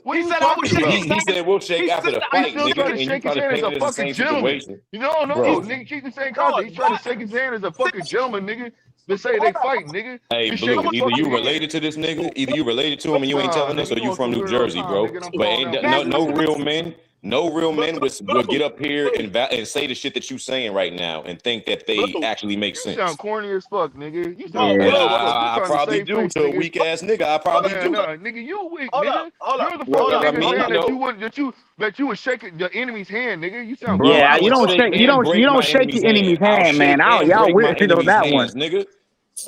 He said I was shaking. He said we'll shake after the fight, nigga. And you try to paint it as the same situation. No, nigga, keep the same concept. He's trying to shake his hand as a fucking gentleman, nigga. They say they fight, nigga. Hey, Blue, either you related to this nigga, either you related to him and you ain't telling us, or you from New Jersey, bro. But ain't no real men would get up here and say the shit that you saying right now and think that they actually make sense. You sound corny as fuck, nigga. You sound I probably do to a weak ass nigga. I probably do. Nigga, you weak, nigga. You're the fucking nigga that you would shake your enemy's hand, nigga. You sound you don't shake your enemy's hand, man. Y'all weird on that one, nigga.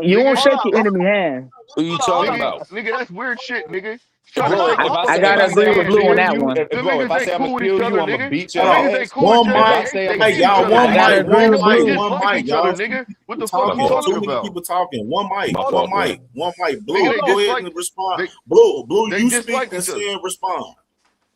You won't shake your enemy hand. Who you talking about? Nigga, that's weird shit, nigga. I gotta agree with Blue on that one. If I say I'm gonna kill you, I'm gonna beat your ass. One mic. Hey, y'all, one mic. Nigga. What the fuck you talking about? Too many people talking. One mic. One mic. Blue, go ahead and respond. Blue, you speak and say respond.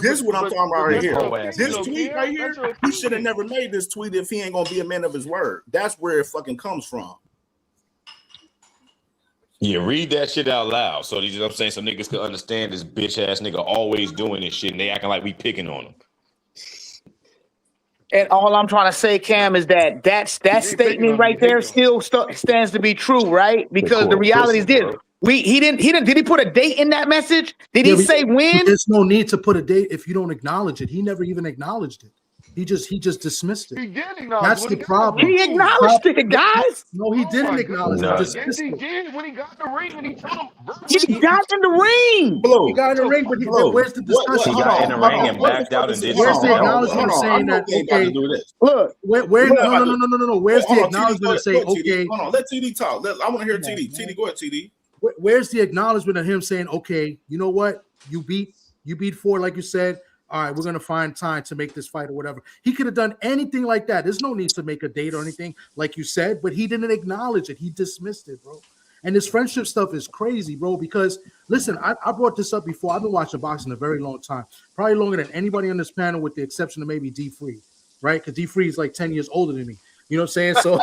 this is what I'm talking about right here. That's This your tweet right here, he should have never made this tweet if he ain't gonna be a man of his word. That's where it fucking comes from. Yeah, read that shit out loud. So you know what I'm saying? So niggas can understand this bitch ass nigga always doing this shit and they acting like we picking on him. And all I'm trying to say, Cam, is that statement right there still stands to be true, right? Because the reality is this: did he put a date in that message? Did he say when? There's no need to put a date if you don't acknowledge it. He never even acknowledged it. He just dismissed it. He did acknowledge. That's the problem. He acknowledged it, guys. No, he didn't acknowledge it. Yes, he did when he got in the ring and he told him. He got in the ring. He got in the ring, but where's the discussion? He got in the ring and backed out and did something. Where's the acknowledgement saying that? Okay, look, no. Where's the acknowledgement to say okay? Hold on, let TD talk. I want to hear TD. TD, go ahead, TD. Where's the acknowledgement of him saying, okay, you know what? You beat Ford, like you said. All right, we're gonna find time to make this fight or whatever. He could have done anything like that. There's no need to make a date or anything, like you said, but he didn't acknowledge it. He dismissed it, bro. And this friendship stuff is crazy, bro. Because listen, I brought this up before. I've been watching boxing a very long time, probably longer than anybody on this panel, with the exception of maybe D Free, right? Because D Free is like 10 years older than me. You know what I'm saying? So,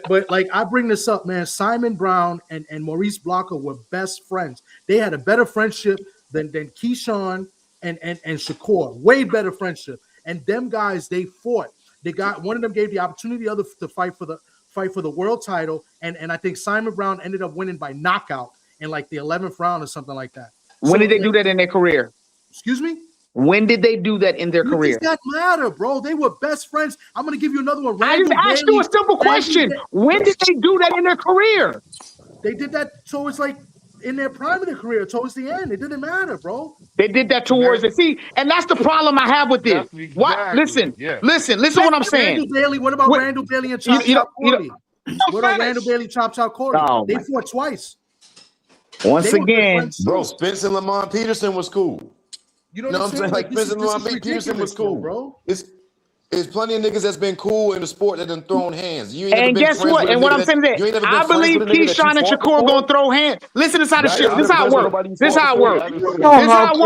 but like I bring this up, man. Simon Brown and Maurice Blocker were best friends. They had a better friendship than Keyshawn and Shakur, way better friendship. And them guys, they fought. They got one of them gave the opportunity, the other to fight for the world title. And I think Simon Brown ended up winning by knockout in like the 11th round or something like that. When did they do that in their career? Excuse me? When did they do that in their career? It does not matter, bro. They were best friends. I'm gonna give you another one. I just asked you a simple question. When did they do that in their career? They did that towards like in their prime of their career, towards the end. It didn't matter, bro. They did that towards it. See, and that's the problem I have with this. What? Listen what I'm saying. Randall Bailey, what about Randall Bailey and Chop Chop Corley? What about Randall Bailey, Chop Chop Corley? They fought twice. Once again, bro, Spencer Lamont Peterson was cool. You know what I'm saying? Like Spencer Lamont Peterson was cool, bro. It's plenty of niggas that's been cool in the sport that done thrown hands. You ain't and guess what? And what I'm saying is that I believe Keyshawn and Shakur gonna throw hands. Listen, this how the shit. This how it works. This how it works. This how it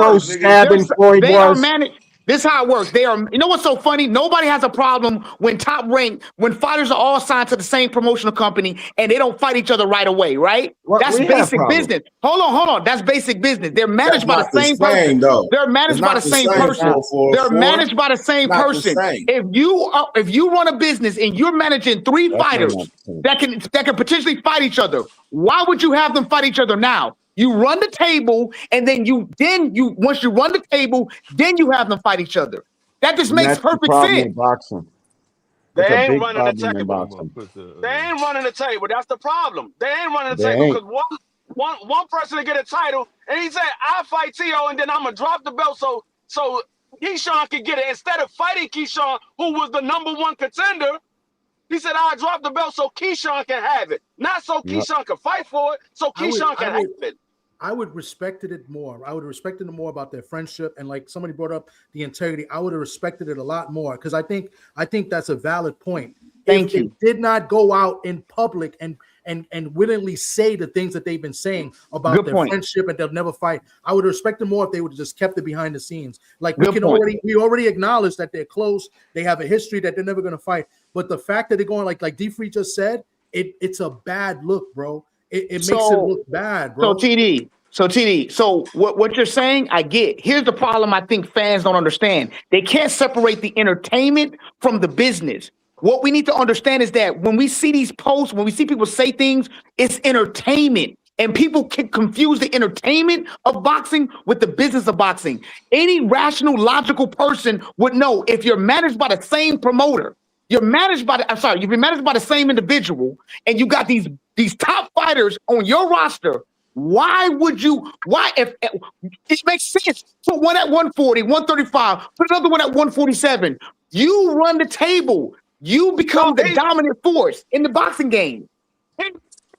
works. They are managed. This is how it works. They are. You know what's so funny? Nobody has a problem when Top Rank, when fighters are all signed to the same promotional company and they don't fight each other right away, right? That's basic business. Hold on. That's basic business. They're managed by the same person. They're managed by the same person. They're managed by the same person. If you run a business and you're managing three fighters that can potentially fight each other, why would you have them fight each other now? You run the table, and then once you run the table, then you have them fight each other. That just makes perfect sense. They ain't running the table. They ain't running the table. That's the problem. They ain't running the table because one person to get a title, and he said, "I fight T.O. and then I'm gonna drop the belt so Keyshawn can get it." Instead of fighting Keyshawn, who was the #1 contender, he said, "I'll drop the belt so Keyshawn can have it, not so Keyshawn can fight for it, so Keyshawn can have it." I would respected it more. I would have respected it more about their friendship, and like somebody brought up the integrity. I would have respected it a lot more because I think that's a valid point. Thank you. They did not go out in public and willingly say the things that they've been saying about their friendship and they'll never fight. I would respect them more if they would have just kept it behind the scenes. Like we already acknowledge that they're close. They have a history that they're never going to fight. But the fact that they're going like D Free just said, it's a bad look, bro. It makes it look bad, bro. So TD, so what you're saying, I get. Here's the problem I think fans don't understand. They can't separate the entertainment from the business. What we need to understand is that when we see these posts, when we see people say things, it's entertainment. And people can confuse the entertainment of boxing with the business of boxing. Any rational, logical person would know if you're managed by the same promoter, you're managed by the same individual, and you got these top fighters on your roster. Why if it makes sense? Put one at 140, 135, put another one at 147. You run the table. You become the dominant force in the boxing game.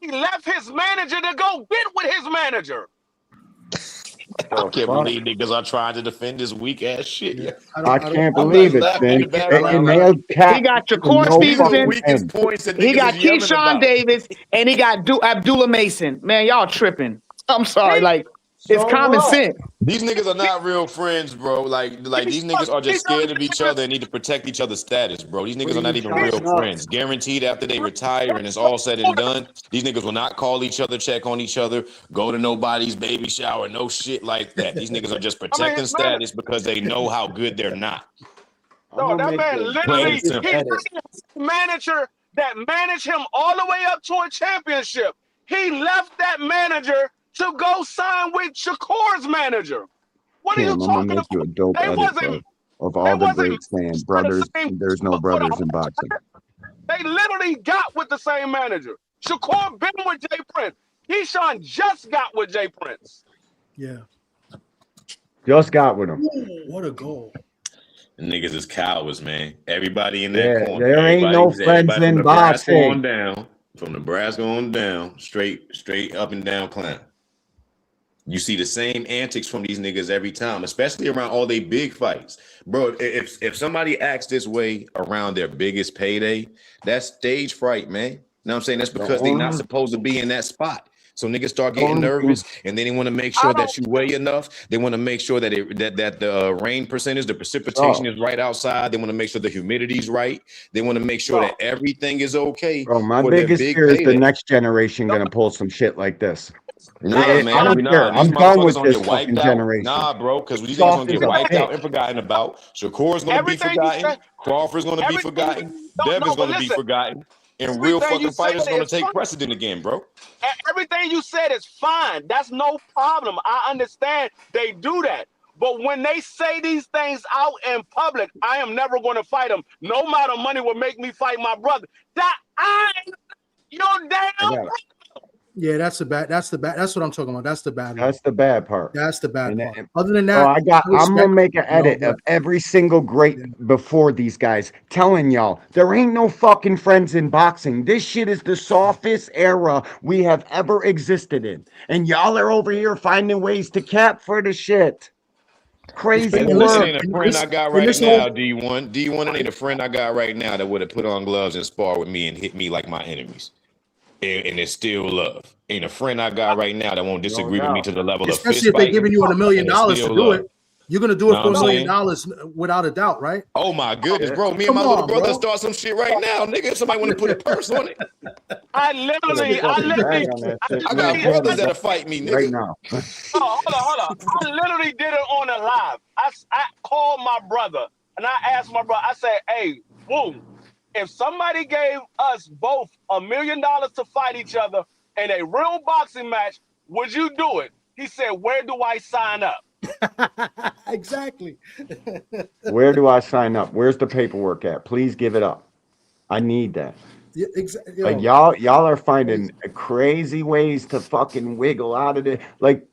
He left his manager to go get with his manager. I can't believe niggas are trying to defend this weak ass shit. I can't believe it, man. He got Shakur Stevenson, he got Keyshawn Davis, and he got Abdullah Mason. Man, y'all tripping. I'm sorry, like it's common sense. These niggas are not real friends, bro. Like these niggas are just scared of each other and need to protect each other's status, bro. These niggas are not even real friends. Guaranteed after they retire and it's all said and done, these niggas will not call each other, check on each other, go to nobody's baby shower, no shit like that. These niggas are just protecting status because they know how good they're not. No, that man literally, he manager that managed him all the way up to a championship. He left that manager to go sign with Shakur's manager. What are you talking about? You a dope They edit, wasn't. of all the greats saying brothers, there's no brothers in boxing. They literally got with the same manager. Shakur been with Jay Prince. Keyshawn just got with Jay Prince. Yeah. Just got with him. What a goal. The niggas is cowards, man. Everybody in that corner. There ain't no friends in boxing. From Nebraska on down, straight up and down climb. You see the same antics from these niggas every time, especially around all they big fights. Bro, if somebody acts this way around their biggest payday, that's stage fright, man. You know what I'm saying? That's because they're not supposed to be in that spot. So niggas start getting nervous, and then they want to make sure that you weigh enough. They want to make sure that the rain percentage, the precipitation is right outside. They want to make sure the humidity's right. They want to make sure that everything is okay. Bro, my biggest fear is the next generation gonna pull some shit like this. Nah, man, I don't care. I'm done with this fucking generation. Nah, bro, because these niggas gonna get wiped out and forgotten about. Shakur's gonna be forgotten. Crawford's gonna be forgotten. Devin's gonna be forgotten. And real fucking fighters are gonna take precedent again, bro. Everything you said is fine. That's no problem. I understand they do that. But when they say these things out in public, I am never going to fight them. No amount of money will make me fight my brother. That I ain't your damn brother. Yeah, that's the bad. That's what I'm talking about. That's the bad. That's the bad part. That's the bad part. Other than that, I'm gonna make an edit of every single great before these guys, telling y'all there ain't no fucking friends in boxing. This shit is the softest era we have ever existed in, and y'all are over here finding ways to cap for the shit. Crazy This work. ain't a friend I got right now, D1. D1 ain't a friend I got right now that would have put on gloves and spar with me and hit me like my enemies. And it's still love. Ain't a friend I got right now that won't disagree with me to the level of fist especially if they're giving you $1 million to love. do it. You're gonna do it Know for what $1 I'm million without a doubt, right? Oh my goodness, bro! Me and my little brother start some shit right now, nigga. Somebody want to put a purse on it. I literally I got brothers that'll fight me, nigga. Right now. Hold on. I literally did it on a live. I called my brother and I asked my brother. I said, "Hey, boom, if somebody gave us both $1 million to fight each other in a real boxing match, would you do it?" He said, "Where do I sign up?" Exactly. Where do I sign up? Where's the paperwork at? Please give it up. I need that. Yeah, exactly. Like y'all are finding crazy ways to fucking wiggle out of it. Like,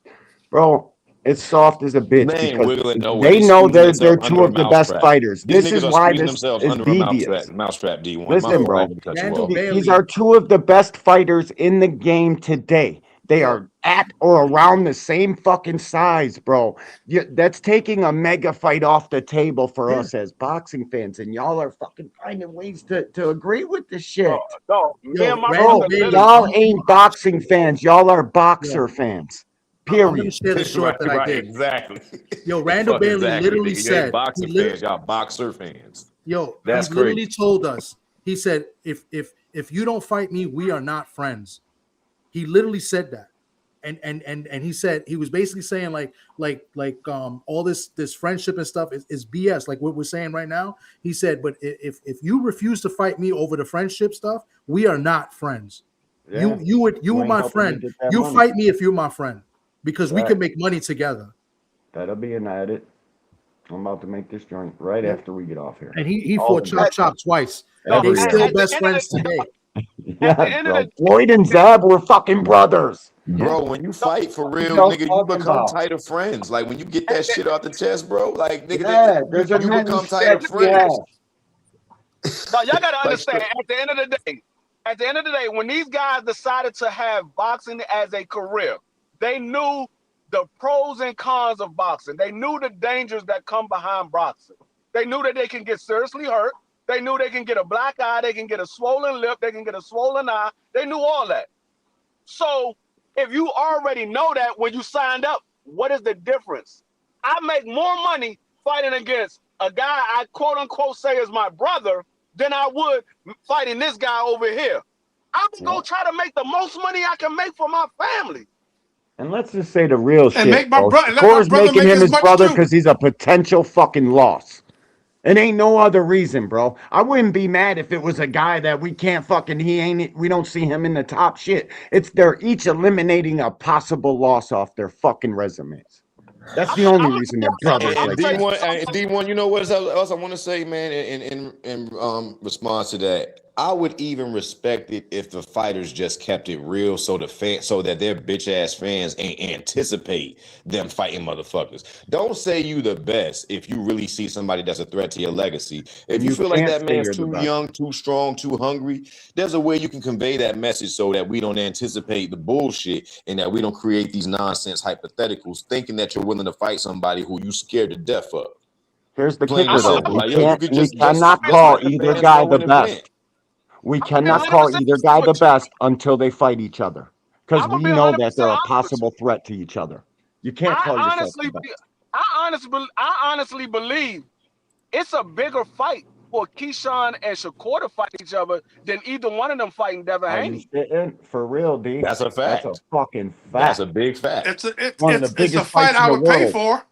bro, it's soft as a bitch because they know they're two of the best fighters. This is why this is devious. Mousetrap D1. Listen, bro, these are two of the best fighters in the game today. They are at or around the same fucking size, bro. That's taking a mega fight off the table for us as boxing fans, and y'all are fucking finding ways to agree with this shit. Y'all ain't boxing fans. Y'all are boxer fans. Period. I'm gonna share the short that I did. Exactly. Yo, Randall Bailey literally said, boxing fans, y'all boxer fans. Yo, that's he literally crazy. told us. He said, if you don't fight me, we are not friends. He literally said that. And he said, he was basically saying like all this friendship and stuff is BS, like what we're saying right now. He said, but if you refuse to fight me over the friendship stuff, we are not friends. Yeah. You were my friend. You fight me if you're my friend, because we can make money together. That'll be an edit. I'm about to make this joint right after we get off here. And he fought Chop twice. They're still best friends today. Yeah, bro. Floyd and Zab were fucking brothers. Bro, when you fight for real, nigga, you become tighter friends. Like when you get that shit off the chest, bro, like nigga, you become tighter friends. No, y'all gotta understand. At the end of the day, when these guys decided to have boxing as a career, they knew the pros and cons of boxing. They knew the dangers that come behind boxing. They knew that they can get seriously hurt. They knew they can get a black eye, they can get a swollen lip, they can get a swollen eye. They knew all that. So if you already know that when you signed up, what is the difference? I make more money fighting against a guy I quote unquote say is my brother than I would fighting this guy over here. I'm gonna try to make the most money I can make for my family. And let's just say the real shit. make my bro. brother Shakur's make making him as his much brother too. because he's a potential fucking loss. It ain't no other reason, bro. I wouldn't be mad if it was a guy that we can't fucking, we don't see him in the top shit. It's they're each eliminating a possible loss off their fucking resumes. That's the only reason they're brothers. And Like that. D1, you know what else I want to say, man, in response to that? I would even respect it if the fighters just kept it real so that their bitch ass fans ain't anticipate them fighting motherfuckers. Don't say you the best if you really see somebody that's a threat to your legacy. If you feel like that man's too young, too strong, too hungry, there's a way you can convey that message so that we don't anticipate the bullshit and that we don't create these nonsense hypotheticals thinking that you're willing to fight somebody who you scared to death of. Here's the kicker though. Like, We cannot call either guy the best. We cannot call either guy the best until they fight each other, because we know that they're a possible threat to each other. You can't call yourself the best. I honestly believe it's a bigger fight for Keyshawn and Shakur to fight each other than either one of them fighting Devin Haney. For real, D. That's a fact. That's a fucking fact. That's a big fact. It's a fight I would pay for.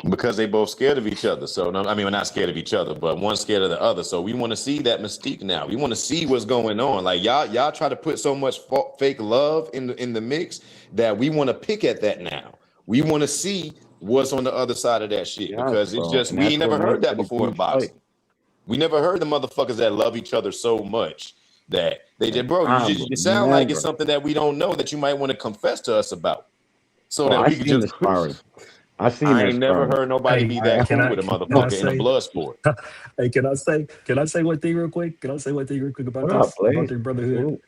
Because they both scared of each other. So I mean, we're not scared of each other, but one's scared of the other. So we want to see that mystique now. We want to see what's going on. Like y'all try to put so much fake love in the mix that we want to pick at that now. We want to see what's on the other side of that shit, because it's just we ain't never heard that before in boxing. We never heard the motherfuckers that love each other so much that they just, bro, you sound like it's something that we don't know that you might want to confess to us about, so that we can just. I ain't never heard nobody be that cool with a motherfucker in a blood sport. Hey, can I say one thing real quick? Can I say one thing real quick about their brotherhood?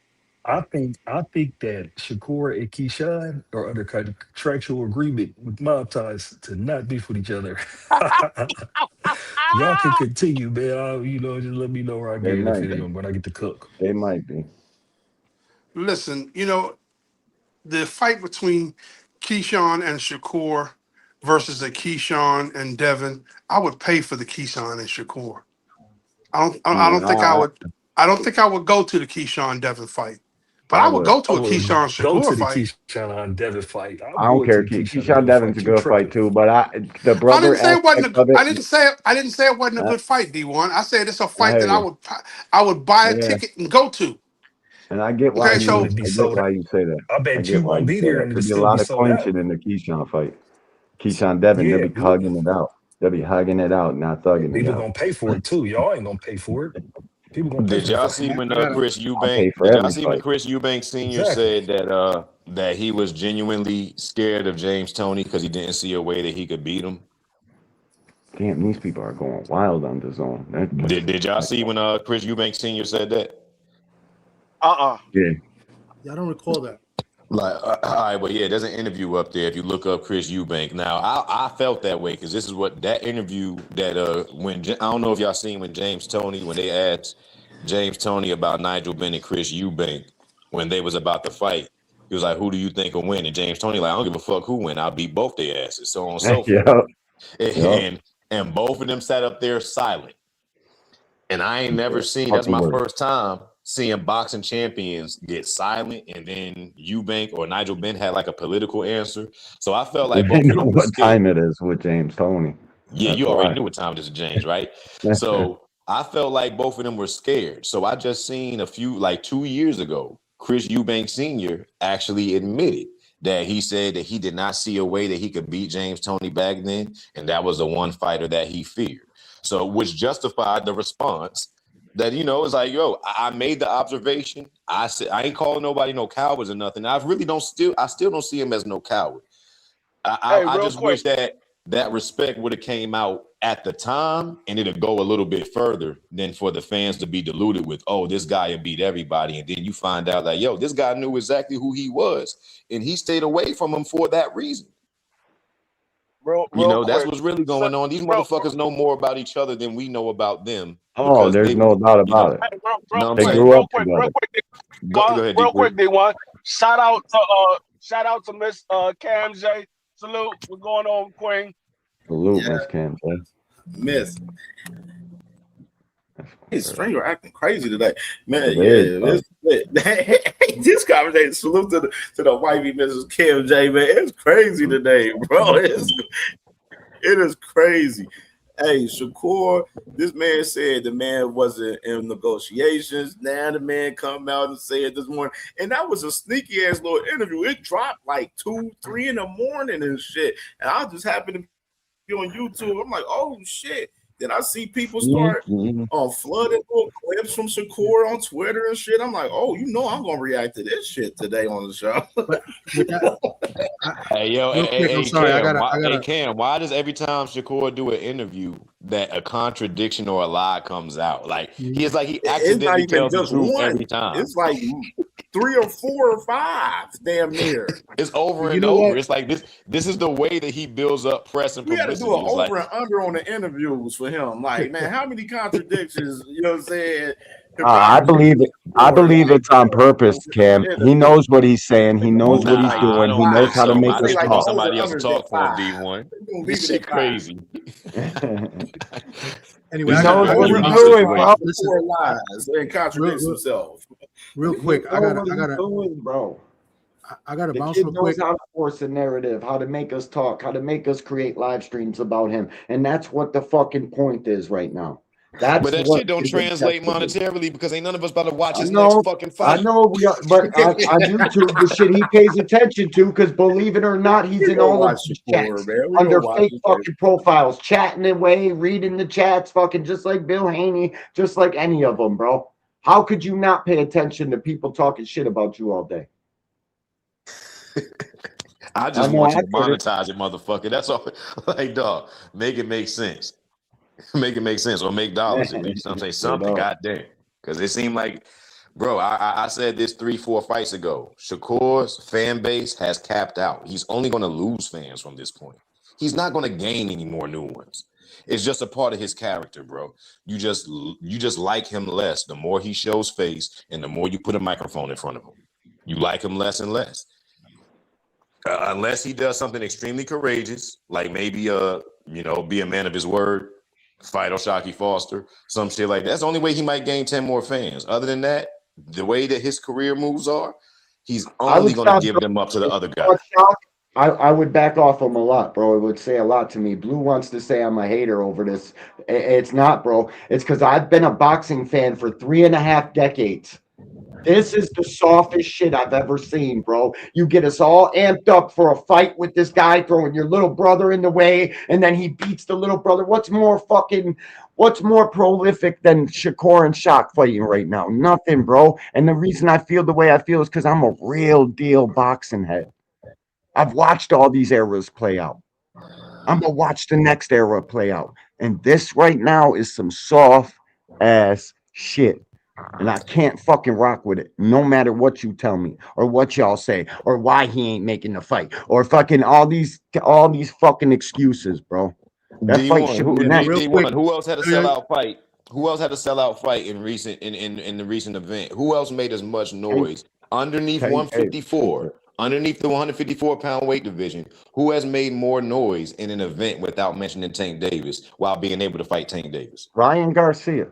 I think that Shakur and Keyshawn are under contractual agreement with Mob Ties to not beef with each other. Y'all can continue, man. Just let me know where I get it when I get to cook. They might be. Listen, the fight between Keyshawn and Shakur versus the Keyshawn and Devin, I would pay for the Keyshawn and Shakur. I don't think I would go to the Keyshawn Devin fight, but I would go to a Keyshawn Shakur fight. Keyshawn Devin fight. I don't care. Keyshawn Devin's a good fight too, but the brother. I didn't say it wasn't a good fight, D1. I said it's a fight that I would buy a ticket and go to. And I get why you say that. I bet you won't be there. There'll be a lot of clinching in the Keyshawn fight. Keyshawn Devin, they'll be hugging it out. They'll be hugging it out, not thugging it out. People gonna pay for it too. Y'all ain't gonna pay for it. People gonna pay Did y'all see when Chris Eubank Sr. said that he was genuinely scared of James Toney because he didn't see a way that he could beat him? Damn, these people are going wild on the zone. Did y'all see when Chris Eubank Sr. said that? Yeah. I don't recall that. Like, all right, but yeah, there's an interview up there if you look up Chris Eubank. Now, I felt that way because this is what that interview that I don't know if y'all seen when James Toney, when they asked James Toney about Nigel Benn and Chris Eubank when they was about to fight, he was like, "Who do you think will win?" And James Toney like, "I don't give a fuck who win. I'll beat both their asses." So on and so forth. And both of them sat up there silent. And I ain't never seen. That's my first time seeing boxing champions get silent, and then Eubank or Nigel Benn had like a political answer. So I felt like they know what time it is with James Toney. Yeah, you already knew what time it is with James, right? So I felt like both of them were scared. So I just seen like 2 years ago, Chris Eubank Sr. actually admitted that he said that he did not see a way that he could beat James Toney back then, and that was the one fighter that he feared. So which justified the response that, it's like, yo, I made the observation. I said, I ain't calling nobody no cowards or nothing. I still don't see him as no coward. I just wish that respect would have came out at the time, and it'll go a little bit further than for the fans to be deluded with, oh, this guy will beat everybody. And then you find out like, yo, this guy knew exactly who he was, and he stayed away from him for that reason. That's what's really going on. These motherfuckers know more about each other than we know about them. Oh, there's no doubt about it. They grew up together. Real quick, D1. Shout out to Miss Cam J. Salute. What's going on, Queen? Salute, Miss Cam J. Miss. It's strange. We're acting crazy today, man. This conversation. Salute to the wifey, Mrs. Kim J. Man, it's crazy today, bro. It is crazy. Hey, Shakur, this man said the man wasn't in negotiations. Now the man come out and say it this morning. And that was a sneaky ass little interview. It dropped like 2, 3 in the morning and shit. And I just happened to be on YouTube. I'm like, oh shit. Then I see people start flooding little clips from Shakur on Twitter and shit. I'm like, oh, you know, I'm gonna react to this shit today on the show. Hey, yo, hey, Cam, why does every time Shakur do an interview that a contradiction or a lie comes out? Like he accidentally tells the truth every time. It's like 3 or 4 or 5, damn near. It's over and over. What? It's like this is the way that he builds up press and publicity. We got to do an over and under on the interviews for him. Like, man, how many contradictions? You know what I'm saying? I believe it. I believe it's on purpose, Cam. He knows what he's saying. He knows what he's doing. He knows how to make us talk. Somebody else to talk for him, D1. This shit crazy. Anyway, he knows what he's doing, bro. Lies and contradicts himself. Real quick, I gotta bounce real quick. How to force a narrative, how to make us talk, how to make us create live streams about him, and that's what the fucking point is right now. But that shit don't translate monetarily because ain't none of us about to watch his next fucking fight. I know, but on YouTube, the shit he pays attention to, because believe it or not, he's in all of the chats under fake fucking profiles, chatting away, reading the chats, fucking just like Bill Haney, just like any of them, bro. How could you not pay attention to people talking shit about you all day? I just want you to monetize it, motherfucker. That's all. Like, dog, make it make sense. Make it make sense or make dollars. At least I'm saying something, goddamn. Because it seemed like, bro, I said this 3-4 fights ago. Shakur's fan base has capped out. He's only going to lose fans from this point. He's not going to gain any more new ones. It's just a part of his character, bro. You just like him less the more he shows face and the more you put a microphone in front of him. You like him less and less. Unless he does something extremely courageous, like maybe be a man of his word, fight O'Shaquie Foster, some shit like that. That's the only way he might gain 10 more fans. Other than that, the way that his career moves are, he's only going to give them up to the other guy. I would back off him a lot, bro. It would say a lot to me. Blue wants to say I'm a hater over this. It's not, bro. It's because I've been a boxing fan for 3.5 decades. This is the softest shit I've ever seen, bro. You get us all amped up for a fight with this guy, throwing your little brother in the way, and then he beats the little brother. What's more prolific than Shakur and Shaq fighting right now? Nothing, bro. And the reason I feel the way I feel is because I'm a real deal boxing head. I've watched all these eras play out. I'm going to watch the next era play out. And this right now is some soft ass shit. And I can't fucking rock with it, no matter what you tell me or what y'all say or why he ain't making the fight or fucking all these fucking excuses, bro. That fight should be next. Who else had a sellout fight? Who else had a sellout fight in the recent event? Who else made as much noise underneath 154? Underneath the 154-pound weight division, who has made more noise in an event without mentioning Tank Davis while being able to fight Tank Davis? Ryan Garcia.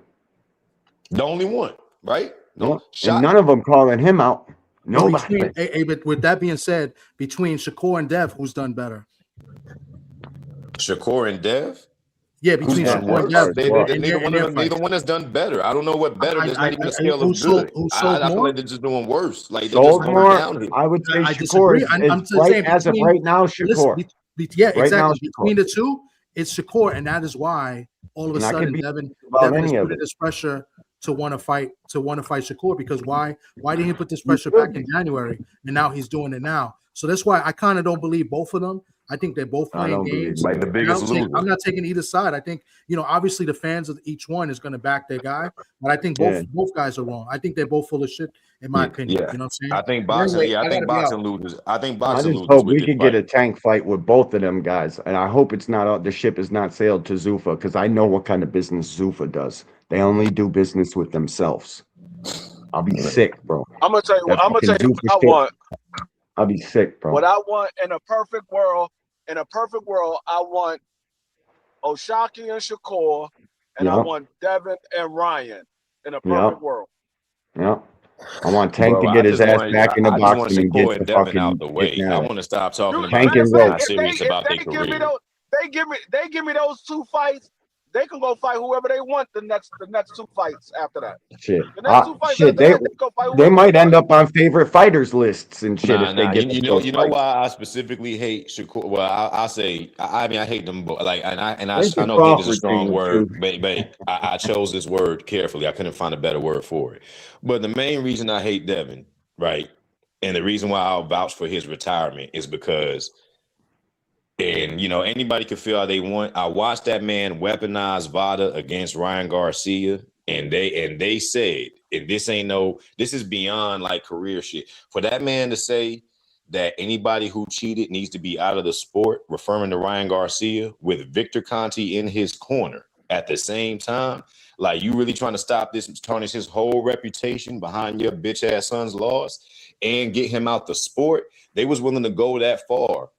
The only one, right? No, and none of them calling him out. Nobody. But with that being said, between Shakur and Dev, who's done better? Shakur and Dev? Yeah, between Shakur and Dev. Neither one has done better. I don't know what better. There's not even a scale of good. I feel like they're just doing worse. Like they're just more. I would say Shakur is right as of right now. Shakur. Yeah, exactly. Between the two, it's Shakur, and that is why all of a sudden Devin is putting this pressure to want to fight Shakur, because why didn't he put this pressure back in January and now he's doing it now? So that's why I kind of don't believe both of them. I think they're both playing games. Like the biggest loser. I'm not taking either side. I think, obviously the fans of each one is going to back their guy, but I think both guys are wrong. I think they're both full of shit, in my opinion. Yeah. You know what I'm saying? I think boxing loses. I just hope we can get a tank fight with both of them guys, and I hope it's not the ship is not sailed to Zuffa, because I know what kind of business Zuffa does. They only do business with themselves. I'll be sick, bro. I'm gonna tell you what I want. I'll be sick, bro. What I want in a perfect world, I want O'Shaquie and Shakur, and I want Devin and Ryan in a perfect world. Yeah. I want Tank to get his ass back in the box and get the fucking out the way. I want to stop talking about Tank and Roach. Serious about their career. They give me those two fights. they can go fight whoever they want the next 2 fights after that. Shit, The next 2 fights shit. after that, they can go fight They whoever might they end want. up on favorite fighters lists and shit if they Nah. get You those know fights. why I specifically hate Shakur. Well, I say I mean I hate them both. Like I There's the know hate is a Crawford strong thing, word, too. but I chose this word carefully. I couldn't find a better word for it. But the main reason I hate Devin, right, and the reason why I'll vouch for his retirement is because. And anybody can feel how they want. I watched that man weaponize Vada against Ryan Garcia, and they said, and this is beyond like career shit. For that man to say that anybody who cheated needs to be out of the sport, referring to Ryan Garcia with Victor Conti in his corner at the same time, like you really trying to stop this, tarnish his whole reputation behind your bitch ass son's loss and get him out the sport. They was willing to go that far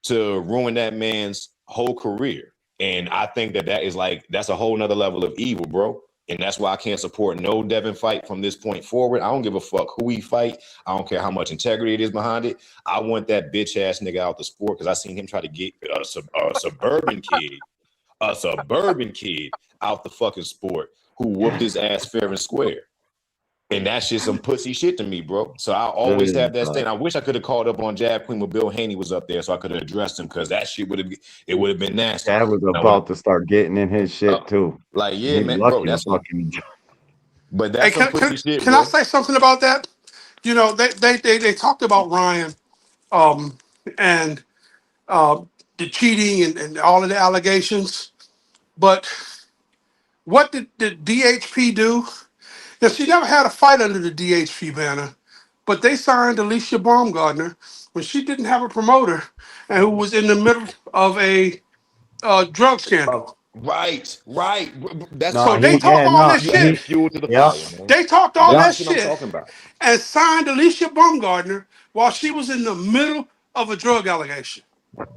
to ruin that man's whole career. And I think that's a whole nother level of evil, bro. And that's why I can't support no Devin fight from this point forward. I don't give a fuck who he fight. I don't care how much integrity it is behind it. I want that bitch ass nigga out the sport because I seen him try to get a suburban kid out the fucking sport who whooped his ass fair and square. And that's just some pussy shit to me, bro. So I always have that stand. I wish I could have called up on Jab Queen when Bill Haney was up there so I could have addressed him because that shit would have been nasty. Dad was about to start getting in his shit too. Like, yeah, He's man, lucky bro. That's fucking. But that's some pussy shit, Can bro. I say something about that? They talked about Ryan, and the cheating and all of the allegations, but what did the DHP do? Now, she never had a fight under the DHP banner, but they signed Alicia Baumgartner when she didn't have a promoter and who was in the middle of a drug scandal. Right. That's so they talked all this shit. Fuel to the fire, man. They talked all that That's what I'm shit talking about. and signed Alicia Baumgartner while she was in the middle of a drug allegation.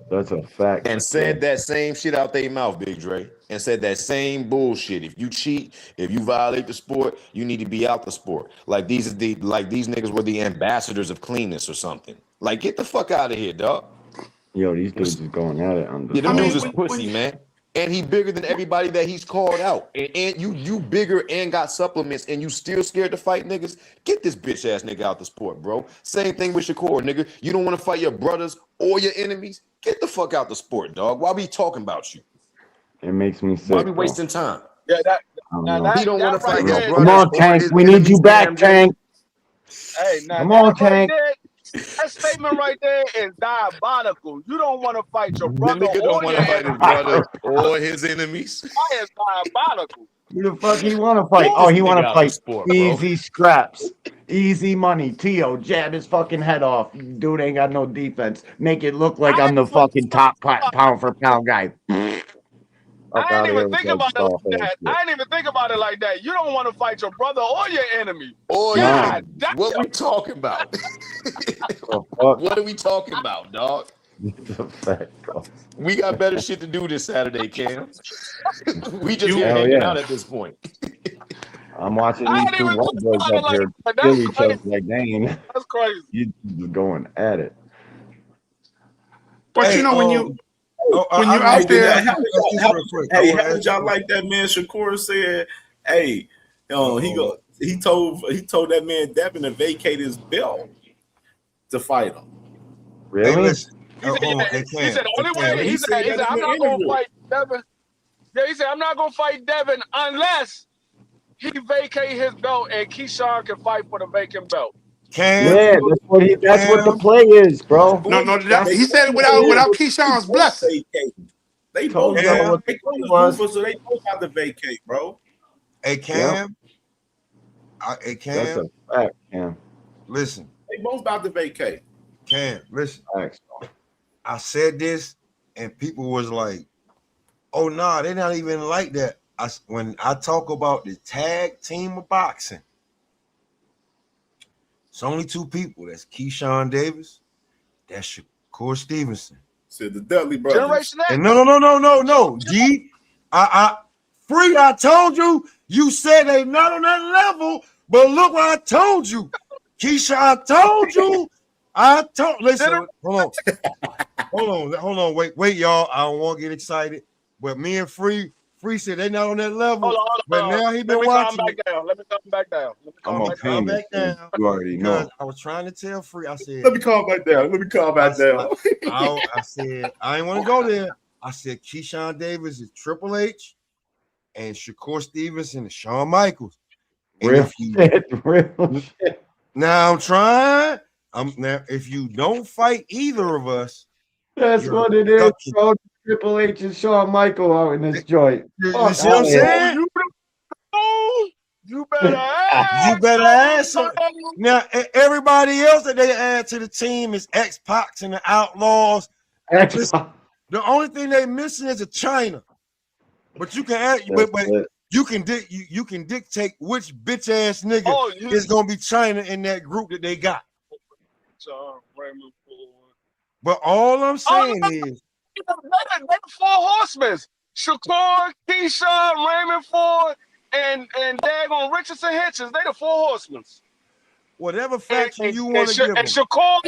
That's a fact. And said that same shit out their mouth, Big Dre. And said that same bullshit. If you cheat, if you violate the sport, you need to be out the sport. Like these niggas were the ambassadors of cleanness or something. Like, get the fuck out of here, dog. Yo, these dudes is going at it on the. Yeah, them dudes is pussy, man. And he bigger than everybody that he's called out. And you bigger and got supplements and you still scared to fight niggas? Get this bitch ass nigga out the sport, bro. Same thing with Shakur, nigga. You don't want to fight your brothers or your enemies? Get the fuck out the sport, dog. Why we talking about you? It makes me sick. Why we wasting time? Yeah, He don't want to fight his brothers. Come on, Tank. We need you back, Tank. Hey, now Come on, that right Tank. there, that statement right there is diabolical. You don't want to fight your The brother nigga or don't want your to fight his enemy. brother or his enemies. That is diabolical. Who the fuck he want to fight? Oh, he want to Nigga out the fight sport, bro. easy scraps, easy money. Tio, jab his fucking head off. Dude ain't got no defense. Make it look like I'm the fucking top pound for pound guy. I ain't even think about it like that. I ain't even think about it like that. You don't want to fight your brother or your enemy. Or God, what we talking about? What are we talking about, dog? We got better shit to do this Saturday, Cam. We just here hanging out at this point. I'm watching these two white boys up here kill each other like they ain't. That's crazy. You just going at it. But Hey, you know when you I out there, Hey, how did y'all like that man? Shakur said, "Hey, he told that man Devin to vacate his belt to fight him." Really? He said the only way. He said I'm not gonna fight Devin. Yeah, he said I'm not gonna fight Devin unless he vacate his belt and Keyshawn can fight for the vacant belt. Yeah, that's what the play is, bro. No, he said without Keyshawn's blessing. They both Cam. so they both have to vacate, bro. Hey Cam, hey Cam. That's a fact, Cam. Listen, They both about to vacate. Cam, listen. Facts. I said this, and people was like, "Oh no, nah, they're not even like that." When I talk about the tag team of boxing, it's only two people. That's Keyshawn Davis. That's Shakur Stevenson. Said the Dudley brothers. Generation X. And no. G, Free, I told you. You said they not on that level, but look what I told you. Keisha, I told you. Listen, hold on, wait, y'all. I don't want to get excited, but me and Free Free said they not on that level. Hold on. But now he been Let me watching. calm back down. Let me calm back down. I'm on Calm payment. back down. You already Because know. I was trying to tell Free. I said, Let me calm back down. I said, I ain't want to go there. I said, Keyshawn Davis is Triple H and Shakur Stevenson and Shawn Michaels. And Real shit. Now I'm trying. Now if you don't fight either of us, That's what it is, bro. Triple H and Shawn Michael out in this joint. You see what I'm saying? You better You better ask something. Now everybody else that they add to the team is X-Pac and the Outlaws. The only thing they missing is a China. But you can add, but you can dictate which bitch ass nigga is gonna be China in that group that they got. But all I'm saying is they the four horsemen: Shakur, Keyshawn, Raymond Ford, and daggone Richardson Hitchens. They the four horsemen. Whatever faction you want to give them. And Shakur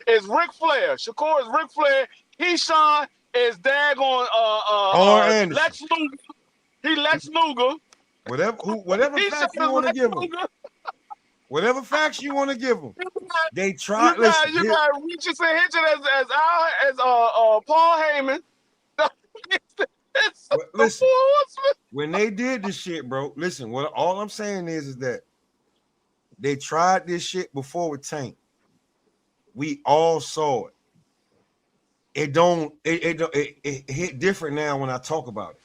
is Ric Flair. Shakur is Ric Flair. Keyshawn is daggone Lex Luger. He Lex Luger. Whatever faction you want to give them. Whatever faction you want to give them. They try. You got Richardson Hitchens as Paul Heyman. Listen, when they did this shit, bro. Listen, all I'm saying is that they tried this shit before with Tank. We all saw it. It hit different now when I talk about it.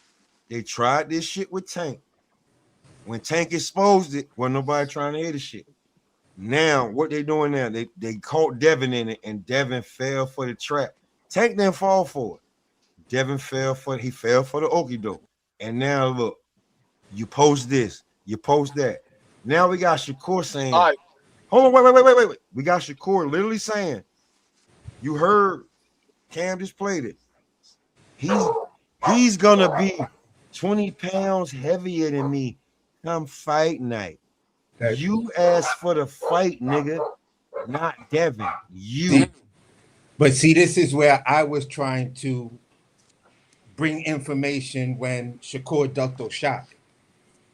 They tried this shit with Tank. When Tank exposed it, wasn't nobody trying to hear the shit. Now, what they doing now? They caught Devin in it, and Devin fell for the trap. Tank didn't fall for it. Devin fell for the okie doke. And now look, you post this, you post that. Now we got Shakur saying, all right. Hold on, wait. We got Shakur literally saying, you heard Cam just played it. He's gonna be 20 pounds heavier than me come fight night. You asked for the fight, nigga, not Devin. You. But see, this is where I was trying to bring information when Shakur ducked O'Shack.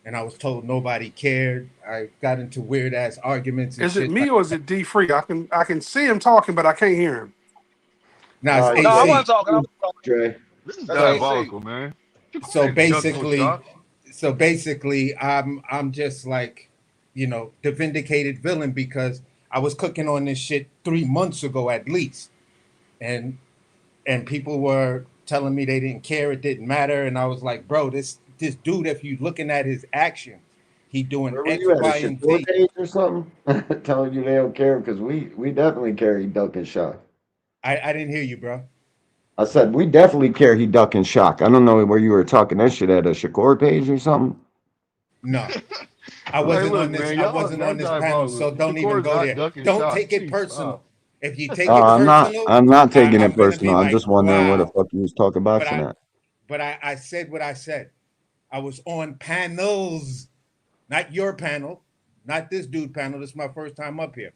And I was told nobody cared. I got into weird ass arguments. And is it me or is it D Free? I can see him talking, but I can't hear him. No, I wasn't talking. This is diabolical, man. So basically, I'm just like, the vindicated villain because I was cooking on this shit 3 months ago at least, and people were telling me they didn't care, it didn't matter, and I was like, bro, this dude, if you looking at his actions, he doing X, Y, and Z or something, telling you they don't care because we definitely care he duck and shock. I didn't hear you, bro. I said we definitely care he duck and shock. I don't know where you were talking that shit at a Shakur page or something. No, I wasn't on this. I wasn't on this panel, so don't even go there. Don't take it personal. If you take it personal, I'm not taking it personal. I'm just wondering where the fuck you was talking about tonight. But I said what I said. I was on panels, not your panel, not this dude panel. This is my first time up here,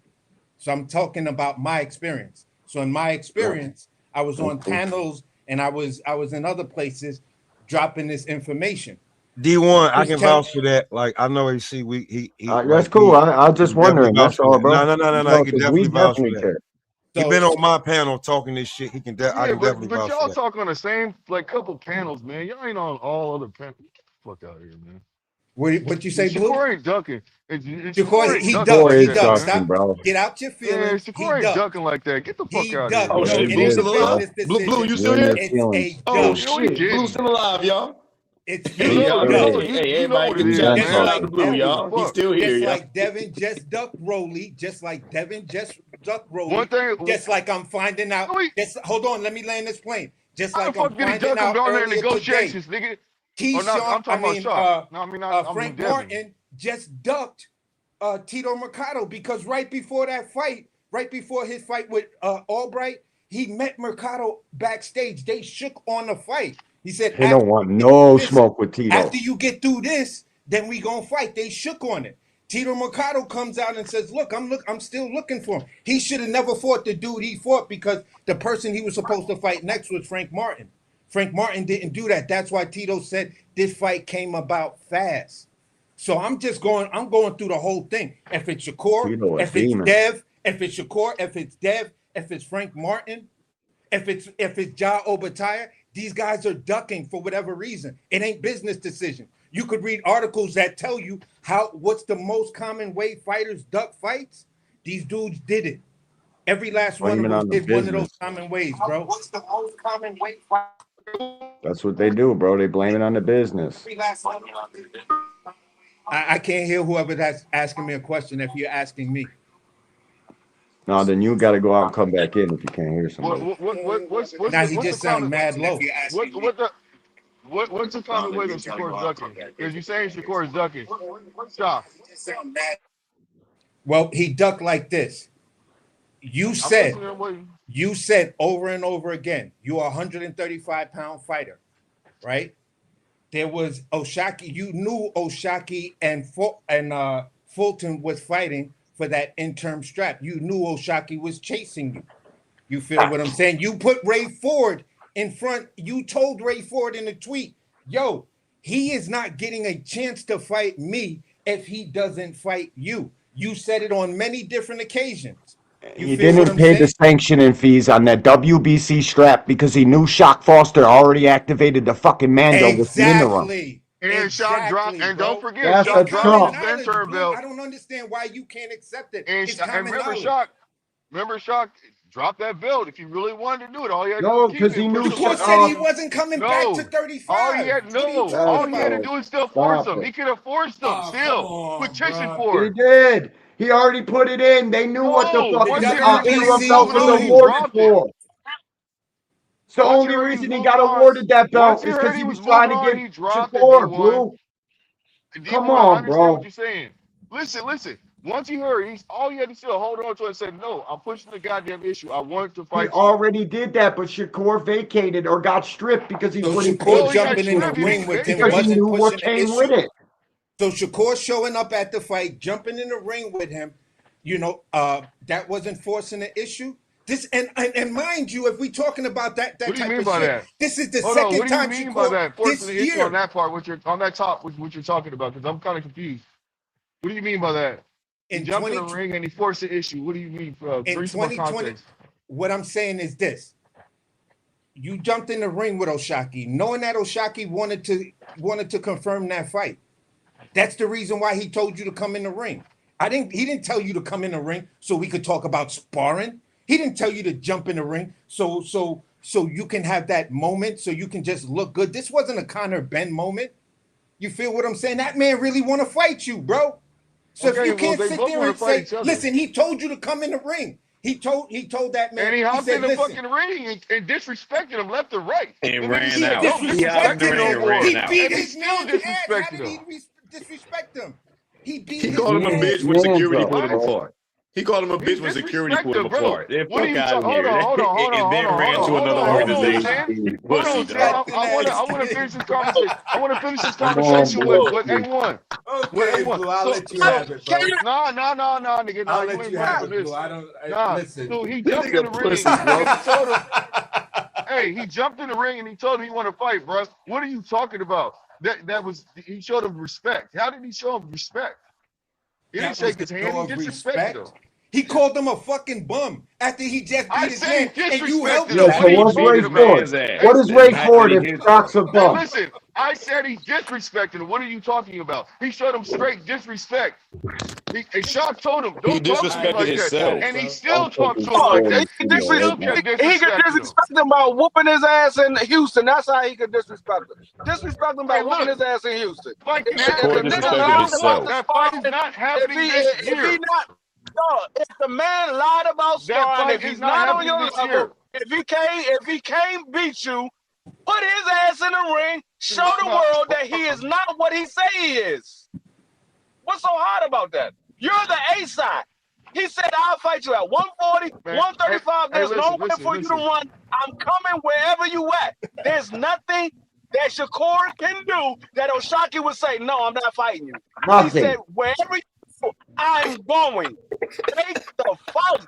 so I'm talking about my experience. So in my experience, I was on panels and I was in other places dropping this information. D1, I can vouch for that. Like I know he that's cool. I just wondering. That's all, bro. No. He can definitely vouch for that. He been on my panel talking this shit. I can definitely vouch for y'all that. talk on the same couple panels, man. Y'all ain't on all other panels. Get the fuck out of here, man. What you say, Blue? Shakur ain't ducking. Shakur, he ducked. Stop. Bro. Get out your feelings. Yeah, Shakur ain't ducking like that. Get the fuck out of here. Oh shit, Blue's still alive. Blue, you still here? Oh shit, Blue's still alive, y'all. It's hey, everybody get the chat. Shout out to Blue, y'all. He's still here, y'all. Like Devin just ducked Rolly, just like One thing, just like I'm finding out. Hold on, let me land this plane. Just like I'm finding duck out on there earlier negotiations, today. Keyshawn, Frank Martin just ducked Tito Mercado because right before his fight with Albright, he met Mercado backstage. They shook on the fight. He said, "They don't want no smoke with Tito. After you get through this, then we gonna fight." They shook on it. Tito Mercado comes out and says, "Look, I'm still looking for him. He should have never fought the dude he fought because the person he was supposed to fight next was Frank Martin." Frank Martin didn't do that. That's why Tito said this fight came about fast. So I'm going through the whole thing. If it's Shakur, if it's Dev, if it's Shakur, if it's Dev, if it's Frank Martin, if it's Ja Obataia, these guys are ducking for whatever reason. It ain't business decision. You could read articles that tell you what's the most common way fighters duck fights. These dudes did it. Every last one of them did one of those common ways, bro. What's the most common way? That's what they do, bro. They blame it on the business. I can't hear whoever that's asking me a question if you're asking me. No, then you got to go out and come back in if you can't hear somebody. Now he just sound mad low. What's the common way that Shakur is ducking? Because you're saying Shakur is ducking. Stop. Well, he ducked like this. You said over and over again, you're a 135-pound fighter, right? There was O'Shaquie. You knew O'Shaquie and Fulton was fighting for that interim strap. You knew O'Shaquie was chasing you. You feel what I'm saying? You put Ray Ford in front. You told Ray Ford in a tweet, yo, he is not getting a chance to fight me if he doesn't fight you. You said it on many different occasions. He didn't pay the sanctioning fees on that WBC strap because he knew Shock Foster already activated the fucking Mando with the interim. And Shock dropped, and don't forget, Shock dropped his interim belt. I don't understand why you can't accept it. And remember, Shock dropped that belt. If he really wanted to do it, all he had to do was because he knew Shakur said he wasn't coming back to 35. All he had to do is still force him. He could have forced him still, petition for it. He did. He already put it in. They knew what the fucking interim belt was awarded for. It's the only reason he got awarded that belt is because he was trying to get Shakur, bro. Come on, bro. What you're saying. Listen. Once he heard, all he had to still hold on to it and say, no, I'm pushing the goddamn issue. I wanted to fight. He already did that, but Shakur vacated or got stripped because he wouldn't jumping in the ring with him because he knew what came with it. So Shakur showing up at the fight, jumping in the ring with him, that wasn't forcing the issue. This and mind you, if we talking about that what do you type mean of by shit, that? this is the Hold second on, what time do you mean Shakur by that? Forcing the issue year. on that part, what you're talking about, because I'm kind of confused. What do you mean by that? He jumped in the ring and he forced the issue. What do you mean? In 2020, what I'm saying is this. You jumped in the ring with O'Shaquie, knowing that O'Shaquie wanted to confirm that fight. That's the reason why he told you to come in the ring. He didn't tell you to come in the ring so we could talk about sparring. He didn't tell you to jump in the ring so you can have that moment, so you can just look good. This wasn't a Conor Ben moment. You feel what I'm saying? That man really want to fight you, bro. So if you can't sit there and say, listen, he told you to come in the ring. He told that man. And he hopped in the fucking ring and disrespected him left and right. And ran out. He beat his man. Disrespected him. Disrespect him. He called him a bitch when security pulled him apart. He called him a bitch when security pulled him apart. Then fuck out of here. And then ran to another organization. I want to finish this conversation. I want to finish this conversation with everyone. Okay, Blue, I'll let you have it, bro. No, nigga. I'll let you have it, Blue. I don't listen. So he jumped in the ring and he told him, hey, he jumped in the ring and he told him he wanted to fight, bro. What are you talking about? He showed him respect. How did he show him respect? He didn't shake his hand. He disrespected him. He called him a fucking bum after he just beat his man, and you helped him. So what's Ray Ford? What is Ray Ford if Shock's a bum? Listen, I said he disrespected him. What are you talking about? He showed him straight disrespect. And Shock told him, don't talk to me like that. And he still talked to him like that. He could disrespect him by whooping his ass in Houston. That's how he could disrespect him. Disrespect him by whooping his ass in Houston. That fight is not happening this year. If the man lied about sparring, if he's not on your level, if he can't beat you, put his ass in the ring, show the world that he is not what he say he is. What's so hard about that? You're the A side. He said, I'll fight you at 140, 135. There's no way for you to run. I'm coming wherever you at. There's nothing that Shakur can do that O'Shaquie would say, no, I'm not fighting you. Nothing. He said, wherever you I'm going. Take the fight.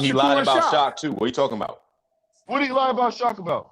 he lied Shakur about Shock. Shock too. What are you talking about? What did he lie about Shock about?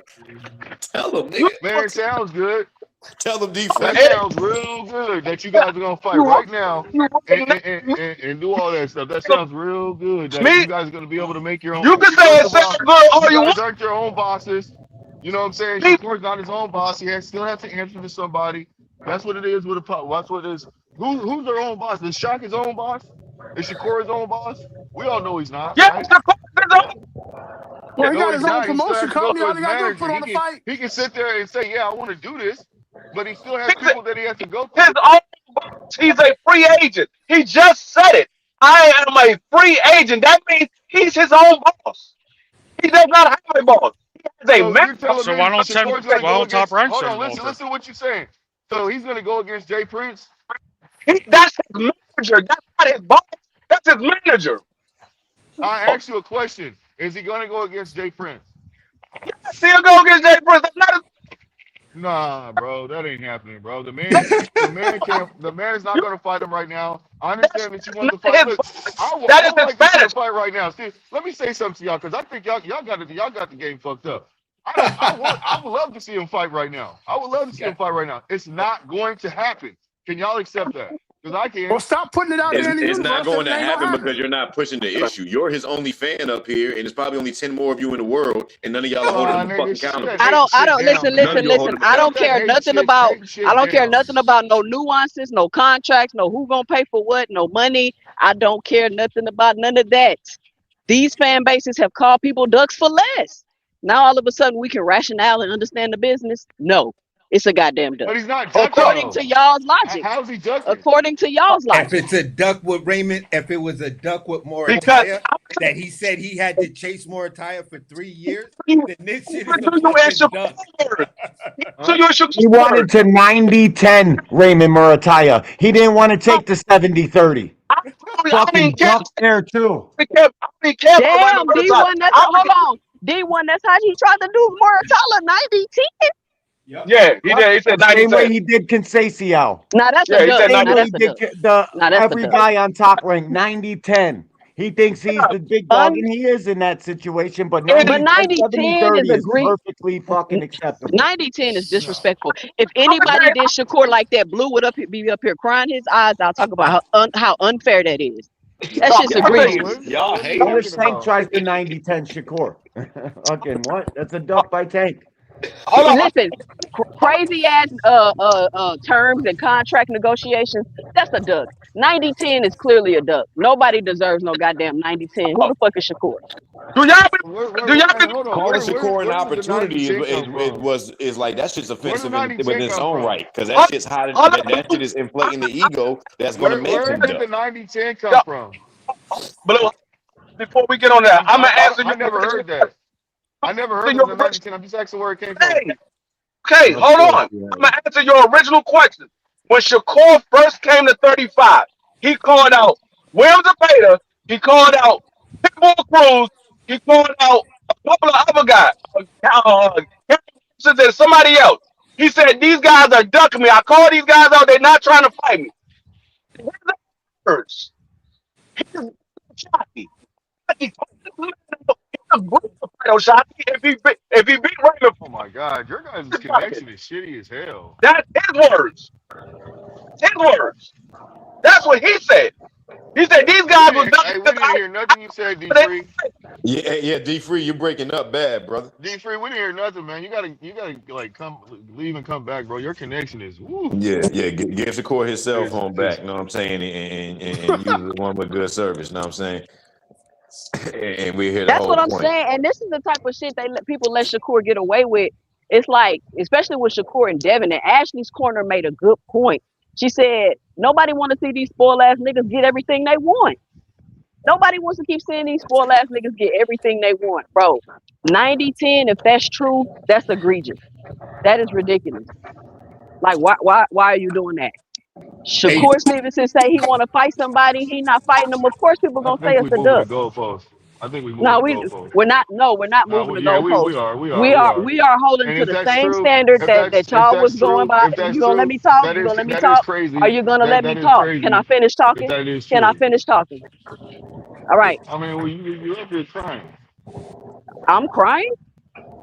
Tell him, nigga. Man, it sounds good. Tell them That sounds real good that you guys are gonna fight right now and do all that stuff. That sounds real good that you guys are gonna be able to make your own. You can say it sounds good all you guys want. aren't your own bosses. You know what I'm saying? Shakur's not his own boss. He still has to answer to somebody. That's what it is with a pop. That's what it is. Who's their own boss? Is Shaq his own boss? Is Shakur his own boss? We all know he's not. Yeah, right? Well, he No, got his own not. He still promotion has to go company. through All his he got to do is manager. put on a fight. He can sit there and say, "Yeah, I want to do this," but he still has people that he has to go through. His own boss. He's a free agent. He just said it. I am a free agent. That means he's his own boss. He does not have a boss. He has a manager. So why don't Top Rank? Hold on, listen to what you're saying. So he's going to go against Jay Prince. That's his manager. That's not his boss. That's his manager. I asked you a question. Is he going to go against Jay Prince? Yes, he'll go against Jay Prince. That's not his. Nah, bro, that ain't happening, bro. The man is not going to fight him right now. I understand that you want to fight. Look, I would like to see a fight right now. See, let me say something to y'all because I think y'all got the game fucked up. I would love to see him fight right now. I would love to see him fight right now. It's not going to happen. Can y'all accept that? Because I can't. Well, stop putting it out there in the It's universe. not going to It ain't happen gonna because you're not pushing the issue. You're his only fan up here, and there's probably only 10 more of you in the world, and none of y'all are holding him fucking accountable. I don't listen. I don't care nothing about. I don't care nothing about no nuances, no contracts, no who gonna pay for what, no money. I don't care nothing about none of that. These fan bases have called people ducks for less. Now all of a sudden we can rationale and understand the business. No, it's a goddamn duck. But he's not according to y'all's logic. How's he ducking? According to y'all's logic. If it's a duck with Raymond, if it was a duck with Morataya, that he said he had to chase Morataya for 3 years, then this shit is a fucking duck. He wanted to 90-10 Raymond Murataya. He didn't want to take the 70-30. Fucking duck there too. Damn, D1, that's hold on. D1, that's how he tried to do Moratala 90-10. Yeah, he did. He said 90. Same way he did Conceição. Nah, that's Yeah, a he duck. said Nah, 90. that's a duck. Nah, that's a Every duck. guy on top rank 90-10. He thinks he's the big dog, and he is in that situation. But 90-10 is is agreed. perfectly fucking acceptable. 90-10 is disrespectful. If anybody did Shakur like that, Blue would be up here crying his eyes out, talk about how unfair that is. That's just egregious. Y'all hate If Tank tries to 90-10 Shakur. Fucking what? That's a duck by Tank. Listen, crazy ass terms and contract negotiations. That's a duck. 90-10 is clearly a duck. Nobody deserves no goddamn 90-10. Who the fuck is Shakur? Do y'all calling Shakur an opportunity is like that shit's offensive in its own right because that shit's hot. That shit is inflating the ego. That's going to make him Where did the 90-10 come from? But before we get on that, I'm gonna answer you. I never heard that. I never heard of the 90-10. I'm just asking where it came from. Okay, hold on. I'm gonna answer your original question. When Shakur first came to 35, he called out Williams Zepeda, he called out Pitbull Cruz, he called out a couple of other guys, and somebody else. He said these guys are ducking me. I call these guys out. They're not trying to fight me. He's Shockey. If he beat Raymond, oh my God, your guys' connection is shitty as hell. That's his words. His words. That's what he said. He said these guys were Hey, we didn't hear nothing you said, D-Free. Yeah, D-Free, you're breaking up bad, brother. D-Free, we didn't hear nothing, man. You gotta like leave and come back, bro. Your connection is woo. Yeah. Give Shakur his cell phone back. You know what I'm saying? And use the one with good service. You know what I'm saying? And we're here. That's what I'm saying. And this is the type of shit people let Shakur get away with. It's like, especially with Shakur and Devin, and Ashley's corner made a good point. She said, nobody want to see these spoiled ass niggas get everything they want. Nobody wants to keep seeing these spoiled ass niggas get everything they want, bro. 90-10, if that's true, that's egregious. That is ridiculous. Like, why are you doing that? Shakur Stevenson say he want to fight somebody, he not fighting them. Of course, people gonna say it's a duck. I think we moved No, the goalpost. we're not moving the goalpost. We are holding And to if the that's same true, standard if that that's y'all was true, going by. if that's You gonna let true, me talk? that You is- gonna let me that is talk? crazy. Are you gonna let That me is talk? crazy. Can I finish talking? That is Can I true. finish talking? All right. I mean, well, you up here trying. I'm crying.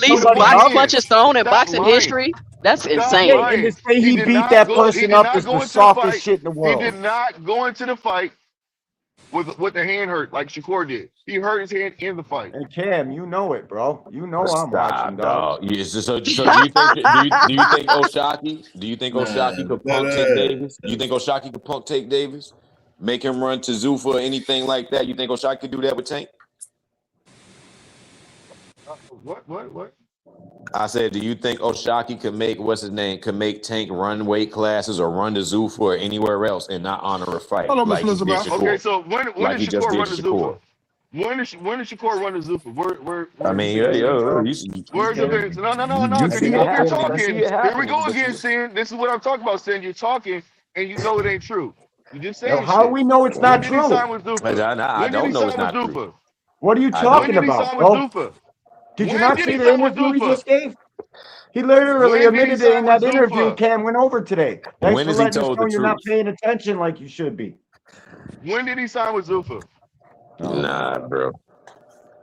the least somebody box up. punches thrown in Stop boxing lying. history? That's Stop insane. Yeah, lying. and to say he did beat not that go- he person did up not is go the into softest fight. shit in the He world. did not go into the fight with the hand hurt like Shakur did. He hurt his hand in the fight. And Cam, you know it, bro. You know I'm watching, Stop, dog. dog. So do you think Oshaki? Do you think Oshaki Man, could that punk Tank ass. Davis? You think Oshaki could punk Tank Davis? Make him run to Zuffa or anything like that? You think Oshaki could do that with Tank? What? I said, do you think Oshaki could make Tank run weight classes or run to Zuffa or anywhere else and not honor a fight Hold on, like Miss he did Elizabeth. Shakur? Okay, so when Like did he just Shakur did run to Shakur. Zuffa? When did Shakur run to Zuffa? Where I mean, where's the business? No. you Because see you it up here happening. talking. You see it Here we happening. go again, Sin. This is what I'm talking about, Sin. You're talking and you know it ain't true. You just saying How shit. we know it's When not did he sign true? with Zuffa? I When did don't he know it's sign with not true. Zuffa? What are you When talking did he about, sign with bro? Zuffa? Did you When not did see he the sign with interview he Zuffa? just gave? He literally When did he admitted it in sign with that interview Zuffa? Cam went over today. Thanks When for has he letting us told know the you're not truth? paying attention like you should be. When did he sign with Zuffa? Nah, bro.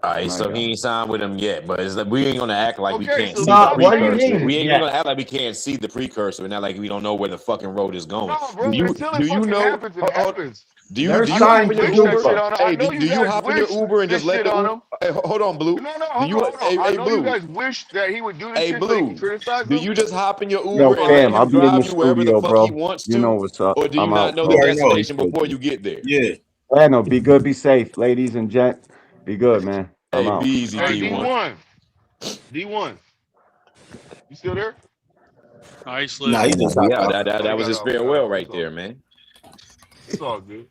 All right, so he ain't signed with him yet, but it's like we ain't gonna act like we Okay, can't so see the stop What do you precursor. saying mean? shit. We ain't Yeah. gonna act like we can't see the precursor, and not like we don't know where the fucking road is going. No, bro, Do until it you fucking know? happens, it happens. Do you They're do I you know hop you signed in your to wish that shit Uber? Zuffa. on him. I Hey, know do you you guys hop in your wish Uber and this just let shit the on Uber? him. Hey, hold on, Blue. No, Do hold you? on, hold on. I Hey, know you Blue. guys wish that he would do this Hey, shit so he can Blue. criticize Do him. you just hop in your Yo, Uber and let fam, I'll him be in the drive you wherever the studio, fuck he bro. wants You know to, what's up. or do you I'm not out, know bro. the You already know. destination before you get there? Yeah. I know. Be good, be safe, ladies and gent. Be good, man. I'm Hey, be out. easy, Hey, D1. D1. You still there? Nah, he just hopped Yeah, out. that was his farewell right there, man. It's all good.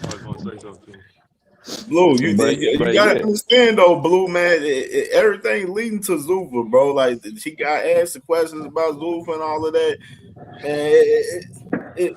I was gonna say something too. Blue, you But gotta yeah. understand though, Blue man. Everything leading to Zuffa, bro. Like she got asked the questions about Zuffa and all of that. And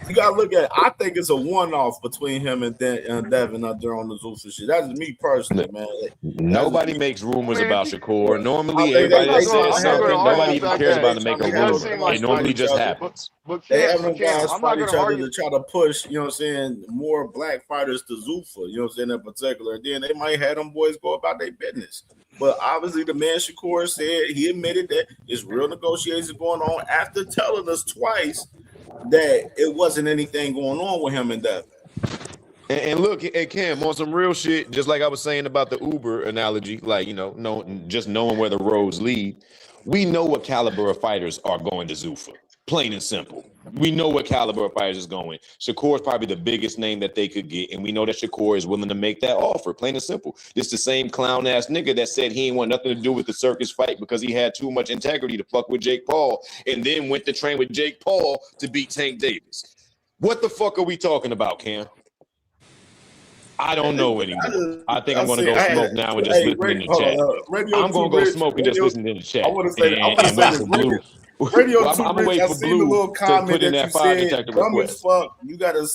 you gotta look at it. I think it's a one-off between him and Devin up there on the Zuffa shit. That's me personally, man. Nobody makes rumors about Shakur. I Normally, think everybody that they says I'm not gonna something, argue nobody the even fact cares that about to make a they it does rumor. seem It like normally each just other. happens. They Cam, having guys I'm fight not each gonna other argue. to try to push, you know what I'm saying, more black fighters to Zuffa, you know what I'm saying, in particular. Then they might have them boys go about their business. But obviously the man Shakur said, he admitted that there's real negotiations going on after telling us twice that it wasn't anything going on with him and Devin. And look, hey Cam, on some real shit, just like I was saying about the Uber analogy, like just knowing where the roads lead, we know what caliber of fighters are going to Zuffa. Plain and simple. We know what caliber of fighters is going. Shakur is probably the biggest name that they could get, and we know that Shakur is willing to make that offer. Plain and simple. It's the same clown ass nigga that said he ain't want nothing to do with the circus fight because he had too much integrity to fuck with Jake Paul, and then went to train with Jake Paul to beat Tank Davis. What the fuck are we talking about, Cam? I don't know anymore. I think I'm going to go smoke now and just listen in the chat. I'm going to go smoke and just listen in the chat. I want to say Wait for this. Blue. Radio Well, 2 I'm going to Rich, wait I for seen the Blue little to comment put in that that you fire said, detector dumb as request. fuck. You got to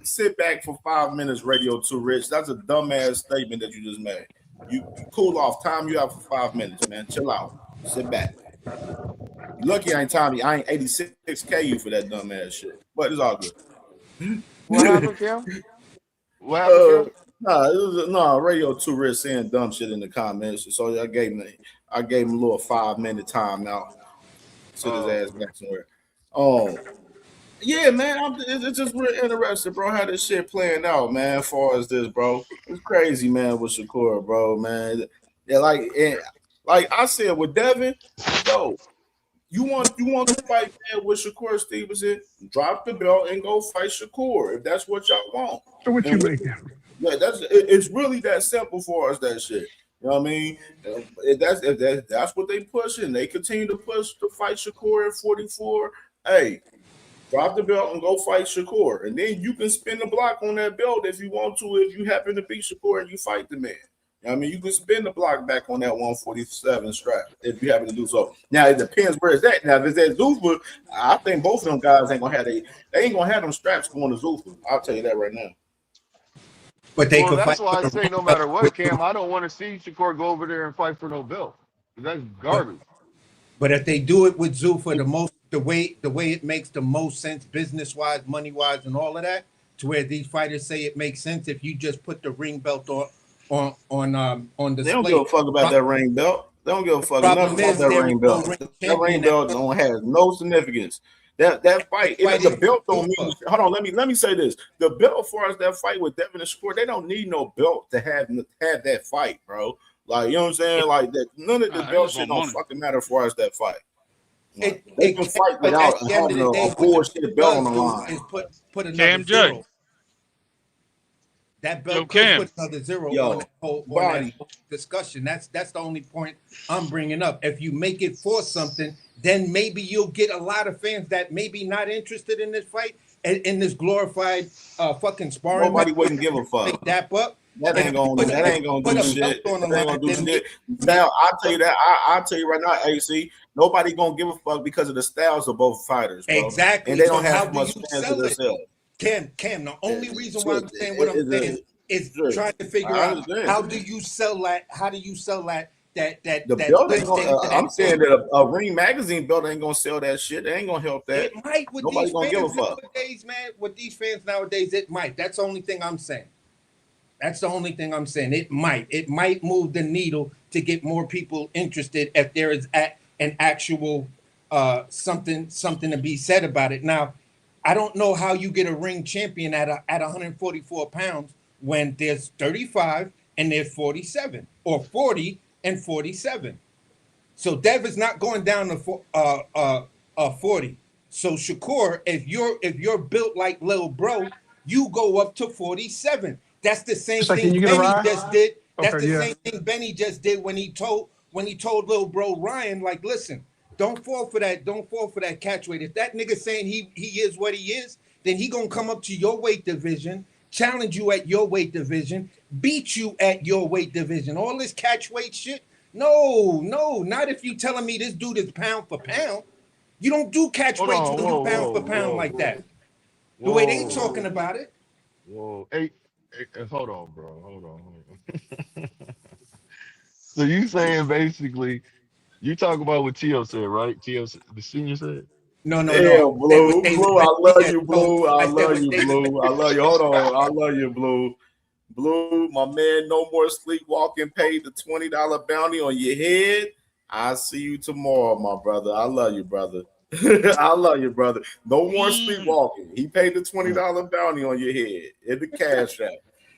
sit back for 5 minutes, Radio 2 Rich. That's a dumbass statement that you just made. You cool off. Time you have for 5 minutes, man. Chill out. Sit back. You lucky I ain't 86K you for that dumbass shit. But it's all good. What happened, Cam? What happened, Cam? No, Radio 2 Rich saying dumb shit in the comments. So I gave him a little 5-minute time now. Sit his ass back somewhere. Yeah, man, it's just real interesting, bro, how this shit playing out, man, as far as this, bro. It's crazy, man, with Shakur, bro, man. Yeah, like I said with Devin, yo, you want to fight, man, with Shakur Stevenson, drop the belt and go fight Shakur if that's what y'all want. So what you making? Yeah, it's really that simple for us, that shit. You know what I mean? If that's what they pushing, they continue to push to fight Shakur at 44. Hey, drop the belt and go fight Shakur. And then you can spin the block on that belt if you want to, if you happen to beat Shakur and you fight the man. You know what I mean, you can spin the block back on that 147 strap if you happen to do so. Now it depends where it's at. Now if it's at Zuffa, I think both of them guys ain't gonna have they ain't gonna have them straps going to Zuffa. I'll tell you that right now. But they could that's fight. why I say no matter what, Cam, I don't want to see Shakur go over there and fight for no belt. That's garbage. But if they do it with Zuffa, the way it makes the most sense business wise, money wise, and all of that, to where these fighters say it makes sense if you just put the ring belt on display. They don't give a fuck about that ring belt. They don't give a fuck nothing about that ring belt. That ring belt has no significance. That fight, the belt don't mean. Hold on, let me say this: the belt, as far as that fight with Devin and Shakur, they don't need no belt to have that fight, bro. Like, you know what I'm saying? Like that, none of the belt shit don't fucking matter as far as that fight. They can fight without having a bullshit belt on the line. Is put another zero. That belt could put another zero on that whole discussion. That's the only point I'm bringing up. If you make it for something, then maybe you'll get a lot of fans that maybe not interested in this fight and in this glorified fucking sparring. Nobody wouldn't give a fuck. Dap up. That ain't gonna do shit. That ain't gonna do shit. Now I'll tell you that. I'll tell you right now, AC. Nobody gonna give a fuck because of the styles of both fighters, bro. Exactly. And they don't So how have do much you fans sell to it? themselves. Cam, the only reason why I'm saying what I'm saying is trying to figure out how do you sell that? How do you sell that? The belt ain't gonna, I'm saying that a Ring Magazine belt ain't gonna sell that shit. They ain't gonna help that. It might with Nobody these gonna fans give a fuck. nowadays, man. With these fans nowadays, it might. That's the only thing I'm saying. That's the only thing I'm saying. It might move the needle to get more people interested if there is an actual something to be said about it. Now, I don't know how you get a ring champion at 144 pounds when there's 35 and there's 47 or 40 and 47. So Dev is not going down to 40. So Shakur, if you're built like Lil Bro, you go up to 47. That's the same thing Benny just did. That's the same thing Benny just did when he told Lil Bro Ryan, like, listen, don't fall for that. Don't fall for that catch weight. If that nigga saying he is what he is, then he gonna come up to your weight division, challenge you at your weight division, beat you at your weight division. All this catch weight shit. No, not if you telling me this dude is pound for pound. You don't do catch weight. You don't do pound for pound like that. The way they talking about it. Whoa, hey, hold on, bro. Hold on. So you saying basically, you talk about what Tio said, right? Tio, the senior said. No. Blue, I love you, Blue. I love you, Blue. I love you. Hold on, I love you, Blue. Blue, my man, no more sleepwalking. Paid the $20 bounty on your head. I'll see you tomorrow, my brother. I love you, brother. I love you, brother. No more sleepwalking. He paid the $20 bounty on your head in the cash app.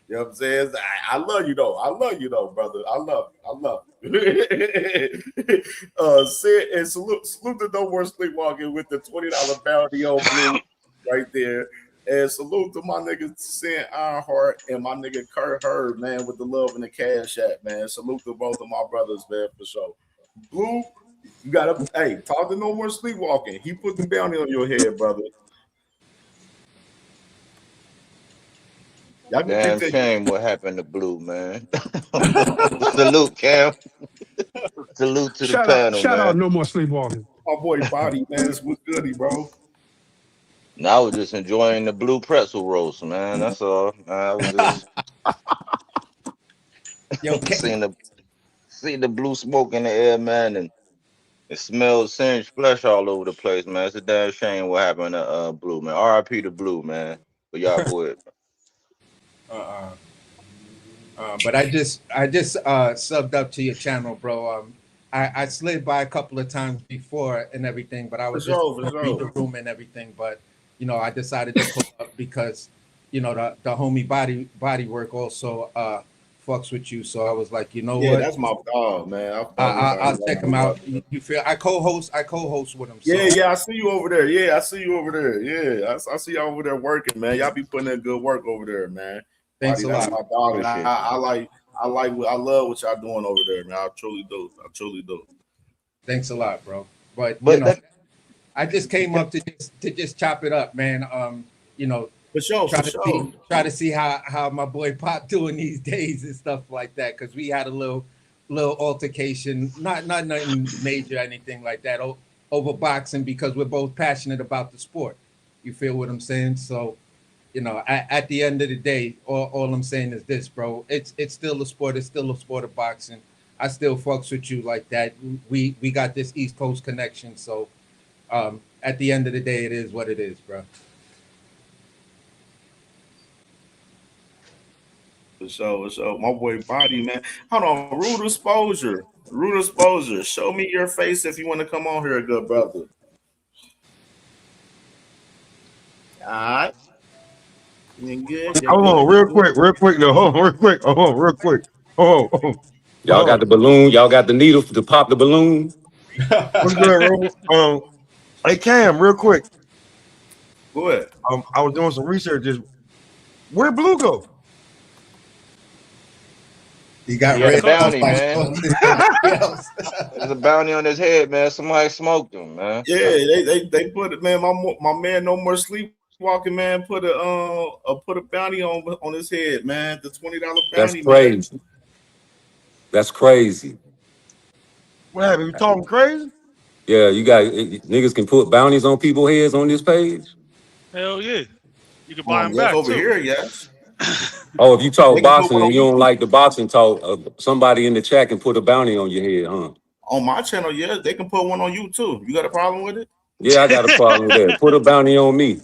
You know what I'm saying? I love you though. I love you though, brother. I love you. Sid and salute the No More Sleepwalking with the $20 bounty on Blue right there. And salute to my nigga Sin Ironheart and my nigga Kurt Hurd, man, with the love and the cash app, man. Salute to both of my brothers, man, for sure. Blue, you gotta talk to No More Sleepwalking. He put the bounty on your head, brother. Damn shame what happened to Blue, man. Salute, Cam. Salute to the panel, shout man. out No More Sleepwalking. My boy Body, man, this was goody, bro. Now I was just enjoying the blue pretzel roast, man. That's all. I was just seeing the blue smoke in the air, man, and it smells singed flesh all over the place, man. It's a damn shame what happened to Blue, man. R.I.P. to Blue, man. But y'all go ahead. But I just subbed up to your channel, bro. I slid by a couple of times before and everything, but I was just read the room and everything. But I decided to pull up because the homie body work also fucks with you. So I was like, what? Yeah, that's my dog, man. I'll check him out. You feel I co-host with him. So. Yeah, I see you over there. Yeah, I see you over there. Yeah, I see y'all over there working, man. Y'all be putting in good work over there, man. Thanks a lot. That's my dog. And I love what y'all doing over there, man. I truly do. Thanks a lot, bro. But I just came up to just chop it up, man. For sure. Try to see how my boy Pop doing these days and stuff like that. Because we had a little altercation, not nothing major, anything like that, over boxing because we're both passionate about the sport. You feel what I'm saying? So. At the end of the day, all I'm saying is this, bro. It's still a sport. It's still a sport of boxing. I still fucks with you like that. We got this East Coast connection. So at the end of the day, it is what it is, bro. For sure. My boy Body, man. Hold on. Rude exposure. Show me your face if you want to come on here, good brother. All right. Hold on, real quick. Y'all got the balloon. Y'all got the needle to pop the balloon. What's good, bro? Hey Cam, real quick. Go ahead. I was doing some research. Where'd Blue go? He got red bounty, man. There's a bounty on his head, man. Somebody smoked him, man. Yeah, they put it, man. My man, No More Sleep Walking man put a bounty on his head, man. The $20 That's bounty, man. crazy. That's crazy. What happened? You talking crazy? Yeah, you got niggas can put bounties on people's heads on this page. Hell yeah. You can buy them Yes, back over too. here, yes. Oh, if you They talk can put boxing one and on you don't YouTube. like the boxing talk, somebody in the chat can put a bounty on your head, huh? On my channel, yeah, they can put one on you too. You got a problem with it? Yeah, I got a problem with that. Put a bounty on me.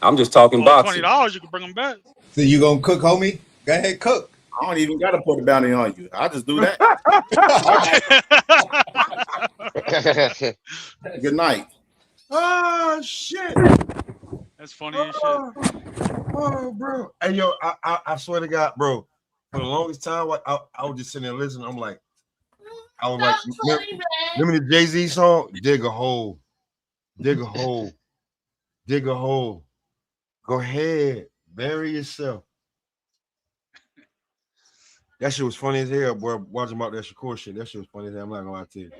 I'm just talking For boxing. $20, you can bring them back. So you gonna cook, homie? Go ahead, cook. I don't even gotta put a bounty on you. I just do that. Good night. Oh shit. That's funny as shit. Oh, bro. Hey, yo, I swear to God, bro. For the longest time, I was just sitting there listening. I'm like, I was like, remember the Jay-Z song? Dig a hole. Dig a hole. Dig a hole. Go ahead. Bury yourself. That shit was funny as hell, boy. Watching about that Shakur shit. That shit was funny as hell. I'm not gonna lie to you.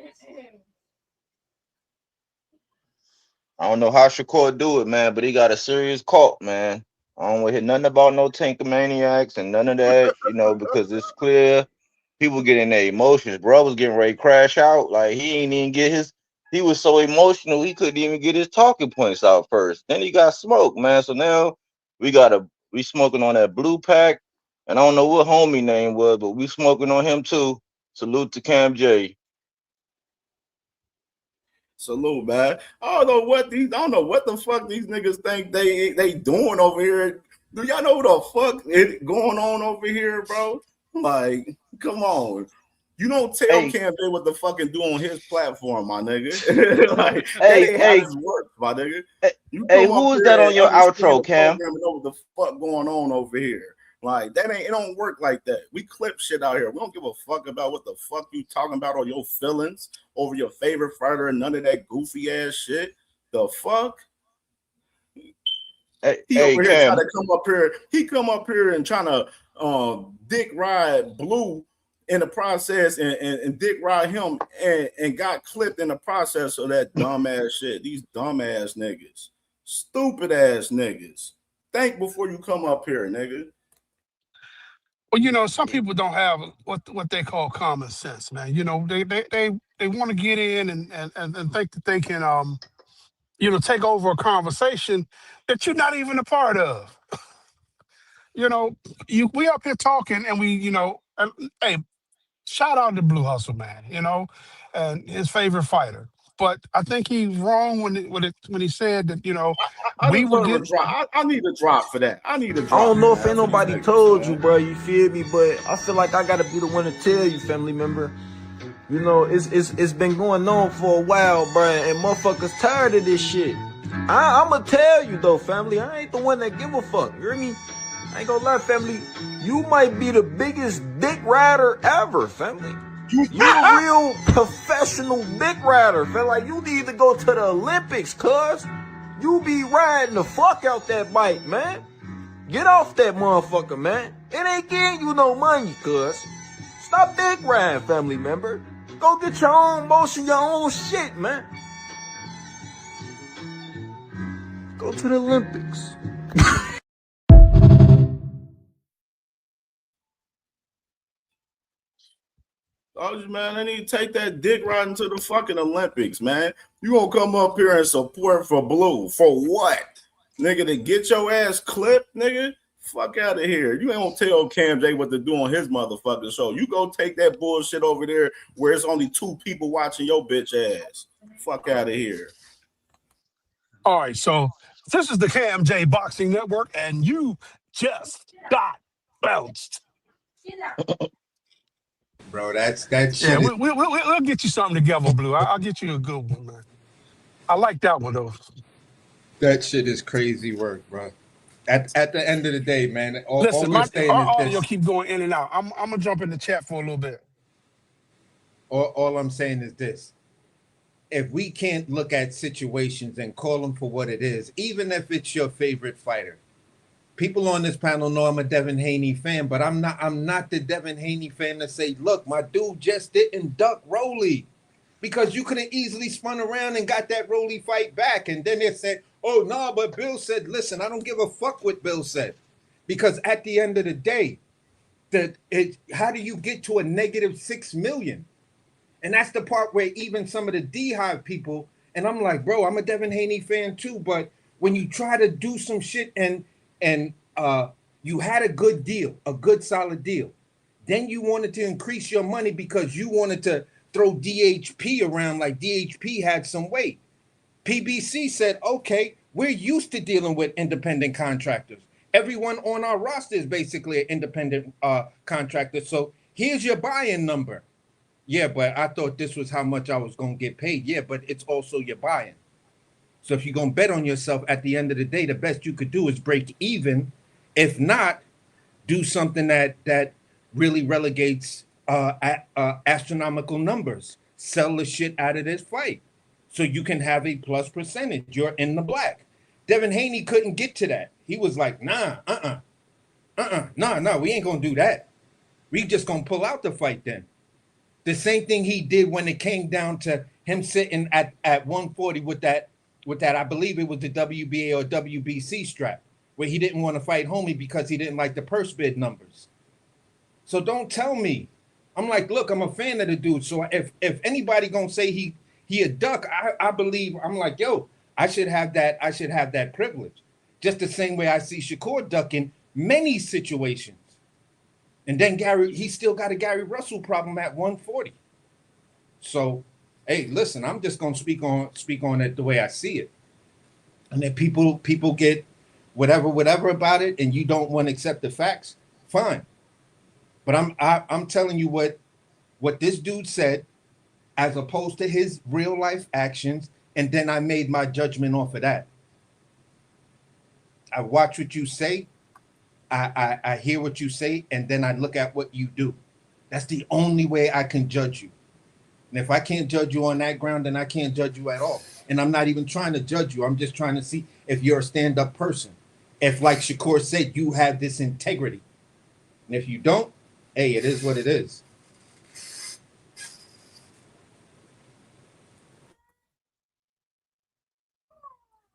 I don't know how Shakur do it, man, but he got a serious cult, man. I don't want to hear nothing about no Tankamaniacs and none of that, because it's clear people getting their emotions. Bro was getting ready to crash out. Like, he ain't even get he was so emotional, he couldn't even get his talking points out first. Then he got smoked, man. So now we smoking on that blue pack. And I don't know what homie name was, but we smoking on him too. Salute to Cam J. Salute, man. I don't know what the fuck these niggas think they doing over here. Do y'all know what the fuck is going on over here, bro? Like, come on. You don't tell Cam J what the fucking do on his platform, my nigga. Like, hey, how this work, my nigga. Hey, who is that on your outro, Cam? Know what the fuck going on over here? Like, it don't work like that. We clip shit out here. We don't give a fuck about what the fuck you talking about or your feelings over your favorite fighter and none of that goofy ass shit. The fuck? He over here trying to come up here. He come up here and trying to dick ride Blue in the process and dick ride him and got clipped in the process of that dumb ass shit. These dumb ass niggas. Stupid ass niggas. Think before you come up here, nigga. Well, some people don't have what they call common sense, man. They want to get in and think that they can take over a conversation that you're not even a part of. We up here talking and hey, shout out to Blue Hustle, man, and his favorite fighter. But I think he's wrong when he said that, we would get. I need a drop for that. I need a drop. I don't know if ain't nobody told you, bro. You feel me? But I feel like I gotta be the one to tell you, family member. It's been going on for a while, bro, and motherfuckers tired of this shit. I'ma tell you though, family. I ain't the one that give a fuck. You hear me? I ain't gonna lie, family. You might be the biggest dick rider ever, family. You a real professional dick rider, feel like you need to go to the Olympics, cuz. You be riding the fuck out that bike, man. Get off that motherfucker, man. It ain't getting you no money, cuz. Stop dick riding, family member. Go get your own motion, your own shit, man. Go to the Olympics. Oh, man, I need to take that dick riding to the fucking Olympics, man. You gonna come up here and support for Blue. For what? Nigga, to get your ass clipped, nigga? Fuck out of here. You ain't gonna tell Cam J what to do on his motherfucking show. You go take that bullshit over there where it's only 2 people watching your bitch ass. Fuck out of here. All right, so this is the Cam J Boxing Network, and you just got bounced. Bro, that's shit. Yeah, we'll get you something together, Blue. I'll get you a good one, man. I like that one though. That shit is crazy work, bro. At the end of the day, man. Listen, my audio keep going in and out. I'm gonna jump in the chat for a little bit. All I'm saying is this: if we can't look at situations and call them for what it is, even if it's your favorite fighter. People on this panel know I'm a Devin Haney fan, but I'm not the Devin Haney fan to say, look, my dude just didn't duck Rolly. Because you could have easily spun around and got that Rolly fight back. And then they said, oh no, but Bill said, listen, I don't give a fuck what Bill said. Because at the end of the day, how do you get to a negative 6 million? And that's the part where even some of the D-Hive people, and I'm like, bro, I'm a Devin Haney fan too, but when you try to do some shit and you had a good deal, a good solid deal, then you wanted to increase your money because you wanted to throw DHP around like DHP had some weight. PBC said, okay, we're used to dealing with independent contractors. Everyone on our roster is basically an independent contractor. So here's your buy-in number. Yeah, but I thought this was how much I was going to get paid. Yeah, but it's also your buy-in. So if you're going to bet on yourself, at the end of the day, the best you could do is break even. If not, do something that really relegates astronomical numbers. Sell the shit out of this fight so you can have a plus percentage. You're in the black. Devin Haney couldn't get to that. He was like, nah, we ain't going to do that. We just going to pull out the fight then. The same thing he did when it came down to him sitting at 140 with that, I believe it was the WBA or WBC strap, where he didn't want to fight Homie because he didn't like the purse bid numbers. So don't tell me. I'm like, look, I'm a fan of the dude. So if anybody gonna say he a duck, I believe, I'm like, yo, I should have that privilege. Just the same way I see Shakur ducking many situations. And then he still got a Gary Russell problem at 140. So, hey, listen, I'm just gonna speak on it the way I see it. And if people get whatever about it, and you don't want to accept the facts, fine. But I'm telling you what this dude said, as opposed to his real life actions, and then I made my judgment off of that. I watch what you say. I hear what you say, and then I look at what you do. That's the only way I can judge you. And if I can't judge you on that ground, then I can't judge you at all. And I'm not even trying to judge you. I'm just trying to see if you're a stand-up person. If, like Shakur said, you have this integrity. And if you don't, hey, it is what it is.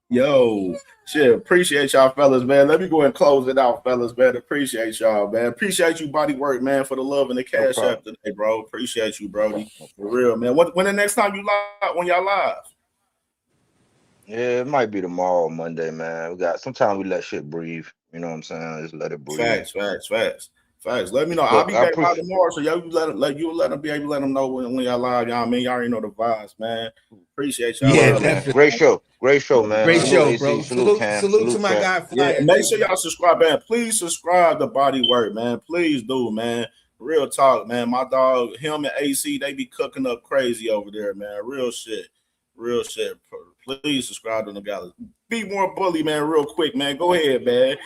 Yo, shit, appreciate y'all, fellas, man. Let me go and close it out, fellas, man. Appreciate y'all, man. Appreciate you, Body Work, man, for the love and the cash app today, bro. Appreciate you, Brody. For real, man. When the next time you live, when y'all live? Yeah, it might be tomorrow, Monday, man. Sometimes we let shit breathe. You know what I'm saying? Just let it breathe. Facts. Let me know. I'll be back by tomorrow, so y'all let them be able to let them know when y'all live. Y'all, man, y'all already know the vibes, man. Appreciate y'all. Yeah, definitely. Great show, man. Great show, bro. Salute to my guy. Yeah, make sure y'all subscribe, man. Please subscribe to Body Work, man. Please do, man. Real talk, man. My dog, him and AC, they be cooking up crazy over there, man. Real shit. Please subscribe to the guys. Be more bully, man. Real quick, man. Go ahead, man.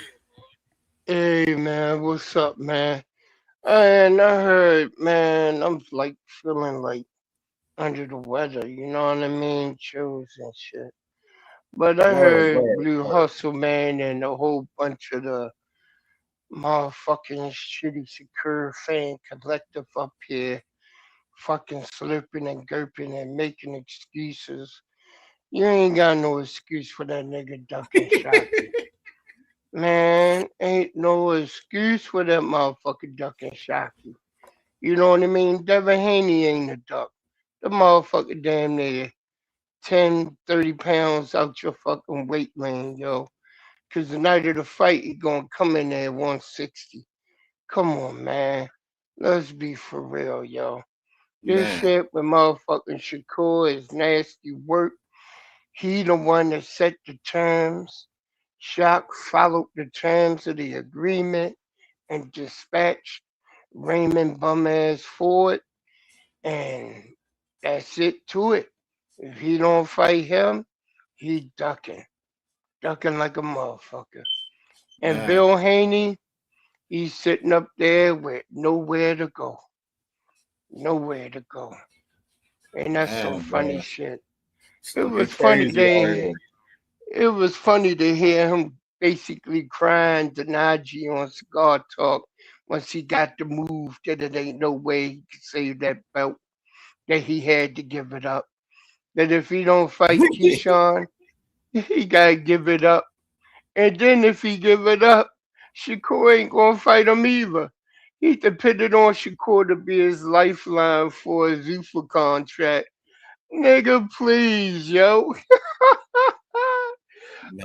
Hey man, what's up, man? And I heard, man, I'm like feeling like under the weather, you know what I mean? Chills and shit. But I heard Blue Hustle, man, and a whole bunch of the motherfucking shitty Secure fan collective up here fucking slipping and gurping and making excuses. You ain't got no excuse for that nigga ducking Shocky. Man, ain't no excuse for that motherfucker ducking Shocky. You know what I mean? Devin Haney ain't a duck. The motherfucker damn near 10, 30 pounds out your fucking weight lane, yo. Because the night of the fight, he gonna come in there at 160. Come on, man. Let's be for real, yo. This shit with motherfucking Shakur is nasty work. He the one that set the terms. Shock followed the terms of the agreement and dispatched Raymond Bum-ass Ford. And that's it to it. If he don't fight him, he ducking like a motherfucker. And Bill Haney, he's sitting up there with nowhere to go. And that's some funny shit. It was funny to hear him basically crying to Najee on Cigar Talk once he got the move that it ain't no way he could save that belt, that he had to give it up. That if he don't fight Keyshawn, he gotta give it up. And then if he give it up, Shakur ain't gonna fight him either. He depended on Shakur to be his lifeline for a Zuffa contract. Nigga, please, yo.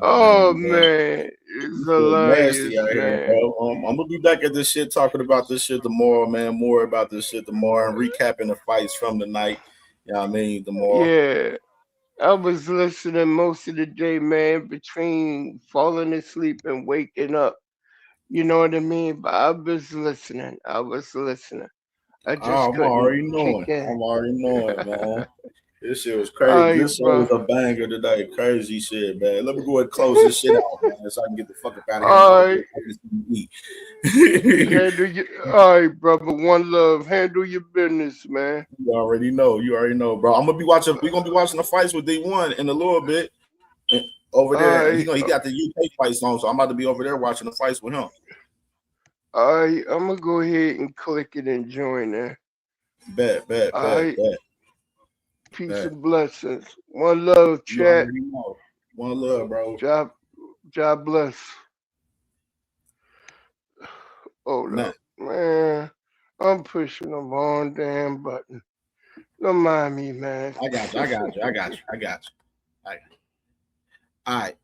Oh man, it's hilarious, Nasty out here, man. bro. I'm gonna be back at this shit, talking about this shit tomorrow, man. More about this shit tomorrow, and recapping the fights from the night. You know what I mean? Tomorrow. Yeah, I was listening most of the day, man, between falling asleep and waking up. You know what I mean? But I was listening. I I'm just couldn't already kick knowing. in. I'm already knowing, man. This shit was All crazy. right, This show was bro. a banger today. Crazy shit, man. Let me go ahead and close this shit out, man, so I can get the fuck up out of here and All go right. get something to eat. Handle your, all right, brother. One love. Handle your business, man. You already know. You already know, bro. I'm gonna be watching. We're gonna be watching the fights with D1 in a little bit. And over there, All he right. got the UK fights on, so I'm about to be over there watching the fights with him. All right. I'm gonna go ahead and click it and join there. Bet. All right. Peace Bet. and blessings. One love, You chat. already know. One love, bro. God bless. Hold up, man. I'm pushing the wrong damn button. Don't mind me, man. I got you. All right.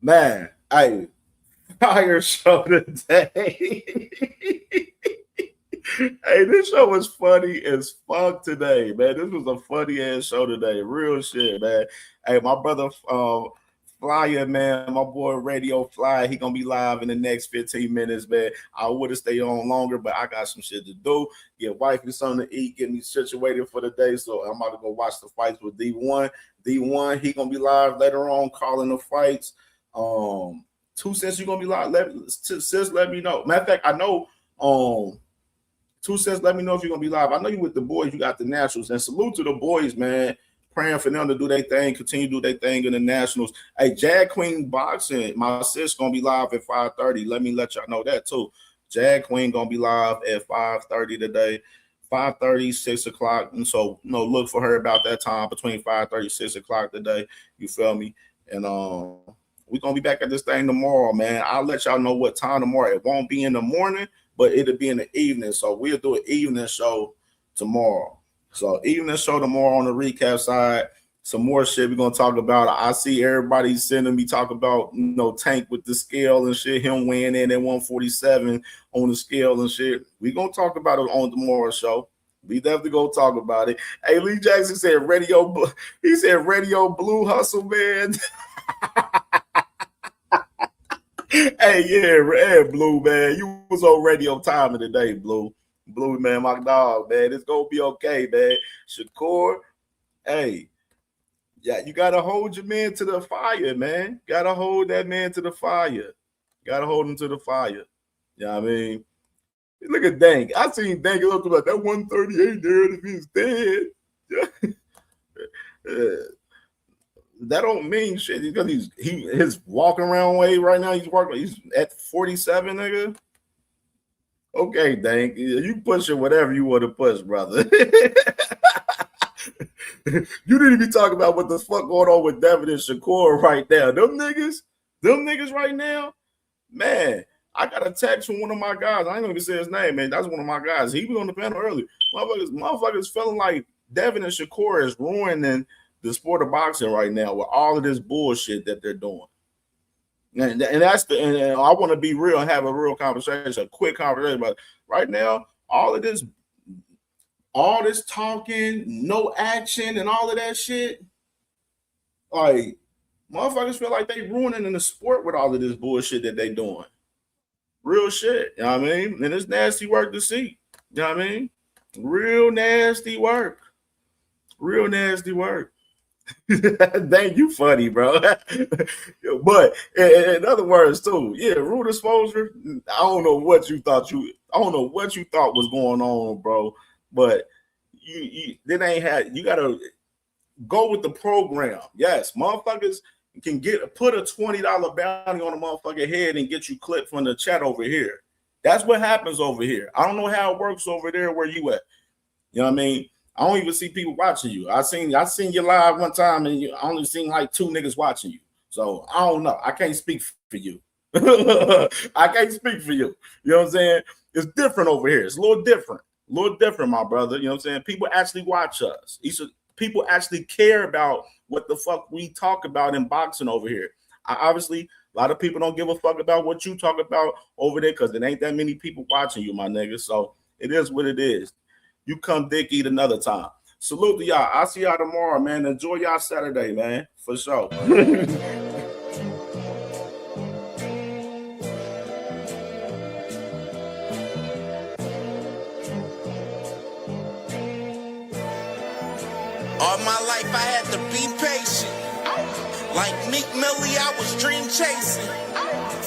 Man, hey, fire show today. Hey, this show was funny as fuck today, man. This was a funny ass show today. Real shit, man. Hey, my brother Flyer, man, my boy Radio Fly, he gonna be live in the next 15 minutes, man. I would have stayed on longer, but I got some shit to do. Get wifey something to eat, get me situated for the day. So I'm about to go watch the fights with D1. D1, he gonna be live later on, calling the fights. 2 Cents, you gonna be live. Let me know. Matter of fact, I know 2 Cents, let me know if you're gonna be live. I know you with the boys, you got the Nationals, and salute to the boys, man. Praying for them to do their thing, continue to do their thing in the Nationals. Hey, Jag Queen Boxing, my sis gonna be live at 5:30. Let y'all know that too. Jag Queen gonna be live at 5:30 today. 5:30, 6 o'clock. And so, look for her about that time between 5:30, 6 o'clock today. You feel me? And we're gonna be back at this thing tomorrow, man. I'll let y'all know what time tomorrow. It won't be in the morning, but it'll be in the evening. So we'll do an evening show tomorrow. So evening show tomorrow on the recap side. Some more shit we're gonna talk about. I see everybody sending me talk about Tank with the scale and shit, him weighing in at 147 on the scale and shit. We're gonna talk about it on tomorrow's show. We definitely go talk about it. Hey, Lee Jackson said Radio Blue Hustle, man. Hey, yeah, Blue, man. You was on Radio Time today, Blue. Blue, man, my dog, man. It's gonna be okay, man. Shakur, hey, yeah, you gotta hold your man to the fire, man. Gotta hold that man to the fire. Gotta hold him to the fire. You know what I mean? Look at Dank. I seen Dank look like that 138 there if he's dead. That don't mean shit because his walking around way right now. He's at 47, nigga. Okay, Dank, you pushing whatever you want to push, brother. You need to be talking about what the fuck going on with Devin and Shakur right now. Them niggas right now, man. I got a text from one of my guys. I ain't gonna say his name, man. That's one of my guys. He was on the panel earlier. Motherfuckers feeling like Devin and Shakur is ruining the sport of boxing right now with all of this bullshit that they're doing. And that's and I want to be real and have a real conversation, a quick conversation about it. Right now, all this talking, no action, and all of that shit. Like, motherfuckers feel like they ruining in the sport with all of this bullshit that they doing. Real shit, you know what I mean? And it's nasty work to see. You know what I mean? Real nasty work. Real nasty work. Dang, you funny, bro. But in other words, too, yeah, rule exposure. I don't know what you thought was going on, bro. But you gotta go with the program. Yes, motherfuckers can put a $20 bounty on a motherfucking head and get you clipped from the chat over here. That's what happens over here. I don't know how it works over there where you at. You know what I mean? I don't even see people watching you. I seen you live one time, and I only seen like 2 niggas watching you. So I don't know. I can't speak for you. I can't speak for you. You know what I'm saying? It's different over here. It's a little different, my brother. You know what I'm saying? People actually watch us. People actually care about what the fuck we talk about in boxing over here. Obviously, a lot of people don't give a fuck about what you talk about over there because it ain't that many people watching you, my nigga. So it is what it is. You come dick eat another time. Salute to y'all. I'll see y'all tomorrow, man. Enjoy y'all Saturday, man. For sure. All my life I had to be patient. Like Meek Millie, I was dream chasing.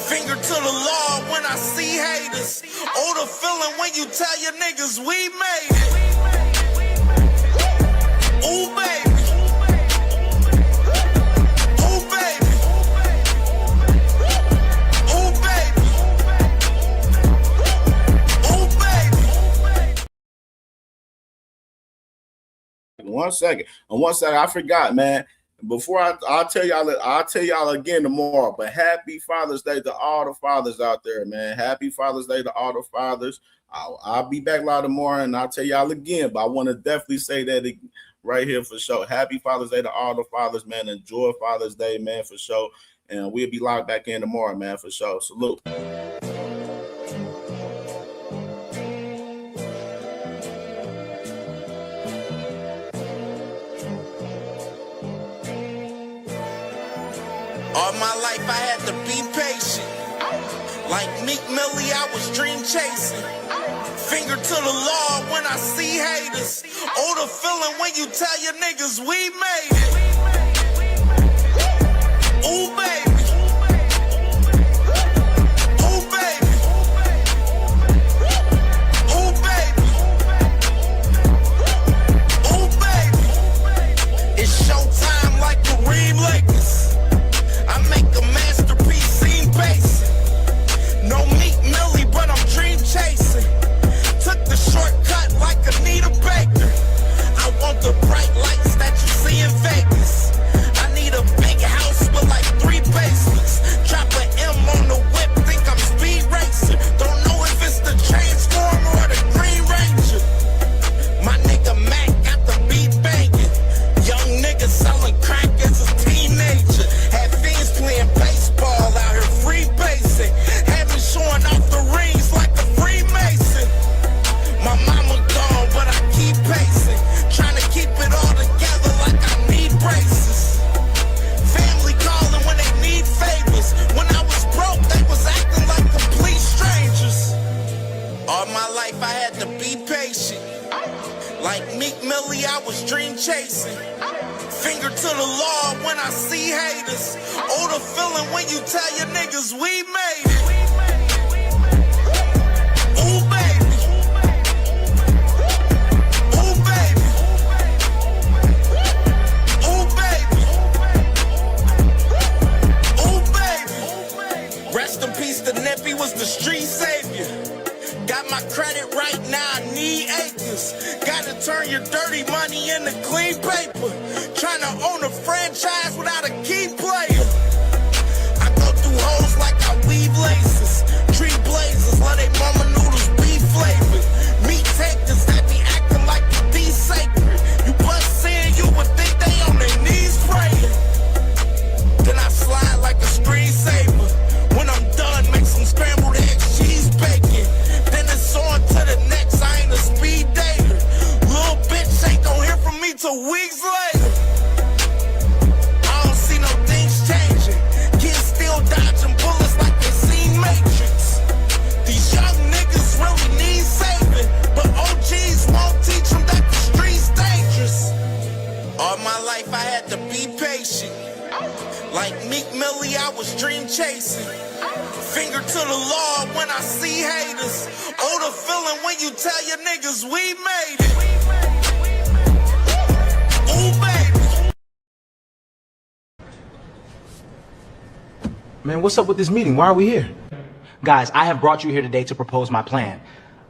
Finger to the law when I see haters. Oh, the feeling when you tell your niggas we made it. Ooh, baby. Ooh, baby. Ooh, baby. Ooh, baby. 1 second. And 1 second, I forgot, man. Before I'll tell y'all again tomorrow. But happy Father's Day to all the fathers out there, man. Happy Father's Day to all the fathers. I'll be back live tomorrow and I'll tell y'all again. But I want to definitely say that right here for sure. Happy Father's Day to all the fathers, man. Enjoy Father's Day, man, for sure. And we'll be live back in tomorrow, man, for sure. Salute. All my life I had to be patient. Like Meek Millie, I was dream chasing. Finger to the law when I see haters. Oh, the feeling when you tell your niggas we made it. Ooh, baby. Ooh, baby. Ooh, baby. Ooh, baby. It's showtime like Kareem Lakers. I make a masterpiece, scene basic. No Meek Millie, but I'm dream chasing. Took the shortcut like Anita Baker. I want the bright lights that you see in Vegas. I need a big house with like 3 basements. Drop an M on the whip, think I'm speed racing. Don't know if it's the Transformer or the Green Ranger. My nigga Mac got the beat banging. Young nigga selling crack as a teenager. Had fiends playing baseball out here free basing. Had me showing off the rings like a Freemason. My mama gone, but I keep pacing. Trying to keep it all together like I need braces. Family calling when they need favors. When I was broke, they was acting like complete strangers. All my life I had to be patient. Like Meek Millie, I was dream chasing. Finger to the law when I see haters. Oh, the feeling when you tell your niggas we made it. Ooh, baby. Ooh, baby. Ooh, baby. Ooh, baby. Rest in peace, the Nippy was the street savior. Got my credit right now, I need acres. Gotta turn your dirty money into clean paper. Trying to own a franchise without a key player. I go through hoes like I weave laces. Tree blazers, let they mama noodles be flavored. Meat takers that be acting like the sacred. You bust in, you would think they on their knees praying. Then I slide like a screensaver. When I'm done, make some scrambled eggs, cheese bacon. Then it's on to the next, I ain't a speed dater. Little bitch ain't gon' hear from me till weeks later. I don't see no things changing. Kids still dodging bullets like they seen Matrix. These young niggas really need saving, but OGs won't teach them that the street's dangerous. All my life I had to be patient. Like Meek Millie, I was dream chasing. Finger to the law when I see haters. Oh, the feeling when you tell your niggas we made it. Ooh, baby. Man, what's up with this meeting? Why are we here? Guys, I have brought you here today to propose my plan.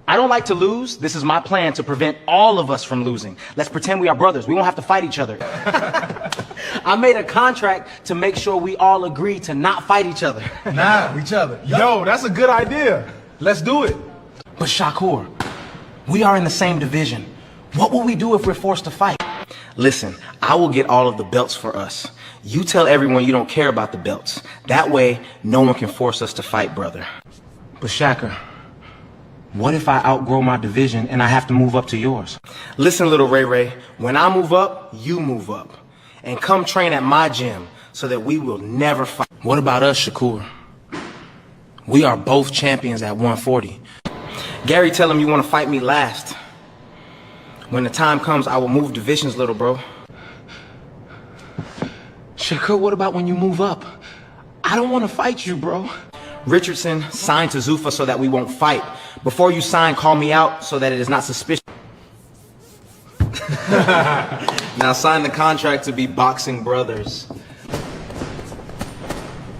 I don't like to lose. This is my plan to prevent all of us from losing. Let's pretend we are brothers. We won't have to fight each other. I made a contract to make sure we all agree to not fight each other. Each other. Yo, that's a good idea. Let's do it. But Shakur, we are in the same division. What will we do if we're forced to fight? Listen, I will get all of the belts for us. You tell everyone you don't care about the belts. That way, no one can force us to fight, brother. But Shakur, what if I outgrow my division and I have to move up to yours? Listen, little Ray Ray, when I move up, you move up. And come train at my gym so that we will never fight. What about us, Shakur? We are both champions at 140. Gary, tell him you want to fight me last. When the time comes, I will move divisions, little bro. Shakur, what about when you move up? I don't want to fight you, bro. Richardson, sign to Zuffa so that we won't fight. Before you sign, call me out so that it is not suspicious. Now sign the contract to be boxing brothers.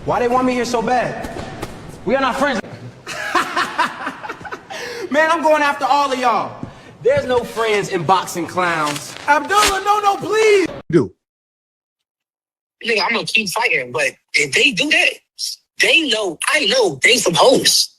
Why they want me here so bad? We are not friends. Man, I'm going after all of y'all. There's no friends in boxing, clowns. Abdullah, no, please. Do. Nigga, I'm gonna keep fighting, but if they do that, they know, I know they some hoes.